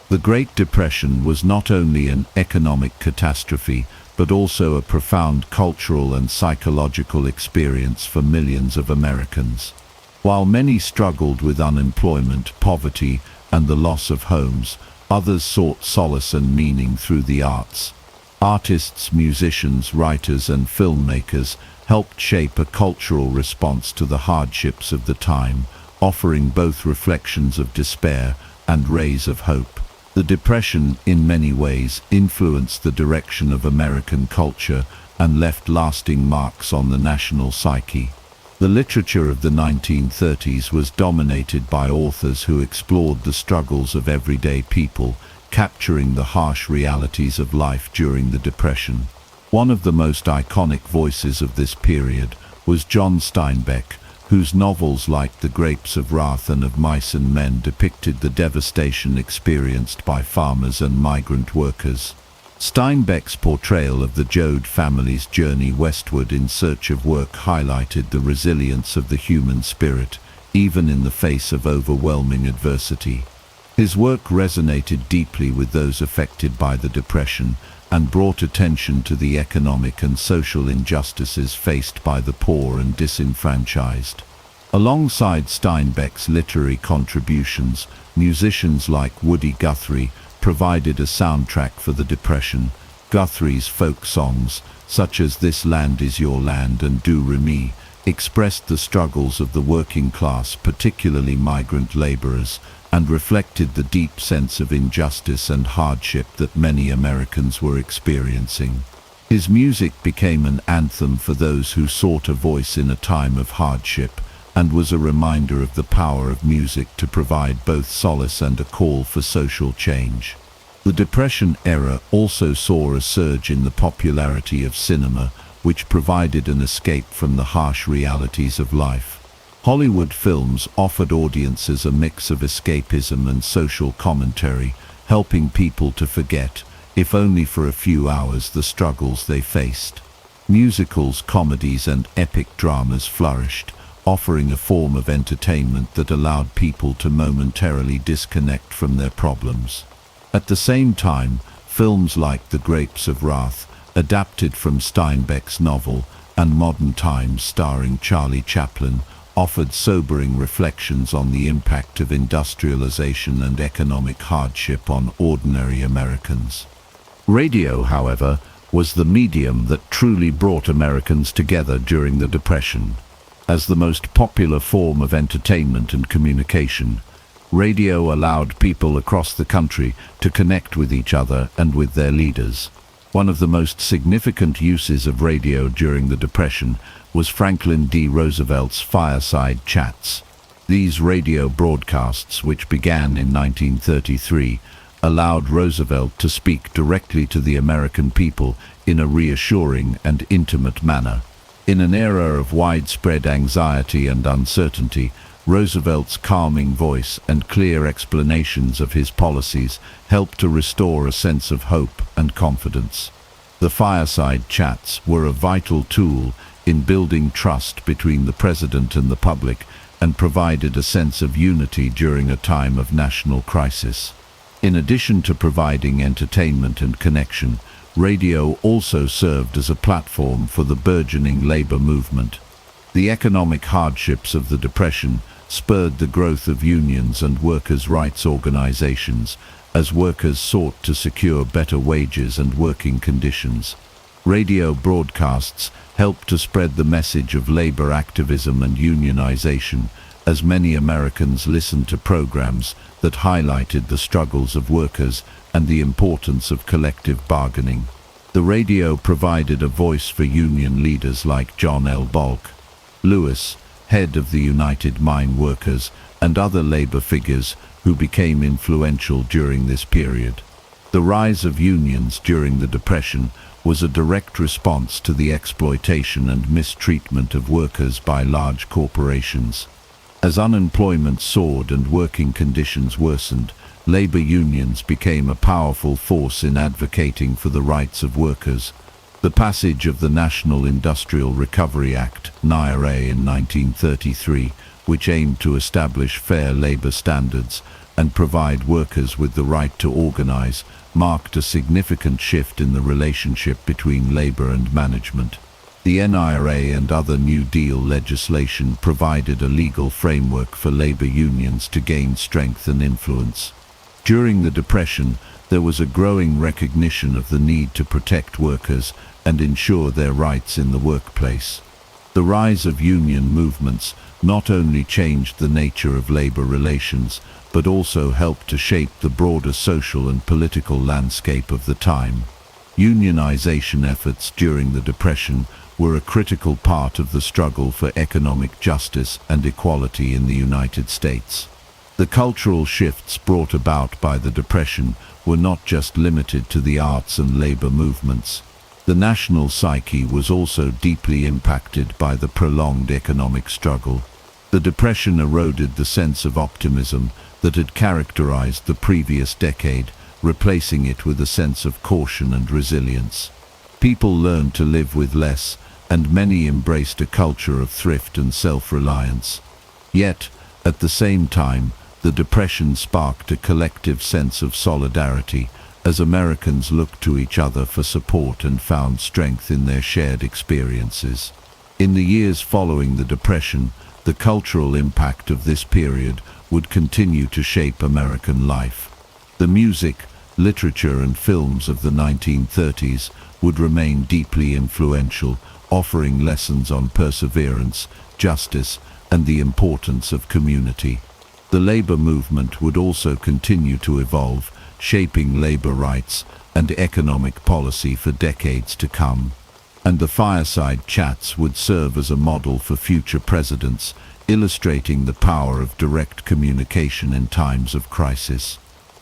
The Great Depression was not only an economic catastrophe, but also a profound cultural and psychological experience for millions of Americans. While many struggled with unemployment, poverty, and the loss of homes, others sought solace and meaning through the arts. Artists, musicians, writers, and filmmakers helped shape a cultural response to the hardships of the time, offering both reflections of despair and rays of hope. The Depression, in many ways, influenced the direction of American culture and left lasting marks on the national psyche. The literature of the 1930s was dominated by authors who explored the struggles of everyday people, capturing the harsh realities of life during the Depression. One of the most iconic voices of this period was John Steinbeck, whose novels like The Grapes of Wrath and Of Mice and Men depicted the devastation experienced by farmers and migrant workers. Steinbeck's portrayal of the Joad family's journey westward in search of work highlighted the resilience of the human spirit, even in the face of overwhelming adversity. His work resonated deeply with those affected by the Depression and brought attention to the economic and social injustices faced by the poor and disenfranchised. Alongside Steinbeck's literary contributions, musicians like Woody Guthrie provided a soundtrack for the Depression. Guthrie's folk songs, such as This Land Is Your Land and Do Re Mi, expressed the struggles of the working class, particularly migrant laborers, and reflected the deep sense of injustice and hardship that many Americans were experiencing. His music became an anthem for those who sought a voice in a time of hardship, and was a reminder of the power of music to provide both solace and a call for social change. The Depression era also saw a surge in the popularity of cinema, which provided an escape from the harsh realities of life. Hollywood films offered audiences a mix of escapism and social commentary, helping people to forget, if only for a few hours, the struggles they faced. Musicals, comedies, and epic dramas flourished, offering a form of entertainment that allowed people to momentarily disconnect from their problems. At the same time, films like The Grapes of Wrath, adapted from Steinbeck's novel, and Modern Times starring Charlie Chaplin, offered sobering reflections on the impact of industrialization and economic hardship on ordinary Americans. Radio, however, was the medium that truly brought Americans together during the Depression. As the most popular form of entertainment and communication, radio allowed people across the country to connect with each other and with their leaders. One of the most significant uses of radio during the Depression was Franklin D. Roosevelt's fireside chats. These radio broadcasts, which began in 1933, allowed Roosevelt to speak directly to the American people in a reassuring and intimate manner. In an era of widespread anxiety and uncertainty, Roosevelt's calming voice and clear explanations of his policies helped to restore a sense of hope and confidence. The fireside chats were a vital tool in building trust between the president and the public and provided a sense of unity during a time of national crisis. In addition to providing entertainment and connection, radio also served as a platform for the burgeoning labor movement. The economic hardships of the Depression spurred the growth of unions and workers' rights organizations as workers sought to secure better wages and working conditions. Radio broadcasts helped to spread the message of labor activism and unionization, as many Americans listened to programs that highlighted the struggles of workers and the importance of collective bargaining. The radio provided a voice for union leaders like John L. Bullock Lewis, head of the United Mine Workers, and other labor figures who became influential during this period. The rise of unions during the Depression was a direct response to the exploitation and mistreatment of workers by large corporations. As unemployment soared and working conditions worsened, labor unions became a powerful force in advocating for the rights of workers. The passage of the National Industrial Recovery Act, NIRA, in 1933, which aimed to establish fair labor standards and provide workers with the right to organize, marked a significant shift in the relationship between labor and management. The NIRA and other New Deal legislation provided a legal framework for labor unions to gain strength and influence. During the Depression, there was a growing recognition of the need to protect workers and ensure their rights in the workplace. The rise of union movements not only changed the nature of labor relations, but also helped to shape the broader social and political landscape of the time. Unionization efforts during the Depression were a critical part of the struggle for economic justice and equality in the United States. The cultural shifts brought about by the Depression were not just limited to the arts and labor movements. The national psyche was also deeply impacted by the prolonged economic struggle. The Depression eroded the sense of optimism that had characterized the previous decade, replacing it with a sense of caution and resilience. People learned to live with less, and many embraced a culture of thrift and self-reliance. Yet, at the same time, the Depression sparked a collective sense of solidarity, as Americans looked to each other for support and found strength in their shared experiences. In the years following the Depression, the cultural impact of this period would continue to shape American life. The music, literature and films of the 1930s would remain deeply influential, offering lessons on perseverance, justice, and the importance of community. The labor movement would also continue to evolve, shaping labor rights and economic policy for decades to come. And the fireside chats would serve as a model for future presidents, illustrating the power of direct communication in times of crisis.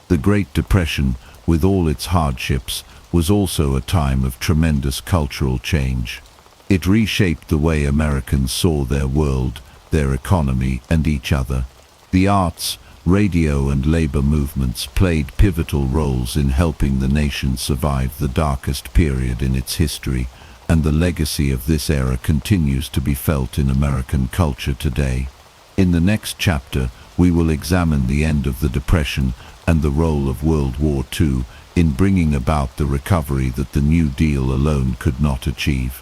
The Great Depression, with all its hardships, was also a time of tremendous cultural change. It reshaped the way Americans saw their world, their economy, and each other. The arts, radio, and labor movements played pivotal roles in helping the nation survive the darkest period in its history, and the legacy of this era continues to be felt in American culture today. In the next chapter, we will examine the end of the Depression and the role of World War II in bringing about the recovery that the New Deal alone could not achieve.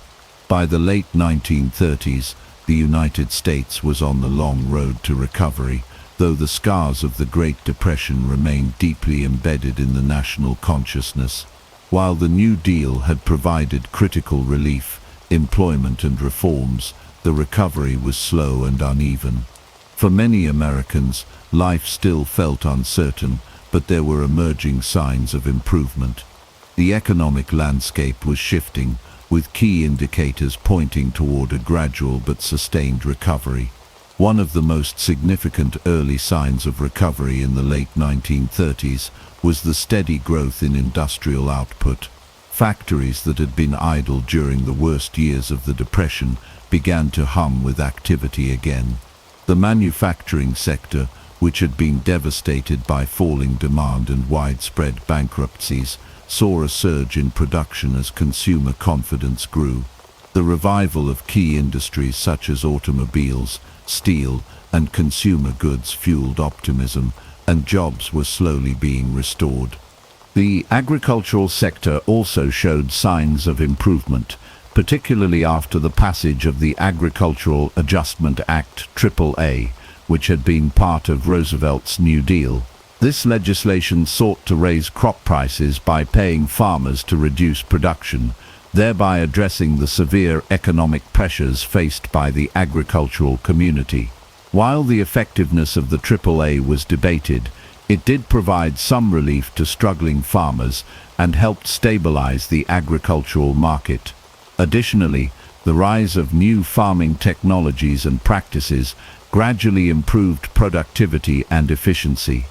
By the late 1930s, the United States was on the long road to recovery, though the scars of the Great Depression remained deeply embedded in the national consciousness. While the New Deal had provided critical relief, employment and reforms, the recovery was slow and uneven. For many Americans, life still felt uncertain, but there were emerging signs of improvement. The economic landscape was shifting, with key indicators pointing toward a gradual but sustained recovery. One of the most significant early signs of recovery in the late 1930s was the steady growth in industrial output. Factories that had been idle during the worst years of the Depression began to hum with activity again. The manufacturing sector, which had been devastated by falling demand and widespread bankruptcies, saw a surge in production as consumer confidence grew. The revival of key industries such as automobiles, steel, and consumer goods fueled optimism, and jobs were slowly being restored. The agricultural sector also showed signs of improvement, particularly after the passage of the Agricultural Adjustment Act AAA, which had been part of Roosevelt's New Deal. This legislation sought to raise crop prices by paying farmers to reduce production, thereby addressing the severe economic pressures faced by the agricultural community. While the effectiveness of the AAA was debated, it did provide some relief to struggling farmers and helped stabilize the agricultural market. Additionally, the rise of new farming technologies and practices gradually improved productivity and efficiency.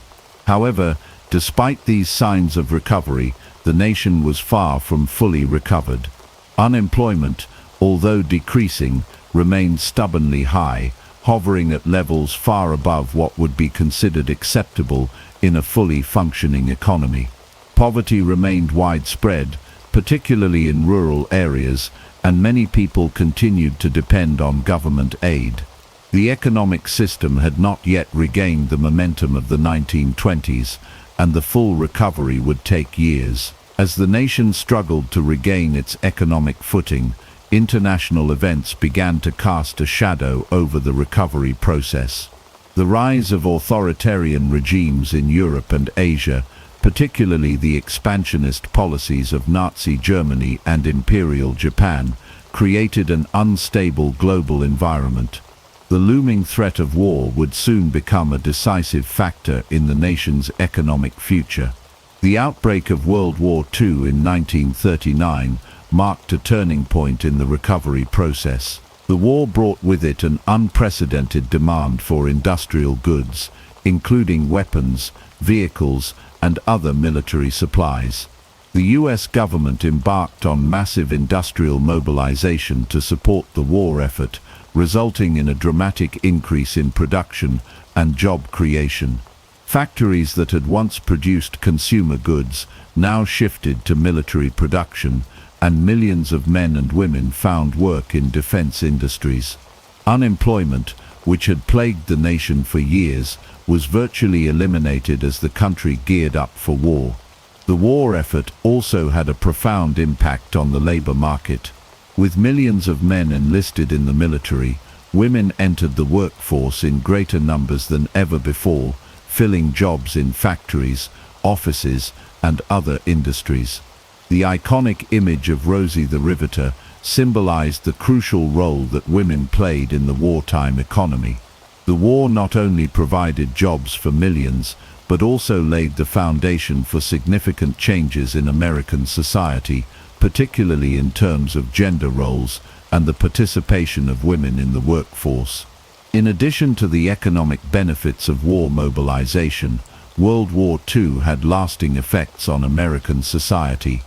However, despite these signs of recovery, the nation was far from fully recovered. Unemployment, although decreasing, remained stubbornly high, hovering at levels far above what would be considered acceptable in a fully functioning economy. Poverty remained widespread, particularly in rural areas, and many people continued to depend on government aid. The economic system had not yet regained the momentum of the 1920s, and the full recovery would take years. As the nation struggled to regain its economic footing, international events began to cast a shadow over the recovery process. The rise of authoritarian regimes in Europe and Asia, particularly the expansionist policies of Nazi Germany and Imperial Japan, created an unstable global environment. The looming threat of war would soon become a decisive factor in the nation's economic future. The outbreak of World War II in 1939 marked a turning point in the recovery process. The war brought with it an unprecedented demand for industrial goods, including weapons, vehicles, and other military supplies. The US government embarked on massive industrial mobilization to support the war effort, resulting in a dramatic increase in production and job creation. Factories that had once produced consumer goods now shifted to military production, and millions of men and women found work in defense industries. Unemployment, which had plagued the nation for years, was virtually eliminated as the country geared up for war. The war effort also had a profound impact on the labor market. With millions of men enlisted in the military, women entered the workforce in greater numbers than ever before, filling jobs in factories, offices, and other industries. The iconic image of Rosie the Riveter symbolized the crucial role that women played in the wartime economy. The war not only provided jobs for millions, but also laid the foundation for significant changes in American society, particularly in terms of gender roles and the participation of women in the workforce. In addition to the economic benefits of war mobilization, World War II had lasting effects on American society.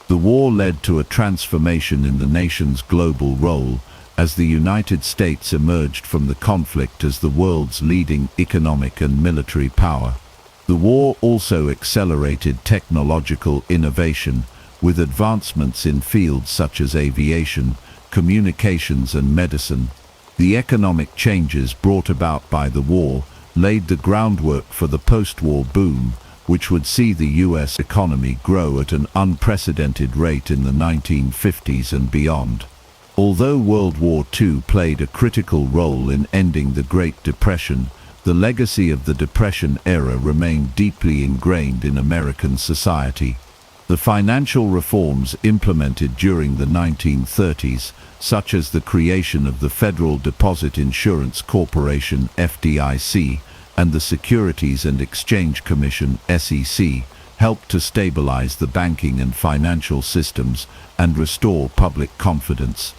The war led to a transformation in the nation's global role, as the United States emerged from the conflict as the world's leading economic and military power. The war also accelerated technological innovation, with advancements in fields such as aviation, communications, and medicine. The economic changes brought about by the war laid the groundwork for the post-war boom, which would see the US economy grow at an unprecedented rate in the 1950s and beyond. Although World War II played a critical role in ending the Great Depression, the legacy of the Depression era remained deeply ingrained in American society. The financial reforms implemented during the 1930s, such as the creation of the Federal Deposit Insurance Corporation (FDIC) and the Securities and Exchange Commission (SEC), helped to stabilize the banking and financial systems and restore public confidence.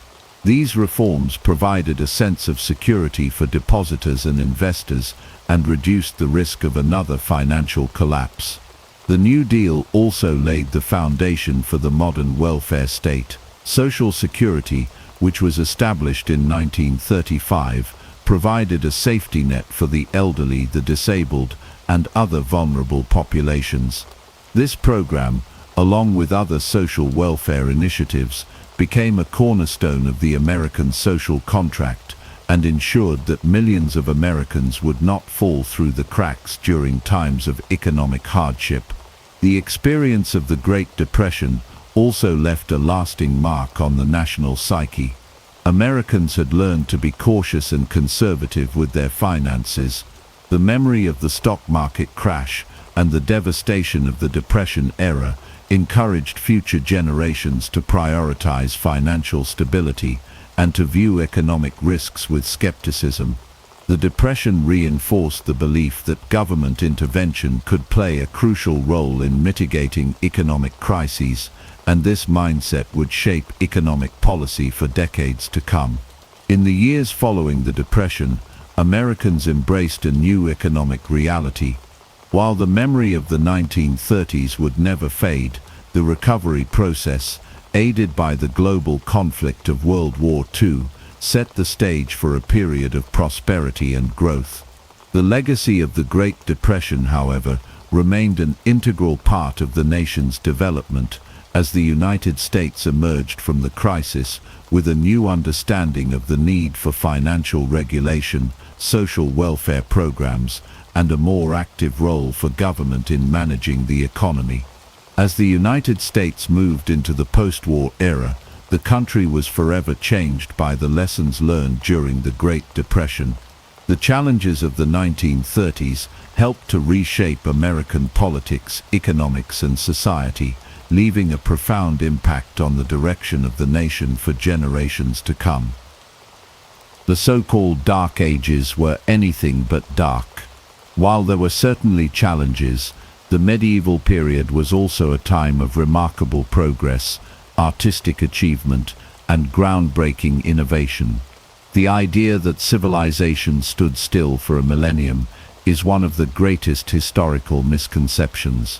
These reforms provided a sense of security for depositors and investors and reduced the risk of another financial collapse. The New Deal also laid the foundation for the modern welfare state. Social Security, which was established in 1935, provided a safety net for the elderly, the disabled, and other vulnerable populations. This program, along with other social welfare initiatives, became a cornerstone of the American social contract and ensured that millions of Americans would not fall through the cracks during times of economic hardship. The experience of the Great Depression also left a lasting mark on the national psyche. Americans had learned to be cautious and conservative with their finances. The memory of the stock market crash and the devastation of the Depression era encouraged future generations to prioritize financial stability and to view economic risks with skepticism. The Depression reinforced the belief that government intervention could play a crucial role in mitigating economic crises, and this mindset would shape economic policy for decades to come. In the years following the Depression, Americans embraced a new economic reality. While the memory of the 1930s would never fade, the recovery process, aided by the global conflict of World War II, set the stage for a period of prosperity and growth. The legacy of the Great Depression, however, remained an integral part of the nation's development as the United States emerged from the crisis with a new understanding of the need for financial regulation, social welfare programs, and a more active role for government in managing the economy. As the United States moved into the post-war era, the country was forever changed by the lessons learned during the Great Depression. The challenges of the 1930s helped to reshape American politics, economics, and society, leaving a profound impact on the direction of the nation for generations to come. The so-called Dark Ages were anything but dark. While there were certainly challenges, the medieval period was also a time of remarkable progress, artistic achievement, and groundbreaking innovation. The idea that civilization stood still for a millennium is one of the greatest historical misconceptions.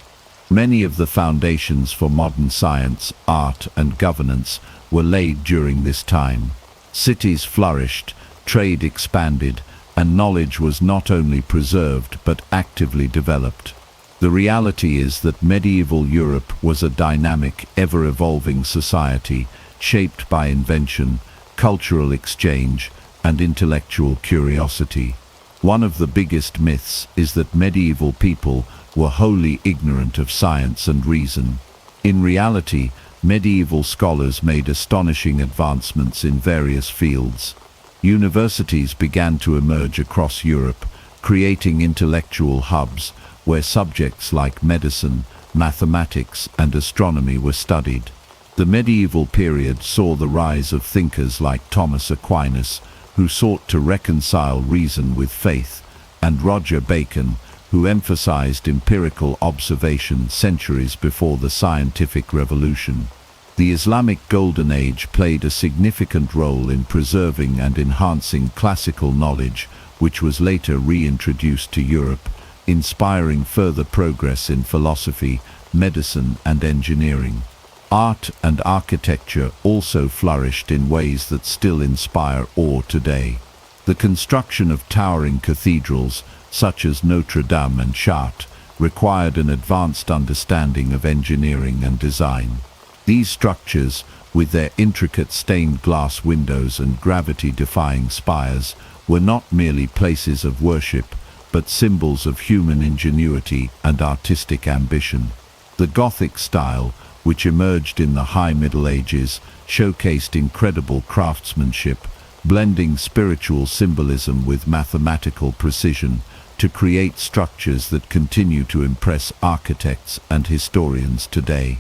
Many of the foundations for modern science, art, and governance were laid during this time. Cities flourished, trade expanded, and knowledge was not only preserved but actively developed. The reality is that medieval Europe was a dynamic, ever-evolving society shaped by invention, cultural exchange, and intellectual curiosity. One of the biggest myths is that medieval people were wholly ignorant of science and reason. In reality, medieval scholars made astonishing advancements in various fields. Universities began to emerge across Europe, creating intellectual hubs where subjects like medicine, mathematics, and astronomy were studied. The medieval period saw the rise of thinkers like Thomas Aquinas, who sought to reconcile reason with faith, and Roger Bacon, who emphasized empirical observation centuries before the scientific revolution. The Islamic Golden Age played a significant role in preserving and enhancing classical knowledge, which was later reintroduced to Europe, inspiring further progress in philosophy, medicine, and engineering. Art and architecture also flourished in ways that still inspire awe today. The construction of towering cathedrals, such as Notre Dame and Chartres, required an advanced understanding of engineering and design. These structures, with their intricate stained glass windows and gravity-defying spires, were not merely places of worship, but symbols of human ingenuity and artistic ambition. The Gothic style, which emerged in the High Middle Ages, showcased incredible craftsmanship, blending spiritual symbolism with mathematical precision to create structures that continue to impress architects and historians today.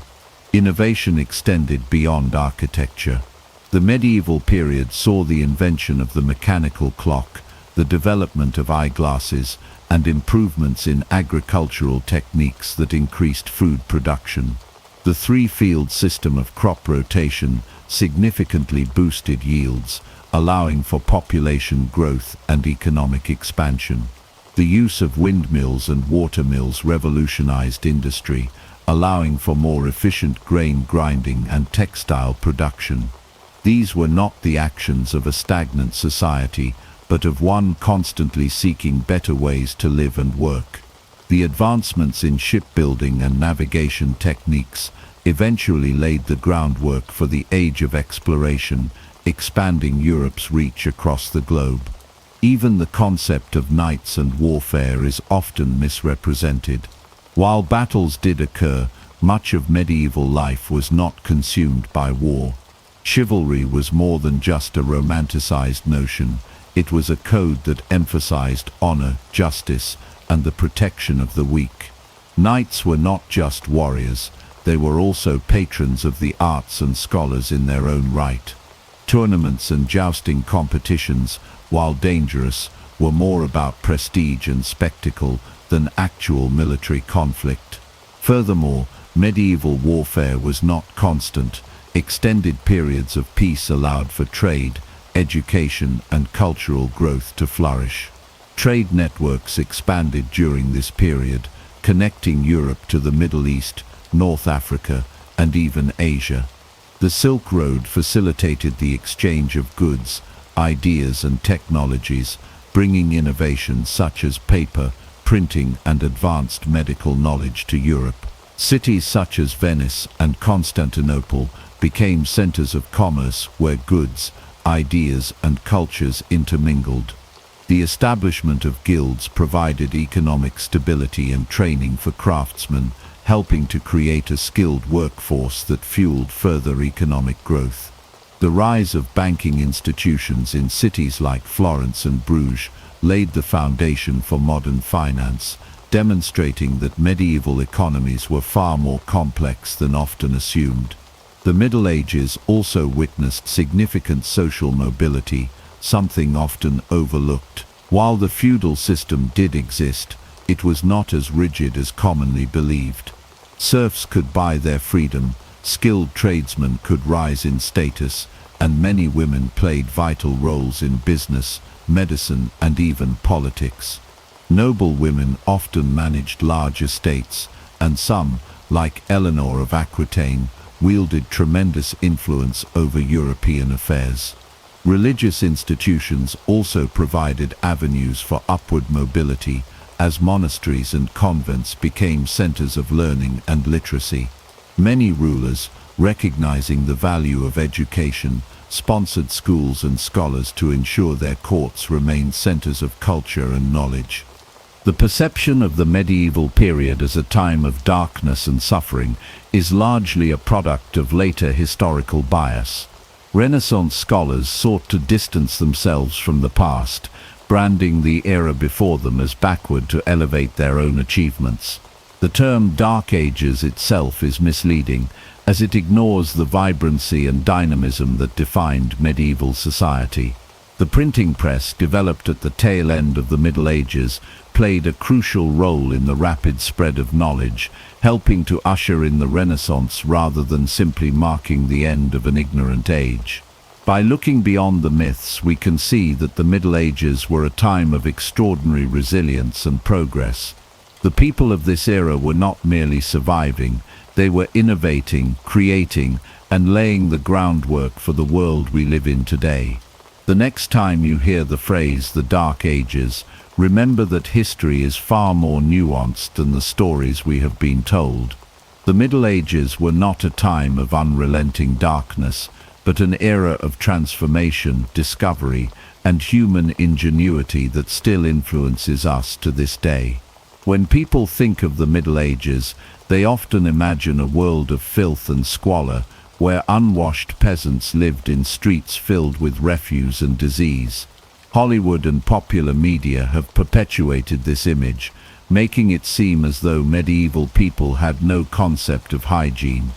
Innovation extended beyond architecture. The medieval period saw the invention of the mechanical clock, the development of eyeglasses, and improvements in agricultural techniques that increased food production. The three-field system of crop rotation significantly boosted yields, allowing for population growth and economic expansion. The use of windmills and watermills revolutionized industry, allowing for more efficient grain grinding and textile production. These were not the actions of a stagnant society, but of one constantly seeking better ways to live and work. The advancements in shipbuilding and navigation techniques eventually laid the groundwork for the age of exploration, expanding Europe's reach across the globe. Even the concept of knights and warfare is often misrepresented. While battles did occur, much of medieval life was not consumed by war. Chivalry was more than just a romanticized notion. It was a code that emphasized honor, justice, and the protection of the weak. Knights were not just warriors, they were also patrons of the arts and scholars in their own right. Tournaments and jousting competitions, while dangerous, were more about prestige and spectacle than actual military conflict. Furthermore, medieval warfare was not constant. Extended periods of peace allowed for trade, education, and cultural growth to flourish. Trade networks expanded during this period, connecting Europe to the Middle East, North Africa, and even Asia. The Silk Road facilitated the exchange of goods, ideas, and technologies, bringing innovations such as paper, printing and advanced medical knowledge to Europe. Cities such as Venice and Constantinople became centers of commerce where goods, ideas, and cultures intermingled. The establishment of guilds provided economic stability and training for craftsmen, helping to create a skilled workforce that fueled further economic growth. The rise of banking institutions in cities like Florence and Bruges laid the foundation for modern finance, demonstrating that medieval economies were far more complex than often assumed. The Middle Ages also witnessed significant social mobility, something often overlooked. While the feudal system did exist, it was not as rigid as commonly believed. Serfs could buy their freedom, skilled tradesmen could rise in status, and many women played vital roles in business, medicine, and even politics. Noble women often managed large estates, and some, like Eleanor of Aquitaine, wielded tremendous influence over European affairs. Religious institutions also provided avenues for upward mobility, as monasteries and convents became centers of learning and literacy. Many rulers, recognizing the value of education, sponsored schools and scholars to ensure their courts remained centers of culture and knowledge. The perception of the medieval period as a time of darkness and suffering is largely a product of later historical bias. Renaissance scholars sought to distance themselves from the past, branding the era before them as backward to elevate their own achievements. The term Dark Ages itself is misleading, as it ignores the vibrancy and dynamism that defined medieval society. The printing press, developed at the tail end of the Middle Ages, played a crucial role in the rapid spread of knowledge, helping to usher in the Renaissance rather than simply marking the end of an ignorant age. By looking beyond the myths, we can see that the Middle Ages were a time of extraordinary resilience and progress. The people of this era were not merely surviving, they were innovating, creating, and laying the groundwork for the world we live in today. The next time you hear the phrase the Dark Ages, remember that history is far more nuanced than the stories we have been told. The Middle Ages were not a time of unrelenting darkness, but an era of transformation, discovery, and human ingenuity that still influences us to this day. When people think of the Middle Ages, they often imagine a world of filth and squalor, where unwashed peasants lived in streets filled with refuse and disease. Hollywood and popular media have perpetuated this image, making it seem as though medieval people had no concept of hygiene.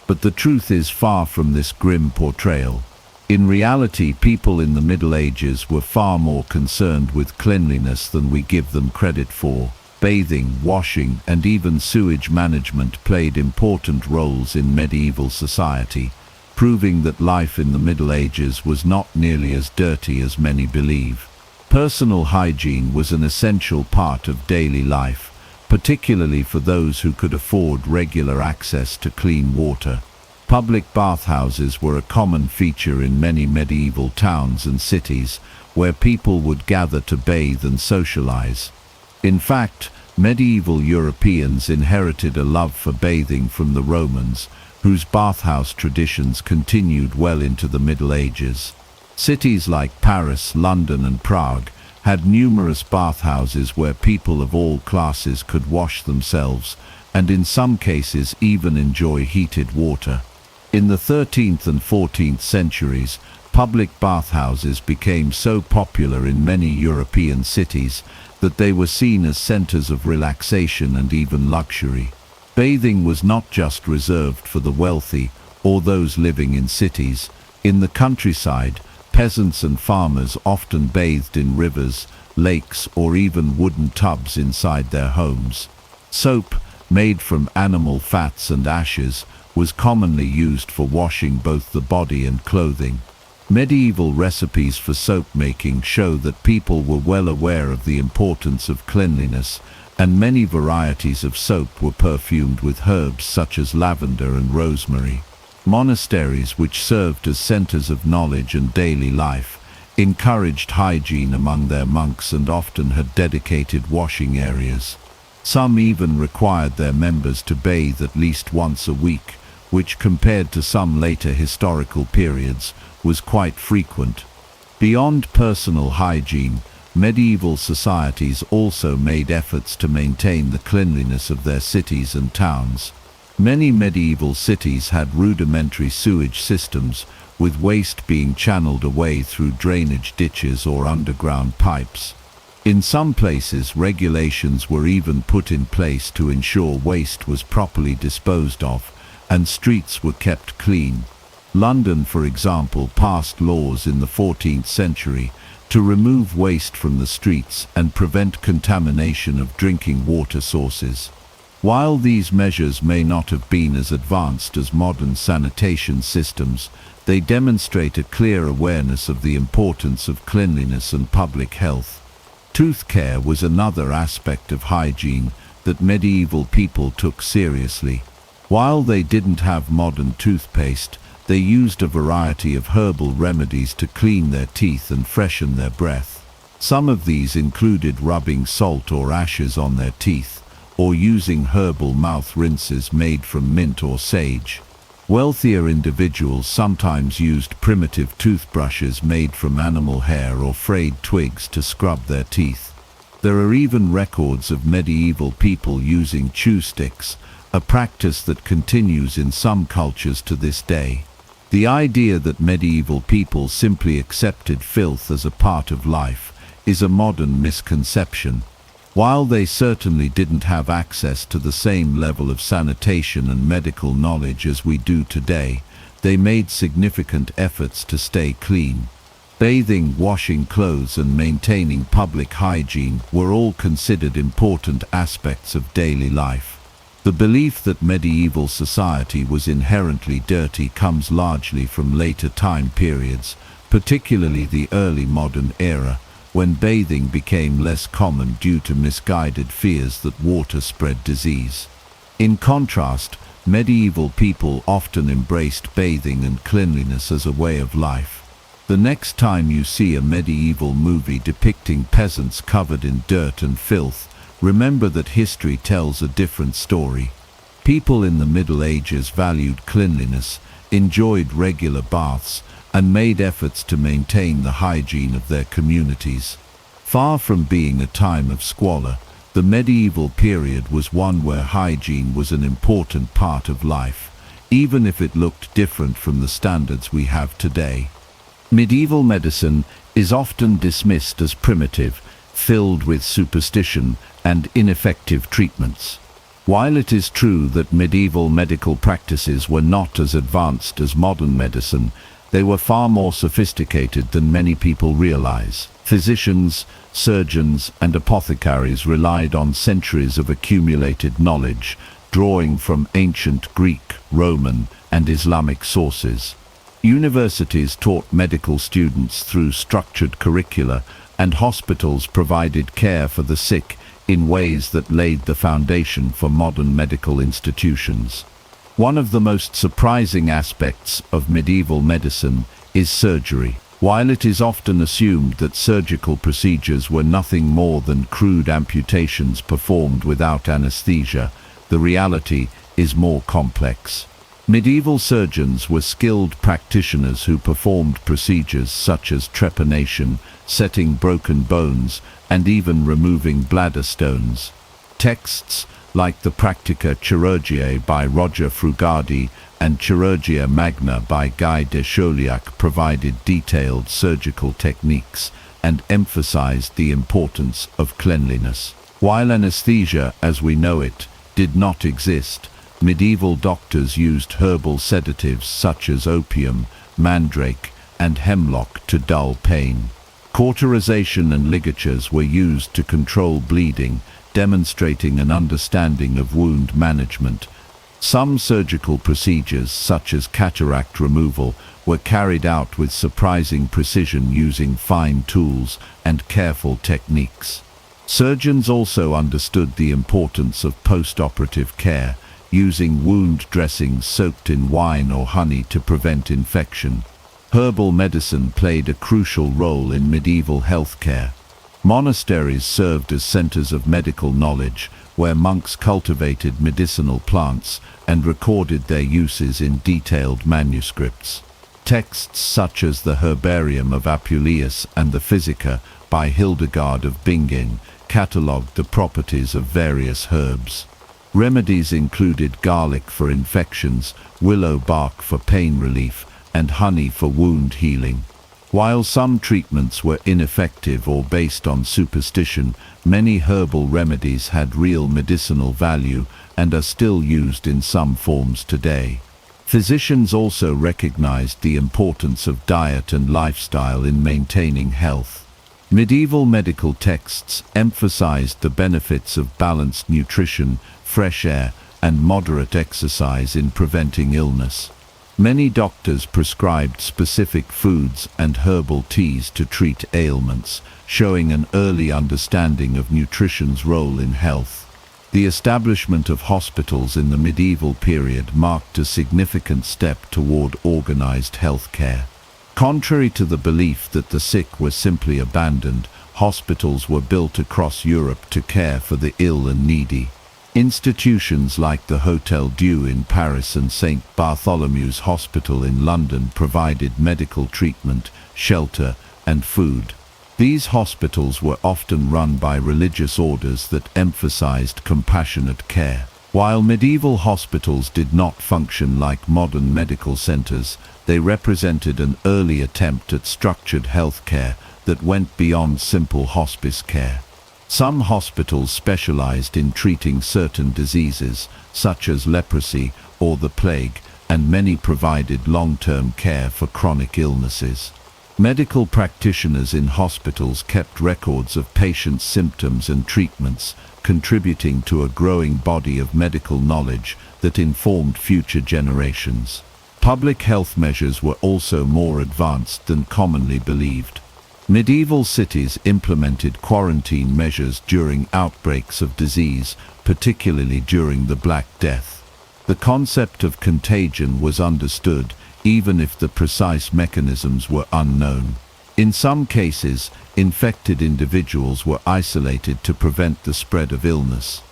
But the truth is far from this grim portrayal. In reality, people in the Middle Ages were far more concerned with cleanliness than we give them credit for. Bathing, washing, and even sewage management played important roles in medieval society, proving that life in the Middle Ages was not nearly as dirty as many believe. Personal hygiene was an essential part of daily life, particularly for those who could afford regular access to clean water. Public bathhouses were a common feature in many medieval towns and cities, where people would gather to bathe and socialize. In fact, medieval Europeans inherited a love for bathing from the Romans, whose bathhouse traditions continued well into the Middle Ages. Cities like Paris, London, and Prague had numerous bathhouses where people of all classes could wash themselves, and in some cases even enjoy heated water. In the 13th and 14th centuries, public bathhouses became so popular in many European cities that they were seen as centers of relaxation and even luxury. Bathing was not just reserved for the wealthy or those living in cities. In the countryside, peasants and farmers often bathed in rivers, lakes, or even wooden tubs inside their homes. Soap, made from animal fats and ashes, was commonly used for washing both the body and clothing. Medieval recipes for soap making show that people were well aware of the importance of cleanliness, and many varieties of soap were perfumed with herbs such as lavender and rosemary. Monasteries, which served as centers of knowledge and daily life, encouraged hygiene among their monks and often had dedicated washing areas. Some even required their members to bathe at least once a week, which compared to some later historical periods was quite frequent. Beyond personal hygiene, medieval societies also made efforts to maintain the cleanliness of their cities and towns. Many medieval cities had rudimentary sewage systems, with waste being channeled away through drainage ditches or underground pipes. In some places, regulations were even put in place to ensure waste was properly disposed of, and streets were kept clean. London, for example, passed laws in the 14th century to remove waste from the streets and prevent contamination of drinking water sources. While these measures may not have been as advanced as modern sanitation systems, they demonstrate a clear awareness of the importance of cleanliness and public health. Tooth care was another aspect of hygiene that medieval people took seriously. While they didn't have modern toothpaste, they used a variety of herbal remedies to clean their teeth and freshen their breath. Some of these included rubbing salt or ashes on their teeth, or using herbal mouth rinses made from mint or sage. Wealthier individuals sometimes used primitive toothbrushes made from animal hair or frayed twigs to scrub their teeth. There are even records of medieval people using chew sticks, a practice that continues in some cultures to this day. The idea that medieval people simply accepted filth as a part of life is a modern misconception. While they certainly didn't have access to the same level of sanitation and medical knowledge as we do today, they made significant efforts to stay clean. Bathing, washing clothes, and maintaining public hygiene were all considered important aspects of daily life. The belief that medieval society was inherently dirty comes largely from later time periods, particularly the early modern era, when bathing became less common due to misguided fears that water spread disease. In contrast, medieval people often embraced bathing and cleanliness as a way of life. The next time you see a medieval movie depicting peasants covered in dirt and filth, remember that history tells a different story. People in the Middle Ages valued cleanliness, enjoyed regular baths, and made efforts to maintain the hygiene of their communities. Far from being a time of squalor, the medieval period was one where hygiene was an important part of life, even if it looked different from the standards we have today. Medieval medicine is often dismissed as primitive, filled with superstition and ineffective treatments. While it is true that medieval medical practices were not as advanced as modern medicine, they were far more sophisticated than many people realize. Physicians, surgeons, and apothecaries relied on centuries of accumulated knowledge, drawing from ancient Greek, Roman, and Islamic sources. Universities taught medical students through structured curricula, and hospitals provided care for the sick in ways that laid the foundation for modern medical institutions. One of the most surprising aspects of medieval medicine is surgery. While it is often assumed that surgical procedures were nothing more than crude amputations performed without anesthesia, the reality is more complex. Medieval surgeons were skilled practitioners who performed procedures such as trepanation, setting broken bones, and even removing bladder stones. Texts like the Practica Chirurgiae by Roger Frugadi and Chirurgia Magna by Guy de Chauliac provided detailed surgical techniques and emphasized the importance of cleanliness. While anesthesia, as we know it, did not exist, medieval doctors used herbal sedatives such as opium, mandrake, and hemlock to dull pain. Cauterization and ligatures were used to control bleeding, demonstrating an understanding of wound management. Some surgical procedures, such as cataract removal, were carried out with surprising precision using fine tools and careful techniques. Surgeons also understood the importance of post-operative care, using wound dressings soaked in wine or honey to prevent infection. Herbal medicine played a crucial role in medieval healthcare. Monasteries served as centers of medical knowledge, where monks cultivated medicinal plants and recorded their uses in detailed manuscripts. Texts such as the Herbarium of Apuleius and the Physica by Hildegard of Bingen catalogued the properties of various herbs. Remedies included garlic for infections, willow bark for pain relief, and honey for wound healing. While some treatments were ineffective or based on superstition, many herbal remedies had real medicinal value and are still used in some forms today. Physicians also recognized the importance of diet and lifestyle in maintaining health. Medieval medical texts emphasized the benefits of balanced nutrition, fresh air, and moderate exercise in preventing illness. Many doctors prescribed specific foods and herbal teas to treat ailments, showing an early understanding of nutrition's role in health. The establishment of hospitals in the medieval period marked a significant step toward organized health care. Contrary to the belief that the sick were simply abandoned, hospitals were built across Europe to care for the ill and needy. Institutions like the Hôtel Dieu in Paris and St. Bartholomew's Hospital in London provided medical treatment, shelter, and food. These hospitals were often run by religious orders that emphasized compassionate care. While medieval hospitals did not function like modern medical centers, they represented an early attempt at structured health care that went beyond simple hospice care. Some hospitals specialized in treating certain diseases, such as leprosy or the plague, and many provided long-term care for chronic illnesses. Medical practitioners in hospitals kept records of patients' symptoms and treatments, contributing to a growing body of medical knowledge that informed future generations. Public health measures were also more advanced than commonly believed. Medieval cities implemented quarantine measures during outbreaks of disease, particularly during the Black Death. The concept of contagion was understood, even if the precise mechanisms were unknown. In some cases, infected individuals were isolated to prevent the spread of illness.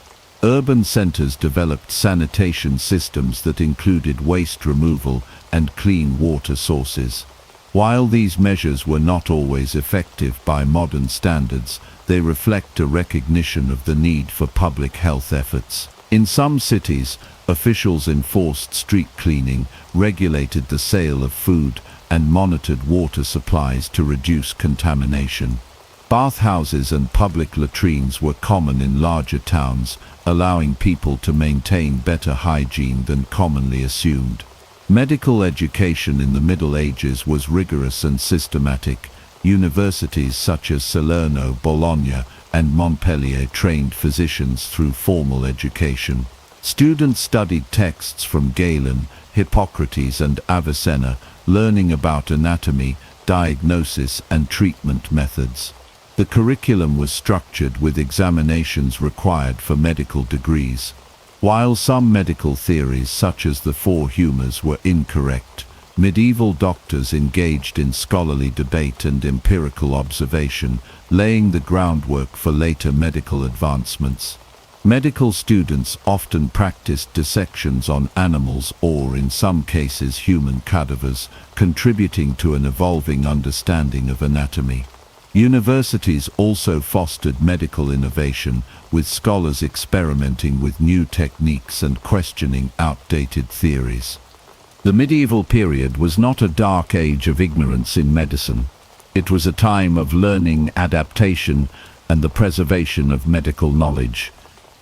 Urban centers developed sanitation systems that included waste removal and clean water sources. While these measures were not always effective by modern standards, they reflect a recognition of the need for public health efforts. In some cities, officials enforced street cleaning, regulated the sale of food, and monitored water supplies to reduce contamination. Bathhouses and public latrines were common in larger towns, allowing people to maintain better hygiene than commonly assumed. Medical education in the Middle Ages was rigorous and systematic. Universities such as Salerno, Bologna, and Montpellier trained physicians through formal education. Students studied texts from Galen, Hippocrates, and Avicenna, learning about anatomy, diagnosis, and treatment methods. The curriculum was structured with examinations required for medical degrees. While some medical theories such as the four humours were incorrect, medieval doctors engaged in scholarly debate and empirical observation, laying the groundwork for later medical advancements. Medical students often practiced dissections on animals or, in some cases, human cadavers, contributing to an evolving understanding of anatomy. Universities also fostered medical innovation, with scholars experimenting with new techniques and questioning outdated theories. The medieval period was not a dark age of ignorance in medicine. It was a time of learning, adaptation, and the preservation of medical knowledge.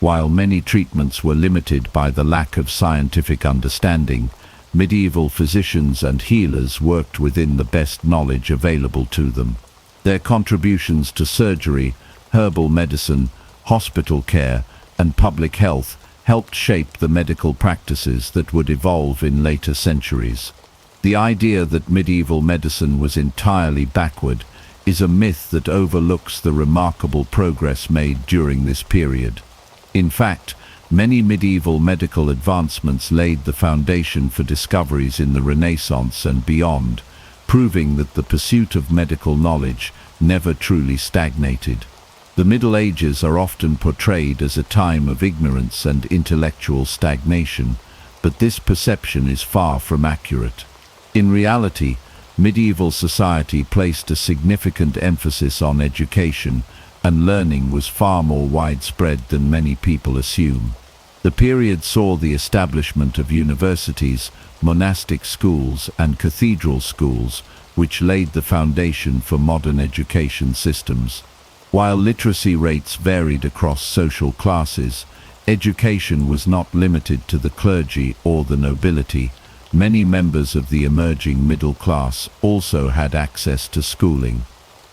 While many treatments were limited by the lack of scientific understanding, medieval physicians and healers worked within the best knowledge available to them. Their contributions to surgery, herbal medicine, hospital care, and public health helped shape the medical practices that would evolve in later centuries. The idea that medieval medicine was entirely backward is a myth that overlooks the remarkable progress made during this period. In fact, many medieval medical advancements laid the foundation for discoveries in the Renaissance and beyond, proving that the pursuit of medical knowledge never truly stagnated. The Middle Ages are often portrayed as a time of ignorance and intellectual stagnation, but this perception is far from accurate. In reality, medieval society placed a significant emphasis on education, and learning was far more widespread than many people assume. The period saw the establishment of universities, monastic schools, and cathedral schools, which laid the foundation for modern education systems. While literacy rates varied across social classes, education was not limited to the clergy or the nobility. Many members of the emerging middle class also had access to schooling.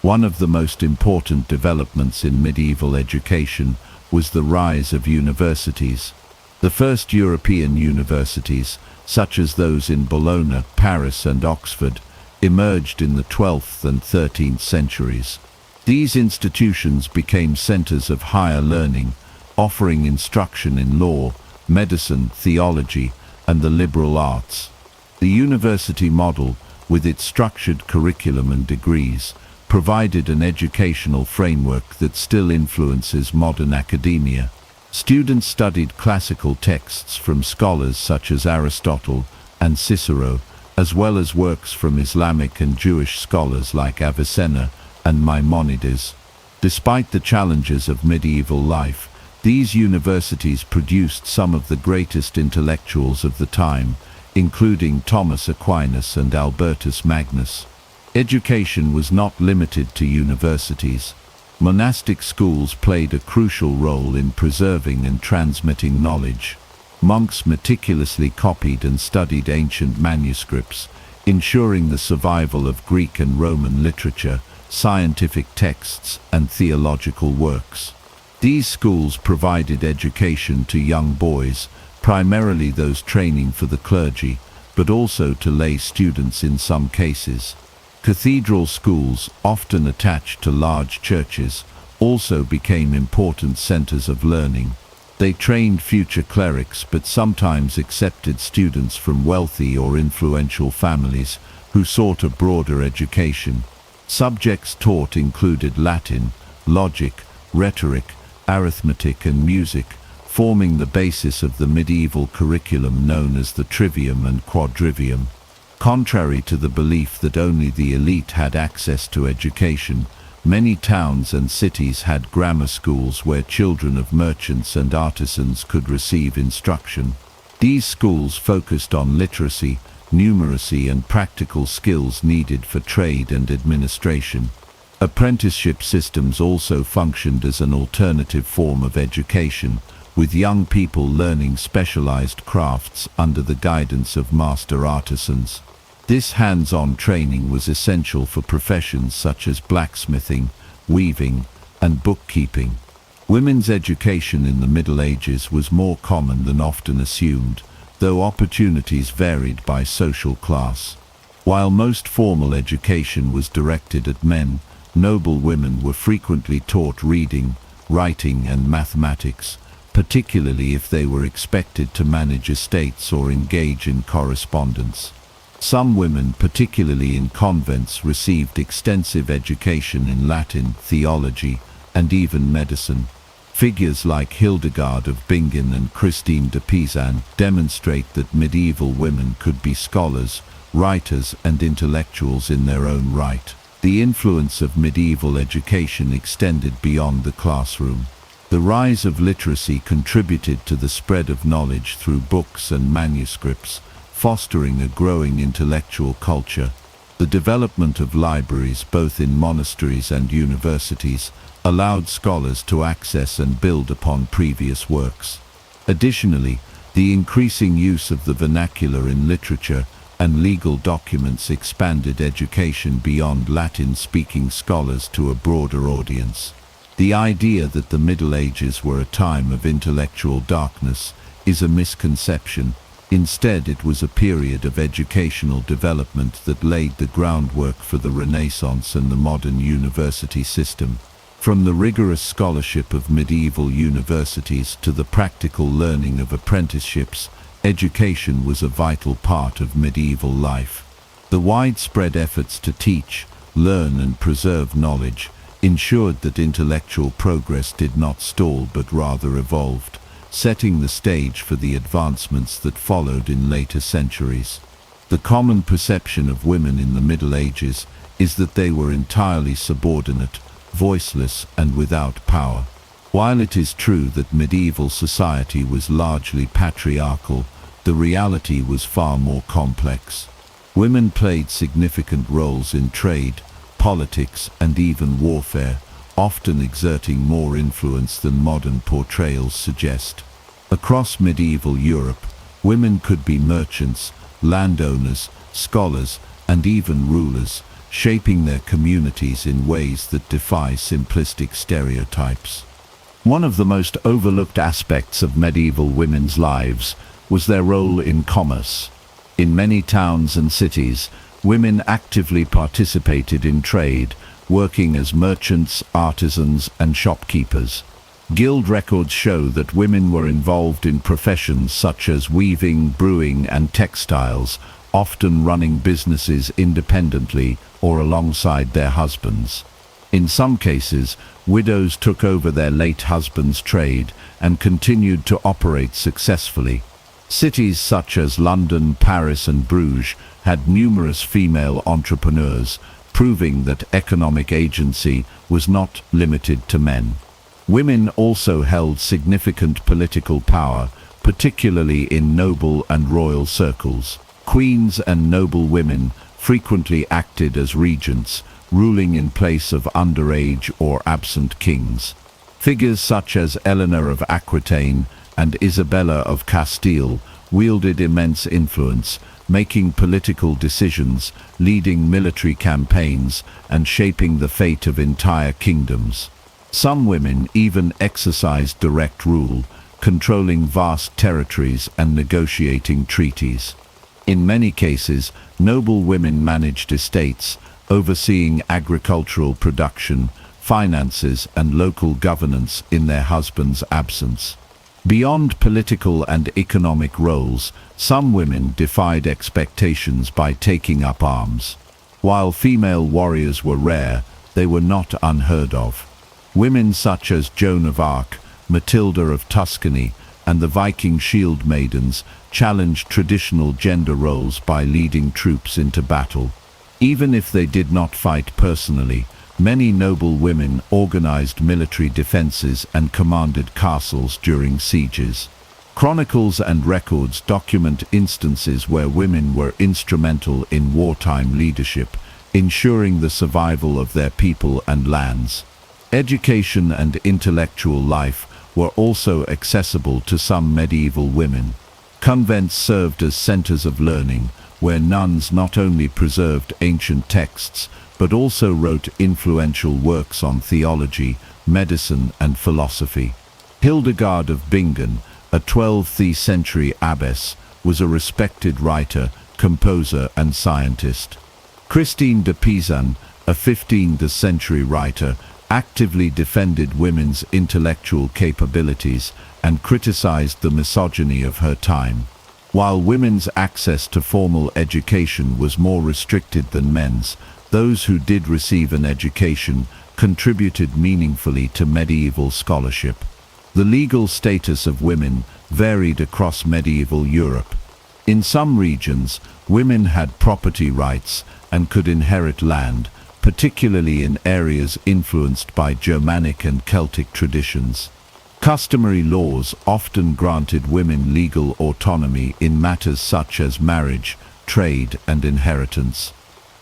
One of the most important developments in medieval education was the rise of universities. The first European universities, such as those in Bologna, Paris, and Oxford, emerged in the 12th and 13th centuries. These institutions became centers of higher learning, offering instruction in law, medicine, theology, and the liberal arts. The university model, with its structured curriculum and degrees, provided an educational framework that still influences modern academia. Students studied classical texts from scholars such as Aristotle and Cicero, as well as works from Islamic and Jewish scholars like Avicenna and Maimonides. Despite the challenges of medieval life, these universities produced some of the greatest intellectuals of the time, including Thomas Aquinas and Albertus Magnus. Education was not limited to universities. Monastic schools played a crucial role in preserving and transmitting knowledge. Monks meticulously copied and studied ancient manuscripts, ensuring the survival of Greek and Roman literature, scientific texts, and theological works. These schools provided education to young boys, primarily those training for the clergy, but also to lay students in some cases. Cathedral schools, often attached to large churches, also became important centers of learning. They trained future clerics but sometimes accepted students from wealthy or influential families who sought a broader education. Subjects taught included Latin, logic, rhetoric, arithmetic, and music, forming the basis of the medieval curriculum known as the trivium and quadrivium. Contrary to the belief that only the elite had access to education, many towns and cities had grammar schools where children of merchants and artisans could receive instruction. These schools focused on literacy, numeracy, and practical skills needed for trade and administration. Apprenticeship systems also functioned as an alternative form of education, with young people learning specialized crafts under the guidance of master artisans. This hands-on training was essential for professions such as blacksmithing, weaving, and bookkeeping. Women's education in the Middle Ages was more common than often assumed, though opportunities varied by social class. While most formal education was directed at men, noble women were frequently taught reading, writing, and mathematics, particularly if they were expected to manage estates or engage in correspondence. Some women, particularly in convents, received extensive education in Latin, theology, and even medicine. Figures like Hildegard of Bingen and Christine de Pizan demonstrate that medieval women could be scholars, writers, and intellectuals in their own right. The influence of medieval education extended beyond the classroom. The rise of literacy contributed to the spread of knowledge through books and manuscripts, fostering a growing intellectual culture. The development of libraries, both in monasteries and universities, allowed scholars to access and build upon previous works. Additionally, the increasing use of the vernacular in literature and legal documents expanded education beyond Latin-speaking scholars to a broader audience. The idea that the Middle Ages were a time of intellectual darkness is a misconception. Instead, it was a period of educational development that laid the groundwork for the Renaissance and the modern university system. From the rigorous scholarship of medieval universities to the practical learning of apprenticeships, education was a vital part of medieval life. The widespread efforts to teach, learn and preserve knowledge ensured that intellectual progress did not stall but rather evolved, setting the stage for the advancements that followed in later centuries. The common perception of women in the Middle Ages is that they were entirely subordinate, voiceless and without power. While it is true that medieval society was largely patriarchal, the reality was far more complex. Women played significant roles in trade, politics and even warfare, often exerting more influence than modern portrayals suggest. Across medieval Europe, women could be merchants, landowners, scholars, and even rulers, shaping their communities in ways that defy simplistic stereotypes. One of the most overlooked aspects of medieval women's lives was their role in commerce. In many towns and cities, women actively participated in trade, working as merchants, artisans, and shopkeepers. Guild records show that women were involved in professions such as weaving, brewing, and textiles, often running businesses independently or alongside their husbands. In some cases, widows took over their late husband's trade and continued to operate successfully. Cities such as London, Paris, and Bruges had numerous female entrepreneurs, proving that economic agency was not limited to men. Women also held significant political power, particularly in noble and royal circles. Queens and noble women frequently acted as regents, ruling in place of underage or absent kings. Figures such as Eleanor of Aquitaine and Isabella of Castile wielded immense influence, making political decisions, leading military campaigns, and shaping the fate of entire kingdoms. Some women even exercised direct rule, controlling vast territories and negotiating treaties. In many cases, noble women managed estates, overseeing agricultural production, finances, and local governance in their husband's absence. Beyond political and economic roles, some women defied expectations by taking up arms. While female warriors were rare, they were not unheard of. Women such as Joan of Arc, Matilda of Tuscany, and the Viking shield maidens challenged traditional gender roles by leading troops into battle. Even if they did not fight personally, many noble women organized military defenses and commanded castles during sieges. Chronicles and records document instances where women were instrumental in wartime leadership, ensuring the survival of their people and lands. Education and intellectual life were also accessible to some medieval women. Convents served as centers of learning, where nuns not only preserved ancient texts, but also wrote influential works on theology, medicine, and philosophy. Hildegard of Bingen, a 12th century abbess, was a respected writer, composer, and scientist. Christine de Pizan, a 15th century writer, actively defended women's intellectual capabilities and criticized the misogyny of her time. While women's access to formal education was more restricted than men's, those who did receive an education contributed meaningfully to medieval scholarship. The legal status of women varied across medieval Europe. In some regions, women had property rights and could inherit land, particularly in areas influenced by Germanic and Celtic traditions. Customary laws often granted women legal autonomy in matters such as marriage, trade, and inheritance.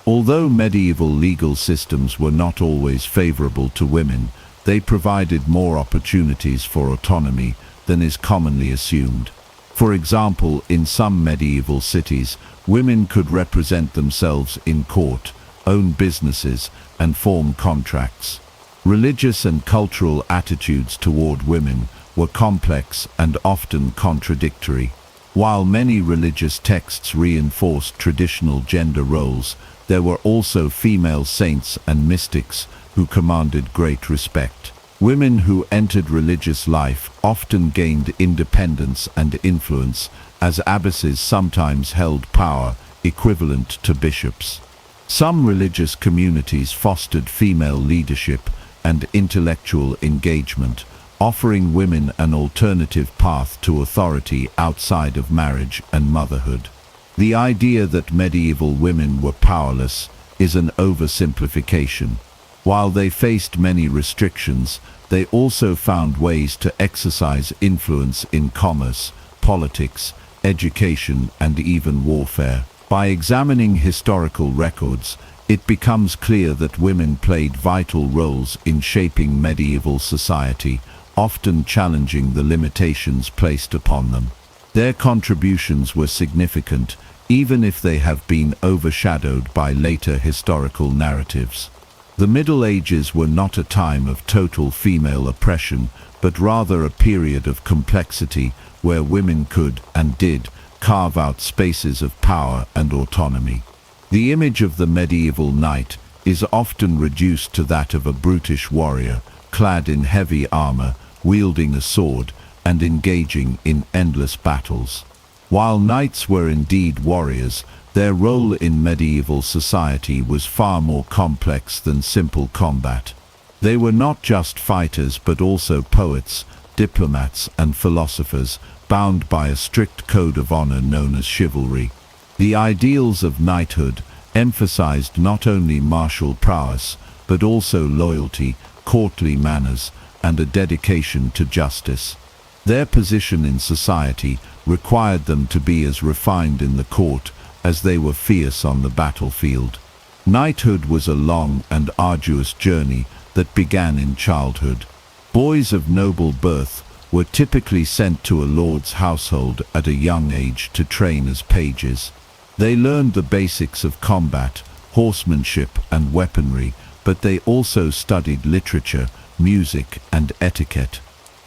Although medieval legal systems were not always favorable to women, they provided more opportunities for autonomy than is commonly assumed. For example, in some medieval cities, women could represent themselves in court, own businesses, and form contracts. Religious and cultural attitudes toward women were complex and often contradictory. While many religious texts reinforced traditional gender roles, there were also female saints and mystics who commanded great respect. Women who entered religious life often gained independence and influence, as abbesses sometimes held power equivalent to bishops. Some religious communities fostered female leadership and intellectual engagement, offering women an alternative path to authority outside of marriage and motherhood. The idea that medieval women were powerless is an oversimplification. While they faced many restrictions, they also found ways to exercise influence in commerce, politics, education, and even warfare. By examining historical records, it becomes clear that women played vital roles in shaping medieval society, often challenging the limitations placed upon them. Their contributions were significant, even if they have been overshadowed by later historical narratives. The Middle Ages were not a time of total female oppression, but rather a period of complexity where women could, and did, carve out spaces of power and autonomy. The image of the medieval knight is often reduced to that of a brutish warrior, clad in heavy armor, wielding a sword, and engaging in endless battles. While knights were indeed warriors, their role in medieval society was far more complex than simple combat. They were not just fighters but also poets, diplomats, and philosophers, bound by a strict code of honor known as chivalry. The ideals of knighthood emphasized not only martial prowess, but also loyalty, courtly manners, and a dedication to justice. Their position in society required them to be as refined in the court as they were fierce on the battlefield. Knighthood was a long and arduous journey that began in childhood. Boys of noble birth were typically sent to a lord's household at a young age to train as pages. They learned the basics of combat, horsemanship, and weaponry, but they also studied literature, music, and etiquette.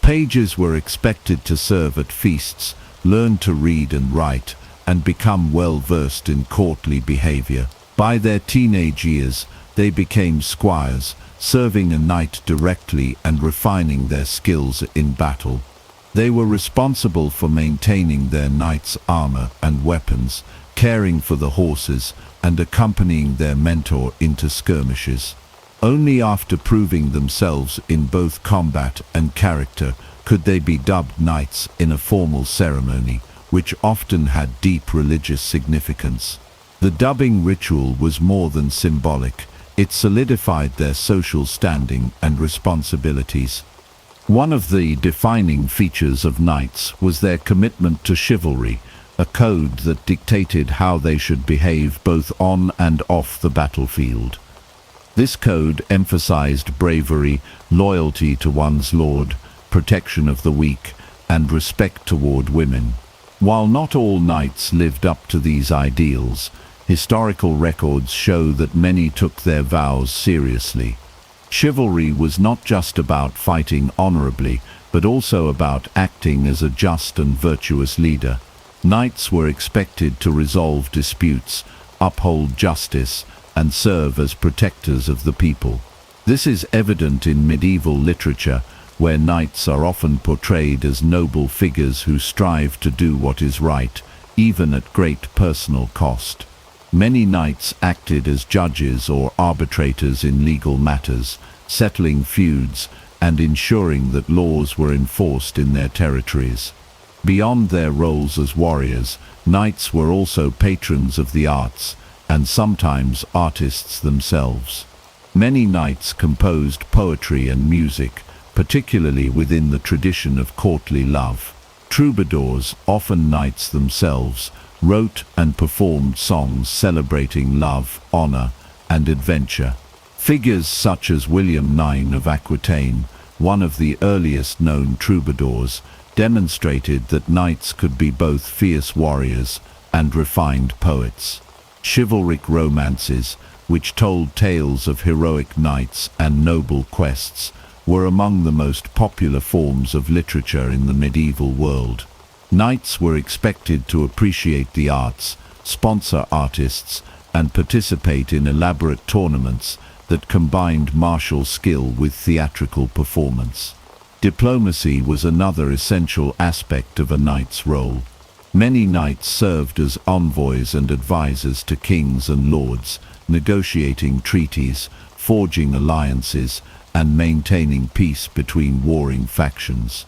Pages were expected to serve at feasts, learn to read and write, and become well-versed in courtly behavior. By their teenage years, they became squires, serving a knight directly and refining their skills in battle. They were responsible for maintaining their knight's armor and weapons, caring for the horses, and accompanying their mentor into skirmishes. Only after proving themselves in both combat and character could they be dubbed knights in a formal ceremony, which often had deep religious significance. The dubbing ritual was more than symbolic. It solidified their social standing and responsibilities. One of the defining features of knights was their commitment to chivalry, a code that dictated how they should behave both on and off the battlefield. This code emphasized bravery, loyalty to one's lord, protection of the weak, and respect toward women. While not all knights lived up to these ideals, historical records show that many took their vows seriously. Chivalry was not just about fighting honorably, but also about acting as a just and virtuous leader. Knights were expected to resolve disputes, uphold justice, and serve as protectors of the people. This is evident in medieval literature, where knights are often portrayed as noble figures who strive to do what is right, even at great personal cost. Many knights acted as judges or arbitrators in legal matters, settling feuds and ensuring that laws were enforced in their territories. Beyond their roles as warriors, knights were also patrons of the arts, and sometimes artists themselves. Many knights composed poetry and music, particularly within the tradition of courtly love. Troubadours, often knights themselves, wrote and performed songs celebrating love, honor, and adventure. Figures such as William IX of Aquitaine, one of the earliest known troubadours, demonstrated that knights could be both fierce warriors and refined poets. Chivalric romances, which told tales of heroic knights and noble quests, were among the most popular forms of literature in the medieval world. Knights were expected to appreciate the arts, sponsor artists, and participate in elaborate tournaments that combined martial skill with theatrical performance. Diplomacy was another essential aspect of a knight's role. Many knights served as envoys and advisors to kings and lords, negotiating treaties, forging alliances, and maintaining peace between warring factions.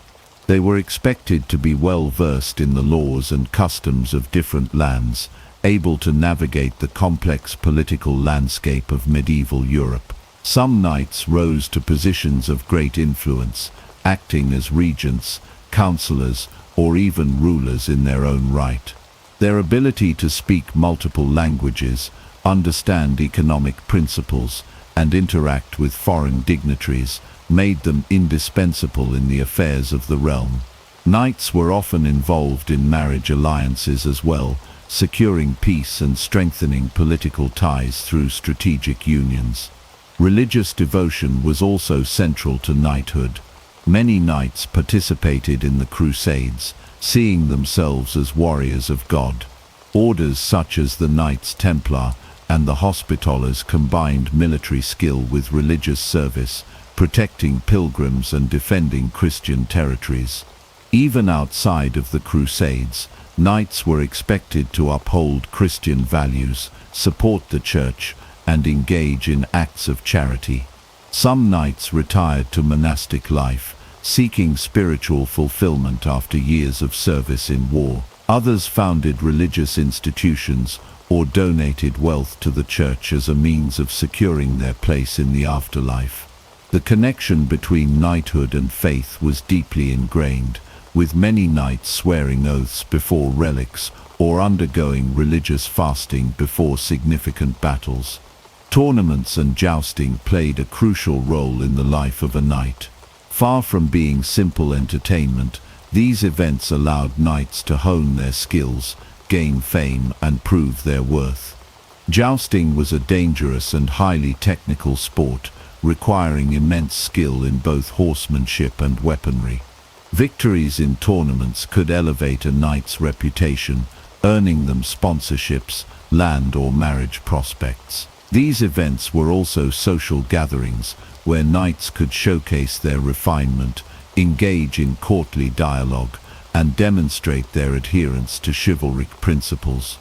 They were expected to be well versed in the laws and customs of different lands, able to navigate the complex political landscape of medieval Europe. Some knights rose to positions of great influence, acting as regents, counselors, or even rulers in their own right. Their ability to speak multiple languages, understand economic principles, and interact with foreign dignitaries made them indispensable in the affairs of the realm. Knights were often involved in marriage alliances as well, securing peace and strengthening political ties through strategic unions. Religious devotion was also central to knighthood. Many knights participated in the Crusades, seeing themselves as warriors of God. Orders such as the Knights Templar and the Hospitallers combined military skill with religious service, protecting pilgrims and defending Christian territories. Even outside of the Crusades, knights were expected to uphold Christian values, support the church, and engage in acts of charity. Some knights retired to monastic life, seeking spiritual fulfillment after years of service in war. Others founded religious institutions or donated wealth to the church as a means of securing their place in the afterlife. The connection between knighthood and faith was deeply ingrained, with many knights swearing oaths before relics or undergoing religious fasting before significant battles. Tournaments and jousting played a crucial role in the life of a knight. Far from being simple entertainment, these events allowed knights to hone their skills, gain fame, and prove their worth. Jousting was a dangerous and highly technical sport, requiring immense skill in both horsemanship and weaponry. Victories in tournaments could elevate a knight's reputation, earning them sponsorships, land, or marriage prospects. These events were also social gatherings, where knights could showcase their refinement, engage in courtly dialogue, and demonstrate their adherence to chivalric principles.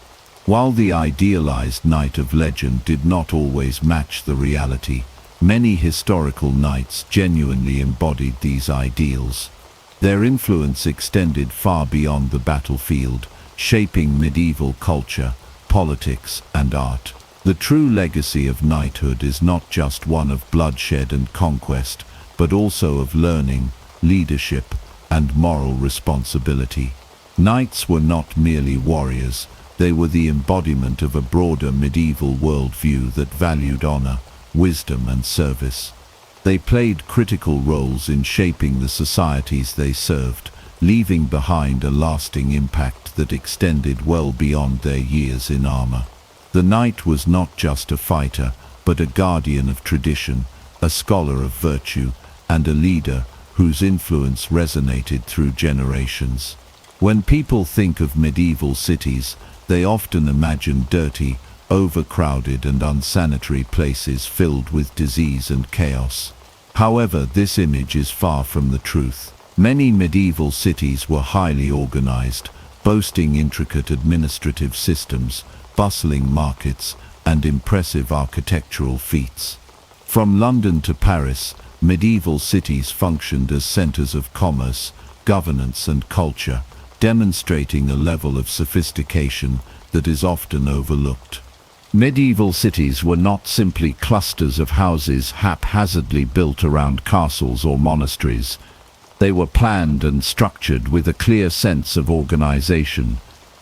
While the idealized knight of legend did not always match the reality, many historical knights genuinely embodied these ideals. Their influence extended far beyond the battlefield, shaping medieval culture, politics, and art. The true legacy of knighthood is not just one of bloodshed and conquest, but also of learning, leadership, and moral responsibility. Knights were not merely warriors, they were the embodiment of a broader medieval worldview that valued honor, wisdom, and service. They played critical roles in shaping the societies they served, leaving behind a lasting impact that extended well beyond their years in armor. The knight was not just a fighter, but a guardian of tradition, a scholar of virtue, and a leader whose influence resonated through generations. When people think of medieval cities, they often imagine dirty, overcrowded, and unsanitary places filled with disease and chaos. However, this image is far from the truth. Many medieval cities were highly organized, boasting intricate administrative systems, bustling markets, and impressive architectural feats. From London to Paris, medieval cities functioned as centers of commerce, governance, and culture, demonstrating a level of sophistication that is often overlooked. Medieval cities were not simply clusters of houses haphazardly built around castles or monasteries. They were planned and structured with a clear sense of organization.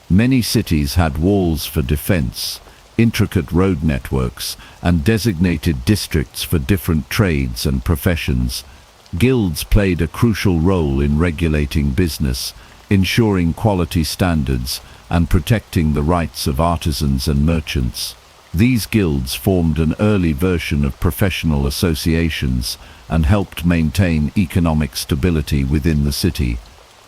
Many cities had walls for defense, intricate road networks, and designated districts for different trades and professions. Guilds played a crucial role in regulating business, ensuring quality standards, and protecting the rights of artisans and merchants. These guilds formed an early version of professional associations and helped maintain economic stability within the city.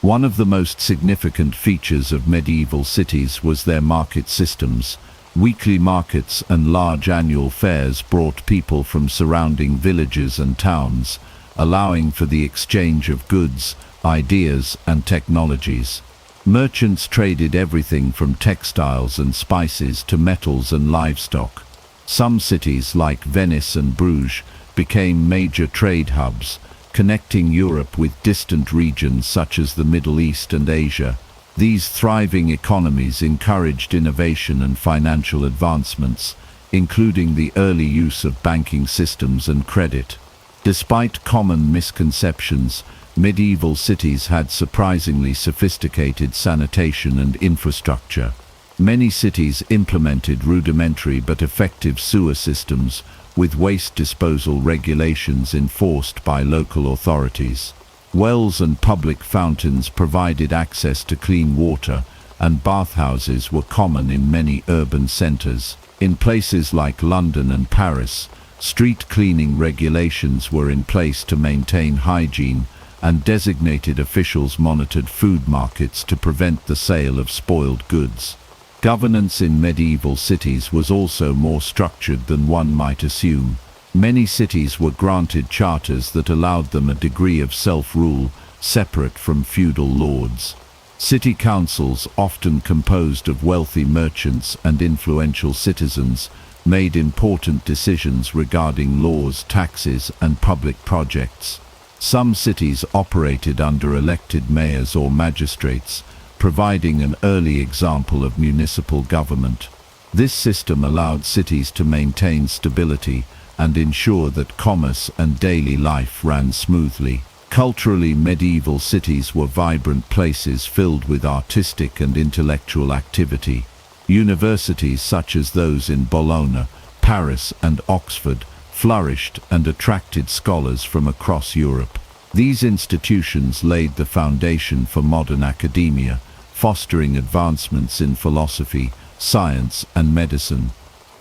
One of the most significant features of medieval cities was their market systems. Weekly markets and large annual fairs brought people from surrounding villages and towns, allowing for the exchange of goods, ideas, and technologies. Merchants traded everything from textiles and spices to metals and livestock. Some cities like Venice and Bruges became major trade hubs, connecting Europe with distant regions such as the Middle East and Asia. These thriving economies encouraged innovation and financial advancements, including the early use of banking systems and credit. Despite common misconceptions, medieval cities had surprisingly sophisticated sanitation and infrastructure. Many cities implemented rudimentary but effective sewer systems, with waste disposal regulations enforced by local authorities. Wells and public fountains provided access to clean water, and bathhouses were common in many urban centers. In places like London and Paris, street cleaning regulations were in place to maintain hygiene, and designated officials monitored food markets to prevent the sale of spoiled goods. Governance in medieval cities was also more structured than one might assume. Many cities were granted charters that allowed them a degree of self-rule, separate from feudal lords. City councils, often composed of wealthy merchants and influential citizens, made important decisions regarding laws, taxes, and public projects. Some cities operated under elected mayors or magistrates, providing an early example of municipal government. This system allowed cities to maintain stability and ensure that commerce and daily life ran smoothly. Culturally, medieval cities were vibrant places filled with artistic and intellectual activity. Universities such as those in Bologna, Paris, and Oxford flourished and attracted scholars from across Europe. These institutions laid the foundation for modern academia, fostering advancements in philosophy, science, and medicine.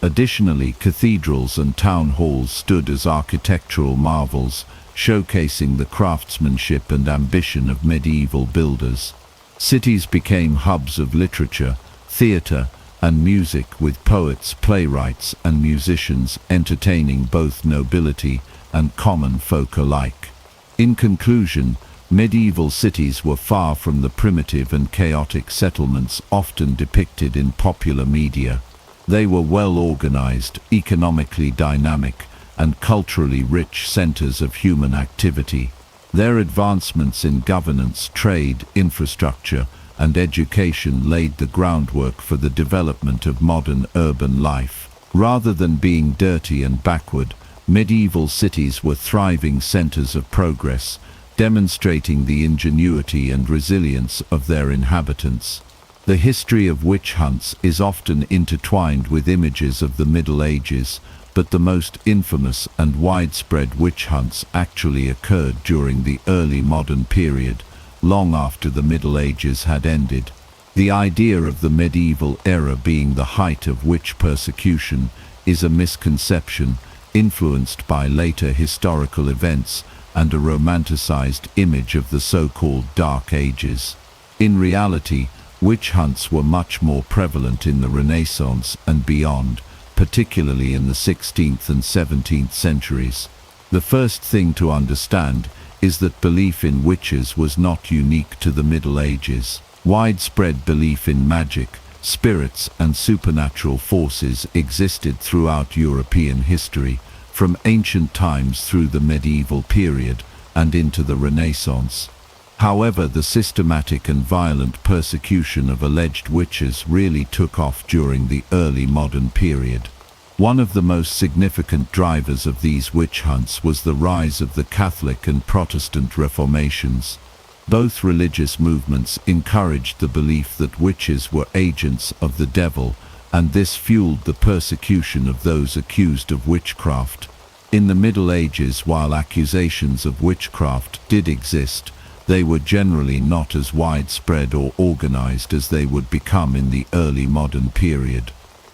Additionally, cathedrals and town halls stood as architectural marvels, showcasing the craftsmanship and ambition of medieval builders. Cities became hubs of literature, theatre, and music, with poets, playwrights, and musicians entertaining both nobility and common folk alike. In conclusion, medieval cities were far from the primitive and chaotic settlements often depicted in popular media. They were well-organized, economically dynamic, and culturally rich centers of human activity. Their advancements in governance, trade, infrastructure, and education laid the groundwork for the development of modern urban life. Rather than being dirty and backward, medieval cities were thriving centers of progress, demonstrating the ingenuity and resilience of their inhabitants. The history of witch hunts is often intertwined with images of the Middle Ages, but the most infamous and widespread witch hunts actually occurred during the early modern period, long after the Middle Ages had ended. The idea of the medieval era being the height of witch persecution is a misconception, influenced by later historical events and a romanticized image of the so-called Dark Ages. In reality, witch hunts were much more prevalent in the Renaissance and beyond, particularly in the 16th and 17th centuries. The first thing to understand is that belief in witches was not unique to the Middle Ages. Widespread belief in magic, spirits, and supernatural forces existed throughout European history, from ancient times through the medieval period and into the Renaissance. However, the systematic and violent persecution of alleged witches really took off during the early modern period. One of the most significant drivers of these witch hunts was the rise of the Catholic and Protestant Reformations. Both religious movements encouraged the belief that witches were agents of the devil, and this fueled the persecution of those accused of witchcraft. In the Middle Ages, while accusations of witchcraft did exist, they were generally not as widespread or organized as they would become in the early modern period.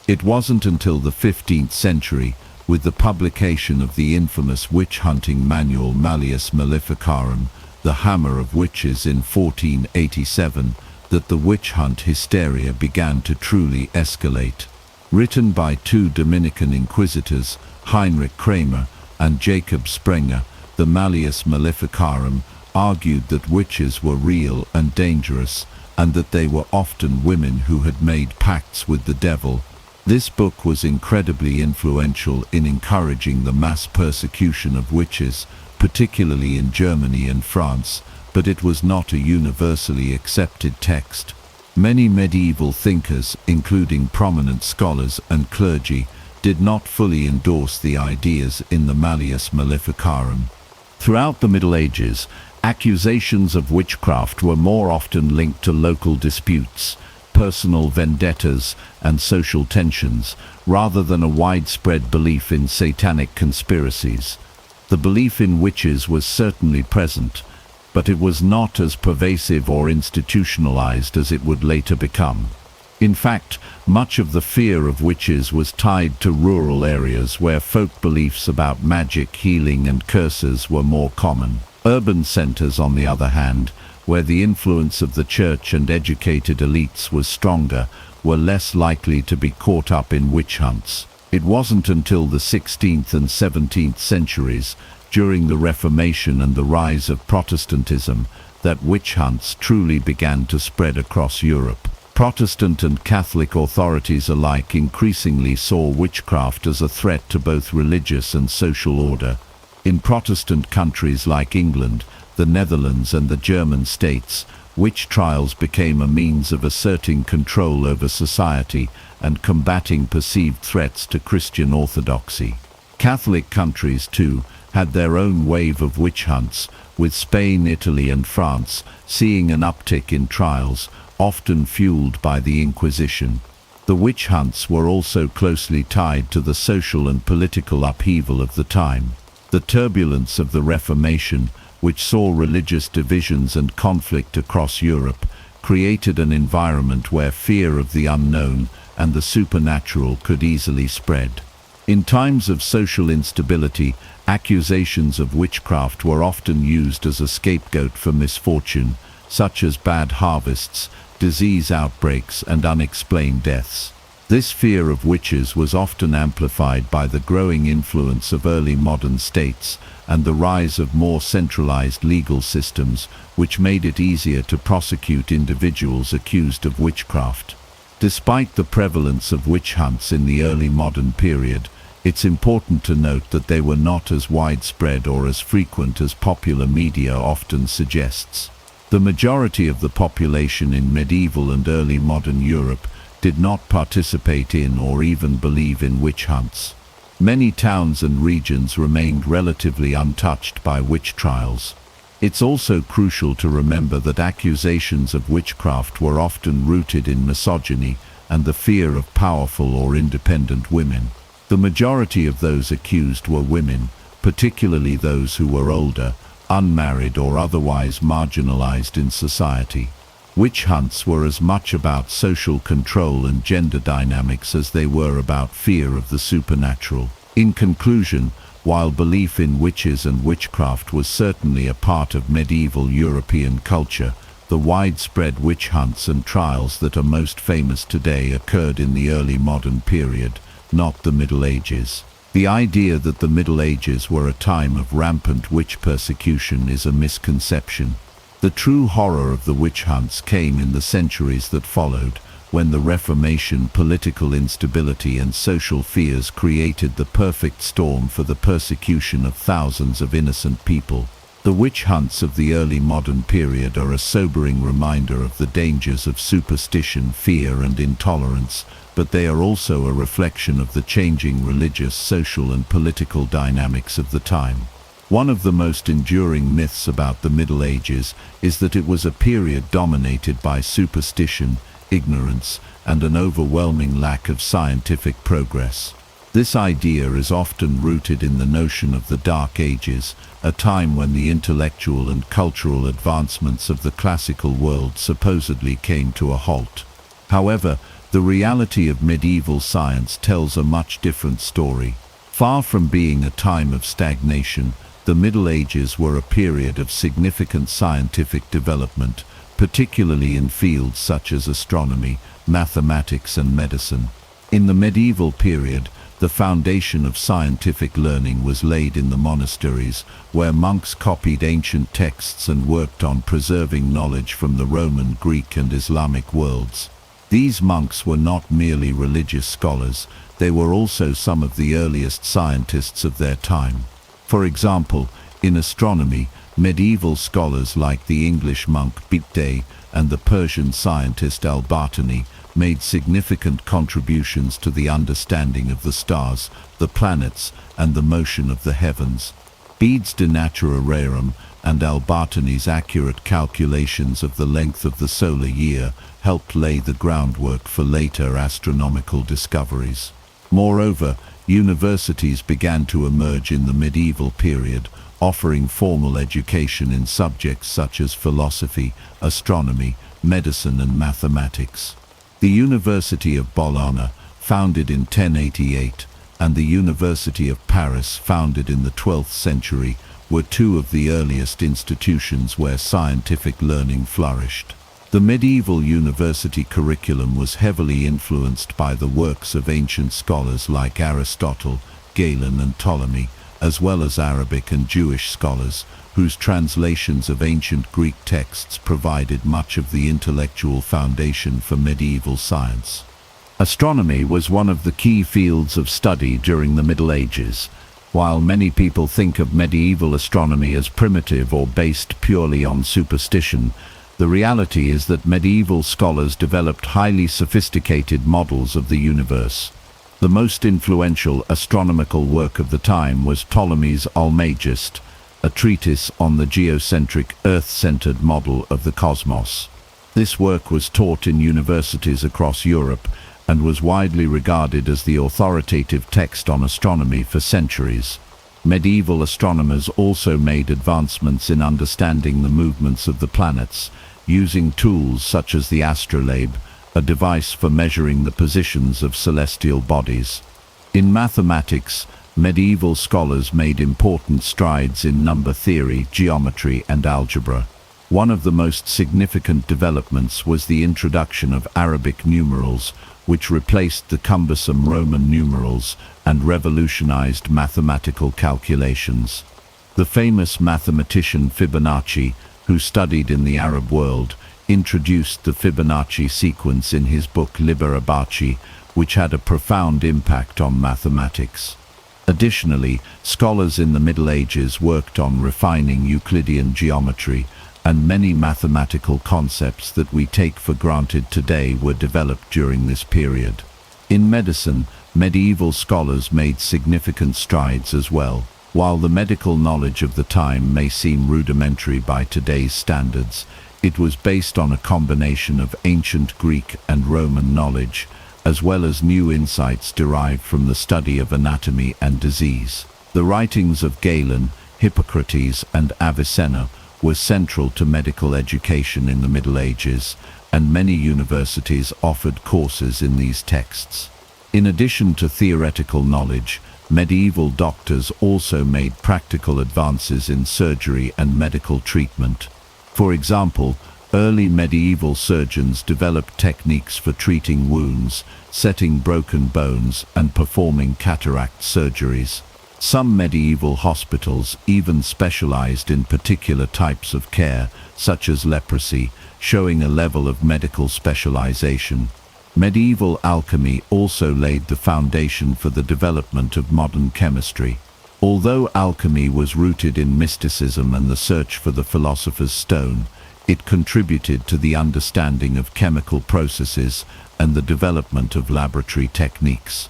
It wasn't until the 15th century, with the publication of the infamous witch-hunting manual Malleus Maleficarum, the Hammer of Witches, in 1487, that the witch-hunt hysteria began to truly escalate. Written by two Dominican inquisitors, Heinrich Kramer and Jacob Sprenger, the Malleus Maleficarum argued that witches were real and dangerous, and that they were often women who had made pacts with the devil. This book was incredibly influential in encouraging the mass persecution of witches, particularly in Germany and France, but it was not a universally accepted text. Many medieval thinkers, including prominent scholars and clergy, did not fully endorse the ideas in the Malleus Maleficarum. Throughout the Middle Ages, accusations of witchcraft were more often linked to local disputes, personal vendettas, and social tensions, rather than a widespread belief in satanic conspiracies. The belief in witches was certainly present, but it was not as pervasive or institutionalized as it would later become. In fact, much of the fear of witches was tied to rural areas where folk beliefs about magic, healing, and curses were more common. Urban centers, on the other hand, where the influence of the church and educated elites was stronger, were less likely to be caught up in witch hunts. It wasn't until the 16th and 17th centuries, during the Reformation and the rise of Protestantism, that witch hunts truly began to spread across Europe. Protestant and Catholic authorities alike increasingly saw witchcraft as a threat to both religious and social order. In Protestant countries like England, the Netherlands, and the German states, witch trials became a means of asserting control over society and combating perceived threats to Christian orthodoxy. Catholic countries, too, had their own wave of witch hunts, with Spain, Italy, and France seeing an uptick in trials, often fueled by the Inquisition. The witch hunts were also closely tied to the social and political upheaval of the time. The turbulence of the Reformation, which saw religious divisions and conflict across Europe, created an environment where fear of the unknown and the supernatural could easily spread. In times of social instability, accusations of witchcraft were often used as a scapegoat for misfortune, such as bad harvests, disease outbreaks, and unexplained deaths. This fear of witches was often amplified by the growing influence of early modern states and the rise of more centralized legal systems, which made it easier to prosecute individuals accused of witchcraft. Despite the prevalence of witch hunts in the early modern period, it's important to note that they were not as widespread or as frequent as popular media often suggests. The majority of the population in medieval and early modern Europe did not participate in or even believe in witch hunts. Many towns and regions remained relatively untouched by witch trials. It's also crucial to remember that accusations of witchcraft were often rooted in misogyny and the fear of powerful or independent women. The majority of those accused were women, particularly those who were older, unmarried, or otherwise marginalized in society. Witch hunts were as much about social control and gender dynamics as they were about fear of the supernatural. In conclusion, while belief in witches and witchcraft was certainly a part of medieval European culture, the widespread witch hunts and trials that are most famous today occurred in the early modern period, not the Middle Ages. The idea that the Middle Ages were a time of rampant witch persecution is a misconception. The true horror of the witch hunts came in the centuries that followed, when the Reformation, political instability, and social fears created the perfect storm for the persecution of thousands of innocent people. The witch hunts of the early modern period are a sobering reminder of the dangers of superstition, fear, and intolerance, but they are also a reflection of the changing religious, social, and political dynamics of the time. One of the most enduring myths about the Middle Ages is that it was a period dominated by superstition, ignorance, and an overwhelming lack of scientific progress. This idea is often rooted in the notion of the Dark Ages, a time when the intellectual and cultural advancements of the classical world supposedly came to a halt. However, the reality of medieval science tells a much different story. Far from being a time of stagnation, the Middle Ages were a period of significant scientific development, particularly in fields such as astronomy, mathematics, and medicine. In the medieval period, The foundation of scientific learning was laid in the monasteries, where monks copied ancient texts and worked on preserving knowledge from the Roman, Greek, and Islamic worlds. These monks were not merely religious scholars, they were also some of the earliest scientists of their time. For example, in astronomy, medieval scholars like the English monk Bedtime and the Persian scientist Al-Batani made significant contributions to the understanding of the stars, the planets, and the motion of the heavens. Bede's De Natura Rerum and Al-Batani's accurate calculations of the length of the solar year helped lay the groundwork for later astronomical discoveries. Moreover, universities began to emerge in the medieval period, offering formal education in subjects such as philosophy, astronomy, medicine, and mathematics. The University of Bologna, founded in 1088, and the University of Paris, founded in the 12th century, were two of the earliest institutions where scientific learning flourished. The medieval university curriculum was heavily influenced by the works of ancient scholars like Aristotle, Galen, and Ptolemy, as well as Arabic and Jewish scholars, whose translations of ancient Greek texts provided much of the intellectual foundation for medieval science. Astronomy was one of the key fields of study during the Middle Ages. While many people think of medieval astronomy as primitive or based purely on superstition, the reality is that medieval scholars developed highly sophisticated models of the universe. The most influential astronomical work of the time was Ptolemy's Almagest, a treatise on the geocentric, Earth-centered model of the cosmos. This work was taught in universities across Europe and was widely regarded as the authoritative text on astronomy for centuries. Medieval astronomers also made advancements in understanding the movements of the planets, using tools such as the astrolabe, a device for measuring the positions of celestial bodies. In mathematics, medieval scholars made important strides in number theory, geometry, and algebra. One of the most significant developments was the introduction of Arabic numerals, which replaced the cumbersome Roman numerals and revolutionized mathematical calculations. The famous mathematician Fibonacci, who studied in the Arab world, introduced the Fibonacci sequence in his book Liber Abaci, which had a profound impact on mathematics. Additionally, scholars in the Middle Ages worked on refining Euclidean geometry, and many mathematical concepts that we take for granted today were developed during this period. In medicine, medieval scholars made significant strides as well. While the medical knowledge of the time may seem rudimentary by today's standards, it was based on a combination of ancient Greek and Roman knowledge, as well as new insights derived from the study of anatomy and disease. The writings of Galen, Hippocrates, and Avicenna were central to medical education in the Middle Ages, and many universities offered courses in these texts. In addition to theoretical knowledge, medieval doctors also made practical advances in surgery and medical treatment. For example, early medieval surgeons developed techniques for treating wounds, setting broken bones, and performing cataract surgeries. Some medieval hospitals even specialized in particular types of care, such as leprosy, showing a level of medical specialization. Medieval alchemy also laid the foundation for the development of modern chemistry. Although alchemy was rooted in mysticism and the search for the philosopher's stone, it contributed to the understanding of chemical processes and the development of laboratory techniques.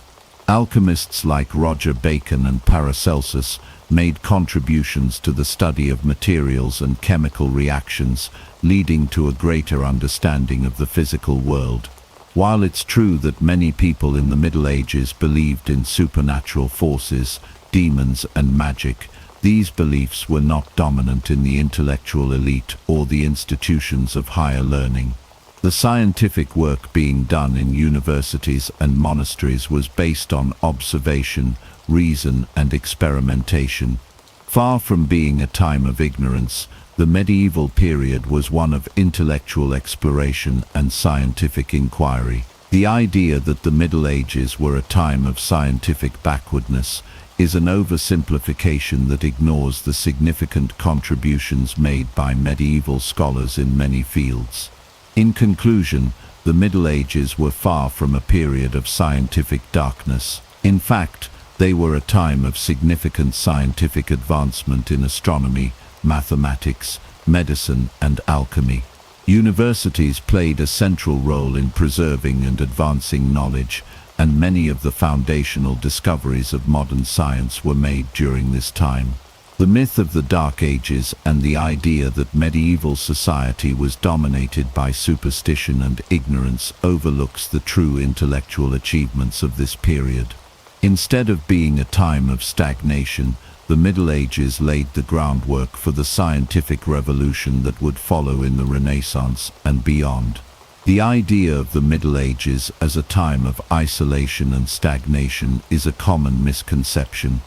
Alchemists like Roger Bacon and Paracelsus made contributions to the study of materials and chemical reactions, leading to a greater understanding of the physical world. While it's true that many people in the Middle Ages believed in supernatural forces, demons, and magic, these beliefs were not dominant in the intellectual elite or the institutions of higher learning. The scientific work being done in universities and monasteries was based on observation, reason, and experimentation. Far from being a time of ignorance, the medieval period was one of intellectual exploration and scientific inquiry. The idea that the Middle Ages were a time of scientific backwardness is an oversimplification that ignores the significant contributions made by medieval scholars in many fields. In conclusion, the Middle Ages were far from a period of scientific darkness. In fact, they were a time of significant scientific advancement in astronomy, mathematics, medicine, and alchemy. Universities played a central role in preserving and advancing knowledge, and many of the foundational discoveries of modern science were made during this time. The myth of the Dark Ages and the idea that medieval society was dominated by superstition and ignorance overlooks the true intellectual achievements of this period. Instead of being a time of stagnation, the Middle Ages laid the groundwork for the scientific revolution that would follow in the Renaissance and beyond. The idea of the Middle Ages as a time of isolation and stagnation is a common misconception.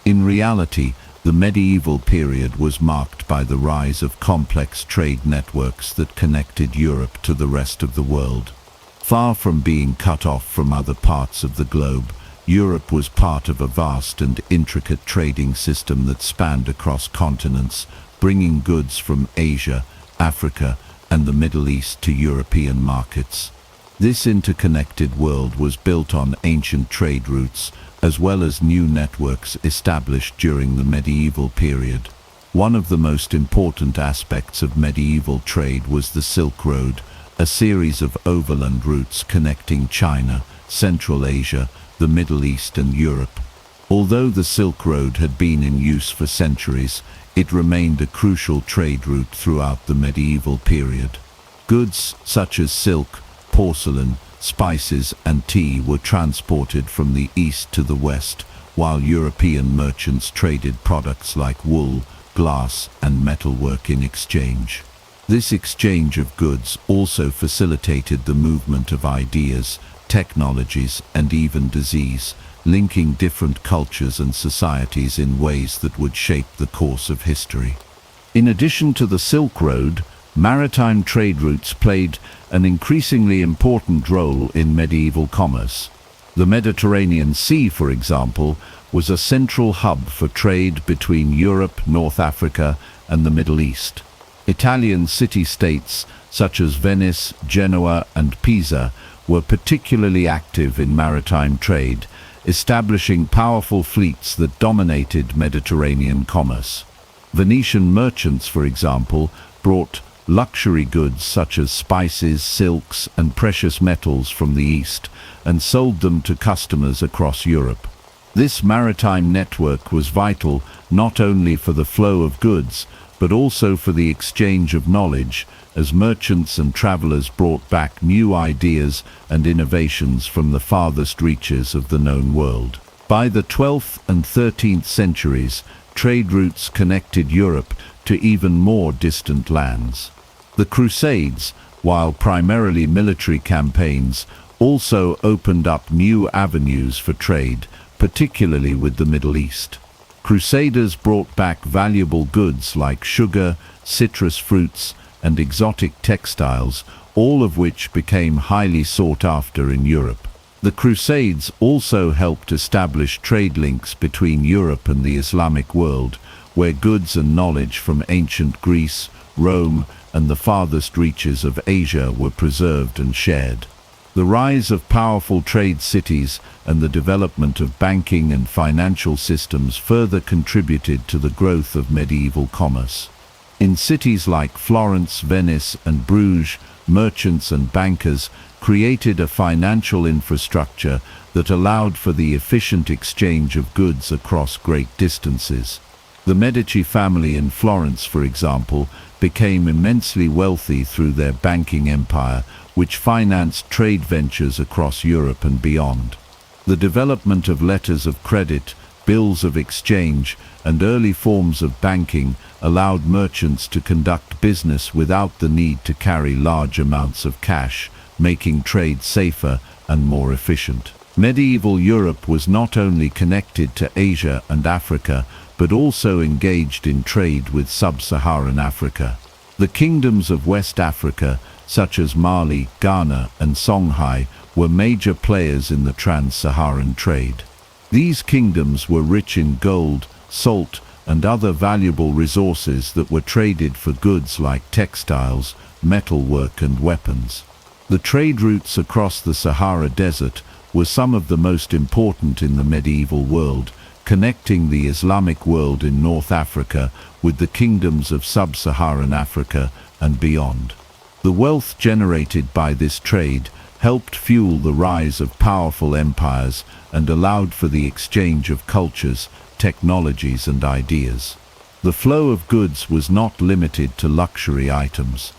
In reality, the medieval period was marked by the rise of complex trade networks that connected Europe to the rest of the world. Far from being cut off from other parts of the globe, Europe was part of a vast and intricate trading system that spanned across continents, bringing goods from Asia, Africa, and the Middle East to European markets. This interconnected world was built on ancient trade routes, as well as new networks established during the medieval period. One of the most important aspects of medieval trade was the Silk Road, a series of overland routes connecting China, Central Asia, the Middle East and Europe. Although the Silk Road had been in use for centuries, it remained a crucial trade route throughout the medieval period. Goods such as silk, porcelain, spices and tea were transported from the east to the west, while European merchants traded products like wool, glass and metalwork in exchange. This exchange of goods also facilitated the movement of ideas, technologies and even disease, linking different cultures and societies in ways that would shape the course of history. In addition to the Silk Road, maritime trade routes played an increasingly important role in medieval commerce. The Mediterranean Sea, for example, was a central hub for trade between Europe, North Africa, and the Middle East. Italian city-states such as Venice, Genoa, and Pisa were particularly active in maritime trade, establishing powerful fleets that dominated Mediterranean commerce. Venetian merchants, for example, brought luxury goods such as spices, silks, and precious metals from the East and sold them to customers across Europe. This maritime network was vital not only for the flow of goods, but also for the exchange of knowledge, as merchants and travelers brought back new ideas and innovations from the farthest reaches of the known world. By the 12th and 13th centuries, trade routes connected Europe to even more distant lands. The Crusades, while primarily military campaigns, also opened up new avenues for trade, particularly with the Middle East. Crusaders brought back valuable goods like sugar, citrus fruits, and exotic textiles, all of which became highly sought after in Europe. The Crusades also helped establish trade links between Europe and the Islamic world, where goods and knowledge from ancient Greece, Rome, and the farthest reaches of Asia were preserved and shared. The rise of powerful trade cities and the development of banking and financial systems further contributed to the growth of medieval commerce. In cities like Florence, Venice, and Bruges, merchants and bankers created a financial infrastructure that allowed for the efficient exchange of goods across great distances. The Medici family in Florence, for example, became immensely wealthy through their banking empire, which financed trade ventures across Europe and beyond. The development of letters of credit, bills of exchange, and early forms of banking allowed merchants to conduct business without the need to carry large amounts of cash, making trade safer and more efficient. Medieval Europe was not only connected to Asia and Africa, but also engaged in trade with sub-Saharan Africa. The kingdoms of West Africa, such as Mali, Ghana, and Songhai, were major players in the trans-Saharan trade. These kingdoms were rich in gold, salt, and other valuable resources that were traded for goods like textiles, metalwork, and weapons. The trade routes across the Sahara Desert were some of the most important in the medieval world, connecting the Islamic world in North Africa with the kingdoms of sub-Saharan Africa and beyond. The wealth generated by this trade helped fuel the rise of powerful empires and allowed for the exchange of cultures, technologies, and ideas. The flow of goods was not limited to luxury items.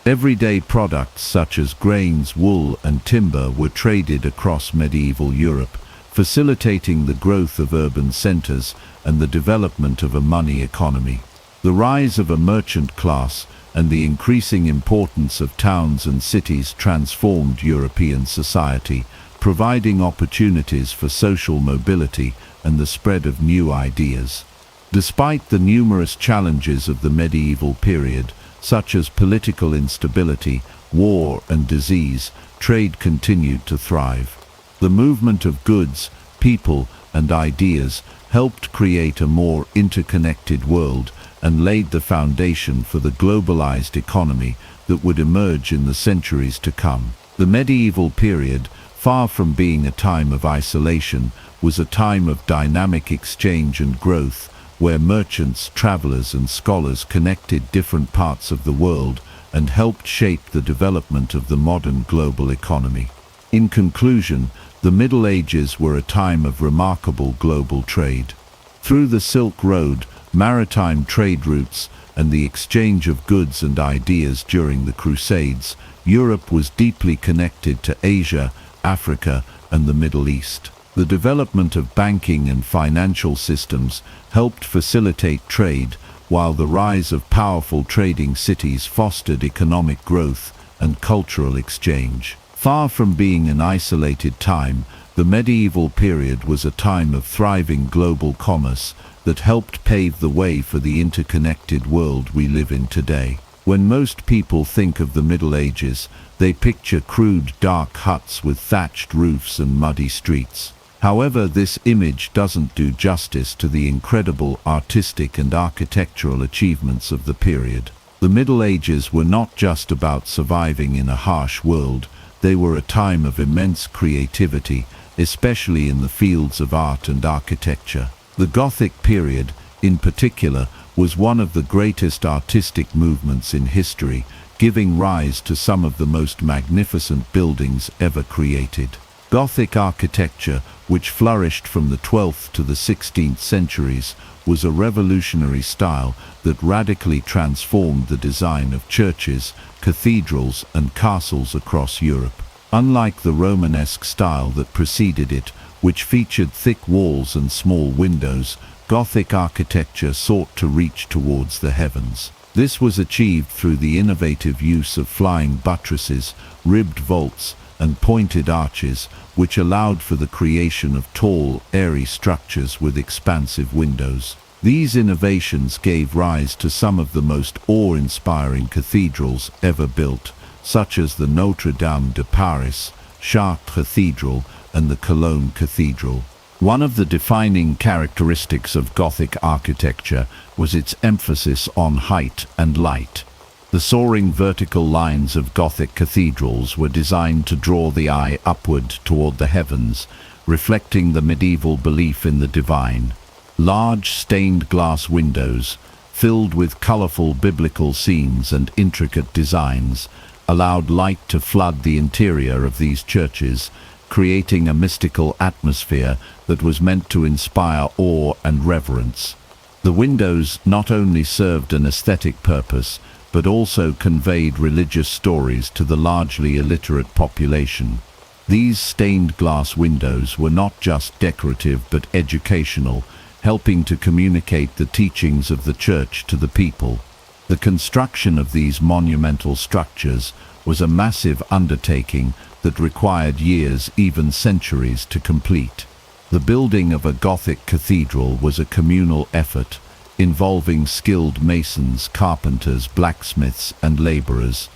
Everyday products such as grains, wool, and timber were traded across medieval Europe, facilitating the growth of urban centers and the development of a money economy. The rise of a merchant class and the increasing importance of towns and cities transformed European society, providing opportunities for social mobility and the spread of new ideas. Despite the numerous challenges of the medieval period, such as political instability, war, and disease, trade continued to thrive. The movement of goods, people, and ideas helped create a more interconnected world and laid the foundation for the globalized economy that would emerge in the centuries to come. The medieval period, far from being a time of isolation, was a time of dynamic exchange and growth, where merchants, travelers, and scholars connected different parts of the world and helped shape the development of the modern global economy. In conclusion, the Middle Ages were a time of remarkable global trade. Through the Silk Road, maritime trade routes, and the exchange of goods and ideas during the Crusades, Europe was deeply connected to Asia, Africa, and the Middle East. The development of banking and financial systems helped facilitate trade, while the rise of powerful trading cities fostered economic growth and cultural exchange. Far from being an isolated time, the medieval period was a time of thriving global commerce that helped pave the way for the interconnected world we live in today. When most people think of the Middle Ages, they picture crude, dark huts with thatched roofs and muddy streets. However, this image doesn't do justice to the incredible artistic and architectural achievements of the period. The Middle Ages were not just about surviving in a harsh world, they were a time of immense creativity, especially in the fields of art and architecture. The Gothic period, in particular, was one of the greatest artistic movements in history, giving rise to some of the most magnificent buildings ever created. Gothic architecture, which flourished from the 12th to the 16th centuries, was a revolutionary style that radically transformed the design of churches, cathedrals, and castles across Europe. Unlike the Romanesque style that preceded it, which featured thick walls and small windows, Gothic architecture sought to reach towards the heavens. This was achieved through the innovative use of flying buttresses, ribbed vaults, and pointed arches, which allowed for the creation of tall, airy structures with expansive windows. These innovations gave rise to some of the most awe-inspiring cathedrals ever built, such as the Notre Dame de Paris, Chartres Cathedral, and the Cologne Cathedral. One of the defining characteristics of Gothic architecture was its emphasis on height and light. The soaring vertical lines of Gothic cathedrals were designed to draw the eye upward toward the heavens, reflecting the medieval belief in the divine. Large stained glass windows, filled with colorful biblical scenes and intricate designs, allowed light to flood the interior of these churches, creating a mystical atmosphere that was meant to inspire awe and reverence. The windows not only served an aesthetic purpose, but also conveyed religious stories to the largely illiterate population. These stained glass windows were not just decorative but educational, helping to communicate the teachings of the church to the people. The construction of these monumental structures was a massive undertaking that required years, even centuries, to complete. The building of a Gothic cathedral was a communal effort, involving skilled masons, carpenters, blacksmiths, and laborers.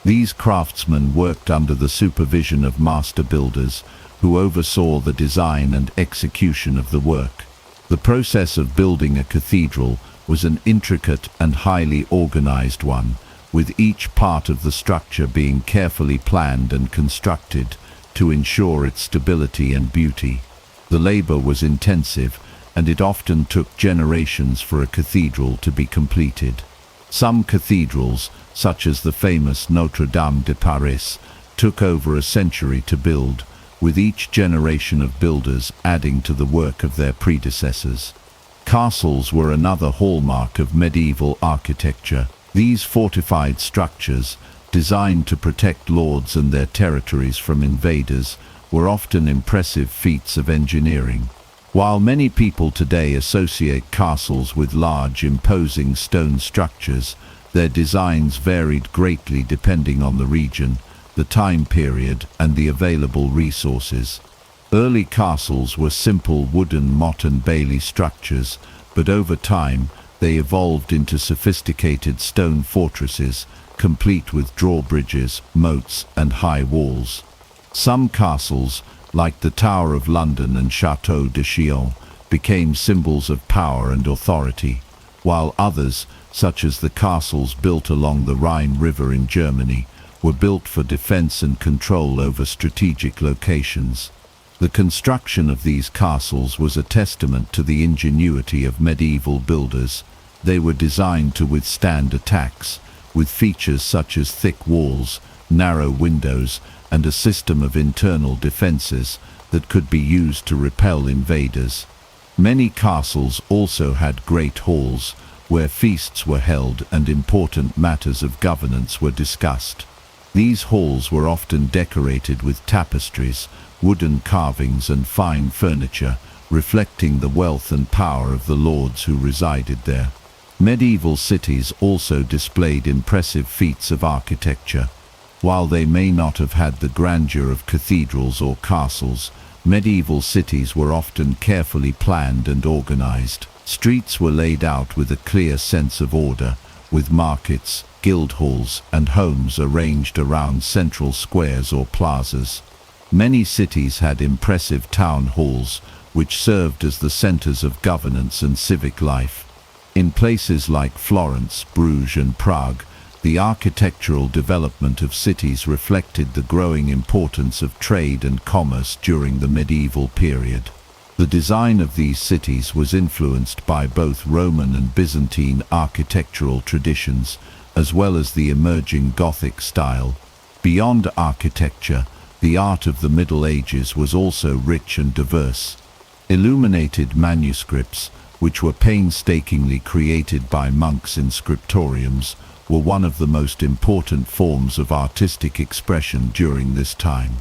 These craftsmen worked under the supervision of master builders, who oversaw the design and execution of the work. The process of building a cathedral was an intricate and highly organized one, with each part of the structure being carefully planned and constructed to ensure its stability and beauty. The labor was intensive, and it often took generations for a cathedral to be completed. Some cathedrals, such as the famous Notre Dame de Paris, took over a century to build, with each generation of builders adding to the work of their predecessors. Castles were another hallmark of medieval architecture. These fortified structures, designed to protect lords and their territories from invaders, were often impressive feats of engineering. While many people today associate castles with large, imposing stone structures, their designs varied greatly depending on the region, the time period, and the available resources. Early castles were simple wooden motte and bailey structures, but over time they evolved into sophisticated stone fortresses, complete with drawbridges, moats, and high walls. Some castles, like the Tower of London and Château de Chillon, became symbols of power and authority, while others, such as the castles built along the Rhine River in Germany, were built for defense and control over strategic locations. The construction of these castles was a testament to the ingenuity of medieval builders. They were designed to withstand attacks, with features such as thick walls, narrow windows, and a system of internal defenses that could be used to repel invaders. Many castles also had great halls, where feasts were held and important matters of governance were discussed. These halls were often decorated with tapestries, wooden carvings, and fine furniture, reflecting the wealth and power of the lords who resided there. Medieval cities also displayed impressive feats of architecture. While they may not have had the grandeur of cathedrals or castles, medieval cities were often carefully planned and organized. Streets were laid out with a clear sense of order, with markets, guild halls, and homes arranged around central squares or plazas. Many cities had impressive town halls, which served as the centers of governance and civic life. In places like Florence, Bruges, and Prague, the architectural development of cities reflected the growing importance of trade and commerce during the medieval period. The design of these cities was influenced by both Roman and Byzantine architectural traditions, as well as the emerging Gothic style. Beyond architecture, the art of the Middle Ages was also rich and diverse. Illuminated manuscripts, which were painstakingly created by monks in scriptoriums, were one of the most important forms of artistic expression during this time.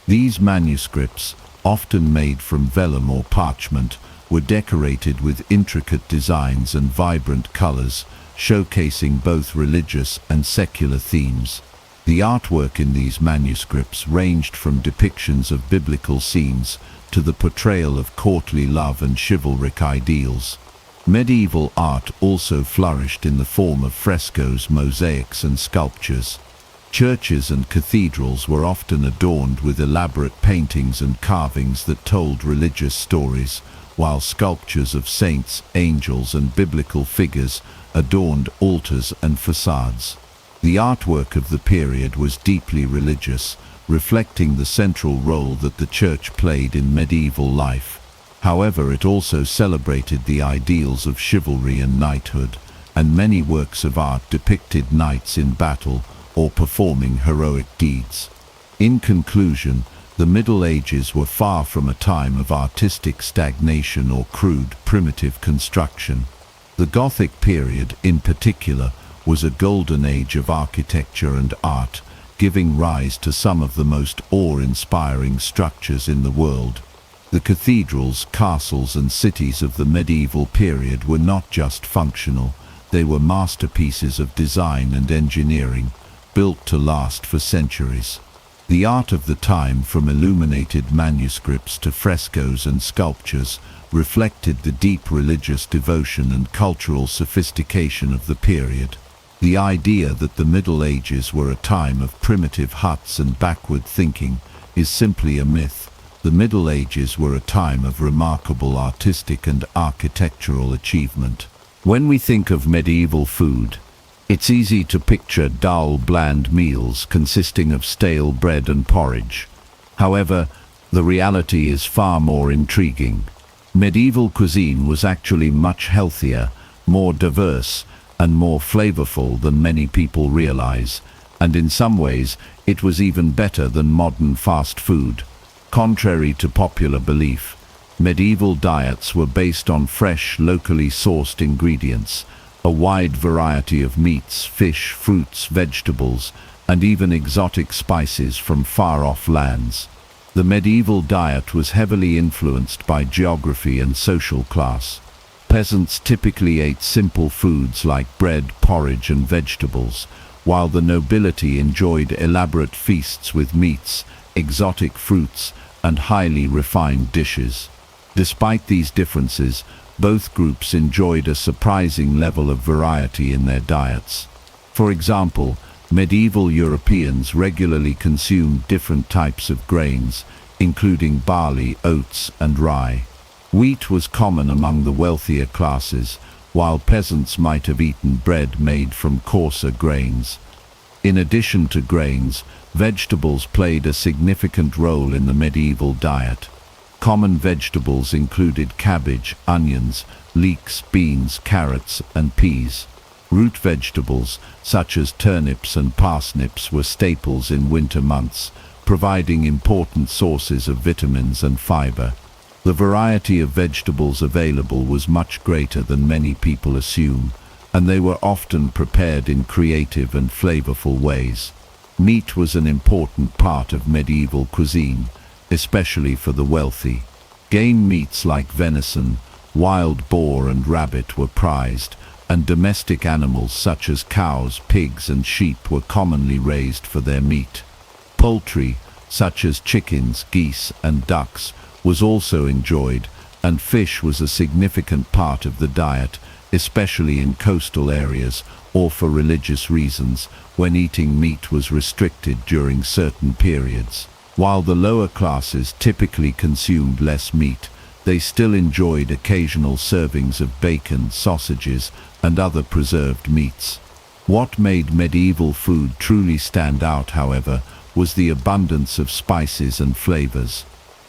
These manuscripts, often made from vellum or parchment, were decorated with intricate designs and vibrant colors, showcasing both religious and secular themes. The artwork in these manuscripts ranged from depictions of biblical scenes to the portrayal of courtly love and chivalric ideals. Medieval art also flourished in the form of frescoes, mosaics, and sculptures. Churches and cathedrals were often adorned with elaborate paintings and carvings that told religious stories, while sculptures of saints, angels, and biblical figures adorned altars and facades. The artwork of the period was deeply religious, reflecting the central role that the church played in medieval life. However, it also celebrated the ideals of chivalry and knighthood, and many works of art depicted knights in battle or performing heroic deeds. In conclusion, the Middle Ages were far from a time of artistic stagnation or crude, primitive construction. The Gothic period, in particular, was a golden age of architecture and art, giving rise to some of the most awe-inspiring structures in the world. The cathedrals, castles, and cities of the medieval period were not just functional, they were masterpieces of design and engineering, built to last for centuries. The art of the time, from illuminated manuscripts to frescoes and sculptures, reflected the deep religious devotion and cultural sophistication of the period. The idea that the Middle Ages were a time of primitive huts and backward thinking is simply a myth. The Middle Ages were a time of remarkable artistic and architectural achievement. When we think of medieval food, it's easy to picture dull, bland meals consisting of stale bread and porridge. However, the reality is far more intriguing. Medieval cuisine was actually much healthier, more diverse, and more flavorful than many people realize, and in some ways, it was even better than modern fast food. Contrary to popular belief, medieval diets were based on fresh, locally sourced ingredients, a wide variety of meats, fish, fruits, vegetables, and even exotic spices from far-off lands. The medieval diet was heavily influenced by geography and social class. Peasants typically ate simple foods like bread, porridge, and vegetables, while the nobility enjoyed elaborate feasts with meats, exotic fruits, and highly refined dishes. Despite these differences, both groups enjoyed a surprising level of variety in their diets. For example, medieval Europeans regularly consumed different types of grains, including barley, oats, and rye. Wheat was common among the wealthier classes, while peasants might have eaten bread made from coarser grains. In addition to grains, vegetables played a significant role in the medieval diet. Common vegetables included cabbage, onions, leeks, beans, carrots, and peas. Root vegetables, such as turnips and parsnips, were staples in winter months, providing important sources of vitamins and fiber. The variety of vegetables available was much greater than many people assume, and they were often prepared in creative and flavorful ways. Meat was an important part of medieval cuisine, especially for the wealthy. Game meats like venison, wild boar, and rabbit were prized, and domestic animals such as cows, pigs, and sheep were commonly raised for their meat. Poultry, such as chickens, geese, and ducks, was also enjoyed, and fish was a significant part of the diet, especially in coastal areas or for religious reasons, when eating meat was restricted during certain periods. While the lower classes typically consumed less meat, they still enjoyed occasional servings of bacon, sausages, and other preserved meats. What made medieval food truly stand out, however, was the abundance of spices and flavors.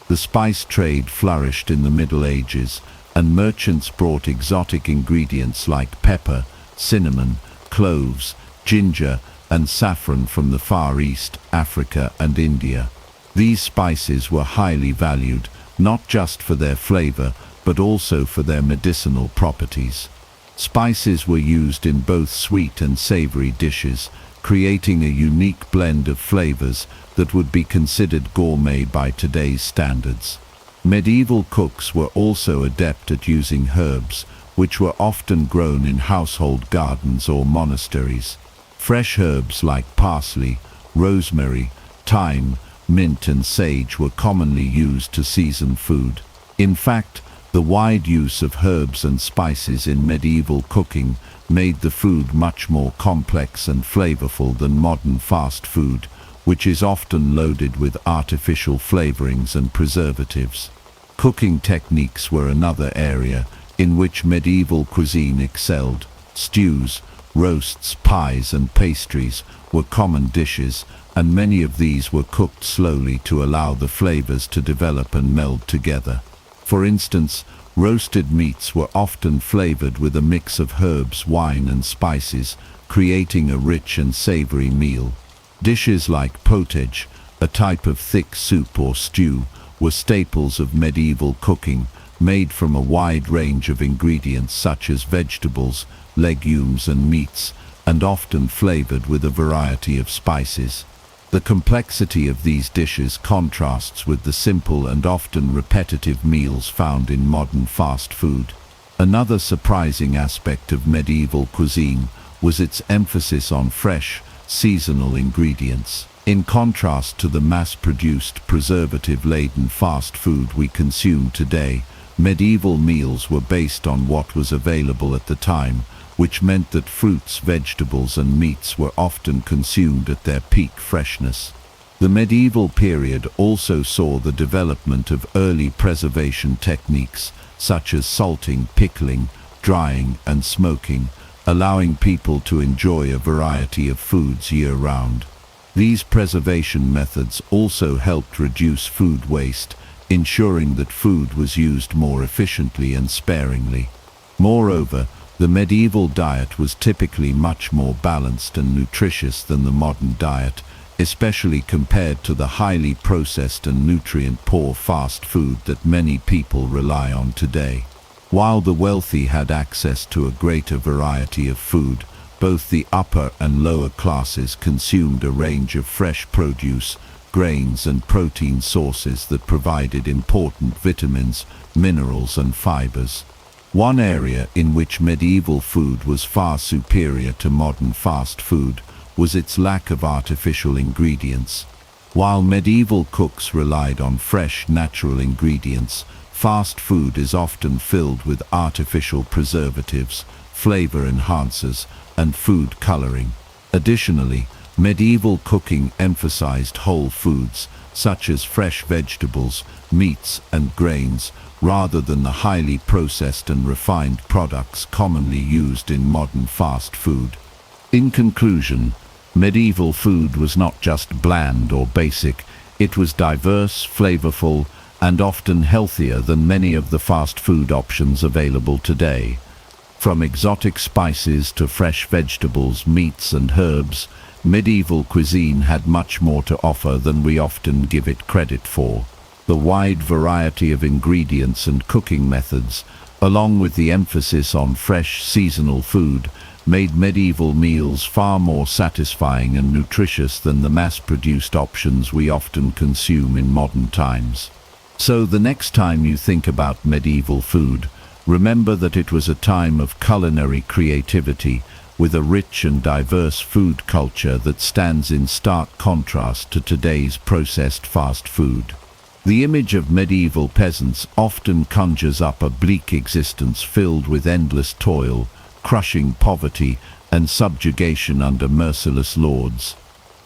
The spice trade flourished in the Middle Ages, and merchants brought exotic ingredients like pepper, cinnamon, cloves, ginger, and saffron from the Far East, Africa, and India. These spices were highly valued, not just for their flavor, but also for their medicinal properties. Spices were used in both sweet and savory dishes, creating a unique blend of flavors that would be considered gourmet by today's standards. Medieval cooks were also adept at using herbs, which were often grown in household gardens or monasteries. Fresh herbs like parsley, rosemary, thyme, mint, and sage were commonly used to season food. In fact, the wide use of herbs and spices in medieval cooking made the food much more complex and flavorful than modern fast food, which is often loaded with artificial flavorings and preservatives. Cooking techniques were another area in which medieval cuisine excelled. Stews, roasts, pies, and pastries were common dishes, and many of these were cooked slowly to allow the flavors to develop and meld together. For instance, roasted meats were often flavored with a mix of herbs, wine, and spices, creating a rich and savory meal. Dishes like pottage, a type of thick soup or stew, were staples of medieval cooking, made from a wide range of ingredients such as vegetables, legumes, and meats, and often flavored with a variety of spices. The complexity of these dishes contrasts with the simple and often repetitive meals found in modern fast food. Another surprising aspect of medieval cuisine was its emphasis on fresh, seasonal ingredients. In contrast to the mass-produced, preservative-laden fast food we consume today, medieval meals were based on what was available at the time, which meant that fruits, vegetables and meats were often consumed at their peak freshness. The medieval period also saw the development of early preservation techniques such as salting, pickling, drying and smoking, allowing people to enjoy a variety of foods year-round. These preservation methods also helped reduce food waste, ensuring that food was used more efficiently and sparingly. Moreover, the medieval diet was typically much more balanced and nutritious than the modern diet, especially compared to the highly processed and nutrient-poor fast food that many people rely on today. While the wealthy had access to a greater variety of food, both the upper and lower classes consumed a range of fresh produce, grains and protein sources that provided important vitamins, minerals and fibers. One area in which medieval food was far superior to modern fast food was its lack of artificial ingredients. While medieval cooks relied on fresh, natural ingredients, fast food is often filled with artificial preservatives, flavor enhancers, and food coloring. Additionally, medieval cooking emphasized whole foods, such as fresh vegetables, meats, and grains, rather than the highly processed and refined products commonly used in modern fast food. In conclusion, medieval food was not just bland or basic, it was diverse, flavorful, and often healthier than many of the fast food options available today. From exotic spices to fresh vegetables, meats, and herbs, medieval cuisine had much more to offer than we often give it credit for. The wide variety of ingredients and cooking methods, along with the emphasis on fresh, seasonal food, made medieval meals far more satisfying and nutritious than the mass-produced options we often consume in modern times. So the next time you think about medieval food, remember that it was a time of culinary creativity, with a rich and diverse food culture that stands in stark contrast to today's processed fast food. The image of medieval peasants often conjures up a bleak existence filled with endless toil, crushing poverty, and subjugation under merciless lords.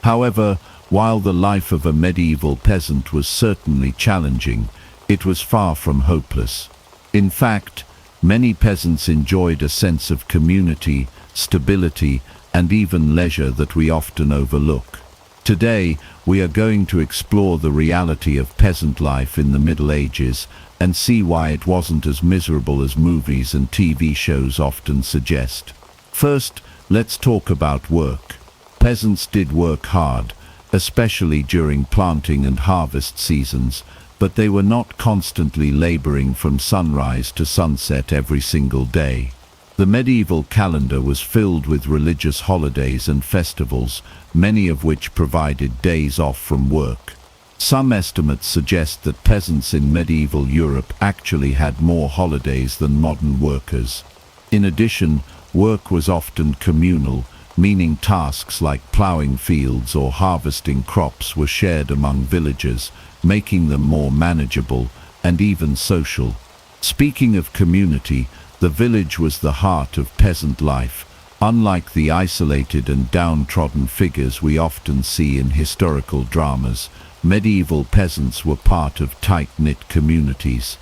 However, while the life of a medieval peasant was certainly challenging, it was far from hopeless. In fact, many peasants enjoyed a sense of community, stability, and even leisure that we often overlook. Today, we are going to explore the reality of peasant life in the Middle Ages and see why it wasn't as miserable as movies and TV shows often suggest. First, let's talk about work. Peasants did work hard, especially during planting and harvest seasons, but they were not constantly laboring from sunrise to sunset every single day. The medieval calendar was filled with religious holidays and festivals, many of which provided days off from work. Some estimates suggest that peasants in medieval Europe actually had more holidays than modern workers. In addition, work was often communal, meaning tasks like plowing fields or harvesting crops were shared among villagers, making them more manageable and even social. Speaking of community, the village was the heart of peasant life. Unlike the isolated and downtrodden figures we often see in historical dramas, medieval peasants were part of tight-knit communities.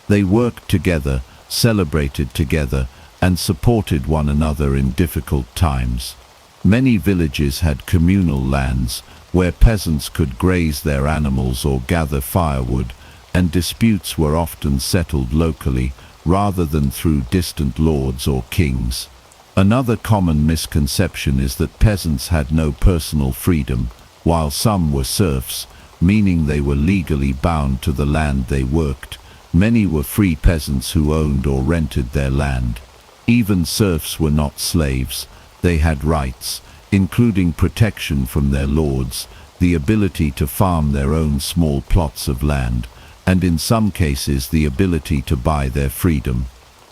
They worked together, celebrated together, and supported one another in difficult times. Many villages had communal lands, where peasants could graze their animals or gather firewood, and disputes were often settled locally, rather than through distant lords or kings. Another common misconception is that peasants had no personal freedom, while some were serfs, meaning they were legally bound to the land they worked. Many were free peasants who owned or rented their land. Even serfs were not slaves. They had rights, including protection from their lords, the ability to farm their own small plots of land, and in some cases the ability to buy their freedom.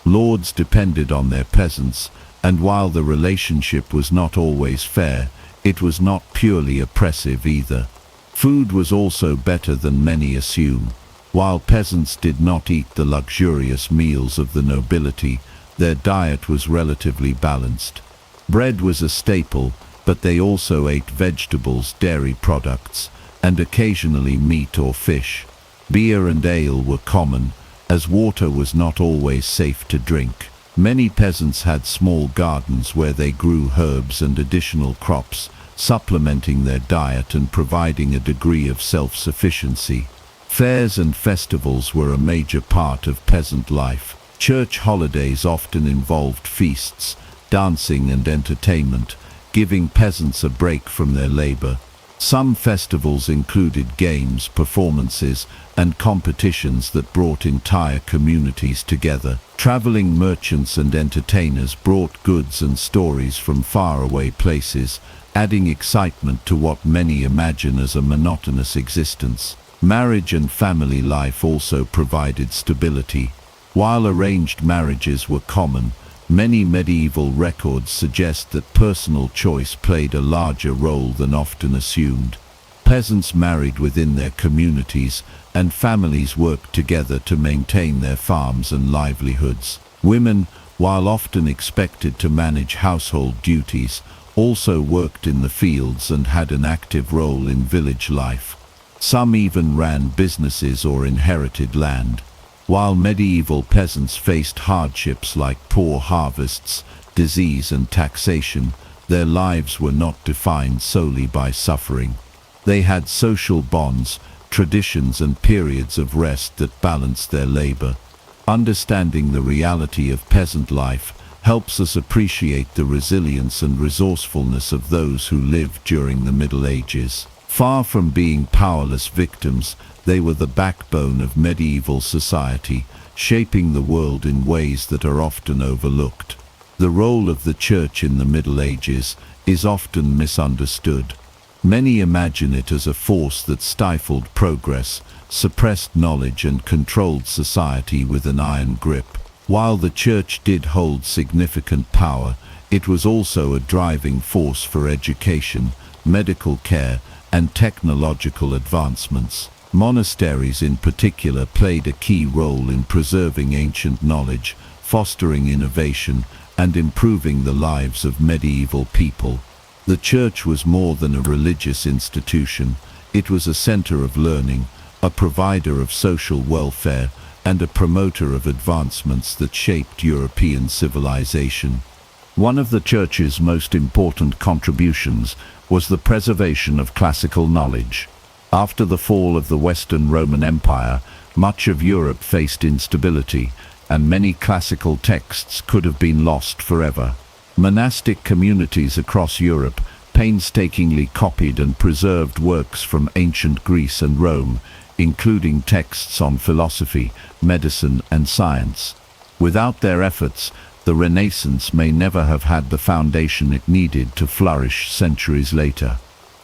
Lords depended on their peasants, and while the relationship was not always fair, it was not purely oppressive either. Food was also better than many assume. While peasants did not eat the luxurious meals of the nobility, Their diet was relatively balanced. Bread was a staple, but they also ate vegetables, dairy products, and occasionally meat or fish. Beer and ale were common, as water was not always safe to drink. Many peasants had small gardens where they grew herbs and additional crops, supplementing their diet and providing a degree of self-sufficiency. Fairs and festivals were a major part of peasant life. Church holidays often involved feasts, dancing and entertainment, giving peasants a break from their labor. Some festivals included games, performances, and competitions that brought entire communities together. Traveling merchants and entertainers brought goods and stories from faraway places, adding excitement to what many imagine as a monotonous existence. Marriage and family life also provided stability. While arranged marriages were common, many medieval records suggest that personal choice played a larger role than often assumed. Peasants married within their communities, and families worked together to maintain their farms and livelihoods. Women, while often expected to manage household duties, also worked in the fields and had an active role in village life. Some even ran businesses or inherited land. While medieval peasants faced hardships like poor harvests, disease and taxation, their lives were not defined solely by suffering. They had social bonds, traditions and periods of rest that balanced their labor. Understanding the reality of peasant life helps us appreciate the resilience and resourcefulness of those who lived during the Middle Ages. Far from being powerless victims, they were the backbone of medieval society, shaping the world in ways that are often overlooked. The role of the Church in the Middle Ages is often misunderstood. Many imagine it as a force that stifled progress, suppressed knowledge and controlled society with an iron grip. While the Church did hold significant power, it was also a driving force for education, medical care, and technological advancements. Monasteries in particular played a key role in preserving ancient knowledge, fostering innovation, and improving the lives of medieval people. The Church was more than a religious institution. It was a center of learning, a provider of social welfare, and a promoter of advancements that shaped European civilization. One of the Church's most important contributions was the preservation of classical knowledge. After the fall of the Western Roman Empire, much of Europe faced instability, and many classical texts could have been lost forever. Monastic communities across Europe painstakingly copied and preserved works from ancient Greece and Rome, including texts on philosophy, medicine, and science. Without their efforts, the Renaissance may never have had the foundation it needed to flourish centuries later.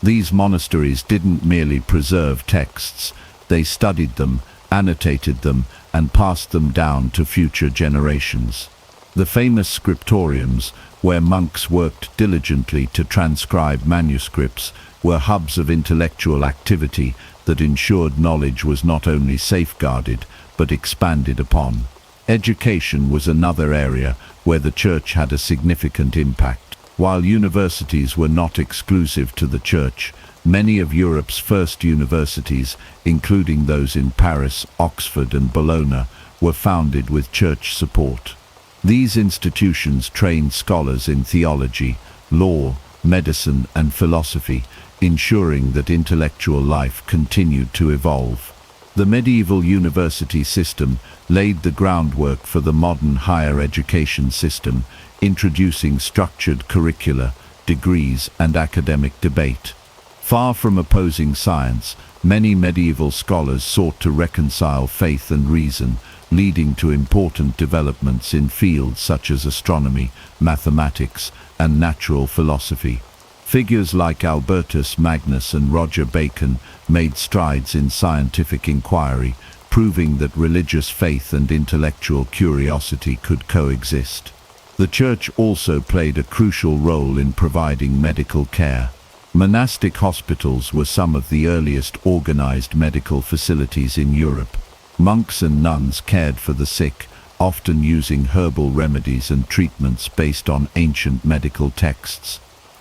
These monasteries didn't merely preserve texts, they studied them, annotated them, and passed them down to future generations. The famous scriptoriums, where monks worked diligently to transcribe manuscripts, were hubs of intellectual activity that ensured knowledge was not only safeguarded, but expanded upon. Education was another area where the Church had a significant impact. While universities were not exclusive to the Church, many of Europe's first universities, including those in Paris, Oxford, and Bologna, were founded with Church support. These institutions trained scholars in theology, law, medicine, and philosophy, ensuring that intellectual life continued to evolve. The medieval university system laid the groundwork for the modern higher education system, introducing structured curricula, degrees, and academic debate. Far from opposing science, many medieval scholars sought to reconcile faith and reason, leading to important developments in fields such as astronomy, mathematics, and natural philosophy. Figures like Albertus Magnus and Roger Bacon made strides in scientific inquiry, proving that religious faith and intellectual curiosity could coexist. The Church also played a crucial role in providing medical care. Monastic hospitals were some of the earliest organized medical facilities in Europe. Monks and nuns cared for the sick, often using herbal remedies and treatments based on ancient medical texts.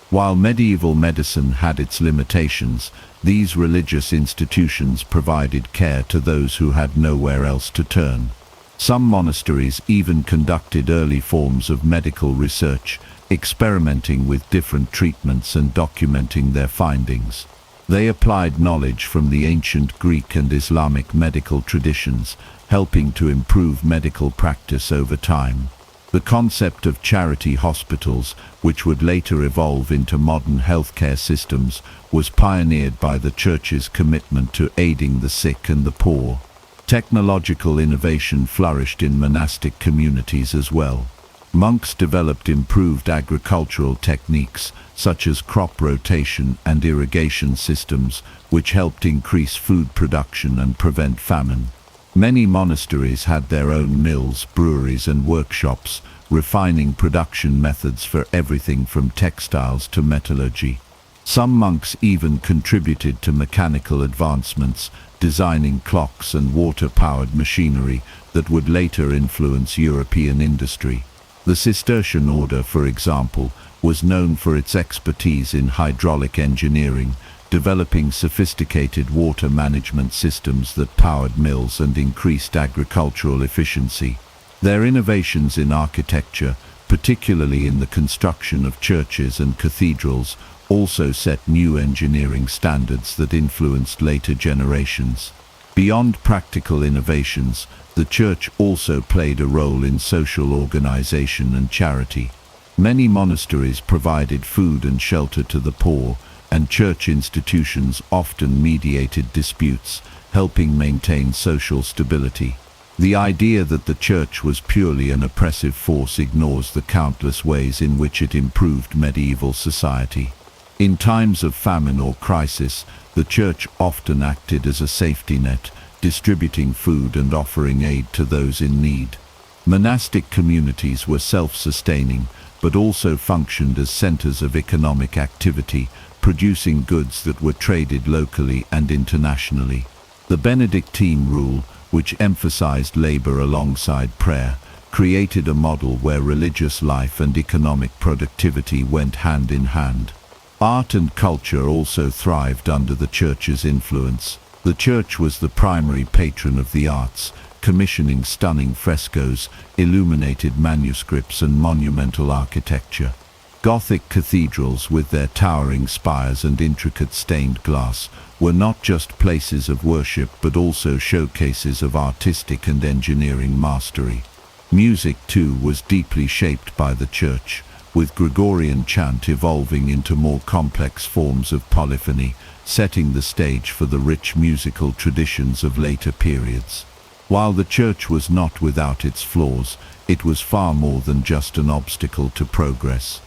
While medieval medicine had its limitations, these religious institutions provided care to those who had nowhere else to turn. Some monasteries even conducted early forms of medical research, experimenting with different treatments and documenting their findings. They applied knowledge from the ancient Greek and Islamic medical traditions, helping to improve medical practice over time. The concept of charity hospitals, which would later evolve into modern healthcare systems, was pioneered by the Church's commitment to aiding the sick and the poor. Technological innovation flourished in monastic communities as well. Monks developed improved agricultural techniques, such as crop rotation and irrigation systems, which helped increase food production and prevent famine. Many monasteries had their own mills, breweries and workshops, refining production methods for everything from textiles to metallurgy. Some monks even contributed to mechanical advancements, designing clocks and water-powered machinery that would later influence European industry. The Cistercian order, for example, was known for its expertise in hydraulic engineering, developing sophisticated water management systems that powered mills and increased agricultural efficiency. Their innovations in architecture, particularly in the construction of churches and cathedrals, also set new engineering standards that influenced later generations. Beyond practical innovations, the Church also played a role in social organization and charity. Many monasteries provided food and shelter to the poor, and church institutions often mediated disputes, helping maintain social stability. The idea that the Church was purely an oppressive force ignores the countless ways in which it improved medieval society. In times of famine or crisis, the Church often acted as a safety net, distributing food and offering aid to those in need. Monastic communities were self-sustaining, but also functioned as centers of economic activity, producing goods that were traded locally and internationally. The Benedictine rule, which emphasized labor alongside prayer, created a model where religious life and economic productivity went hand in hand. Art and culture also thrived under the Church's influence. The Church was the primary patron of the arts, commissioning stunning frescoes, illuminated manuscripts and monumental architecture. Gothic cathedrals, with their towering spires and intricate stained glass, were not just places of worship but also showcases of artistic and engineering mastery. Music, too, was deeply shaped by the Church, with Gregorian chant evolving into more complex forms of polyphony, setting the stage for the rich musical traditions of later periods. While the Church was not without its flaws, it was far more than just an obstacle to progress.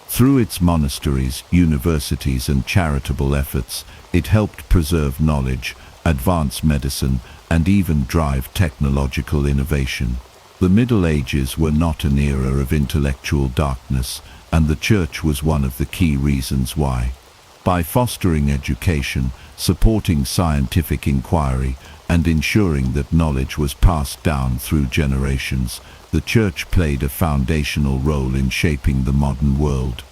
Through its monasteries, universities and charitable efforts, it helped preserve knowledge, advance medicine, and even drive technological innovation. The Middle Ages were not an era of intellectual darkness, and the Church was one of the key reasons why. By fostering education, supporting scientific inquiry, and ensuring that knowledge was passed down through generations, the Church played a foundational role in shaping the modern world.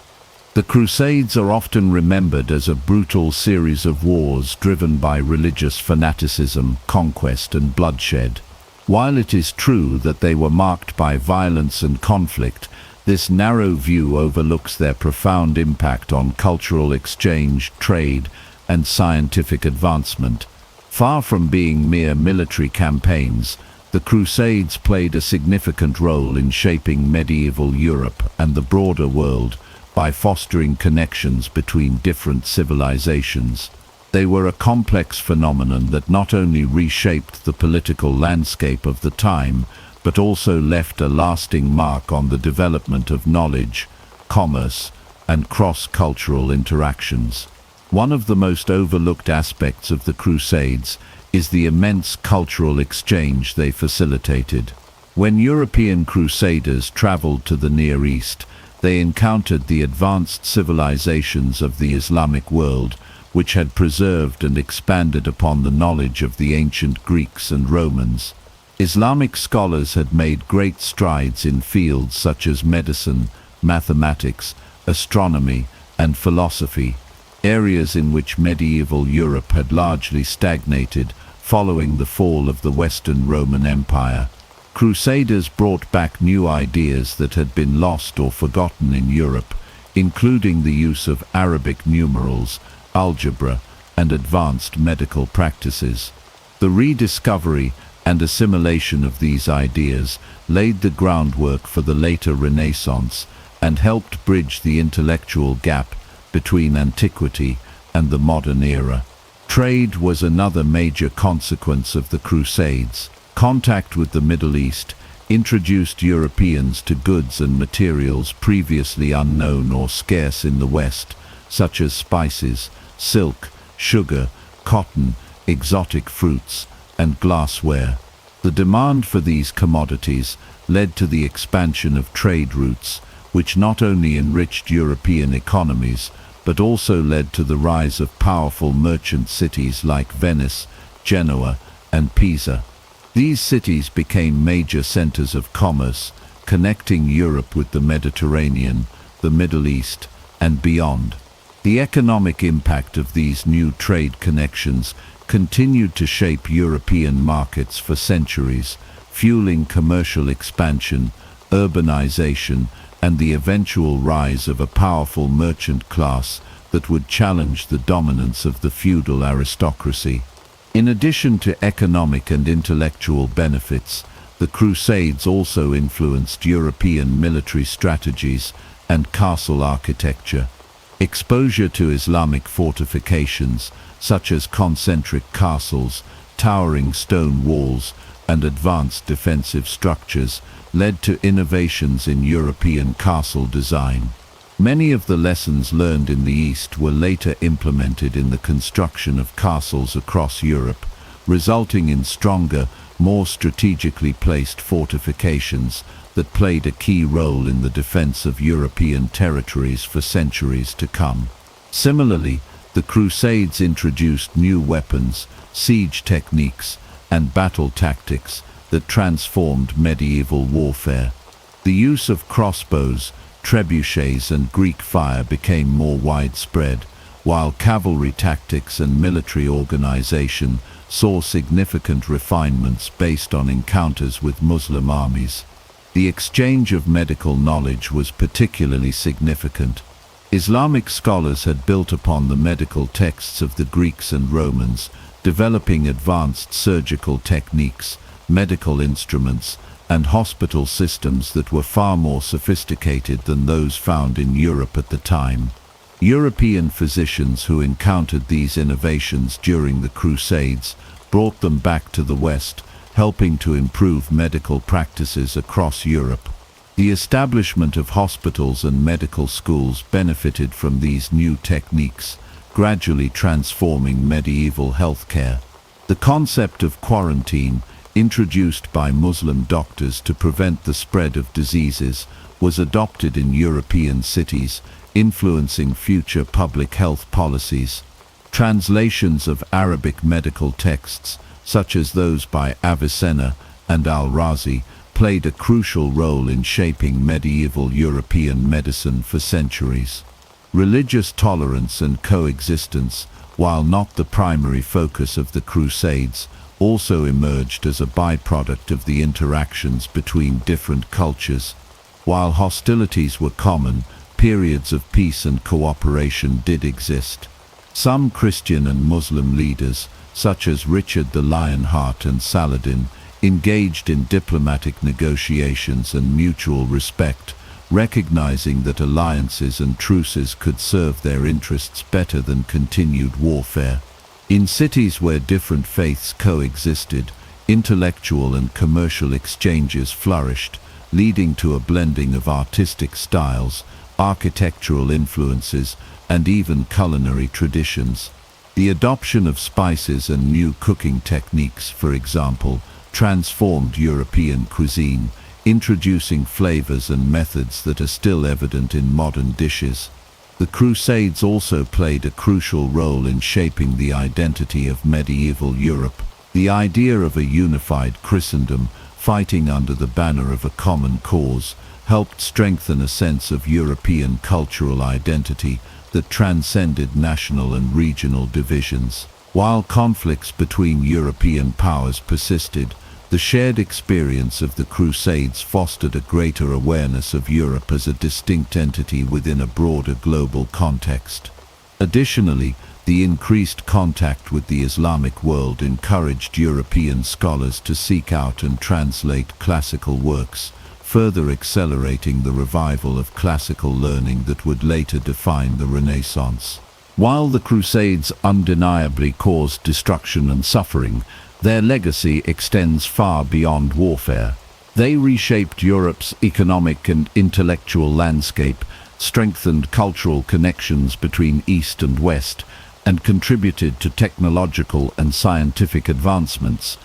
The Crusades are often remembered as a brutal series of wars driven by religious fanaticism, conquest, and bloodshed. While it is true that they were marked by violence and conflict, this narrow view overlooks their profound impact on cultural exchange, trade, and scientific advancement. Far from being mere military campaigns, the Crusades played a significant role in shaping medieval Europe and the broader world by fostering connections between different civilizations. They were a complex phenomenon that not only reshaped the political landscape of the time, but also left a lasting mark on the development of knowledge, commerce, and cross-cultural interactions. One of the most overlooked aspects of the Crusades is the immense cultural exchange they facilitated. When European crusaders traveled to the Near East, they encountered the advanced civilizations of the Islamic world, which had preserved and expanded upon the knowledge of the ancient Greeks and Romans. Islamic scholars had made great strides in fields such as medicine, mathematics, astronomy, and philosophy, areas in which medieval Europe had largely stagnated following the fall of the Western Roman Empire. Crusaders brought back new ideas that had been lost or forgotten in Europe, including the use of Arabic numerals, algebra, and advanced medical practices. The rediscovery and assimilation of these ideas laid the groundwork for the later Renaissance and helped bridge the intellectual gap between antiquity and the modern era. Trade was another major consequence of the Crusades. Contact with the Middle East introduced Europeans to goods and materials previously unknown or scarce in the West, such as spices, silk, sugar, cotton, exotic fruits, and glassware. The demand for these commodities led to the expansion of trade routes, which not only enriched European economies, but also led to the rise of powerful merchant cities like Venice, Genoa, and Pisa. These cities became major centers of commerce, connecting Europe with the Mediterranean, the Middle East, and beyond. The economic impact of these new trade connections continued to shape European markets for centuries, fueling commercial expansion, urbanization, and the eventual rise of a powerful merchant class that would challenge the dominance of the feudal aristocracy. In addition to economic and intellectual benefits, the Crusades also influenced European military strategies and castle architecture. Exposure to Islamic fortifications, such as concentric castles, towering stone walls, and advanced defensive structures, led to innovations in European castle design. Many of the lessons learned in the East were later implemented in the construction of castles across Europe, resulting in stronger, more strategically placed fortifications that played a key role in the defense of European territories for centuries to come. Similarly, the Crusades introduced new weapons, siege techniques, and battle tactics that transformed medieval warfare. The use of crossbows, trebuchets, and Greek fire became more widespread, while cavalry tactics and military organization saw significant refinements based on encounters with Muslim armies. The exchange of medical knowledge was particularly significant. Islamic scholars had built upon the medical texts of the Greeks and Romans, developing advanced surgical techniques, medical instruments, and hospital systems that were far more sophisticated than those found in Europe at the time. European physicians who encountered these innovations during the Crusades brought them back to the West, helping to improve medical practices across Europe. The establishment of hospitals and medical schools benefited from these new techniques, gradually transforming medieval healthcare. The concept of quarantine, introduced by Muslim doctors to prevent the spread of diseases, was adopted in European cities, influencing future public health policies. Translations of Arabic medical texts, such as those by Avicenna and Al-Razi, played a crucial role in shaping medieval European medicine for centuries. Religious tolerance and coexistence, while not the primary focus of the Crusades, also emerged as a byproduct of the interactions between different cultures. While hostilities were common, periods of peace and cooperation did exist. Some Christian and Muslim leaders, such as Richard the Lionheart and Saladin, engaged in diplomatic negotiations and mutual respect, recognizing that alliances and truces could serve their interests better than continued warfare. In cities where different faiths coexisted, intellectual and commercial exchanges flourished, leading to a blending of artistic styles, architectural influences, and even culinary traditions. The adoption of spices and new cooking techniques, for example, transformed European cuisine, introducing flavors and methods that are still evident in modern dishes. The Crusades also played a crucial role in shaping the identity of medieval Europe. The idea of a unified Christendom fighting under the banner of a common cause helped strengthen a sense of European cultural identity that transcended national and regional divisions. While conflicts between European powers persisted, the shared experience of the Crusades fostered a greater awareness of Europe as a distinct entity within a broader global context. Additionally, the increased contact with the Islamic world encouraged European scholars to seek out and translate classical works, further accelerating the revival of classical learning that would later define the Renaissance. While the Crusades undeniably caused destruction and suffering, their legacy extends far beyond warfare. They reshaped Europe's economic and intellectual landscape, strengthened cultural connections between East and West, and contributed to technological and scientific advancements.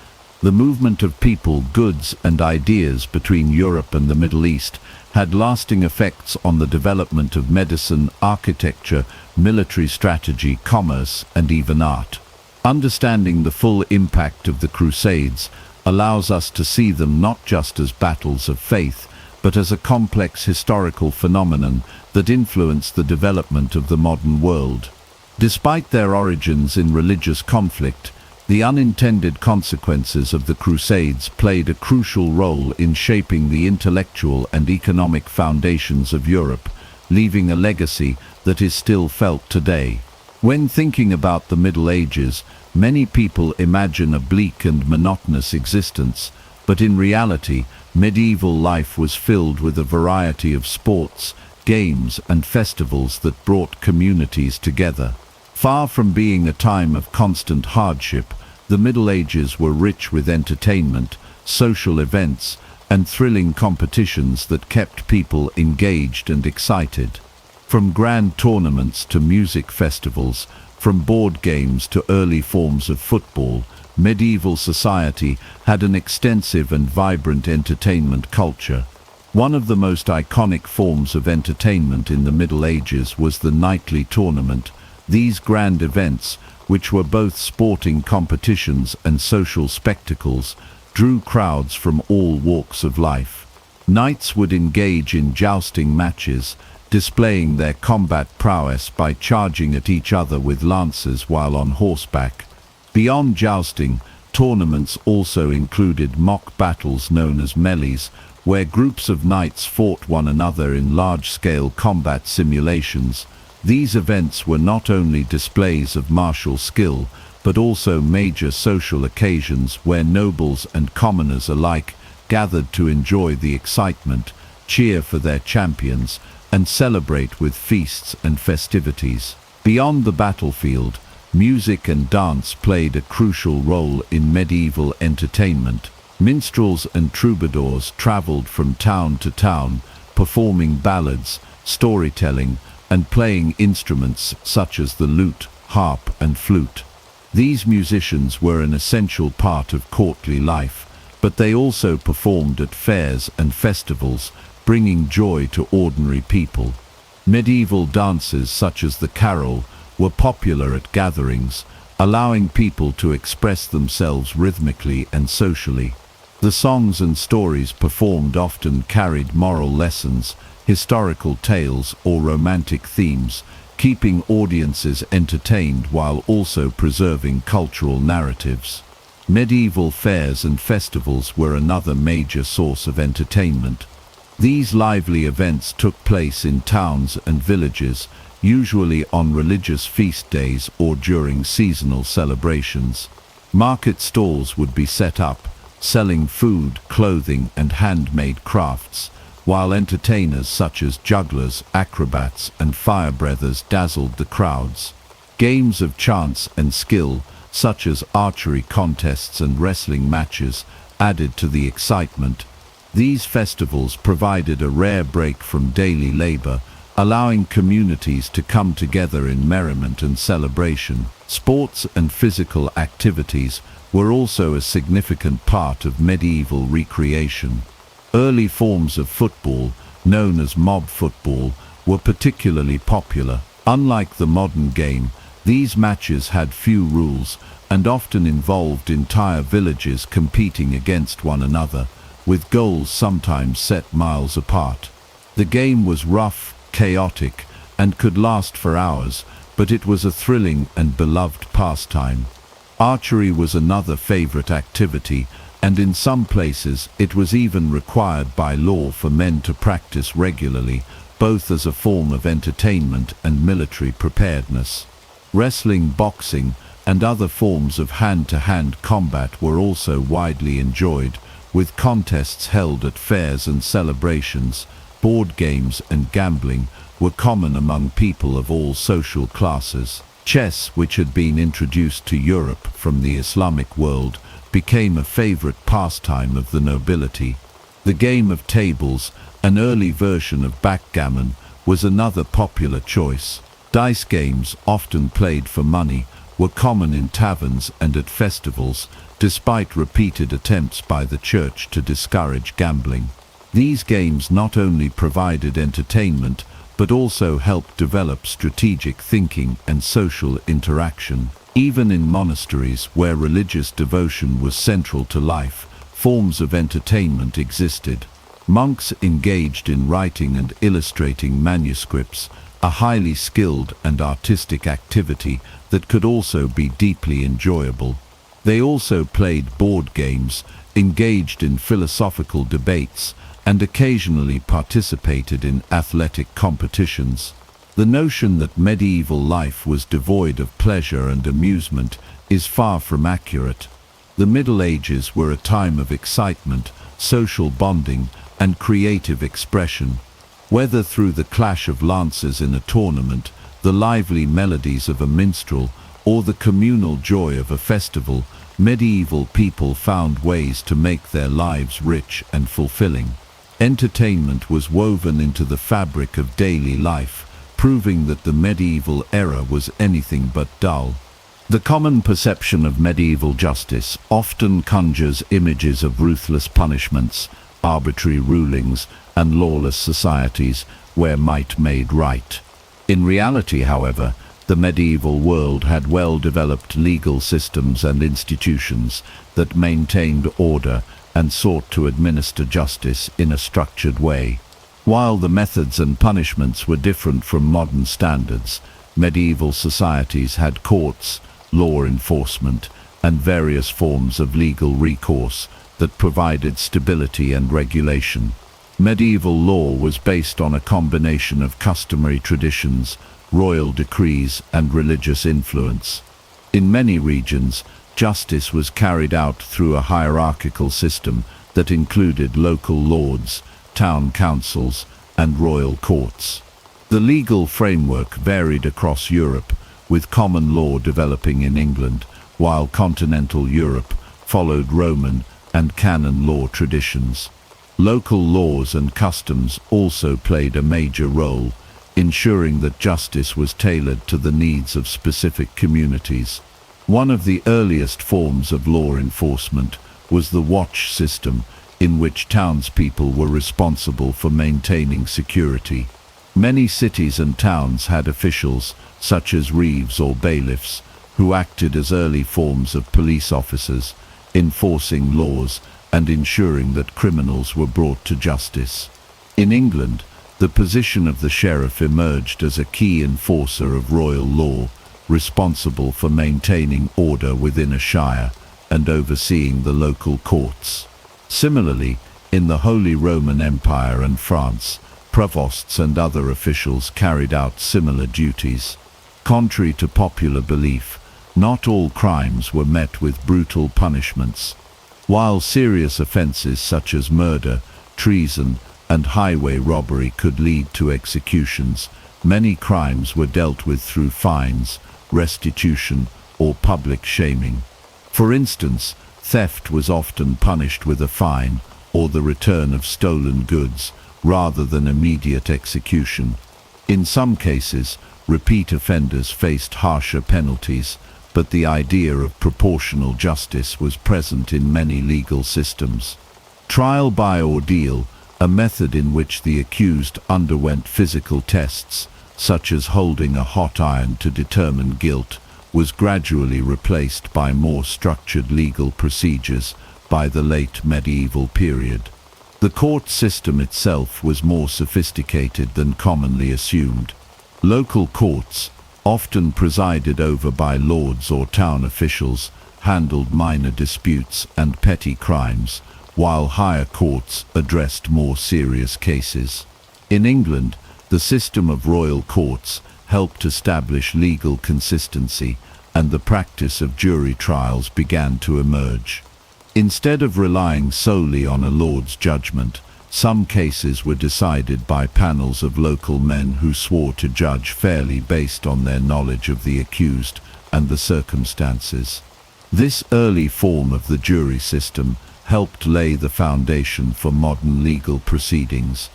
The movement of people, goods, and ideas between Europe and the Middle East had lasting effects on the development of medicine, architecture, military strategy, commerce, and even art. Understanding the full impact of the Crusades allows us to see them not just as battles of faith, but as a complex historical phenomenon that influenced the development of the modern world. Despite their origins in religious conflict, the unintended consequences of the Crusades played a crucial role in shaping the intellectual and economic foundations of Europe, leaving a legacy that is still felt today. When thinking about the Middle Ages, many people imagine a bleak and monotonous existence, but in reality, medieval life was filled with a variety of sports, games, and festivals that brought communities together. Far from being a time of constant hardship, the Middle Ages were rich with entertainment, social events, and thrilling competitions that kept people engaged and excited. From grand tournaments to music festivals, from board games to early forms of football, medieval society had an extensive and vibrant entertainment culture. One of the most iconic forms of entertainment in the Middle Ages was the knightly tournament. These grand events, which were both sporting competitions and social spectacles, drew crowds from all walks of life. Knights would engage in jousting matches, displaying their combat prowess by charging at each other with lances while on horseback. Beyond jousting, tournaments also included mock battles known as melees, where groups of knights fought one another in large-scale combat simulations. These events were not only displays of martial skill, but also major social occasions where nobles and commoners alike gathered to enjoy the excitement, cheer for their champions, and celebrate with feasts and festivities. Beyond the battlefield, music and dance played a crucial role in medieval entertainment. Minstrels and troubadours traveled from town to town, performing ballads, storytelling, and playing instruments such as the lute, harp, and flute. These musicians were an essential part of courtly life, but they also performed at fairs and festivals, bringing joy to ordinary people. Medieval dances such as the carol were popular at gatherings, allowing people to express themselves rhythmically and socially. The songs and stories performed often carried moral lessons, historical tales, or romantic themes, keeping audiences entertained while also preserving cultural narratives. Medieval fairs and festivals were another major source of entertainment. These lively events took place in towns and villages, usually on religious feast days or during seasonal celebrations. Market stalls would be set up, selling food, clothing, and handmade crafts, while entertainers such as jugglers, acrobats, and fire-breathers dazzled the crowds. Games of chance and skill, such as archery contests and wrestling matches, added to the excitement. These festivals provided a rare break from daily labor, allowing communities to come together in merriment and celebration. Sports and physical activities were also a significant part of medieval recreation. Early forms of football, known as mob football, were particularly popular. Unlike the modern game, These matches had few rules and often involved entire villages competing against one another, with goals sometimes set miles apart. The game was rough, chaotic, and could last for hours, but it was a thrilling and beloved pastime. Archery was another favorite activity, and in some places it was even required by law for men to practice regularly, both as a form of entertainment and military preparedness. Wrestling, boxing, and other forms of hand-to-hand combat were also widely enjoyed, with contests held at fairs and celebrations. Board games and gambling were common among people of all social classes. Chess, which had been introduced to Europe from the Islamic world, became a favorite pastime of the nobility. The game of tables, an early version of backgammon, was another popular choice. Dice games, often played for money, were common in taverns and at festivals, despite repeated attempts by the church to discourage gambling. These games not only provided entertainment, but also helped develop strategic thinking and social interaction. Even in monasteries where religious devotion was central to life, forms of entertainment existed. Monks engaged in writing and illustrating manuscripts, a highly skilled and artistic activity that could also be deeply enjoyable. They also played board games, engaged in philosophical debates, and occasionally participated in athletic competitions. The notion that medieval life was devoid of pleasure and amusement is far from accurate. The Middle Ages were a time of excitement, social bonding, and creative expression. Whether through the clash of lances in a tournament, the lively melodies of a minstrel, or the communal joy of a festival, medieval people found ways to make their lives rich and fulfilling. Entertainment was woven into the fabric of daily life, proving that the medieval era was anything but dull. The common perception of medieval justice often conjures images of ruthless punishments, arbitrary rulings, and lawless societies where might made right. In reality, however, the medieval world had well-developed legal systems and institutions that maintained order and sought to administer justice in a structured way. While the methods and punishments were different from modern standards, medieval societies had courts, law enforcement, and various forms of legal recourse that provided stability and regulation. Medieval law was based on a combination of customary traditions, royal decrees, and religious influence. In many regions, justice was carried out through a hierarchical system that included local lords, town councils, and royal courts. The legal framework varied across Europe, with common law developing in England, while continental Europe followed Roman and canon law traditions. Local laws and customs also played a major role, ensuring that justice was tailored to the needs of specific communities. One of the earliest forms of law enforcement was the watch system, in which townspeople were responsible for maintaining security. Many cities and towns had officials, such as reeves or bailiffs, who acted as early forms of police officers, enforcing laws and ensuring that criminals were brought to justice. In England, the position of the sheriff emerged as a key enforcer of royal law, responsible for maintaining order within a shire and overseeing the local courts. Similarly, in the Holy Roman Empire and France, provosts and other officials carried out similar duties. Contrary to popular belief, not all crimes were met with brutal punishments. While serious offenses such as murder, treason, and highway robbery could lead to executions, many crimes were dealt with through fines, restitution, or public shaming. For instance, theft was often punished with a fine or the return of stolen goods, rather than immediate execution. In some cases, repeat offenders faced harsher penalties, but the idea of proportional justice was present in many legal systems. Trial by ordeal, a method in which the accused underwent physical tests, such as holding a hot iron to determine guilt, was gradually replaced by more structured legal procedures by the late medieval period. The court system itself was more sophisticated than commonly assumed. Local courts, often presided over by lords or town officials, handled minor disputes and petty crimes, while higher courts addressed more serious cases. In England, the system of royal courts helped establish legal consistency, and the practice of jury trials began to emerge. Instead of relying solely on a lord's judgment, some cases were decided by panels of local men who swore to judge fairly based on their knowledge of the accused and the circumstances. This early form of the jury system helped lay the foundation for modern legal proceedings.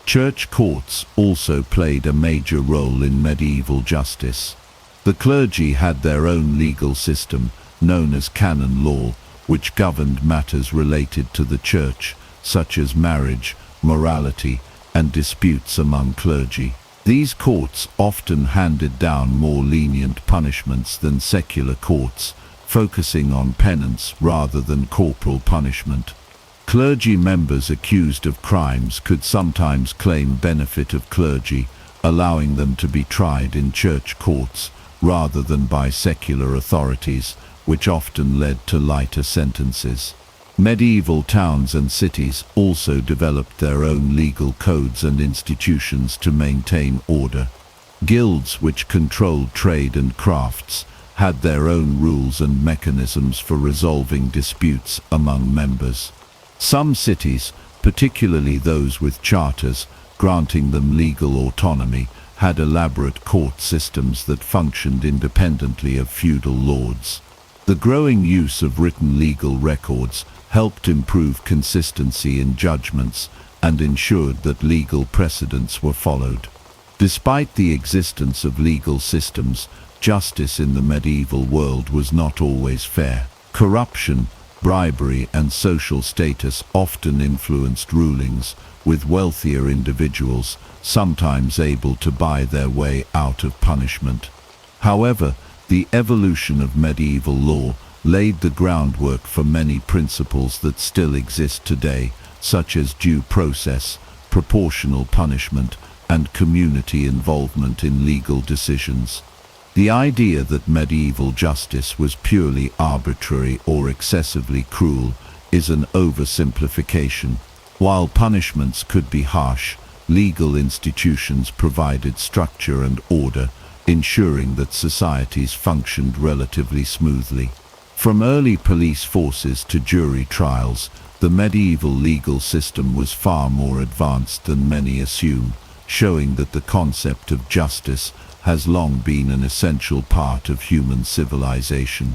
Church courts also played a major role in medieval justice. The clergy had their own legal system, known as canon law, which governed matters related to the church, such as marriage, morality, and disputes among clergy. These courts often handed down more lenient punishments than secular courts, focusing on penance rather than corporal punishment. Clergy members accused of crimes could sometimes claim benefit of clergy, allowing them to be tried in church courts rather than by secular authorities, which often led to lighter sentences. Medieval towns and cities also developed their own legal codes and institutions to maintain order. Guilds, which controlled trade and crafts, had their own rules and mechanisms for resolving disputes among members. Some cities, particularly those with charters granting them legal autonomy, had elaborate court systems that functioned independently of feudal lords. The growing use of written legal records helped improve consistency in judgments and ensured that legal precedents were followed. Despite the existence of legal systems, justice in the medieval world was not always fair. Corruption, bribery, and social status often influenced rulings, with wealthier individuals sometimes able to buy their way out of punishment. However, the evolution of medieval law laid the groundwork for many principles that still exist today, such as due process, proportional punishment, and community involvement in legal decisions. The idea that medieval justice was purely arbitrary or excessively cruel is an oversimplification. While punishments could be harsh, legal institutions provided structure and order, ensuring that societies functioned relatively smoothly. From early police forces to jury trials, the medieval legal system was far more advanced than many assume, showing that the concept of justice has long been an essential part of human civilization.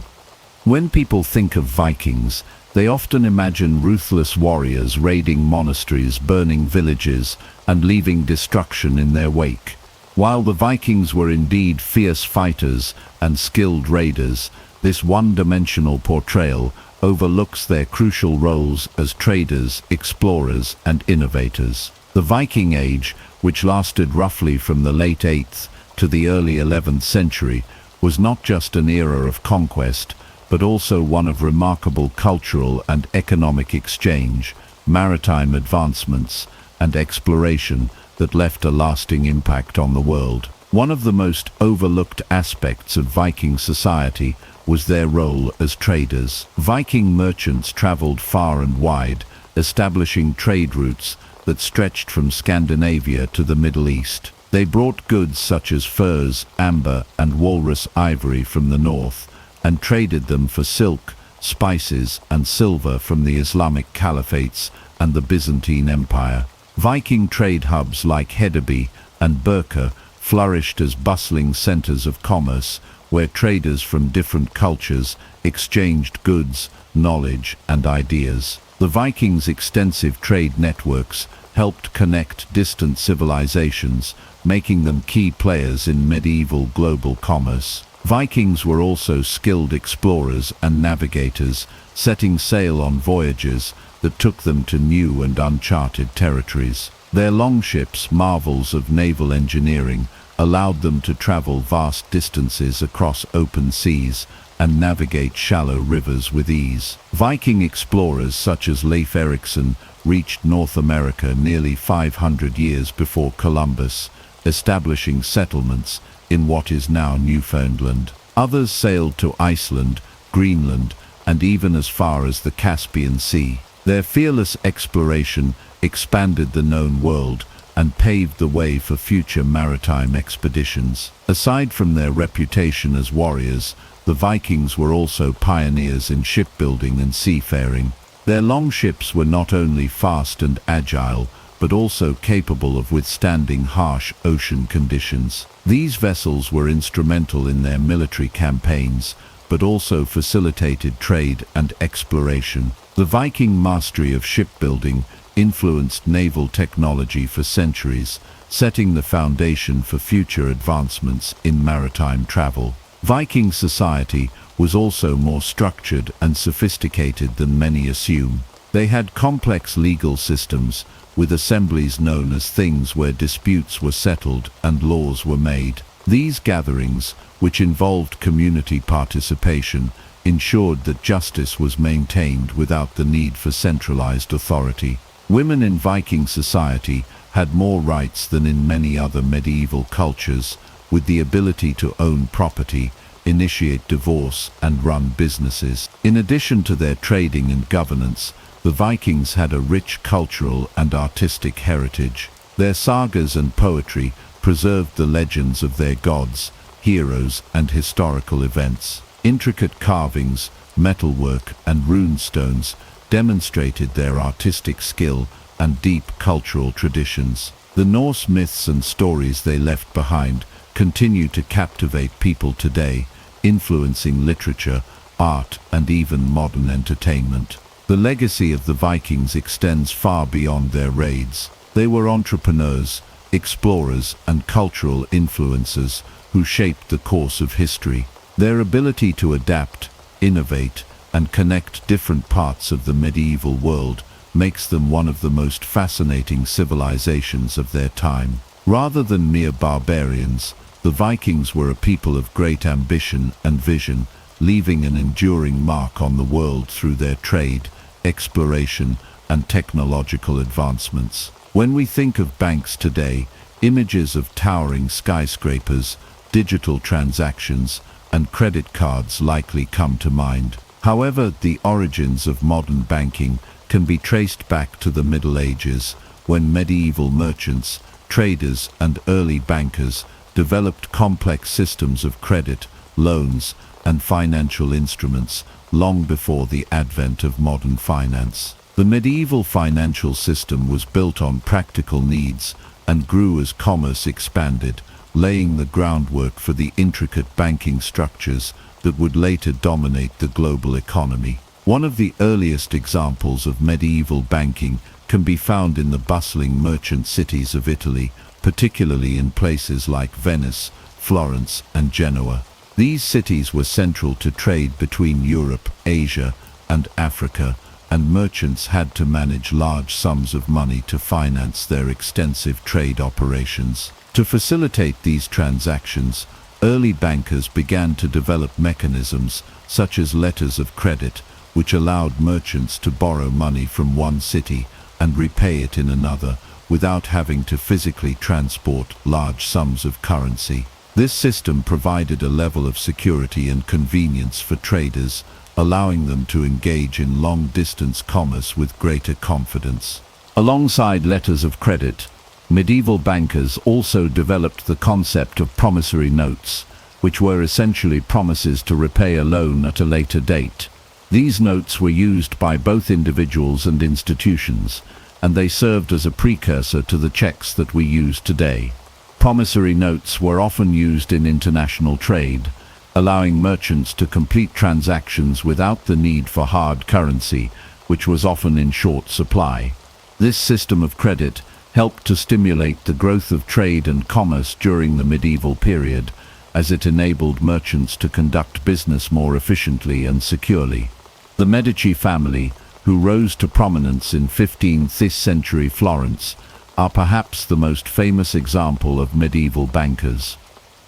When people think of Vikings, they often imagine ruthless warriors raiding monasteries, burning villages, and leaving destruction in their wake. While the Vikings were indeed fierce fighters and skilled raiders, this one-dimensional portrayal overlooks their crucial roles as traders, explorers, and innovators. The Viking Age, which lasted roughly from the late 8th to the early 11th century, was not just an era of conquest, but also one of remarkable cultural and economic exchange, maritime advancements, and exploration that left a lasting impact on the world. One of the most overlooked aspects of Viking society was their role as traders. Viking merchants traveled far and wide, establishing trade routes that stretched from Scandinavia to the Middle East. They brought goods such as furs, amber, and walrus ivory from the north, and traded them for silk, spices, and silver from the Islamic caliphates and the Byzantine Empire. Viking trade hubs like Hedeby and Birka flourished as bustling centers of commerce, where traders from different cultures exchanged goods, knowledge, and ideas. The Vikings' extensive trade networks helped connect distant civilizations, making them key players in medieval global commerce. Vikings were also skilled explorers and navigators, setting sail on voyages that took them to new and uncharted territories. Their longships, marvels of naval engineering, allowed them to travel vast distances across open seas and navigate shallow rivers with ease. Viking explorers such as Leif Erikson reached North America nearly 500 years before Columbus, establishing settlements in what is now Newfoundland. Others sailed to Iceland, Greenland, and even as far as the Caspian Sea. Their fearless exploration expanded the known world and paved the way for future maritime expeditions. Aside from their reputation as warriors, the Vikings were also pioneers in shipbuilding and seafaring. Their longships were not only fast and agile, but also capable of withstanding harsh ocean conditions. These vessels were instrumental in their military campaigns, but also facilitated trade and exploration. The Viking mastery of shipbuilding influenced naval technology for centuries, setting the foundation for future advancements in maritime travel. Viking society was also more structured and sophisticated than many assume. They had complex legal systems, with assemblies known as things where disputes were settled and laws were made. These gatherings, which involved community participation, ensured that justice was maintained without the need for centralized authority. Women in Viking society had more rights than in many other medieval cultures, with the ability to own property, initiate divorce, and run businesses. In addition to their trading and governance, the Vikings had a rich cultural and artistic heritage. Their sagas and poetry preserved the legends of their gods, heroes, and historical events. Intricate carvings, metalwork, and rune stones demonstrated their artistic skill and deep cultural traditions. The Norse myths and stories they left behind continue to captivate people today, influencing literature, art, and even modern entertainment. The legacy of the Vikings extends far beyond their raids. They were entrepreneurs, explorers, and cultural influencers who shaped the course of history. Their ability to adapt, innovate, and connect different parts of the medieval world makes them one of the most fascinating civilizations of their time. Rather than mere barbarians, the Vikings were a people of great ambition and vision, leaving an enduring mark on the world through their trade, exploration, and technological advancements. When we think of banks today, images of towering skyscrapers, digital transactions, and credit cards likely come to mind. However, the origins of modern banking can be traced back to the Middle Ages, when medieval merchants, traders, and early bankers developed complex systems of credit, loans, and financial instruments long before the advent of modern finance. The medieval financial system was built on practical needs and grew as commerce expanded, laying the groundwork for the intricate banking structures that would later dominate the global economy. One of the earliest examples of medieval banking can be found in the bustling merchant cities of Italy, particularly in places like Venice, Florence, and Genoa. These cities were central to trade between Europe, Asia, and Africa, and merchants had to manage large sums of money to finance their extensive trade operations. To facilitate these transactions, early bankers began to develop mechanisms such as letters of credit, which allowed merchants to borrow money from one city and repay it in another without having to physically transport large sums of currency. This system provided a level of security and convenience for traders, allowing them to engage in long-distance commerce with greater confidence. Alongside letters of credit, medieval bankers also developed the concept of promissory notes, which were essentially promises to repay a loan at a later date. These notes were used by both individuals and institutions, and they served as a precursor to the checks that we use today. Promissory notes were often used in international trade, allowing merchants to complete transactions without the need for hard currency, which was often in short supply. This system of credit helped to stimulate the growth of trade and commerce during the medieval period, as it enabled merchants to conduct business more efficiently and securely. The Medici family, who rose to prominence in 15th century Florence, are perhaps the most famous example of medieval bankers.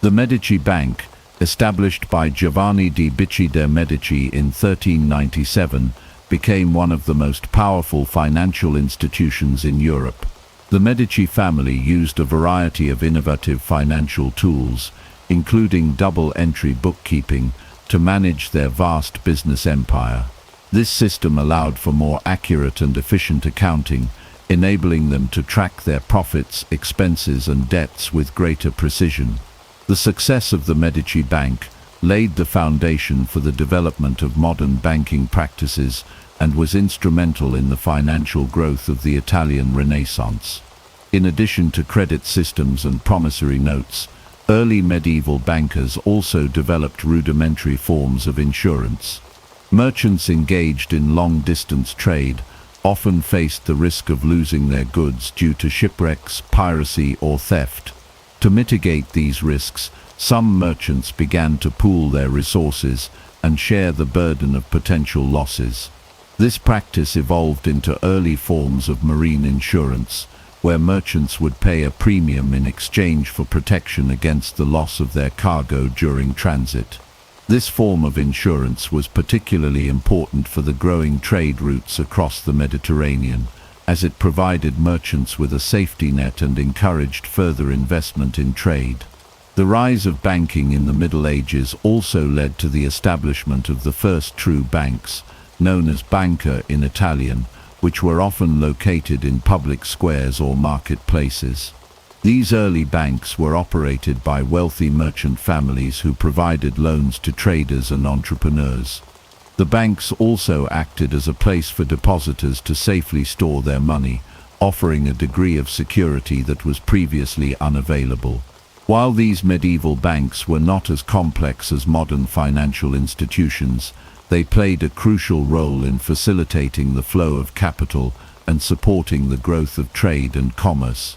The Medici Bank, established by Giovanni di Bicci de' Medici in 1397, became one of the most powerful financial institutions in Europe. The Medici family used a variety of innovative financial tools, including double-entry bookkeeping, to manage their vast business empire. This system allowed for more accurate and efficient accounting, enabling them to track their profits, expenses, and debts with greater precision. The success of the Medici Bank laid the foundation for the development of modern banking practices and was instrumental in the financial growth of the Italian Renaissance. In addition to credit systems and promissory notes, early medieval bankers also developed rudimentary forms of insurance. Merchants engaged in long-distance trade often faced the risk of losing their goods due to shipwrecks, piracy, or theft. To mitigate these risks, some merchants began to pool their resources and share the burden of potential losses. This practice evolved into early forms of marine insurance, where merchants would pay a premium in exchange for protection against the loss of their cargo during transit. This form of insurance was particularly important for the growing trade routes across the Mediterranean, as it provided merchants with a safety net and encouraged further investment in trade. The rise of banking in the Middle Ages also led to the establishment of the first true banks, known as banca in Italian, which were often located in public squares or marketplaces. These early banks were operated by wealthy merchant families who provided loans to traders and entrepreneurs. The banks also acted as a place for depositors to safely store their money, offering a degree of security that was previously unavailable. While these medieval banks were not as complex as modern financial institutions, they played a crucial role in facilitating the flow of capital and supporting the growth of trade and commerce.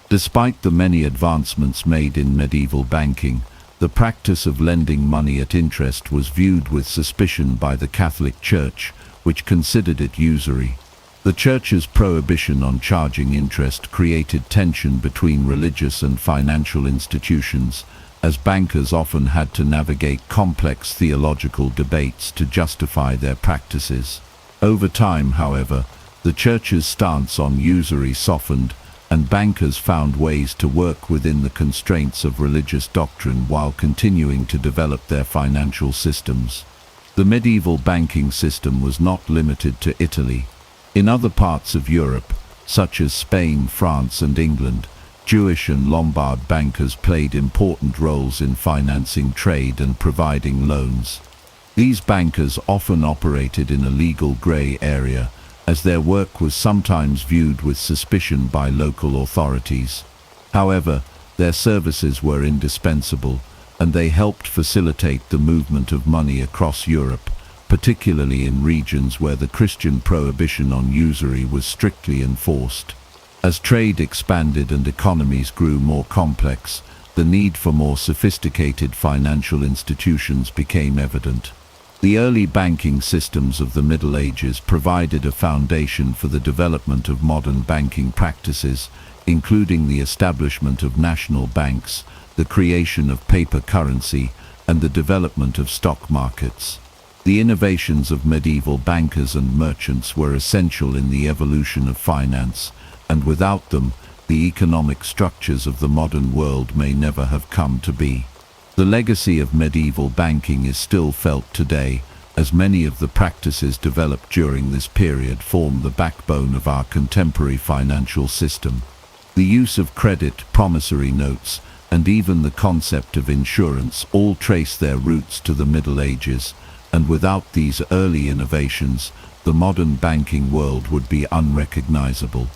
Despite the many advancements made in medieval banking, the practice of lending money at interest was viewed with suspicion by the Catholic Church, which considered it usury. The Church's prohibition on charging interest created tension between religious and financial institutions, as bankers often had to navigate complex theological debates to justify their practices. Over time, however, the Church's stance on usury softened, and bankers found ways to work within the constraints of religious doctrine while continuing to develop their financial systems. The medieval banking system was not limited to Italy. In other parts of Europe, such as Spain, France, and England, Jewish and Lombard bankers played important roles in financing trade and providing loans. These bankers often operated in a legal grey area, as their work was sometimes viewed with suspicion by local authorities. However, their services were indispensable, and they helped facilitate the movement of money across Europe, particularly in regions where the Christian prohibition on usury was strictly enforced. As trade expanded and economies grew more complex, the need for more sophisticated financial institutions became evident. The early banking systems of the Middle Ages provided a foundation for the development of modern banking practices, including the establishment of national banks, the creation of paper currency, and the development of stock markets. The innovations of medieval bankers and merchants were essential in the evolution of finance, and without them, the economic structures of the modern world may never have come to be. The legacy of medieval banking is still felt today, as many of the practices developed during this period form the backbone of our contemporary financial system. The use of credit, promissory notes, and even the concept of insurance all trace their roots to the Middle Ages, and without these early innovations, the modern banking world would be unrecognizable.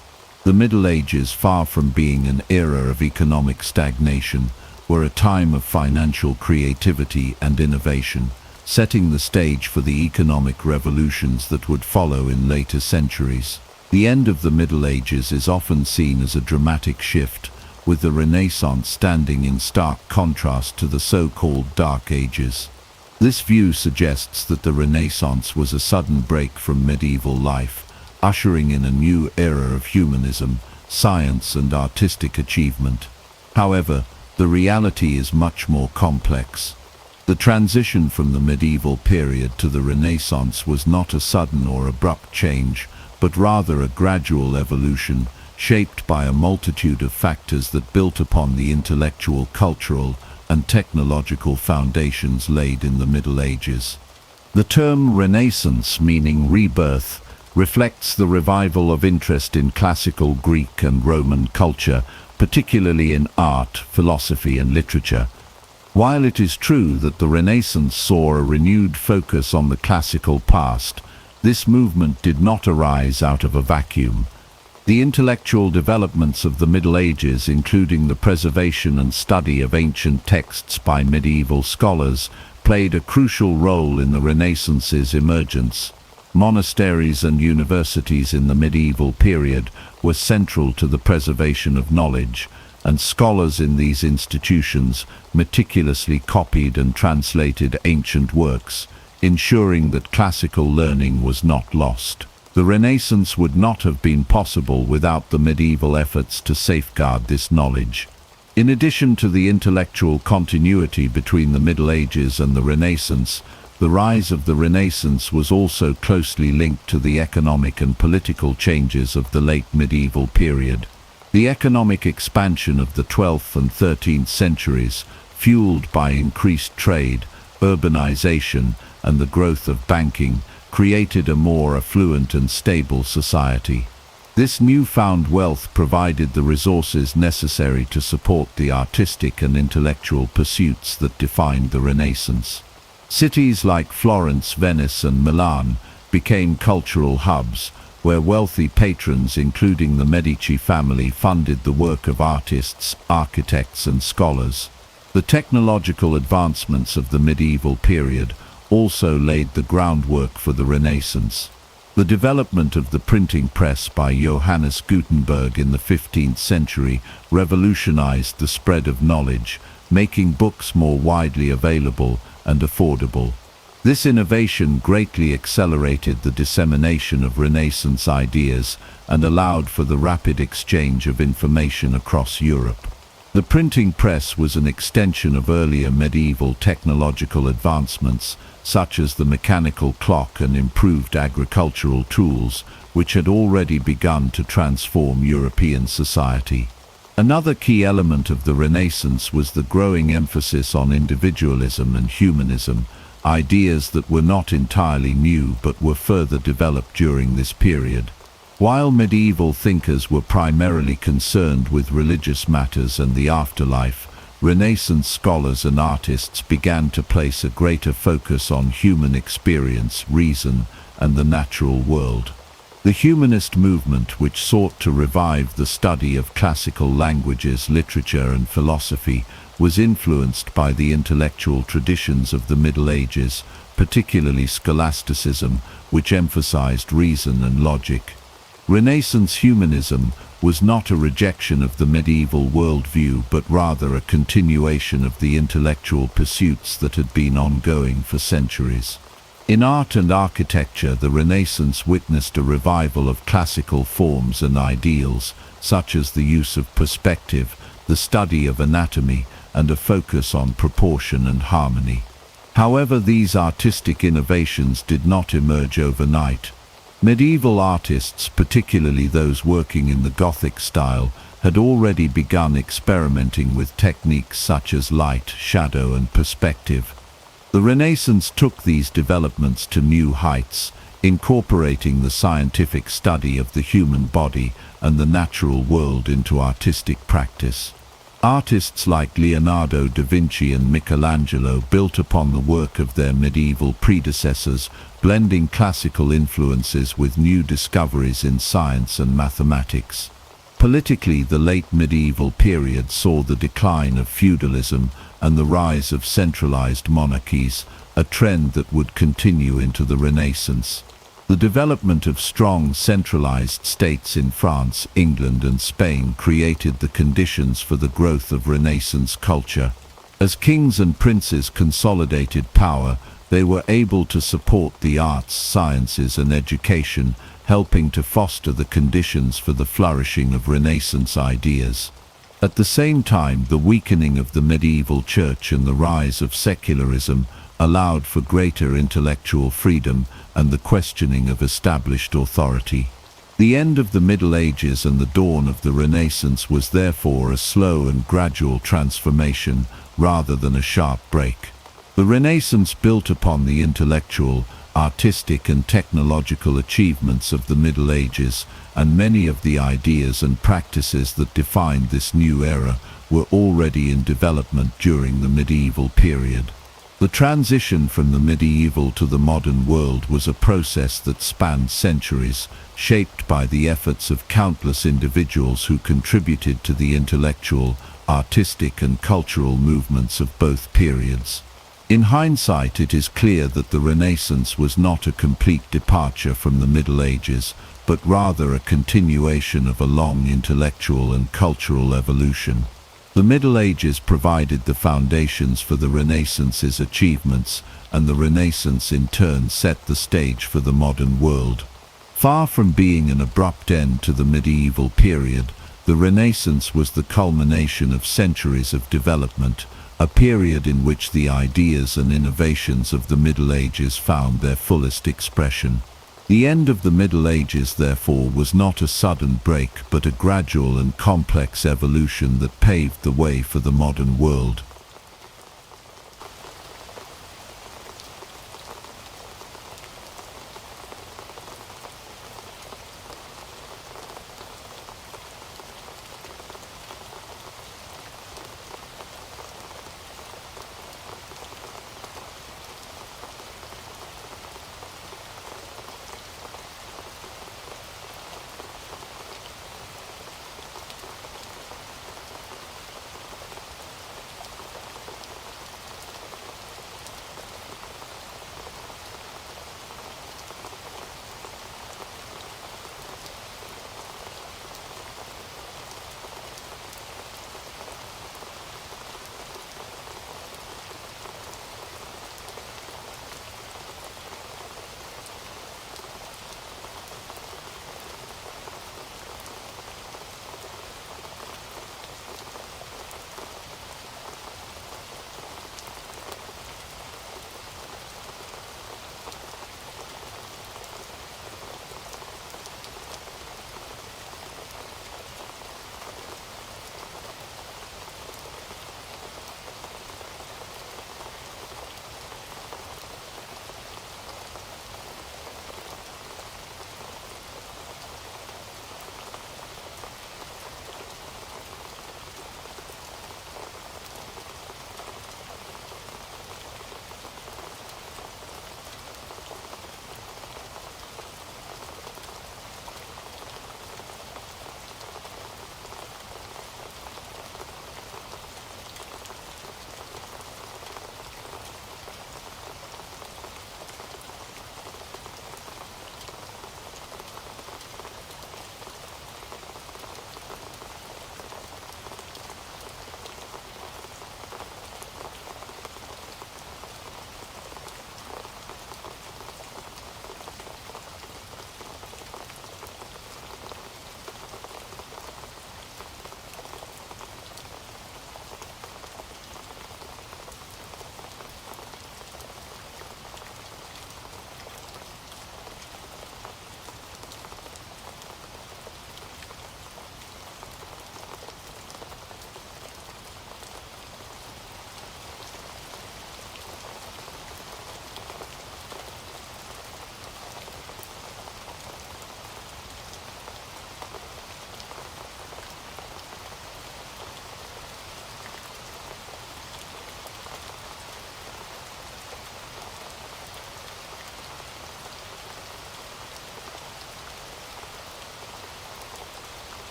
The Middle Ages, far from being an era of economic stagnation, were a time of financial creativity and innovation, setting the stage for the economic revolutions that would follow in later centuries. The end of the Middle Ages is often seen as a dramatic shift, with the Renaissance standing in stark contrast to the so-called Dark Ages. This view suggests that the Renaissance was a sudden break from medieval life, ushering in a new era of humanism, science and artistic achievement. However, the reality is much more complex. The transition from the medieval period to the Renaissance was not a sudden or abrupt change, but rather a gradual evolution, shaped by a multitude of factors that built upon the intellectual, cultural, and technological foundations laid in the Middle Ages. The term Renaissance, meaning rebirth, reflects the revival of interest in classical Greek and Roman culture, particularly in art, philosophy, and literature. While it is true that the Renaissance saw a renewed focus on the classical past, this movement did not arise out of a vacuum. The intellectual developments of the Middle Ages, including the preservation and study of ancient texts by medieval scholars, played a crucial role in the Renaissance's emergence. Monasteries and universities in the medieval period were central to the preservation of knowledge, and scholars in these institutions meticulously copied and translated ancient works, ensuring that classical learning was not lost. The Renaissance would not have been possible without the medieval efforts to safeguard this knowledge. In addition to the intellectual continuity between the Middle Ages and the Renaissance, the rise of the Renaissance was also closely linked to the economic and political changes of the late medieval period. The economic expansion of the 12th and 13th centuries, fueled by increased trade, urbanization, and the growth of banking, created a more affluent and stable society. This newfound wealth provided the resources necessary to support the artistic and intellectual pursuits that defined the Renaissance. Cities like Florence, Venice, and Milan became cultural hubs, where wealthy patrons, including the Medici family, funded the work of artists, architects, and scholars. The technological advancements of the medieval period also laid the groundwork for the Renaissance. The development of the printing press by Johannes Gutenberg in the 15th century revolutionized the spread of knowledge, making books more widely available and affordable. This innovation greatly accelerated the dissemination of Renaissance ideas and allowed for the rapid exchange of information across Europe. The printing press was an extension of earlier medieval technological advancements, such as the mechanical clock and improved agricultural tools, which had already begun to transform European society. Another key element of the Renaissance was the growing emphasis on individualism and humanism, ideas that were not entirely new but were further developed during this period. While medieval thinkers were primarily concerned with religious matters and the afterlife, Renaissance scholars and artists began to place a greater focus on human experience, reason, and the natural world. The humanist movement, which sought to revive the study of classical languages, literature, and philosophy, was influenced by the intellectual traditions of the Middle Ages, particularly scholasticism, which emphasized reason and logic. Renaissance humanism was not a rejection of the medieval worldview, but rather a continuation of the intellectual pursuits that had been ongoing for centuries. In art and architecture, the Renaissance witnessed a revival of classical forms and ideals, such as the use of perspective, the study of anatomy, and a focus on proportion and harmony. However, these artistic innovations did not emerge overnight. Medieval artists, particularly those working in the Gothic style, had already begun experimenting with techniques such as light, shadow, and perspective. The Renaissance took these developments to new heights, incorporating the scientific study of the human body and the natural world into artistic practice. Artists like Leonardo da Vinci and Michelangelo built upon the work of their medieval predecessors, blending classical influences with new discoveries in science and mathematics. Politically, the late medieval period saw the decline of feudalism and the rise of centralized monarchies, a trend that would continue into the Renaissance. The development of strong centralized states in France, England, and Spain created the conditions for the growth of Renaissance culture. As kings and princes consolidated power, They were able to support the arts, sciences and education, helping to foster the conditions for the flourishing of Renaissance ideas. At the same time, the weakening of the medieval church and the rise of secularism allowed for greater intellectual freedom and the questioning of established authority. The end of the Middle Ages and the dawn of the Renaissance was therefore a slow and gradual transformation rather than a sharp break. The Renaissance built upon the intellectual, artistic and technological achievements of the Middle Ages, and many of the ideas and practices that defined this new era were already in development during the medieval period. The transition from the medieval to the modern world was a process that spanned centuries, shaped by the efforts of countless individuals who contributed to the intellectual, artistic and cultural movements of both periods. In hindsight, it is clear that the Renaissance was not a complete departure from the Middle Ages, but rather a continuation of a long intellectual and cultural evolution. The Middle Ages provided the foundations for the Renaissance's achievements, and the Renaissance in turn set the stage for the modern world. Far from being an abrupt end to the medieval period, the Renaissance was the culmination of centuries of development, a period in which the ideas and innovations of the Middle Ages found their fullest expression. The end of the Middle Ages, therefore, was not a sudden break, but a gradual and complex evolution that paved the way for the modern world.